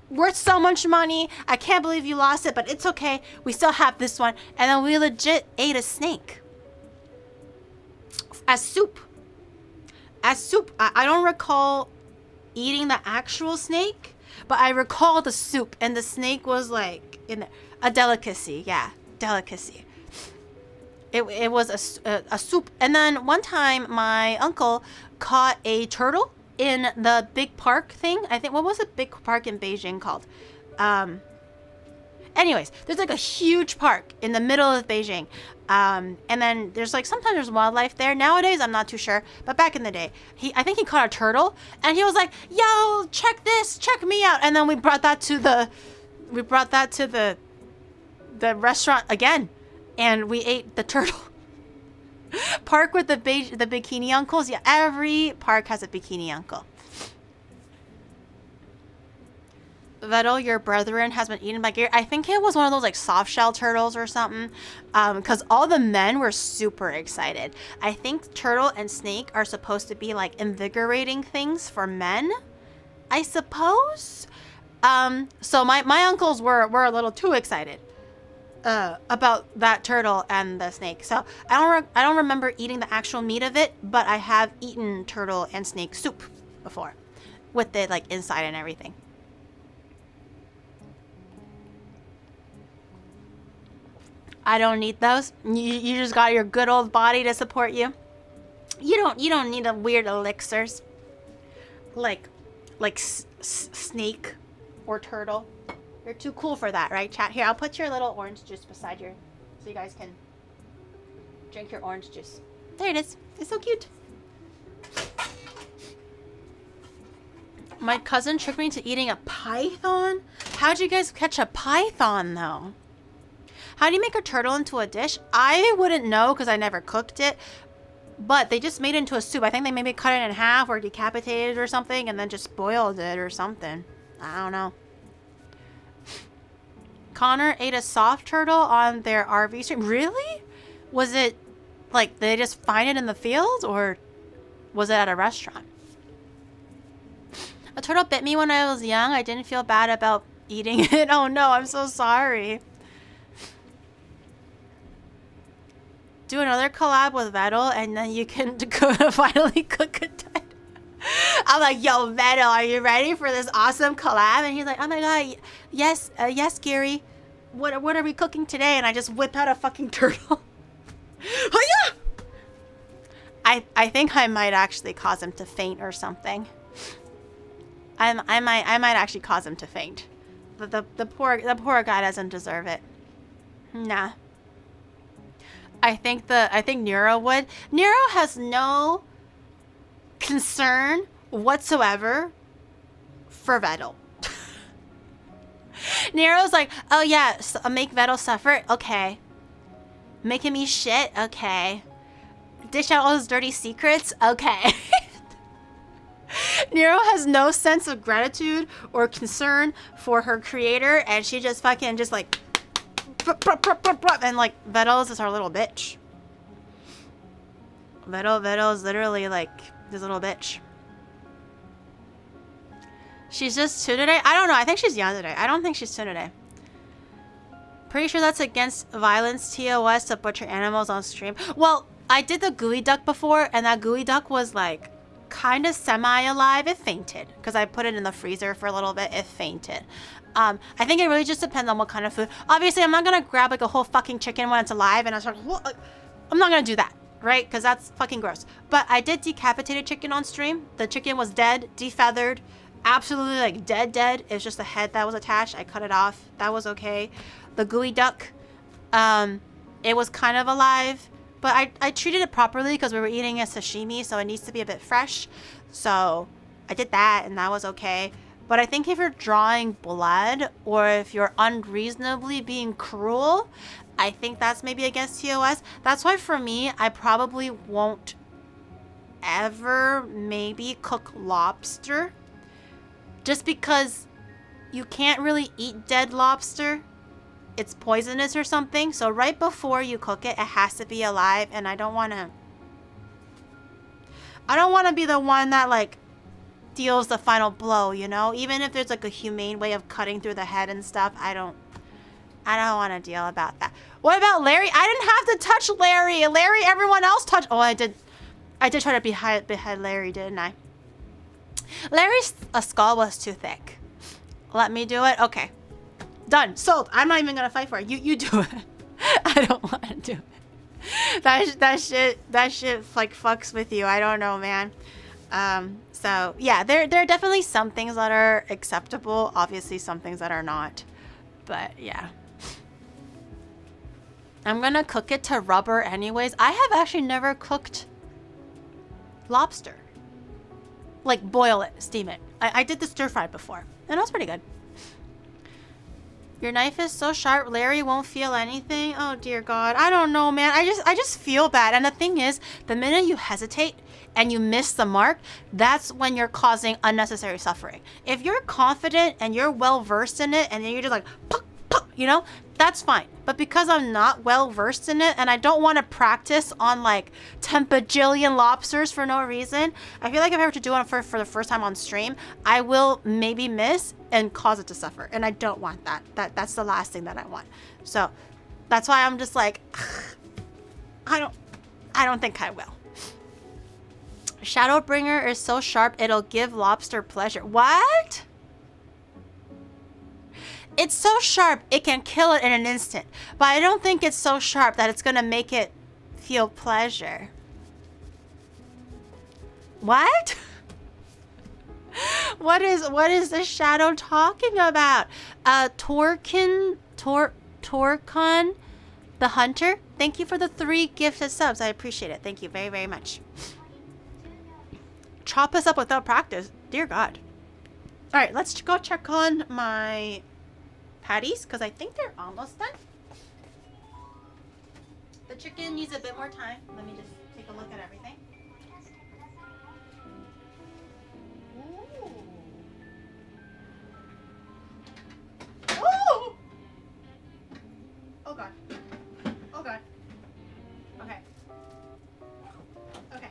Worth so much money. I can't believe you lost it, but it's okay. We still have this one. And then we legit ate a snake. As soup. I don't recall eating the actual snake, but I recall the soup, and the snake was like in there. A delicacy, yeah, delicacy. It was a soup. And then one time my uncle caught a turtle in the big park thing. I think, what was the big park in Beijing called? Anyways, there's like a huge park in the middle of Beijing. And then there's like, sometimes there's wildlife there. Nowadays, I'm not too sure. But back in the day, I think he caught a turtle and he was like, yo, check this, check me out. And then we brought that to the restaurant again. And we ate the turtle. Park with the bikini uncles. Yeah, every park has a bikini uncle. Vettel, your brethren, has been eaten by Gary. I think it was one of those like soft shell turtles or something. Because all the men were super excited. I think turtle and snake are supposed to be like invigorating things for men, I suppose. So my uncles were a little too excited about that turtle and the snake. So I don't remember eating the actual meat of it, but I have eaten turtle and snake soup before with the like inside and everything. I don't need those. You just got your good old body to support you. You don't need a weird elixirs like snake or turtle. You're too cool for that, right, chat? Here, I'll put your little orange juice beside your, so you guys can drink your orange juice. There it is. It's so cute. My cousin tricked me into eating a python. How'd you guys catch a python, though? How do you make a turtle into a dish? I wouldn't know because I never cooked it. But they just made it into a soup. I think they maybe cut it in half or decapitated or something and then just boiled it or something. I don't know. Connor ate a soft turtle on their RV stream. Really? Was it like, did they just find it in the field or was it at a restaurant? A turtle bit me when I was young. I didn't feel bad about eating it. Oh no, I'm so sorry. Do another collab with Vettel and then you can go to finally cook a dead. I'm like, yo, Vettel, are you ready for this awesome collab? And he's like, oh my god, yes, yes, Gary. What are we cooking today? And I just whip out a fucking turtle. Oh yeah! I think I might actually cause him to faint or something. I might actually cause him to faint. The poor guy doesn't deserve it. Nah. I think Nero would. Nero has no concern whatsoever for Vettel. Nero's like, oh yeah, make Vettel suffer? Okay. Make him eat shit? Okay. Dish out all his dirty secrets? Okay. Nero has no sense of gratitude or concern for her creator, and she just fucking just like, and like, Vettel is our little bitch. Vettel is literally like this little bitch. She's just two today? I don't know. I think she's young today. I don't think she's two today. Pretty sure that's against violence TOS to butcher animals on stream. Well, I did the gooey duck before, and that gooey duck was like kind of semi-alive. It fainted because I put it in the freezer for a little bit. It fainted. I think it really just depends on what kind of food. Obviously, I'm not going to grab like a whole fucking chicken when it's alive and I start, I'm not going to do that, right? Because that's fucking gross. But I did decapitated chicken on stream. The chicken was dead, defeathered, absolutely like dead. It's just the head that was attached. I cut it off. That was okay. The gooey duck, it was kind of alive, but I treated it properly because we were eating a sashimi, so it needs to be a bit fresh. So I did that and that was okay. But I think if you're drawing blood or if you're unreasonably being cruel, I think that's maybe against TOS. That's why for me, I probably won't ever maybe cook lobster. Just because you can't really eat dead lobster. It's poisonous or something. So right before you cook it, it has to be alive. And I don't want to be the one that like deals the final blow, you know? Even if there's like a humane way of cutting through the head and stuff, I don't want to deal about that. What about Larry? I didn't have to touch Larry. Larry, everyone else touched. Oh, I did try to behead Larry, didn't I? Larry's skull was too thick. Let me do it. Okay. Done. Sold. I'm not even gonna fight for it. You do it. I don't want to do it. That shit like fucks with you. I don't know, man. So yeah, there are definitely some things that are acceptable. Obviously, some things that are not. But yeah. I'm gonna cook it to rubber anyways. I have actually never cooked lobster. Like boil it, steam it. I did the stir fry before, and it was pretty good. Your knife is so sharp, Larry won't feel anything. Oh dear God, I don't know, man. I just feel bad. And the thing is, the minute you hesitate and you miss the mark, that's when you're causing unnecessary suffering. If you're confident and you're well versed in it, and then you're just like, puck, puck, you know, that's fine. But because I'm not well versed in it, and I don't want to practice on like 10 bajillion lobsters for no reason, I feel like if I were to do it for the first time on stream, I will maybe miss and cause it to suffer. And I don't want that. That's the last thing that I want. So that's why I'm just like, I don't think I will. Shadowbringer is so sharp, it'll give lobster pleasure. What? It's so sharp, it can kill it in an instant. But I don't think it's so sharp that it's going to make it feel pleasure. What? What is the shadow talking about? Torkon the Hunter, thank you for the 3 gifted subs. I appreciate it. Thank you very, very much. Chop us up without practice. Dear God. All right, let's go check on my patties because I think they're almost done. The chicken needs a bit more time. Let me just take a look at everything. Ooh. Ooh. Oh God. Oh God. Okay. Okay.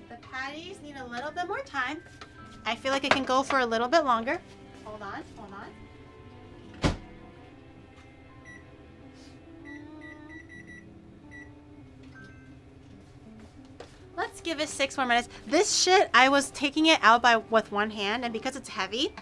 The patties need a little bit more time. I feel like it can go for a little bit longer. Hold on, hold on. Let's give it 6 more minutes. This shit, I was taking it out with one hand, and because it's heavy,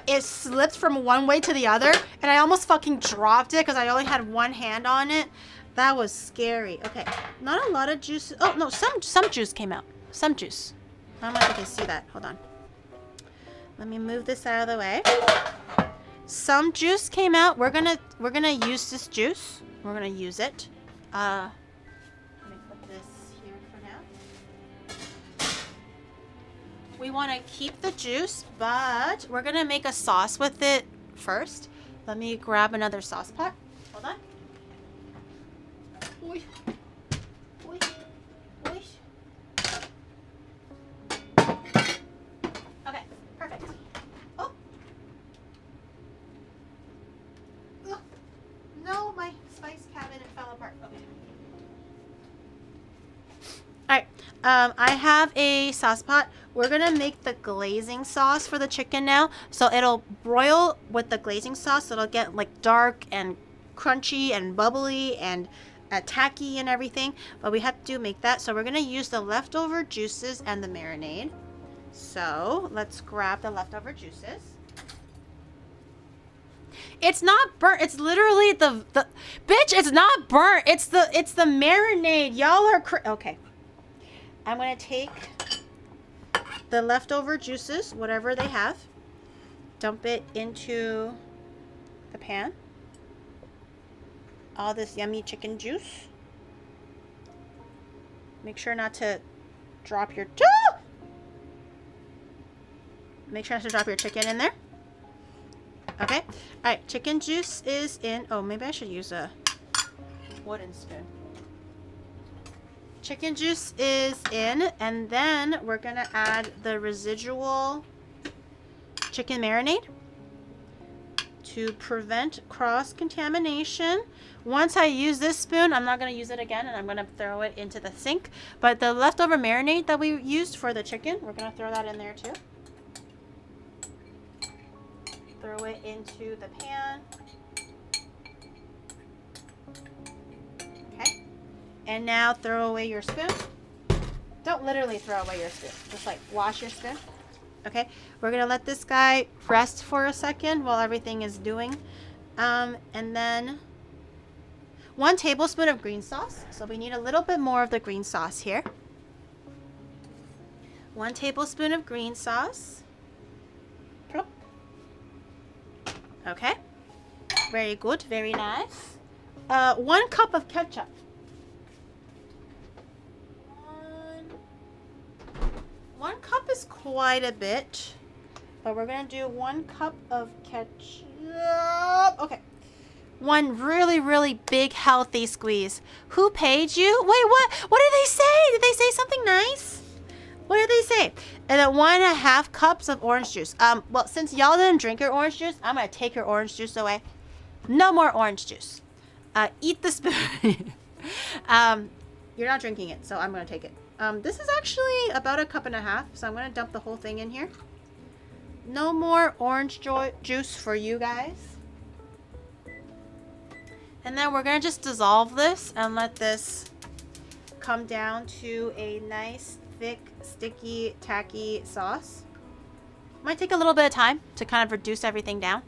it slipped from one way to the other, and I almost fucking dropped it because I only had one hand on it. That was scary. Okay, not a lot of juice. Oh no, some juice came out. Some juice. I don't know if you can see that. Hold on. Let me move this out of the way. Some juice came out. We're gonna use this juice. We're gonna use it. Let me put this here for now. We want to keep the juice, but we're gonna make a sauce with it first. Let me grab another sauce pot. Hold on. Oy. Oy. Oy. Okay, perfect. Oh. Ugh. No, my spice cabinet fell apart. Okay. Alright, I have a sauce pot. We're gonna make the glazing sauce for the chicken now. So it'll broil with the glazing sauce. So it'll get like dark and crunchy and bubbly and tacky and everything. But we have to make that. So we're gonna use the leftover juices and the marinade. So let's grab the leftover juices. It's not burnt. It's literally the bitch. It's not burnt. It's the marinade. Y'all are okay. I'm gonna take the leftover juices, whatever they have, dump it into the pan. All this yummy chicken juice. Make sure not to drop your Make sure not to drop your chicken in there. Okay. All right. Chicken juice is in. Oh, maybe I should use a wooden spoon. Chicken juice is in, and then we're gonna add the residual chicken marinade to prevent cross-contamination. Once I use this spoon, I'm not gonna use it again, and I'm gonna throw it into the sink. But the leftover marinade that we used for the chicken, we're gonna throw that in there too. Throw it into the pan. Okay. And now throw away your spoon. Don't literally throw away your spoon. Just like wash your spoon. Okay, we're gonna let this guy rest for a second while everything is doing. And then 1 tablespoon of green sauce. So we need a little bit more of the green sauce here. 1 tablespoon of green sauce. Plop. Okay, very good, very nice. 1 cup of ketchup. 1 cup is quite a bit, but we're gonna do 1 cup of ketchup. Okay. 1 really, really big, healthy squeeze. Who paid you? Wait, what? What did they say? Did they say something nice? What did they say? And then 1.5 cups of orange juice. Well, since y'all didn't drink your orange juice, I'm gonna take your orange juice away. No more orange juice. Eat the spoon. You're not drinking it, so I'm gonna take it. This is actually about 1.5 cups, so I'm gonna dump the whole thing in here. No more orange juice for you guys. And then we're gonna just dissolve this and let this come down to a nice, thick, sticky, tacky sauce. Might take a little bit of time to kind of reduce everything down.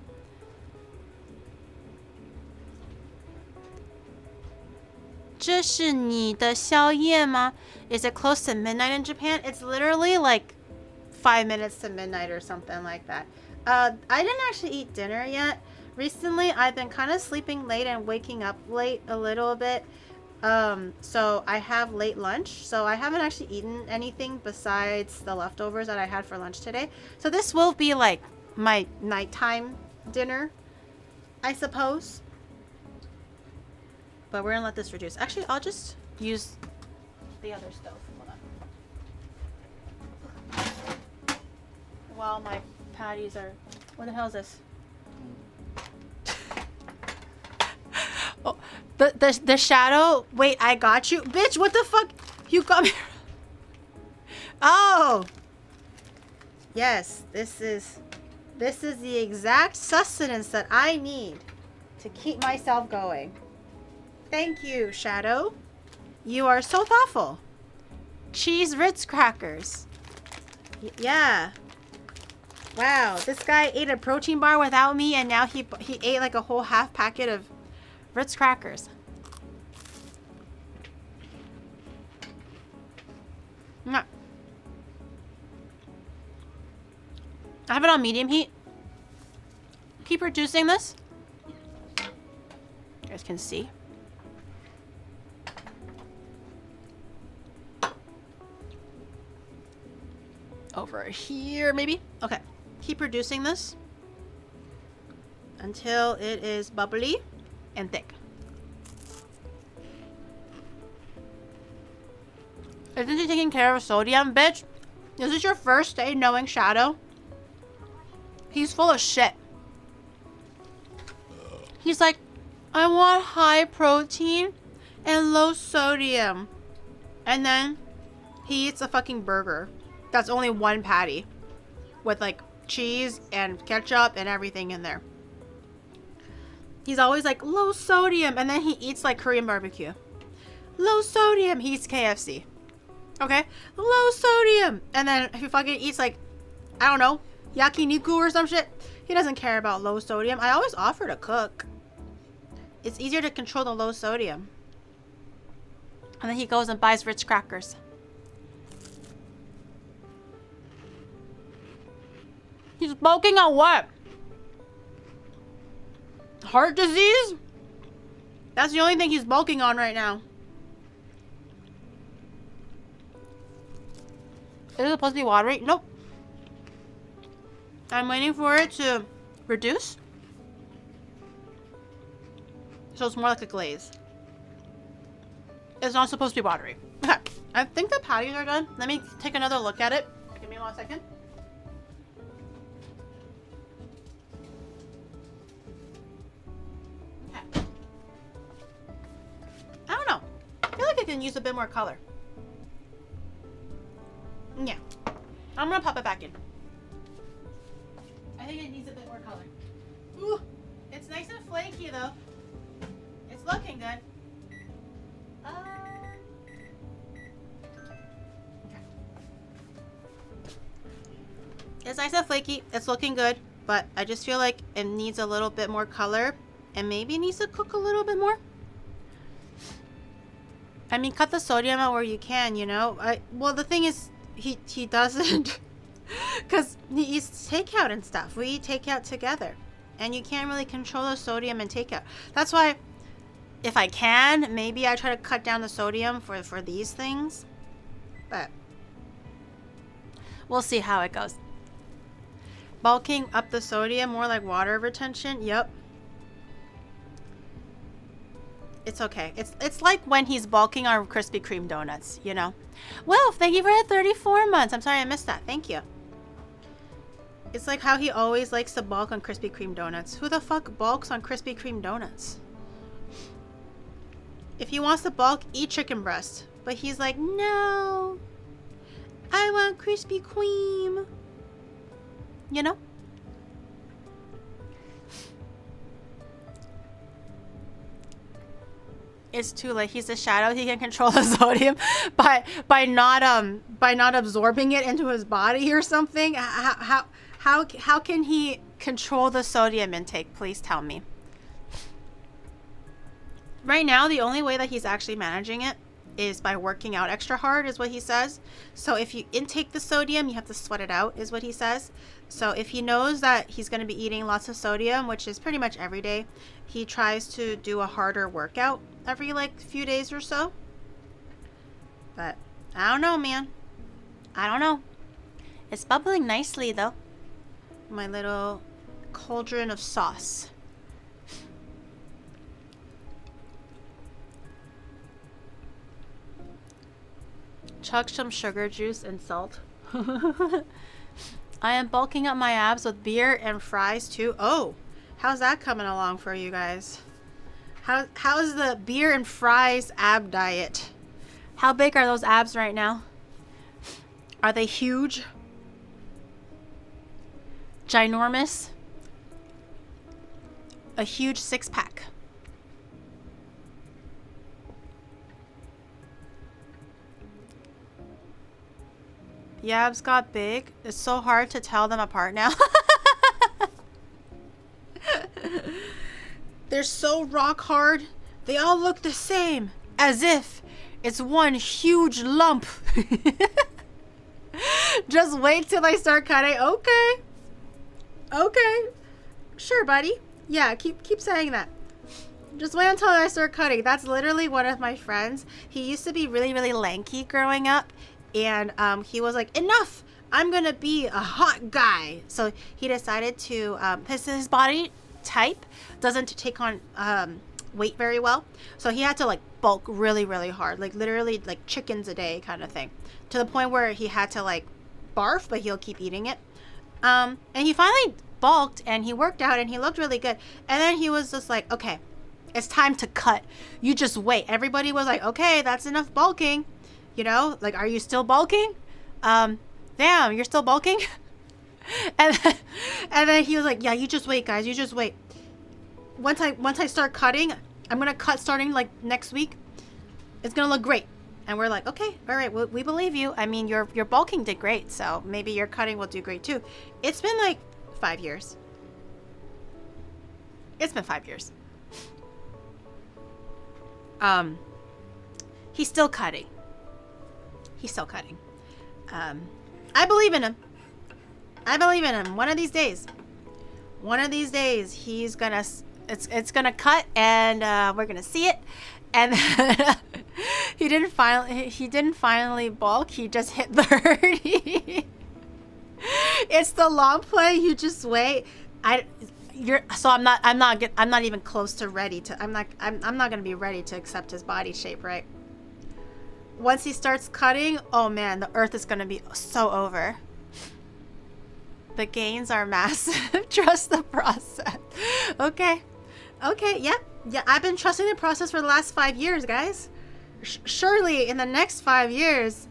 Is it close to midnight in Japan? It's literally like 5 minutes to midnight or something like that. I didn't actually eat dinner yet. Recently, I've been kind of sleeping late and waking up late a little bit. So I have late lunch. So I haven't actually eaten anything besides the leftovers that I had for lunch today. So this will be like my nighttime dinner, I suppose. But we're gonna let this reduce. Actually, I'll just use the other stove. Hold on. While my patties are... What the hell is this? Oh, the shadow. Wait, I got you, bitch. What the fuck? You got me. Oh, yes. This is the exact sustenance that I need to keep myself going. Thank you, Shadow. You are so thoughtful. Cheese Ritz crackers. Yeah. Wow, this guy ate a protein bar without me, and now he ate like a whole half packet of Ritz crackers. I have it on medium heat. Keep reducing this. You guys can see. Over here, maybe? Okay. Keep reducing this until it is bubbly and thick. Isn't he taking care of sodium, bitch? Is this your first day knowing Shadow? He's full of shit. He's like, I want high protein and low sodium. And then he eats a fucking burger. That's only 1 patty with like cheese and ketchup and everything in there. He's always like low sodium, and then he eats like Korean barbecue. Low sodium. He eats KFC. Okay, low sodium, and then he fucking eats like, I don't know, yakiniku or some shit. He doesn't care about low sodium. I always offer to cook. It's easier to control the low sodium. And then he goes and buys Ritz crackers. He's bulking on what? Heart disease? That's the only thing he's bulking on right now. Is it supposed to be watery? Nope. I'm waiting for it to reduce. So it's more like a glaze. It's not supposed to be watery. Okay. I think the patties are done. Let me take another look at it. Give me 1 second. Okay. I don't know. I feel like I can use a bit more color. Yeah. I'm gonna pop it back in. I think it needs a bit more color. Ooh, it's nice and flaky though. It's looking good. Okay. It's nice and flaky. It's looking good, but I just feel like it needs a little bit more color and maybe it needs to cook a little bit more. I mean, cut the sodium out where you can, you know? Well, the thing is, he doesn't, because he eats takeout and stuff. We eat takeout together, and you can't really control the sodium in takeout. That's why, if I can, maybe I try to cut down the sodium for these things, but we'll see how it goes. Bulking up the sodium, more like water retention. Yep. It's okay. It's like when he's bulking on Krispy Kreme donuts, you know? Well, thank you for the 34 months. I'm sorry I missed that. Thank you. It's like how he always likes to bulk on Krispy Kreme donuts. Who the fuck bulks on Krispy Kreme donuts? If he wants to bulk, eat chicken breast. But he's like, no, I want Krispy Kreme. You know? It's too late. He's a shadow. He can control the sodium by not absorbing it into his body or something. How can he control the sodium intake? Please tell me. Right now, the only way that he's actually managing it is by working out extra hard, is what he says. So if you intake the sodium, you have to sweat it out, is what he says. So if he knows that he's going to be eating lots of sodium, which is pretty much every day, he tries to do a harder workout every like few days or so. But I don't know, man. I don't know. It's bubbling nicely though. My little cauldron of sauce. Chug some sugar juice and salt. I am bulking up my abs with beer and fries too. Oh, how's that coming along for you guys? How's the beer and fries ab diet? How big are those abs right now? Are they huge? Ginormous? A huge six-pack. The abs got big. It's so hard to tell them apart now. They're so rock hard. They all look the same. As if it's one huge lump. Just wait till I start cutting. Okay. Okay. Sure, buddy. Yeah, keep saying that. Just wait until I start cutting. That's literally one of my friends. He used to be really, really lanky growing up. And he was like, enough, I'm gonna be a hot guy. So he decided to, his body type doesn't take on weight very well. So he had to like bulk really, really hard, like literally like chickens a day kind of thing, to the point where he had to like barf, but he'll keep eating it. And he finally bulked and he worked out and he looked really good. And then he was just like, okay, it's time to cut. You just wait. Everybody was like, okay, that's enough bulking. You know, like, are you still bulking? Damn, you're still bulking? and then he was like, yeah, you just wait, guys. You just wait. Once I start cutting, I'm going to cut starting like next week. It's going to look great. And we're like, okay, all right, we believe you. I mean, your bulking did great. So maybe your cutting will do great too. It's been like 5 years. It's been 5 years. He's still cutting. He's still cutting. I believe in him. I believe in him. One of these days, he's gonna. It's gonna cut, and we're gonna see it. And he didn't finally bulk. He just hit 30. It's the long play. You just wait. I'm not even close to ready to. I'm not gonna be ready to accept his body shape, right? Once he starts cutting, oh man, the earth is going to be so over. The gains are massive. Trust the process. Okay. Yeah. I've been trusting the process for the last 5 years, guys. Surely in the next 5 years,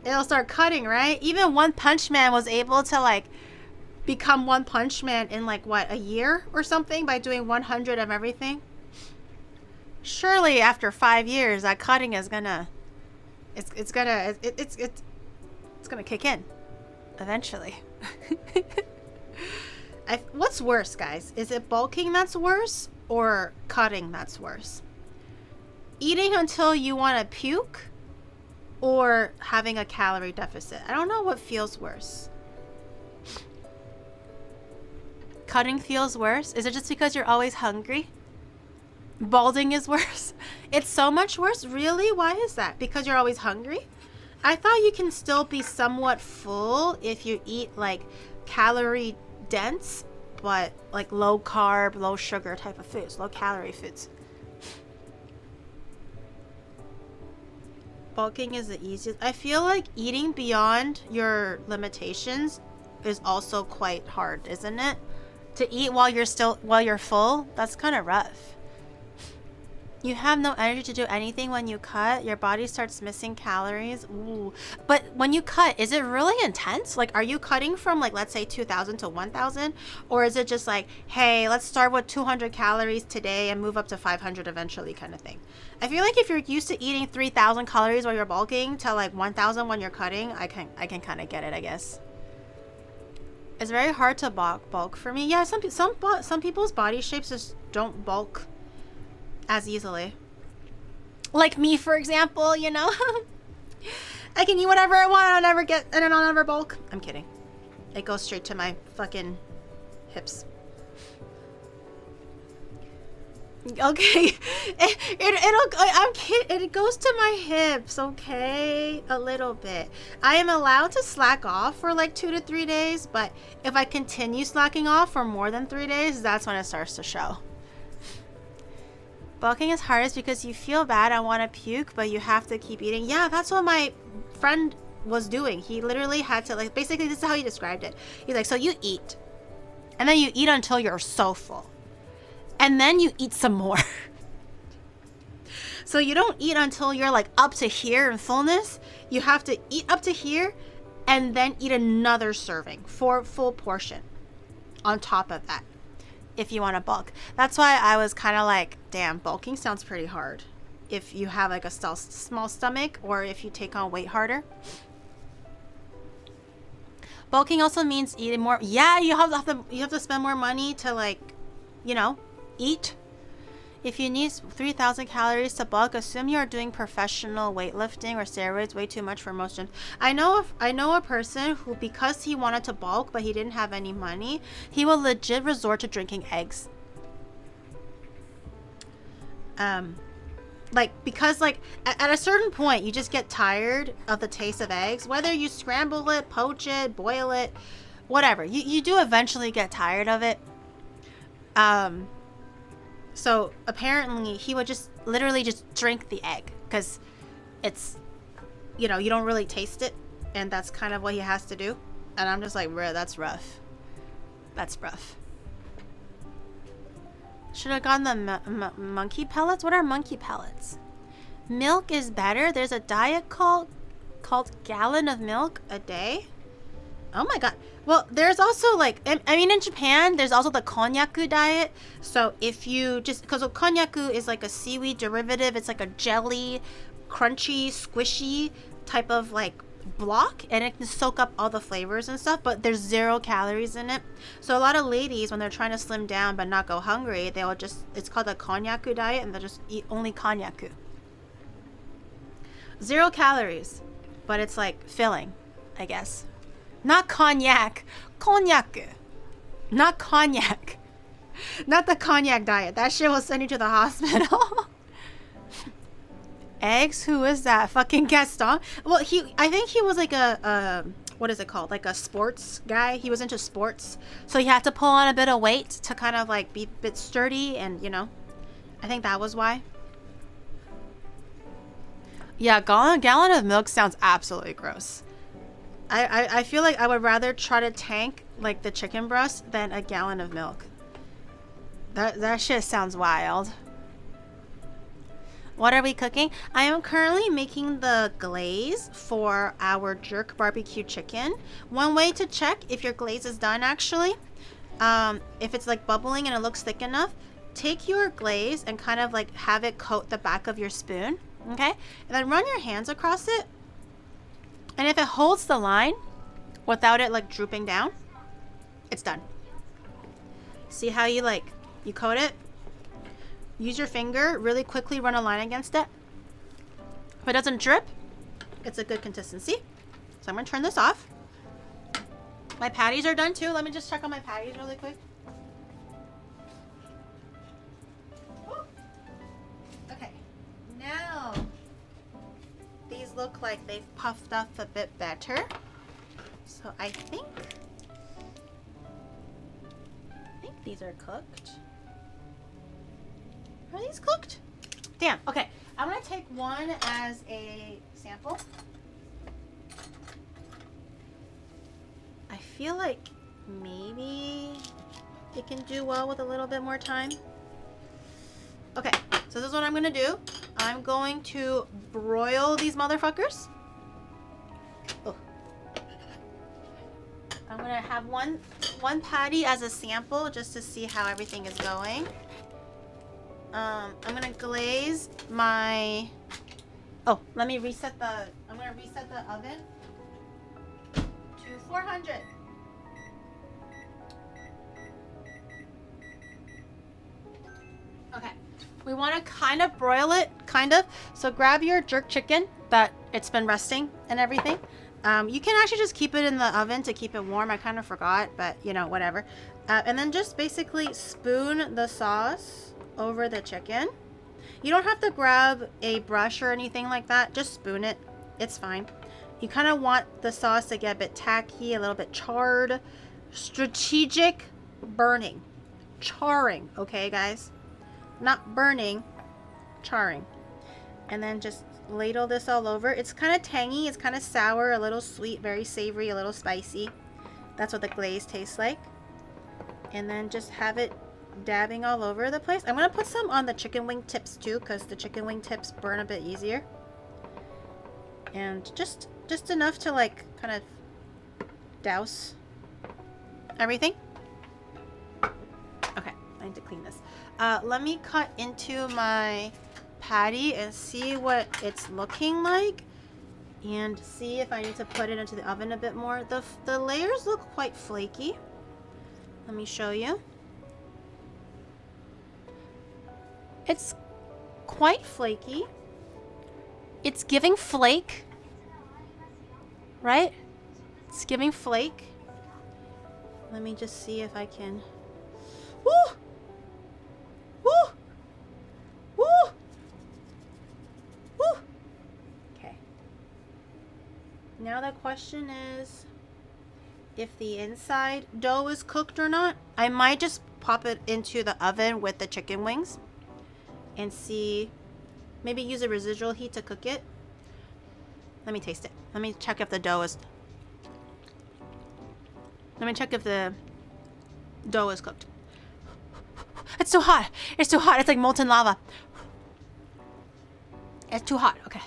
it'll start cutting, right? Even One Punch Man was able to like become One Punch Man in like what, a year or something by doing 100 of everything. Surely after 5 years, that cutting is gonna. It's gonna kick in. Eventually. What's worse, guys? Is it bulking that's worse or cutting that's worse? Eating until you want to puke or having a calorie deficit? I don't know what feels worse. Cutting feels worse? Is it just because you're always hungry? Balding is worse? It's so much worse? Really? Why is that? Because you're always hungry? I thought you can still be somewhat full if you eat like calorie dense, but like low carb, low sugar type of foods, low calorie foods. Bulking is the easiest. I feel like eating beyond your limitations is also quite hard, isn't it? To eat while you're full, that's kind of rough. You have no energy to do anything when you cut. Your body starts missing calories. Ooh. But when you cut, is it really intense? Like, are you cutting from, like, let's say 2,000 to 1,000? Or is it just like, hey, let's start with 200 calories today and move up to 500 eventually kind of thing? I feel like if you're used to eating 3,000 calories while you're bulking to, like, 1,000 when you're cutting, I can kind of get it, I guess. It's very hard to bulk for me. Yeah, some people's body shapes just don't bulk as easily. Like me, for example, you know? I can eat whatever I want and I'll never bulk. I'm kidding. It goes straight to my fucking hips. Okay. I'm kidding. It goes to my hips, okay? A little bit. I am allowed to slack off for like 2 to 3 days, but if I continue slacking off for more than 3 days, that's when it starts to show. Bulking is hardest because you feel bad and want to puke, but you have to keep eating. Yeah, that's what my friend was doing. He literally had to, like, basically this is how he described it. He's like, so you eat, and then you eat until you're so full, and then you eat some more. So you don't eat until you're like up to here in fullness. You have to eat up to here and then eat another serving for full portion on top of that if you want to bulk. That's why I was kind of like, damn, bulking sounds pretty hard if you have like a small stomach or if you take on weight harder. Bulking also means eating more. Yeah, you have to spend more money to, like, you know, eat. If you need 3,000 calories to bulk, assume you are doing professional weightlifting or steroids. Way too much for most gyms. I know a person who, because he wanted to bulk but he didn't have any money, he will legit resort to drinking eggs. Because at a certain point you just get tired of the taste of eggs, whether you scramble it, poach it, boil it, whatever. You do eventually get tired of it. So apparently he would just literally just drink the egg because it's, you know, you don't really taste it, and that's kind of what he has to do. And I'm just like, bruh, that's rough. That's rough. Should have gotten the monkey pellets. What are monkey pellets? Milk is better. There's a diet called gallon of milk a day. Oh my god. Well, there's also, like, I mean, in Japan, there's also the konnyaku diet. So if you just, because konnyaku is like a seaweed derivative, it's like a jelly, crunchy, squishy type of like block, and it can soak up all the flavors and stuff, but there's 0 calories in it. So a lot of ladies, when they're trying to slim down but not go hungry, they will just, it's called the konnyaku diet, and they'll just eat only konnyaku. 0 calories, but it's like filling, I guess. Not cognac, cognac. Not cognac. Not the cognac diet. That shit will send you to the hospital. Eggs? Who is that? Fucking Gaston? Well, I think he was like a what is it called? Like a sports guy. He was into sports. So he had to pull on a bit of weight to kind of like be a bit sturdy, and, you know, I think that was why. Yeah, gallon of milk sounds absolutely gross. I feel like I would rather try to tank like the chicken breast than a gallon of milk. That shit sounds wild. What are we cooking? I am currently making the glaze for our jerk barbecue chicken. One way to check if your glaze is done, actually, if it's like bubbling and it looks thick enough, take your glaze and kind of like have it coat the back of your spoon, okay? And then run your hands across it. And if it holds the line, without it like drooping down, it's done. See how you you coat it? Use your finger, really quickly run a line against it. If it doesn't drip, it's a good consistency. So I'm gonna turn this off. My patties are done too. Let me just check on my patties really quick. Okay, now these look like they've puffed up a bit better. So I think these are cooked. Are these cooked? Damn, okay. I'm gonna take one as a sample. I feel like maybe it can do well with a little bit more time. Okay, so this is what I'm gonna do. I'm going to broil these motherfuckers. Oh. I'm gonna have one patty as a sample just to see how everything is going. I'm gonna glaze my. Oh, let me reset the. I'm gonna reset the oven to 400. Okay, we want to kind of broil it, So grab your jerk chicken that it's been resting and everything. You can actually just keep it in the oven to keep it warm. I kind of forgot, but you know, whatever. And then just basically spoon the sauce over the chicken. You don't have to grab a brush or anything like that. Just spoon it. It's fine. You kind of want the sauce to get a bit tacky, a little bit charred. Strategic burning. Charring, okay, guys? Not burning, charring. And then just ladle this all over. It's kind of tangy, it's kind of sour, a little sweet, very savory, a little spicy. That's what the glaze tastes like. And then just have it dabbing all over the place. I'm going to put some on the chicken wing tips too, because the chicken wing tips burn a bit easier. And just enough to like kind of douse everything. Okay, I need to clean this. Let me cut into my patty and see what it's looking like, and see if I need to put it into the oven a bit more. The layers look quite flaky. Let me show you. It's quite flaky. It's giving flake, right? It's giving flake. Let me just see if I can. Woo! Woo! Woo! Woo! Okay. Now the question is if the inside dough is cooked or not. I might just pop it into the oven with the chicken wings and see, maybe use a residual heat to cook it. Let me taste it. Let me check if the dough is, let me check if the dough is cooked. It's too hot. It's too hot. It's like molten lava. It's too hot. Okay.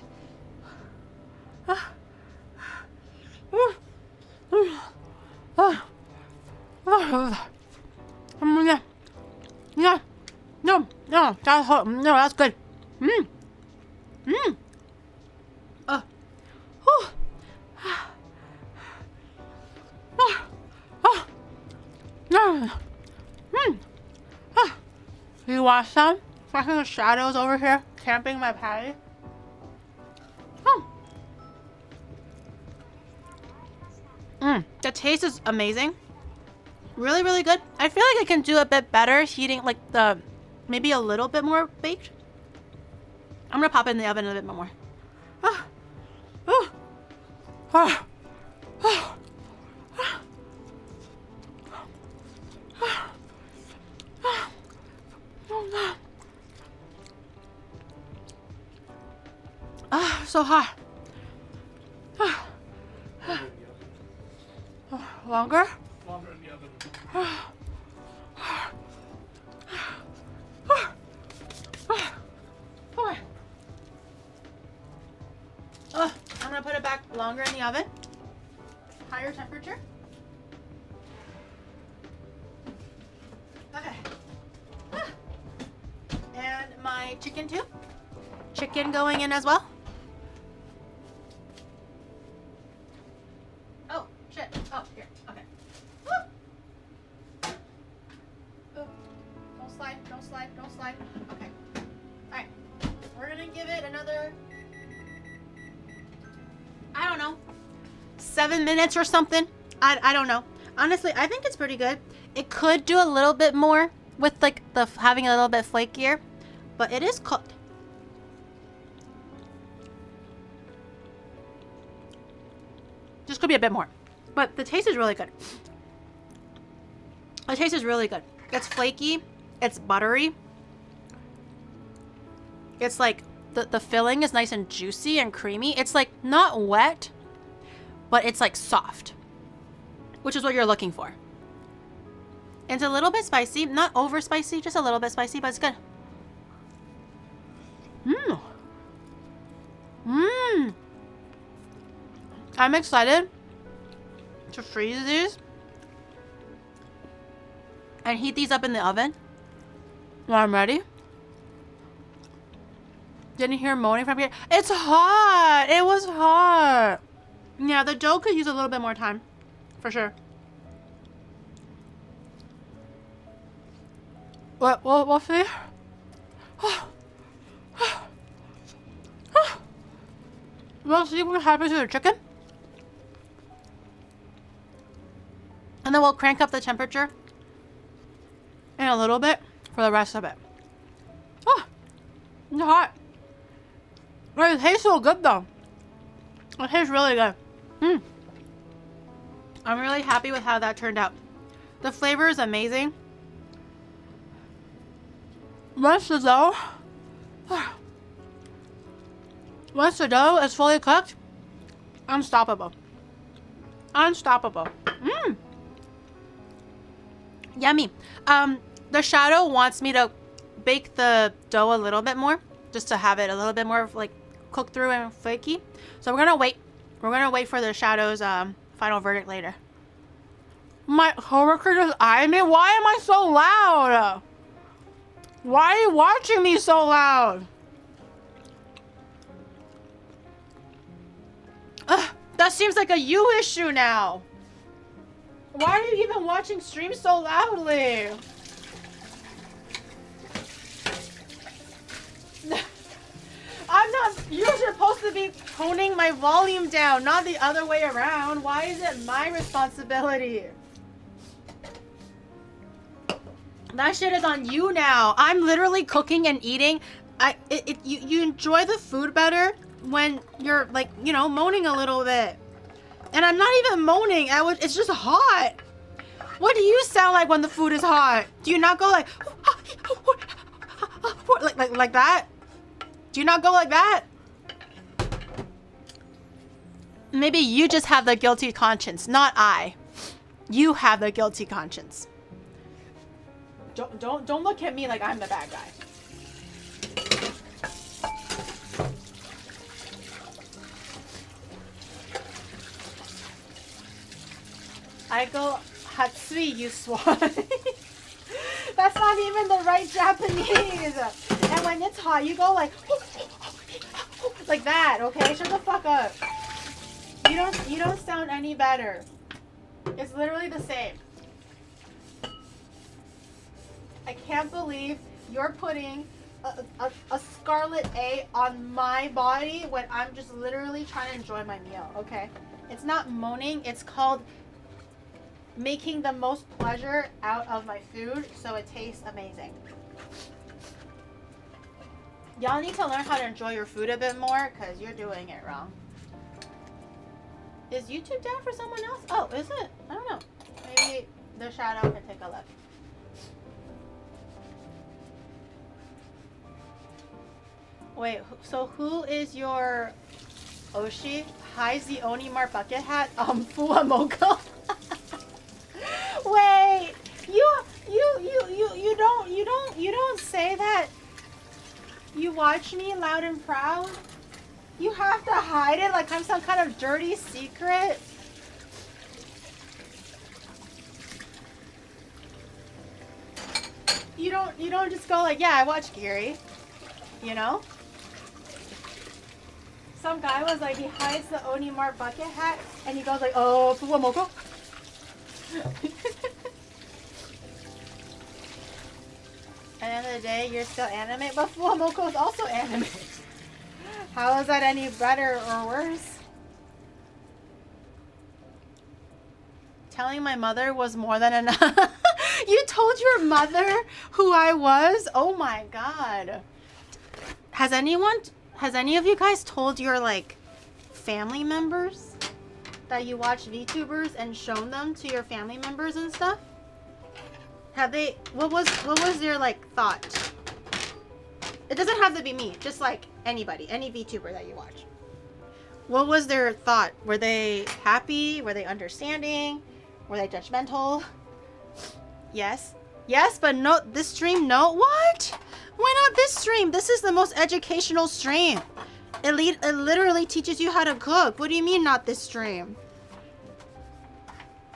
No, that's hot. No, that's good. You want some? Fucking the shadows over here camping my patty. The taste is amazing. Really, really good. I feel like I can do a bit better heating, like maybe a little bit more baked. I'm gonna pop it in the oven a bit more. So hot. Longer? Longer in the oven. I'm gonna put it back longer in the oven. Higher temperature. Okay. And my chicken too. Chicken going in as well. Oh, shit. Oh, here. Okay. Ooh. Don't slide. Don't slide. Don't slide. Okay. All right. We're gonna give it another, I don't know, 7 minutes or something. I don't know. Honestly, I think it's pretty good. It could do a little bit more with like the having a little bit flakier, but it is cooked. Just could be a bit more, but the taste is really good. The taste is really good. It's flaky. It's buttery. It's like the filling is nice and juicy and creamy. It's like not wet, but it's like soft, which is what you're looking for. It's a little bit spicy, not over spicy, just a little bit spicy, but it's good. I'm excited to freeze these and heat these up in the oven when I'm ready. Didn't hear moaning from here. It's hot. It was hot. Yeah, the dough could use a little bit more time, for sure. We'll see. We'll see what happens to the chicken. And then we'll crank up the temperature in a little bit for the rest of it. Oh, it's hot. But it tastes so good though. It tastes really good. I'm really happy with how that turned out. The flavor is amazing. Once the dough is fully cooked, unstoppable. Unstoppable. Yummy. The shadow wants me to bake the dough a little bit more, just to have it a little bit more like cooked through and flaky. So we're gonna wait. We're gonna wait for the shadow's final verdict later. My coworker just eyed me. Why am I so loud? Why are you watching me so loud? That seems like a you issue now. Why are you even watching streams so loudly? I'm not. You're supposed to be toning my volume down, not the other way around. Why is it my responsibility? That shit is on you now. I'm literally cooking and eating. You enjoy the food better when you're like, you know, moaning a little bit. And I'm not even moaning. It's just hot. What do you sound like when the food is hot? Do you not go like like that? Do you not go like that? Maybe you just have the guilty conscience, not I. You have the guilty conscience. Don't look at me like I'm the bad guy. I go Hatsui, you swan. That's not even the right Japanese. And when it's hot, you go like like that, okay? Shut the fuck up. You don't sound any better. It's literally the same. I can't believe you're putting a scarlet A on my body when I'm just literally trying to enjoy my meal, okay? It's not moaning, it's called making the most pleasure out of my food so it tastes amazing. Y'all need to learn how to enjoy your food a bit more because you're doing it wrong. Is YouTube down for someone else? Oh, is it? I don't know. Maybe the shadow can take a look. Wait, so who is your Oshi? Hi, the Onimar bucket hat. Fuamoko. Wait, you don't say that. You watch me loud and proud. You have to hide it like I'm some kind of dirty secret. You don't just go like, yeah, I watch Gary. You know? some guy was like, he hides the Onimar bucket hat, and he goes like, oh, Fuwamoko. At the end of the day, you're still anime, but Fuwamoko is also anime. How is that any better or worse? Telling my mother was more than enough. You told your mother who I was? Oh my god. Has any of you guys told your like family members that you watch VTubers and shown them to your family members and stuff? Have they, what was their like thought? It doesn't have to be me, just like anybody, any VTuber that you watch. What was their thought? Were they happy? Were they understanding? Were they judgmental? Yes. Yes, but no, this stream, no. What? Why not this stream? This is the most educational stream. It literally teaches you how to cook. What do you mean not this stream?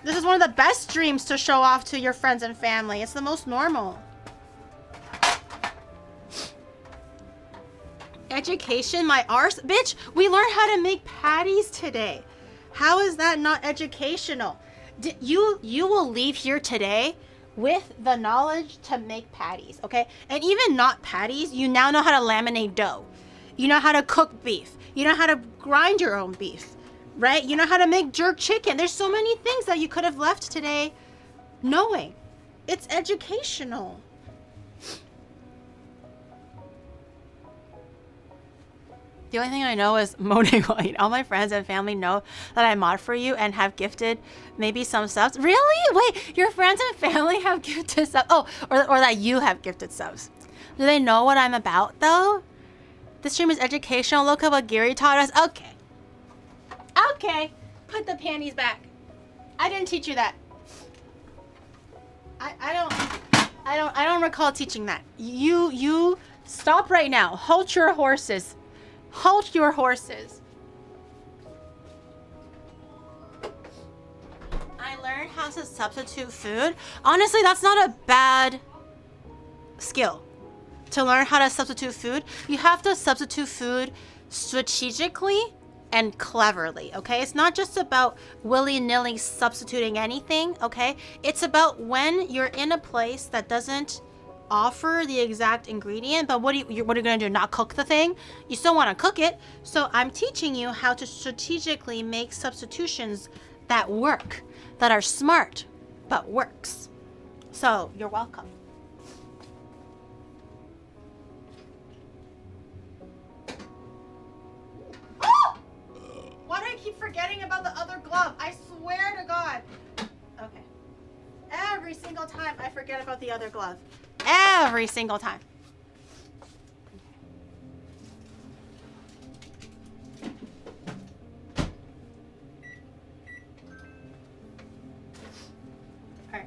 This is one of the best streams to show off to your friends and family. It's the most normal. Education, my arse. Bitch, we learned how to make patties today. How is that not educational? You will leave here today with the knowledge to make patties, okay? And even not patties, you now know how to laminate dough. You know how to cook beef. You know how to grind your own beef, right? You know how to make jerk chicken. There's so many things that you could have left today knowing. It's educational. The only thing I know is modding. All my friends and family know that I mod for you and have gifted maybe some subs. Really? Wait, your friends and family have gifted subs? Oh, or that you have gifted subs. Do they know what I'm about though? This stream is educational. Look at what Gary taught us. Okay. Okay. Put the panties back. I didn't teach you that. I don't recall teaching that. You stop right now. Hold your horses. Hold your horses. I learned how to substitute food. Honestly, that's not a bad skill. To learn how to substitute food, you have to substitute food strategically and cleverly, okay? It's not just about willy-nilly substituting anything, okay? It's about when you're in a place that doesn't offer the exact ingredient, but what are you gonna do? Not cook the thing? You still want to cook it. So I'm teaching you how to strategically make substitutions that work, that are smart, but works. So you're welcome. Oh! Why do I keep forgetting about the other glove? I swear to God. Okay. Every single time I forget about the other glove. Every single time. Alright.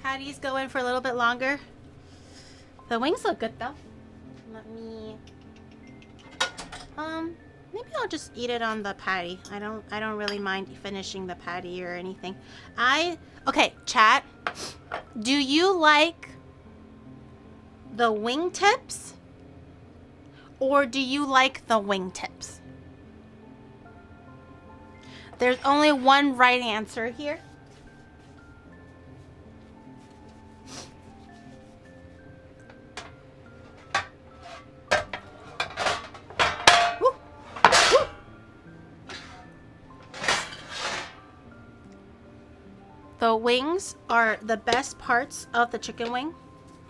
Patties go in for a little bit longer. The wings look good though. Let me maybe I'll just eat it on the patty. I don't really mind finishing the patty or anything. Okay, chat. Do you like the wing tips or do you like the wing tips? There's only one right answer here. Woo. Woo. The wings are the best parts of the chicken wing.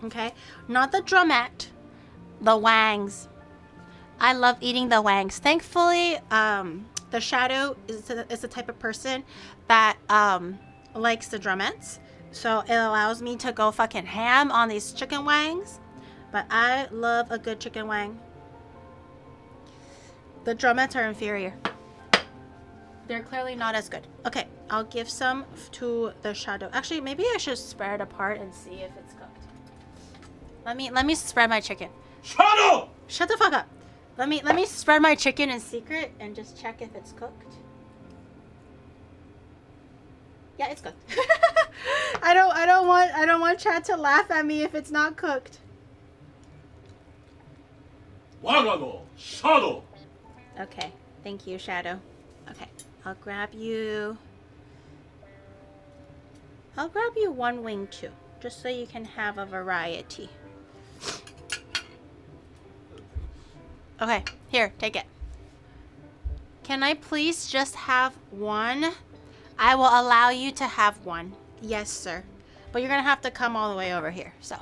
Okay, not the drumette, the wangs. I love eating the wangs. Thankfully, the shadow is the type of person that likes the drumettes, so it allows me to go fucking ham on these chicken wangs. But I love a good chicken wang. The drumettes are inferior. They're clearly not as good. Okay, I'll give some to the shadow. Actually, maybe I should spread it apart and see if it's cooked. Let me spread my chicken. Shadow! Shut the fuck up. Let me spread my chicken in secret and just check if it's cooked. Yeah, it's cooked. I don't want chat to laugh at me if it's not cooked. Wagago, Shadow. Okay. Thank you, Shadow. Okay, I'll grab you one wing too, just so you can have a variety. Okay, here, take it. Can I please just have one? I will allow you to have one. Yes, sir. But you're gonna have to come all the way over here, so.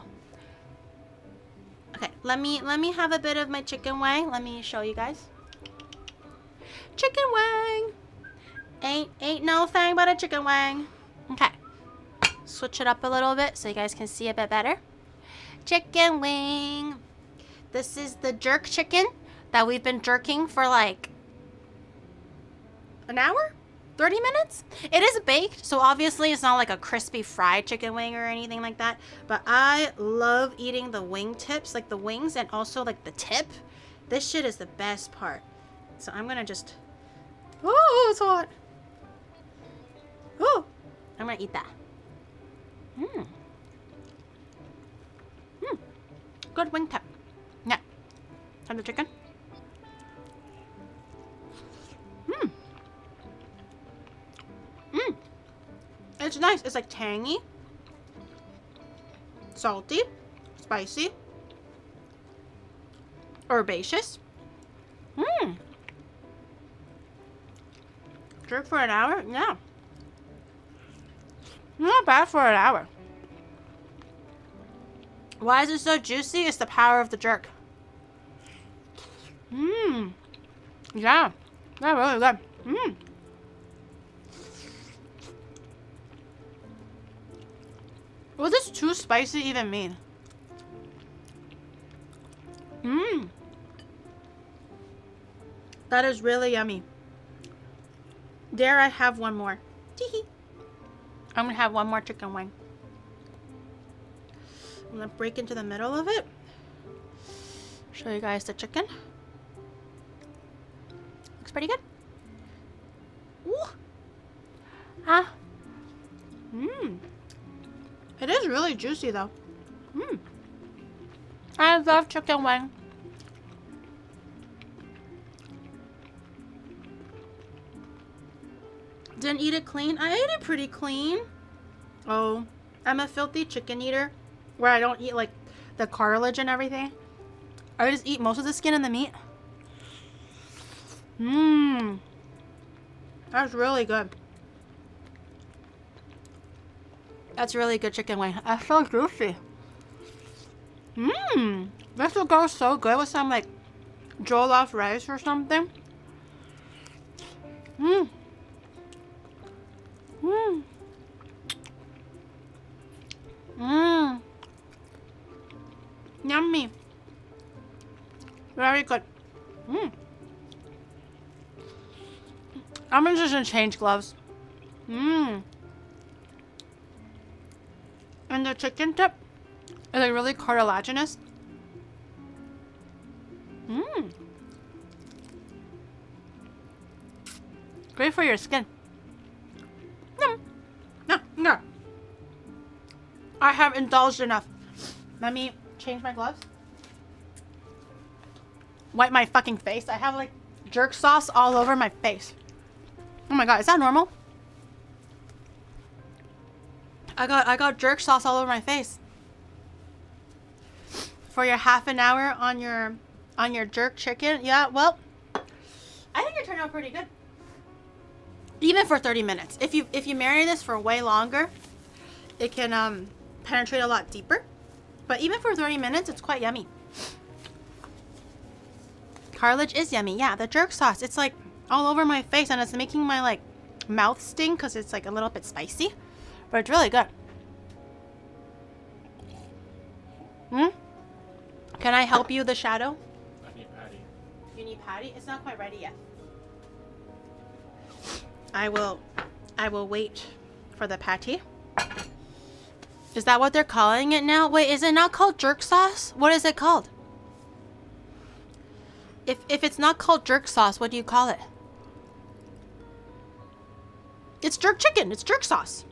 Okay, let me have a bit of my chicken wing. Let me show you guys. Chicken wing. Ain't no thing but a chicken wing. Okay. Switch it up a little bit so you guys can see a bit better. Chicken wing. This is the jerk chicken that we've been jerking for like an hour? 30 minutes? It is baked, so obviously it's not like a crispy fried chicken wing or anything like that. But I love eating the wing tips, like the wings and also like the tip. This shit is the best part. So I'm gonna just... Oh, it's hot. Oh, I'm gonna eat that. Mmm. Mmm. Good wing tip. Yeah. Have the chicken. Mmm. Mmm. It's nice. It's like tangy, salty, spicy, herbaceous. Mmm. Jerk for an hour? Yeah. Not bad for an hour. Why is it so juicy? It's the power of the jerk. Mmm. Yeah. They're really good. Mmm. What does too spicy even mean? Mmm. That is really yummy. Dare I have one more? Teehee. I'm gonna have one more chicken wing. I'm gonna break into the middle of it. Show you guys the chicken. Looks pretty good. Ooh. Ah. Mmm. It is really juicy though. Mmm. I love chicken wing. Didn't eat it clean. I ate it pretty clean. Oh, I'm a filthy chicken eater where I don't eat like the cartilage and everything. I just eat most of the skin and the meat. Mmm. That's really good. That's really good chicken wing. That's so juicy. Mmm. This will go so good with some like jollof rice or something. Mmm. Mmm. Mmm. Yummy. Very good. Mmm. I'm just gonna change gloves. Mmm. And the chicken tip is like really cartilaginous. Mmm. Great for your skin. No. I have indulged enough. Let me change my gloves. Wipe my fucking face. I have like jerk sauce all over my face. Oh my god, is that normal? I got jerk sauce all over my face. For your half an hour on your jerk chicken. Yeah, well, I think it turned out pretty good. Even for 30 minutes. If you marinate this for way longer, it can penetrate a lot deeper. But even for 30 minutes, it's quite yummy. Cartilage is yummy. Yeah, the jerk sauce, it's like all over my face and it's making my like mouth sting because it's like a little bit spicy. But it's really good. Hmm? Can I help you, the shadow? I need patty. You need patty? It's not quite ready yet. I will wait for the patty. Is that what they're calling it now? Wait, is it not called jerk sauce? What is it called? If it's not called jerk sauce, what do you call it? It's jerk chicken. It's jerk sauce.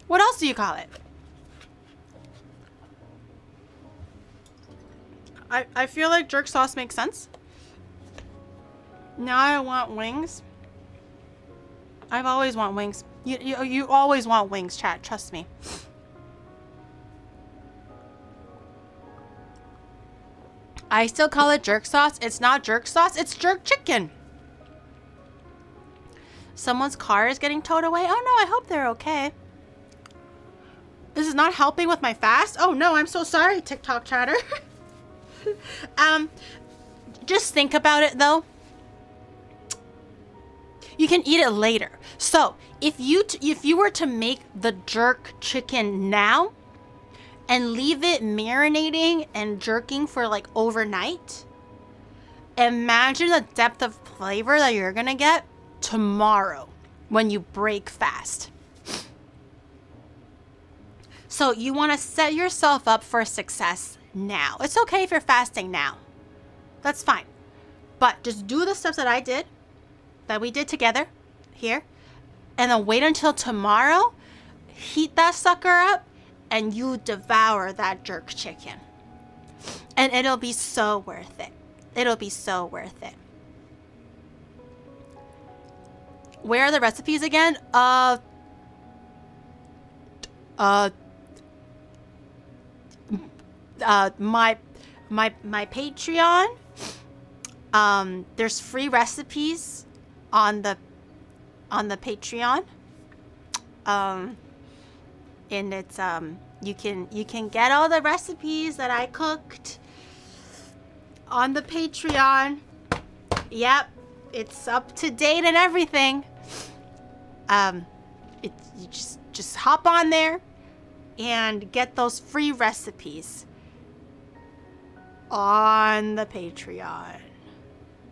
What else do you call it? I feel like jerk sauce makes sense. Now I want wings. I've always want wings. You always want wings, chat. Trust me. I still call it jerk sauce. It's not jerk sauce. It's jerk chicken. Someone's car is getting towed away. Oh no, I hope they're okay. This is not helping with my fast. Oh no, I'm so sorry, TikTok chatter. Just think about it though. You can eat it later. So if you were to make the jerk chicken now and leave it marinating and jerking for like overnight, imagine the depth of flavor that you're gonna get tomorrow when you break fast. So you want to set yourself up for success now. It's okay if you're fasting now. That's fine. But just do the steps that I did, that we did together here, and then wait until tomorrow, heat that sucker up, and you devour that jerk chicken. And it'll be so worth it. It'll be so worth it. Where are the recipes again? My Patreon. There's free recipes on the Patreon. And it's you can get all the recipes that I cooked on the Patreon. Yep, it's up to date and everything. You just hop on there and get those free recipes on the Patreon.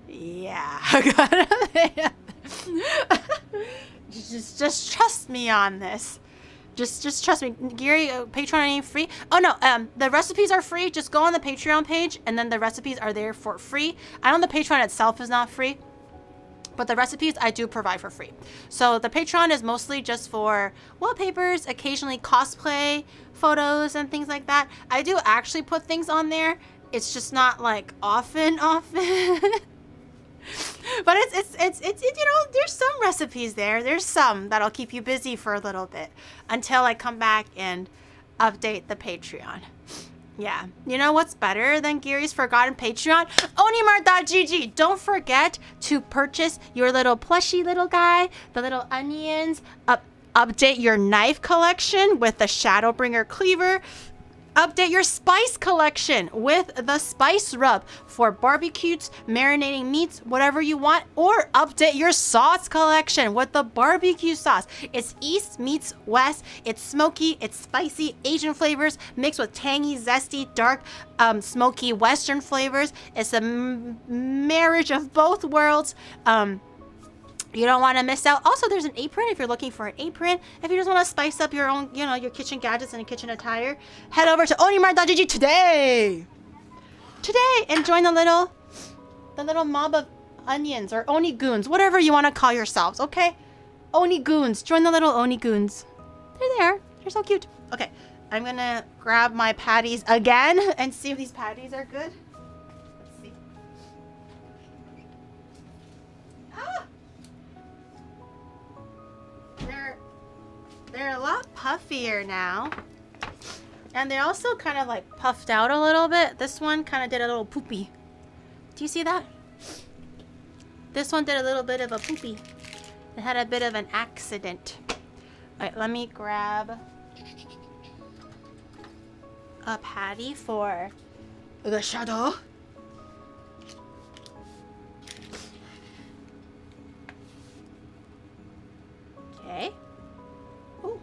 Yeah. just trust me on this. Just trust me. Gary, Patreon ain't free. Oh no, the recipes are free. Just go on the Patreon page and then the recipes are there for free. I know the Patreon itself is not free, but the recipes I do provide for free. So the Patreon is mostly just for wallpapers, occasionally cosplay photos and things like that. I do actually put things on there. It's just not like often. But it's you know, there's some recipes there. There's some that'll keep you busy for a little bit until I come back and update the Patreon. Yeah. You know what's better than Gary's Forgotten Patreon? Onimar.gg. Don't forget to purchase your little plushy little guy, the little onions. Update your knife collection with the Shadowbringer cleaver. Update your spice collection with the spice rub for barbecues, marinating meats, whatever you want. Or update your sauce collection with the barbecue sauce. It's East meets West. It's smoky, it's spicy, Asian flavors mixed with tangy, zesty, dark, smoky Western flavors. It's a marriage of both worlds. You don't want to miss out. Also, there's an apron if you're looking for an apron. If you just want to spice up your own, you know, your kitchen gadgets and kitchen attire, head over to onimar.gg today and join the little mob of onions or oni-goons, whatever you want to call yourselves, okay? Oni-goons. Join the little oni-goons. They're there. They're so cute. Okay, I'm going to grab my patties again and see if these patties are good. Let's see. Ah! They're a lot puffier now. And they're also kind of like puffed out a little bit. This one kind of did a little poopy. Do you see that? This one did a little bit of a poopy. It had a bit of an accident. All right, let me grab a patty for the shadow. Okay. Ooh.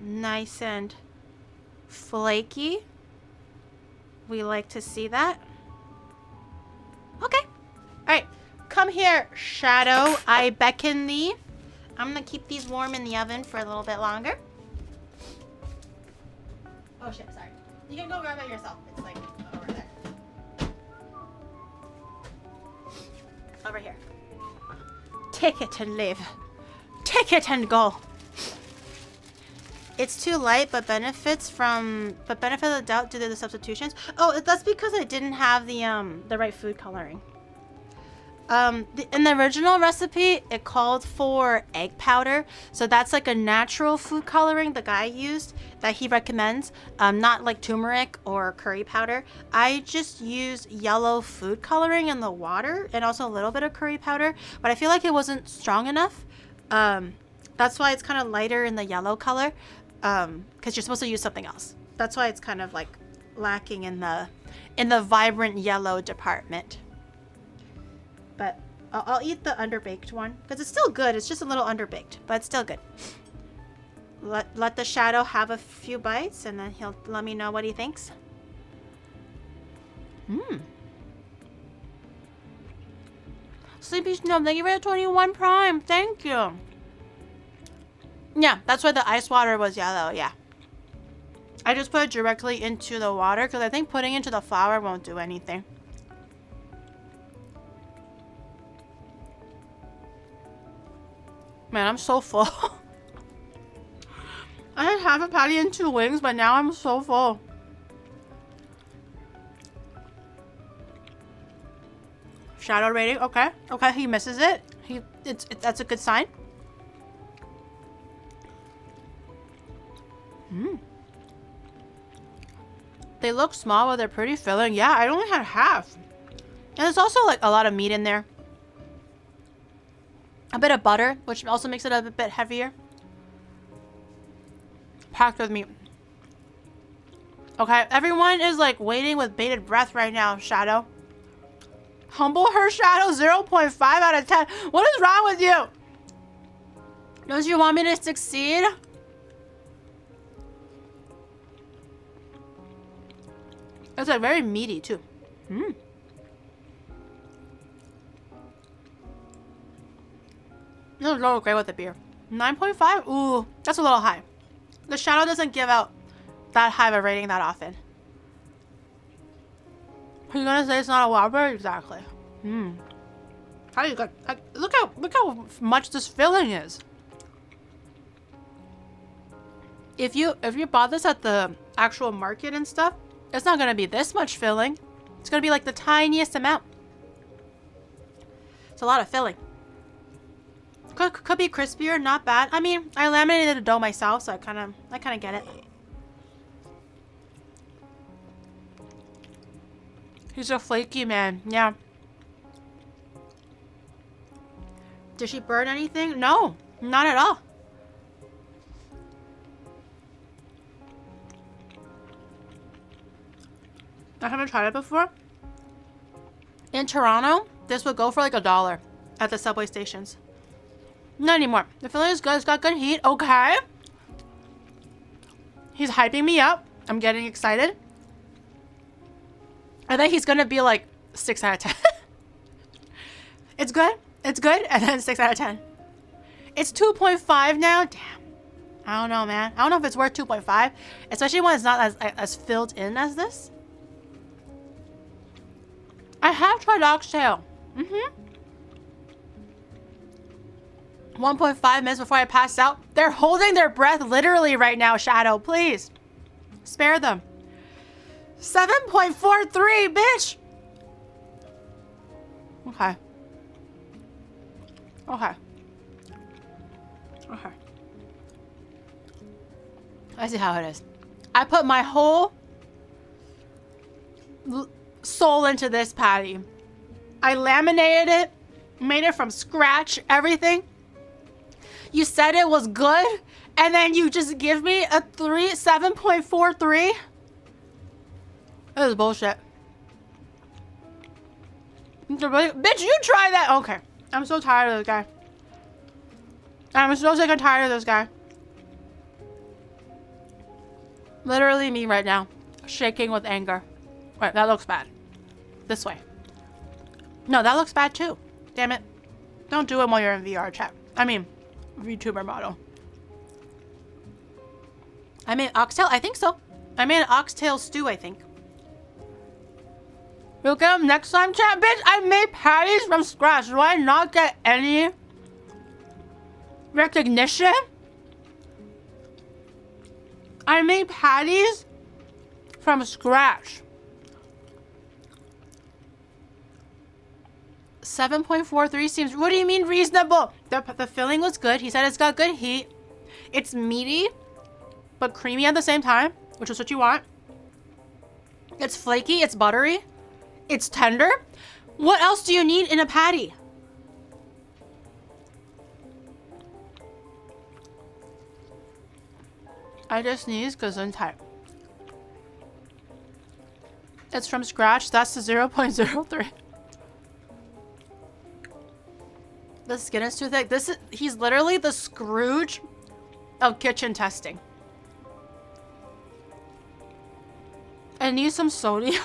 Nice and flaky. We like to see that. Okay. All right. Come here, Shadow. I beckon thee. I'm going to keep these warm in the oven for a little bit longer. Oh, shit. Sorry. You can go grab it yourself. It's like over there. Over here. Take it and live. Take it and go. It's too light, but benefit of the doubt due to the substitutions. Oh, that's because I didn't have the right food coloring. In the original recipe, it called for egg powder. So that's like a natural food coloring the guy used that he recommends. Not like turmeric or curry powder. I just used yellow food coloring in the water and also a little bit of curry powder. But I feel like it wasn't strong enough. That's why it's kind of lighter in the yellow color. Because you're supposed to use something else. That's why it's kind of like lacking in the vibrant yellow department. But I'll eat the underbaked one because it's still good. It's just a little underbaked, but it's still good. Let the shadow have a few bites and then he'll let me know what he thinks. Sleepy Snow, thank you for the 21 Prime. Thank you. Yeah, that's why the ice water was yellow. Yeah. I just put it directly into the water because I think putting into the flour won't do anything. Man, I'm so full. I had half a patty and 2 wings, but now I'm so full. Shadow rating, okay. Okay, he misses it. That's a good sign. They look small, but they're pretty filling. Yeah, I only had half. And there's also like a lot of meat in there. A bit of butter, which also makes it a bit heavier. Packed with meat. Okay, everyone is like waiting with bated breath right now, Shadow. Humble her, Shadow, 0.5 out of 10. What is wrong with you? Don't you want me to succeed? It's like very meaty too. It was a little great with the beer. 9.5? Ooh, that's a little high. The Shadow doesn't give out that high of a rating that often. Are you gonna say it's not a Whopper? Exactly. How do you go? Look how much this filling is. If you bought this at the actual market and stuff, it's not gonna be this much filling. It's gonna be like the tiniest amount. It's a lot of filling. Could be crispier, not bad. I mean, I laminated the dough myself, so I kind of get it. He's a flaky man, yeah. Did she burn anything? No, not at all. I haven't tried it before. In Toronto, this would go for like $1 at the subway stations. Not anymore. The filling is good. It's got good heat. Okay. He's hyping me up. I'm getting excited. I think he's gonna be like 6 out of 10. It's good. It's good. And then 6 out of 10. It's 2.5 now. Damn. I don't know, man. I don't know if it's worth 2.5. Especially when it's not as filled in as this. I have tried oxtail. 1.5 minutes before I pass out. They're holding their breath literally right now, Shadow. Please. Spare them. 7.43, bitch. Okay. Okay. Okay. I see how it is. I put my whole soul into this patty. I laminated it, made it from scratch, everything. You said it was good, and then you just give me a 7.43? This is bullshit. Bitch, you try that. Okay. I'm so tired of this guy. I'm so sick and tired of this guy. Literally me right now. Shaking with anger. Wait, that looks bad. This way. No, that looks bad too. Damn it. Don't do it while you're in VR chat. I mean, VTuber model. I made oxtail? I think so. I made an oxtail stew, I think. You'll get them next time, chat? Bitch, I made patties from scratch. Do I not get any recognition? I made patties from scratch. 7.43 seems, what do you mean reasonable? The filling was good. He said it's got good heat. It's meaty, but creamy at the same time, which is what you want. It's flaky, it's buttery, it's tender. What else do you need in a patty? I just sneezed because I'm tired. It's from scratch. That's the 0.03. The skin is too thick. He's literally the Scrooge of kitchen testing. I need some sodium.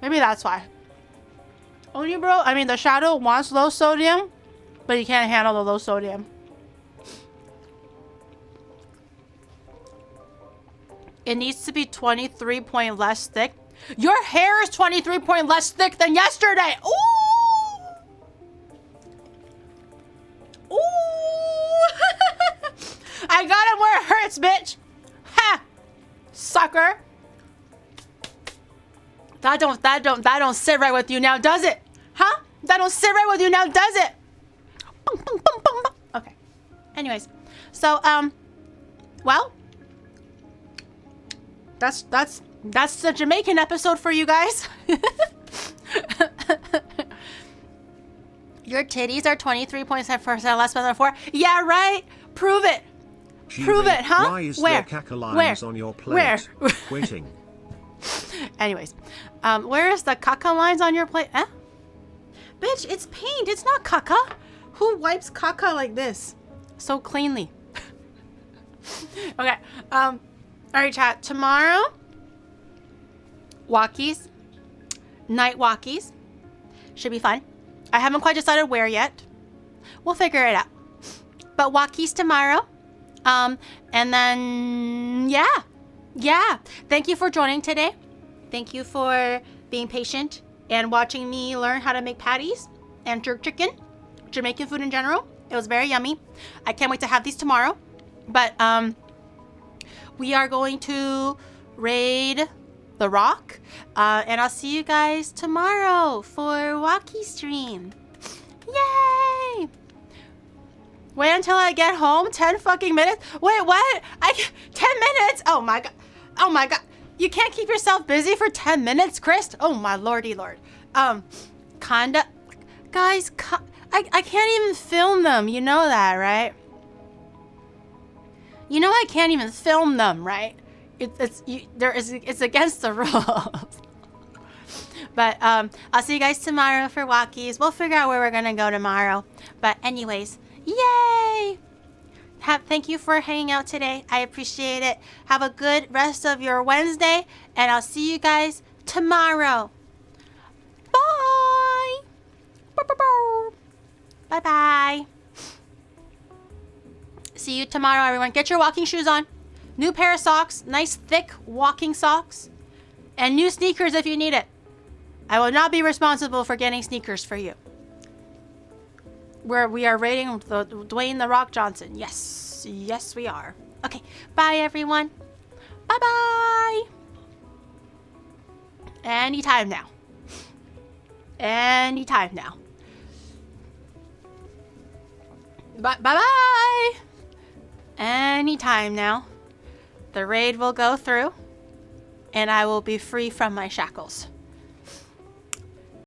Maybe that's why. Only bro, I mean the shadow wants low sodium, but he can't handle the low sodium. It needs to be 23 point less thick. Your hair is 23 point less thick than yesterday. Ooh! Ooh! I got him where it hurts, bitch. Ha! Sucker. That don't sit right with you now, does it? Huh? That don't sit right with you now, does it? Okay. Anyways, so well, that's the Jamaican episode for you guys. Your titties are 23.7% less than 4. Yeah, right. Prove it. Prove it, huh? Why is Where? there caca lines on your plate? Where? Waiting. Anyways, where is the caca lines on your plate? Eh? Bitch, it's paint. It's not caca. Who wipes caca like this so cleanly? Okay. All right, chat. Tomorrow, walkies, night walkies. Should be fun. I haven't quite decided where yet. We'll figure it out. But walkies tomorrow. And then, yeah. Thank you for joining today. Thank you for being patient and watching me learn how to make patties and jerk chicken, Jamaican food in general. It was very yummy. I can't wait to have these tomorrow. But we are going to raid the rock. And I'll see you guys tomorrow for Walkie Stream. Yay! Wait until I get home. 10 fucking minutes. Wait, what? 10 minutes? Oh my god. Oh my god. You can't keep yourself busy for 10 minutes, Chris? Oh my lordy lord. Guys, I can't even film them. You know that, right? You know I can't even film them, right? It's against the rules. But I'll see you guys tomorrow for walkies. We'll figure out where we're gonna go tomorrow. But anyways, yay! Thank you for hanging out today. I appreciate it. Have a good rest of your Wednesday, and I'll see you guys tomorrow. Bye! Bye-bye. See you tomorrow, everyone. Get your walking shoes on. New pair of socks. Nice, thick walking socks. And new sneakers if you need it. I will not be responsible for getting sneakers for you. We are rating Dwayne The Rock Johnson. Yes. Yes, we are. Okay. Bye, everyone. Bye-bye. Anytime now. Anytime now. Bye-bye. Anytime now. The raid will go through, and I will be free from my shackles.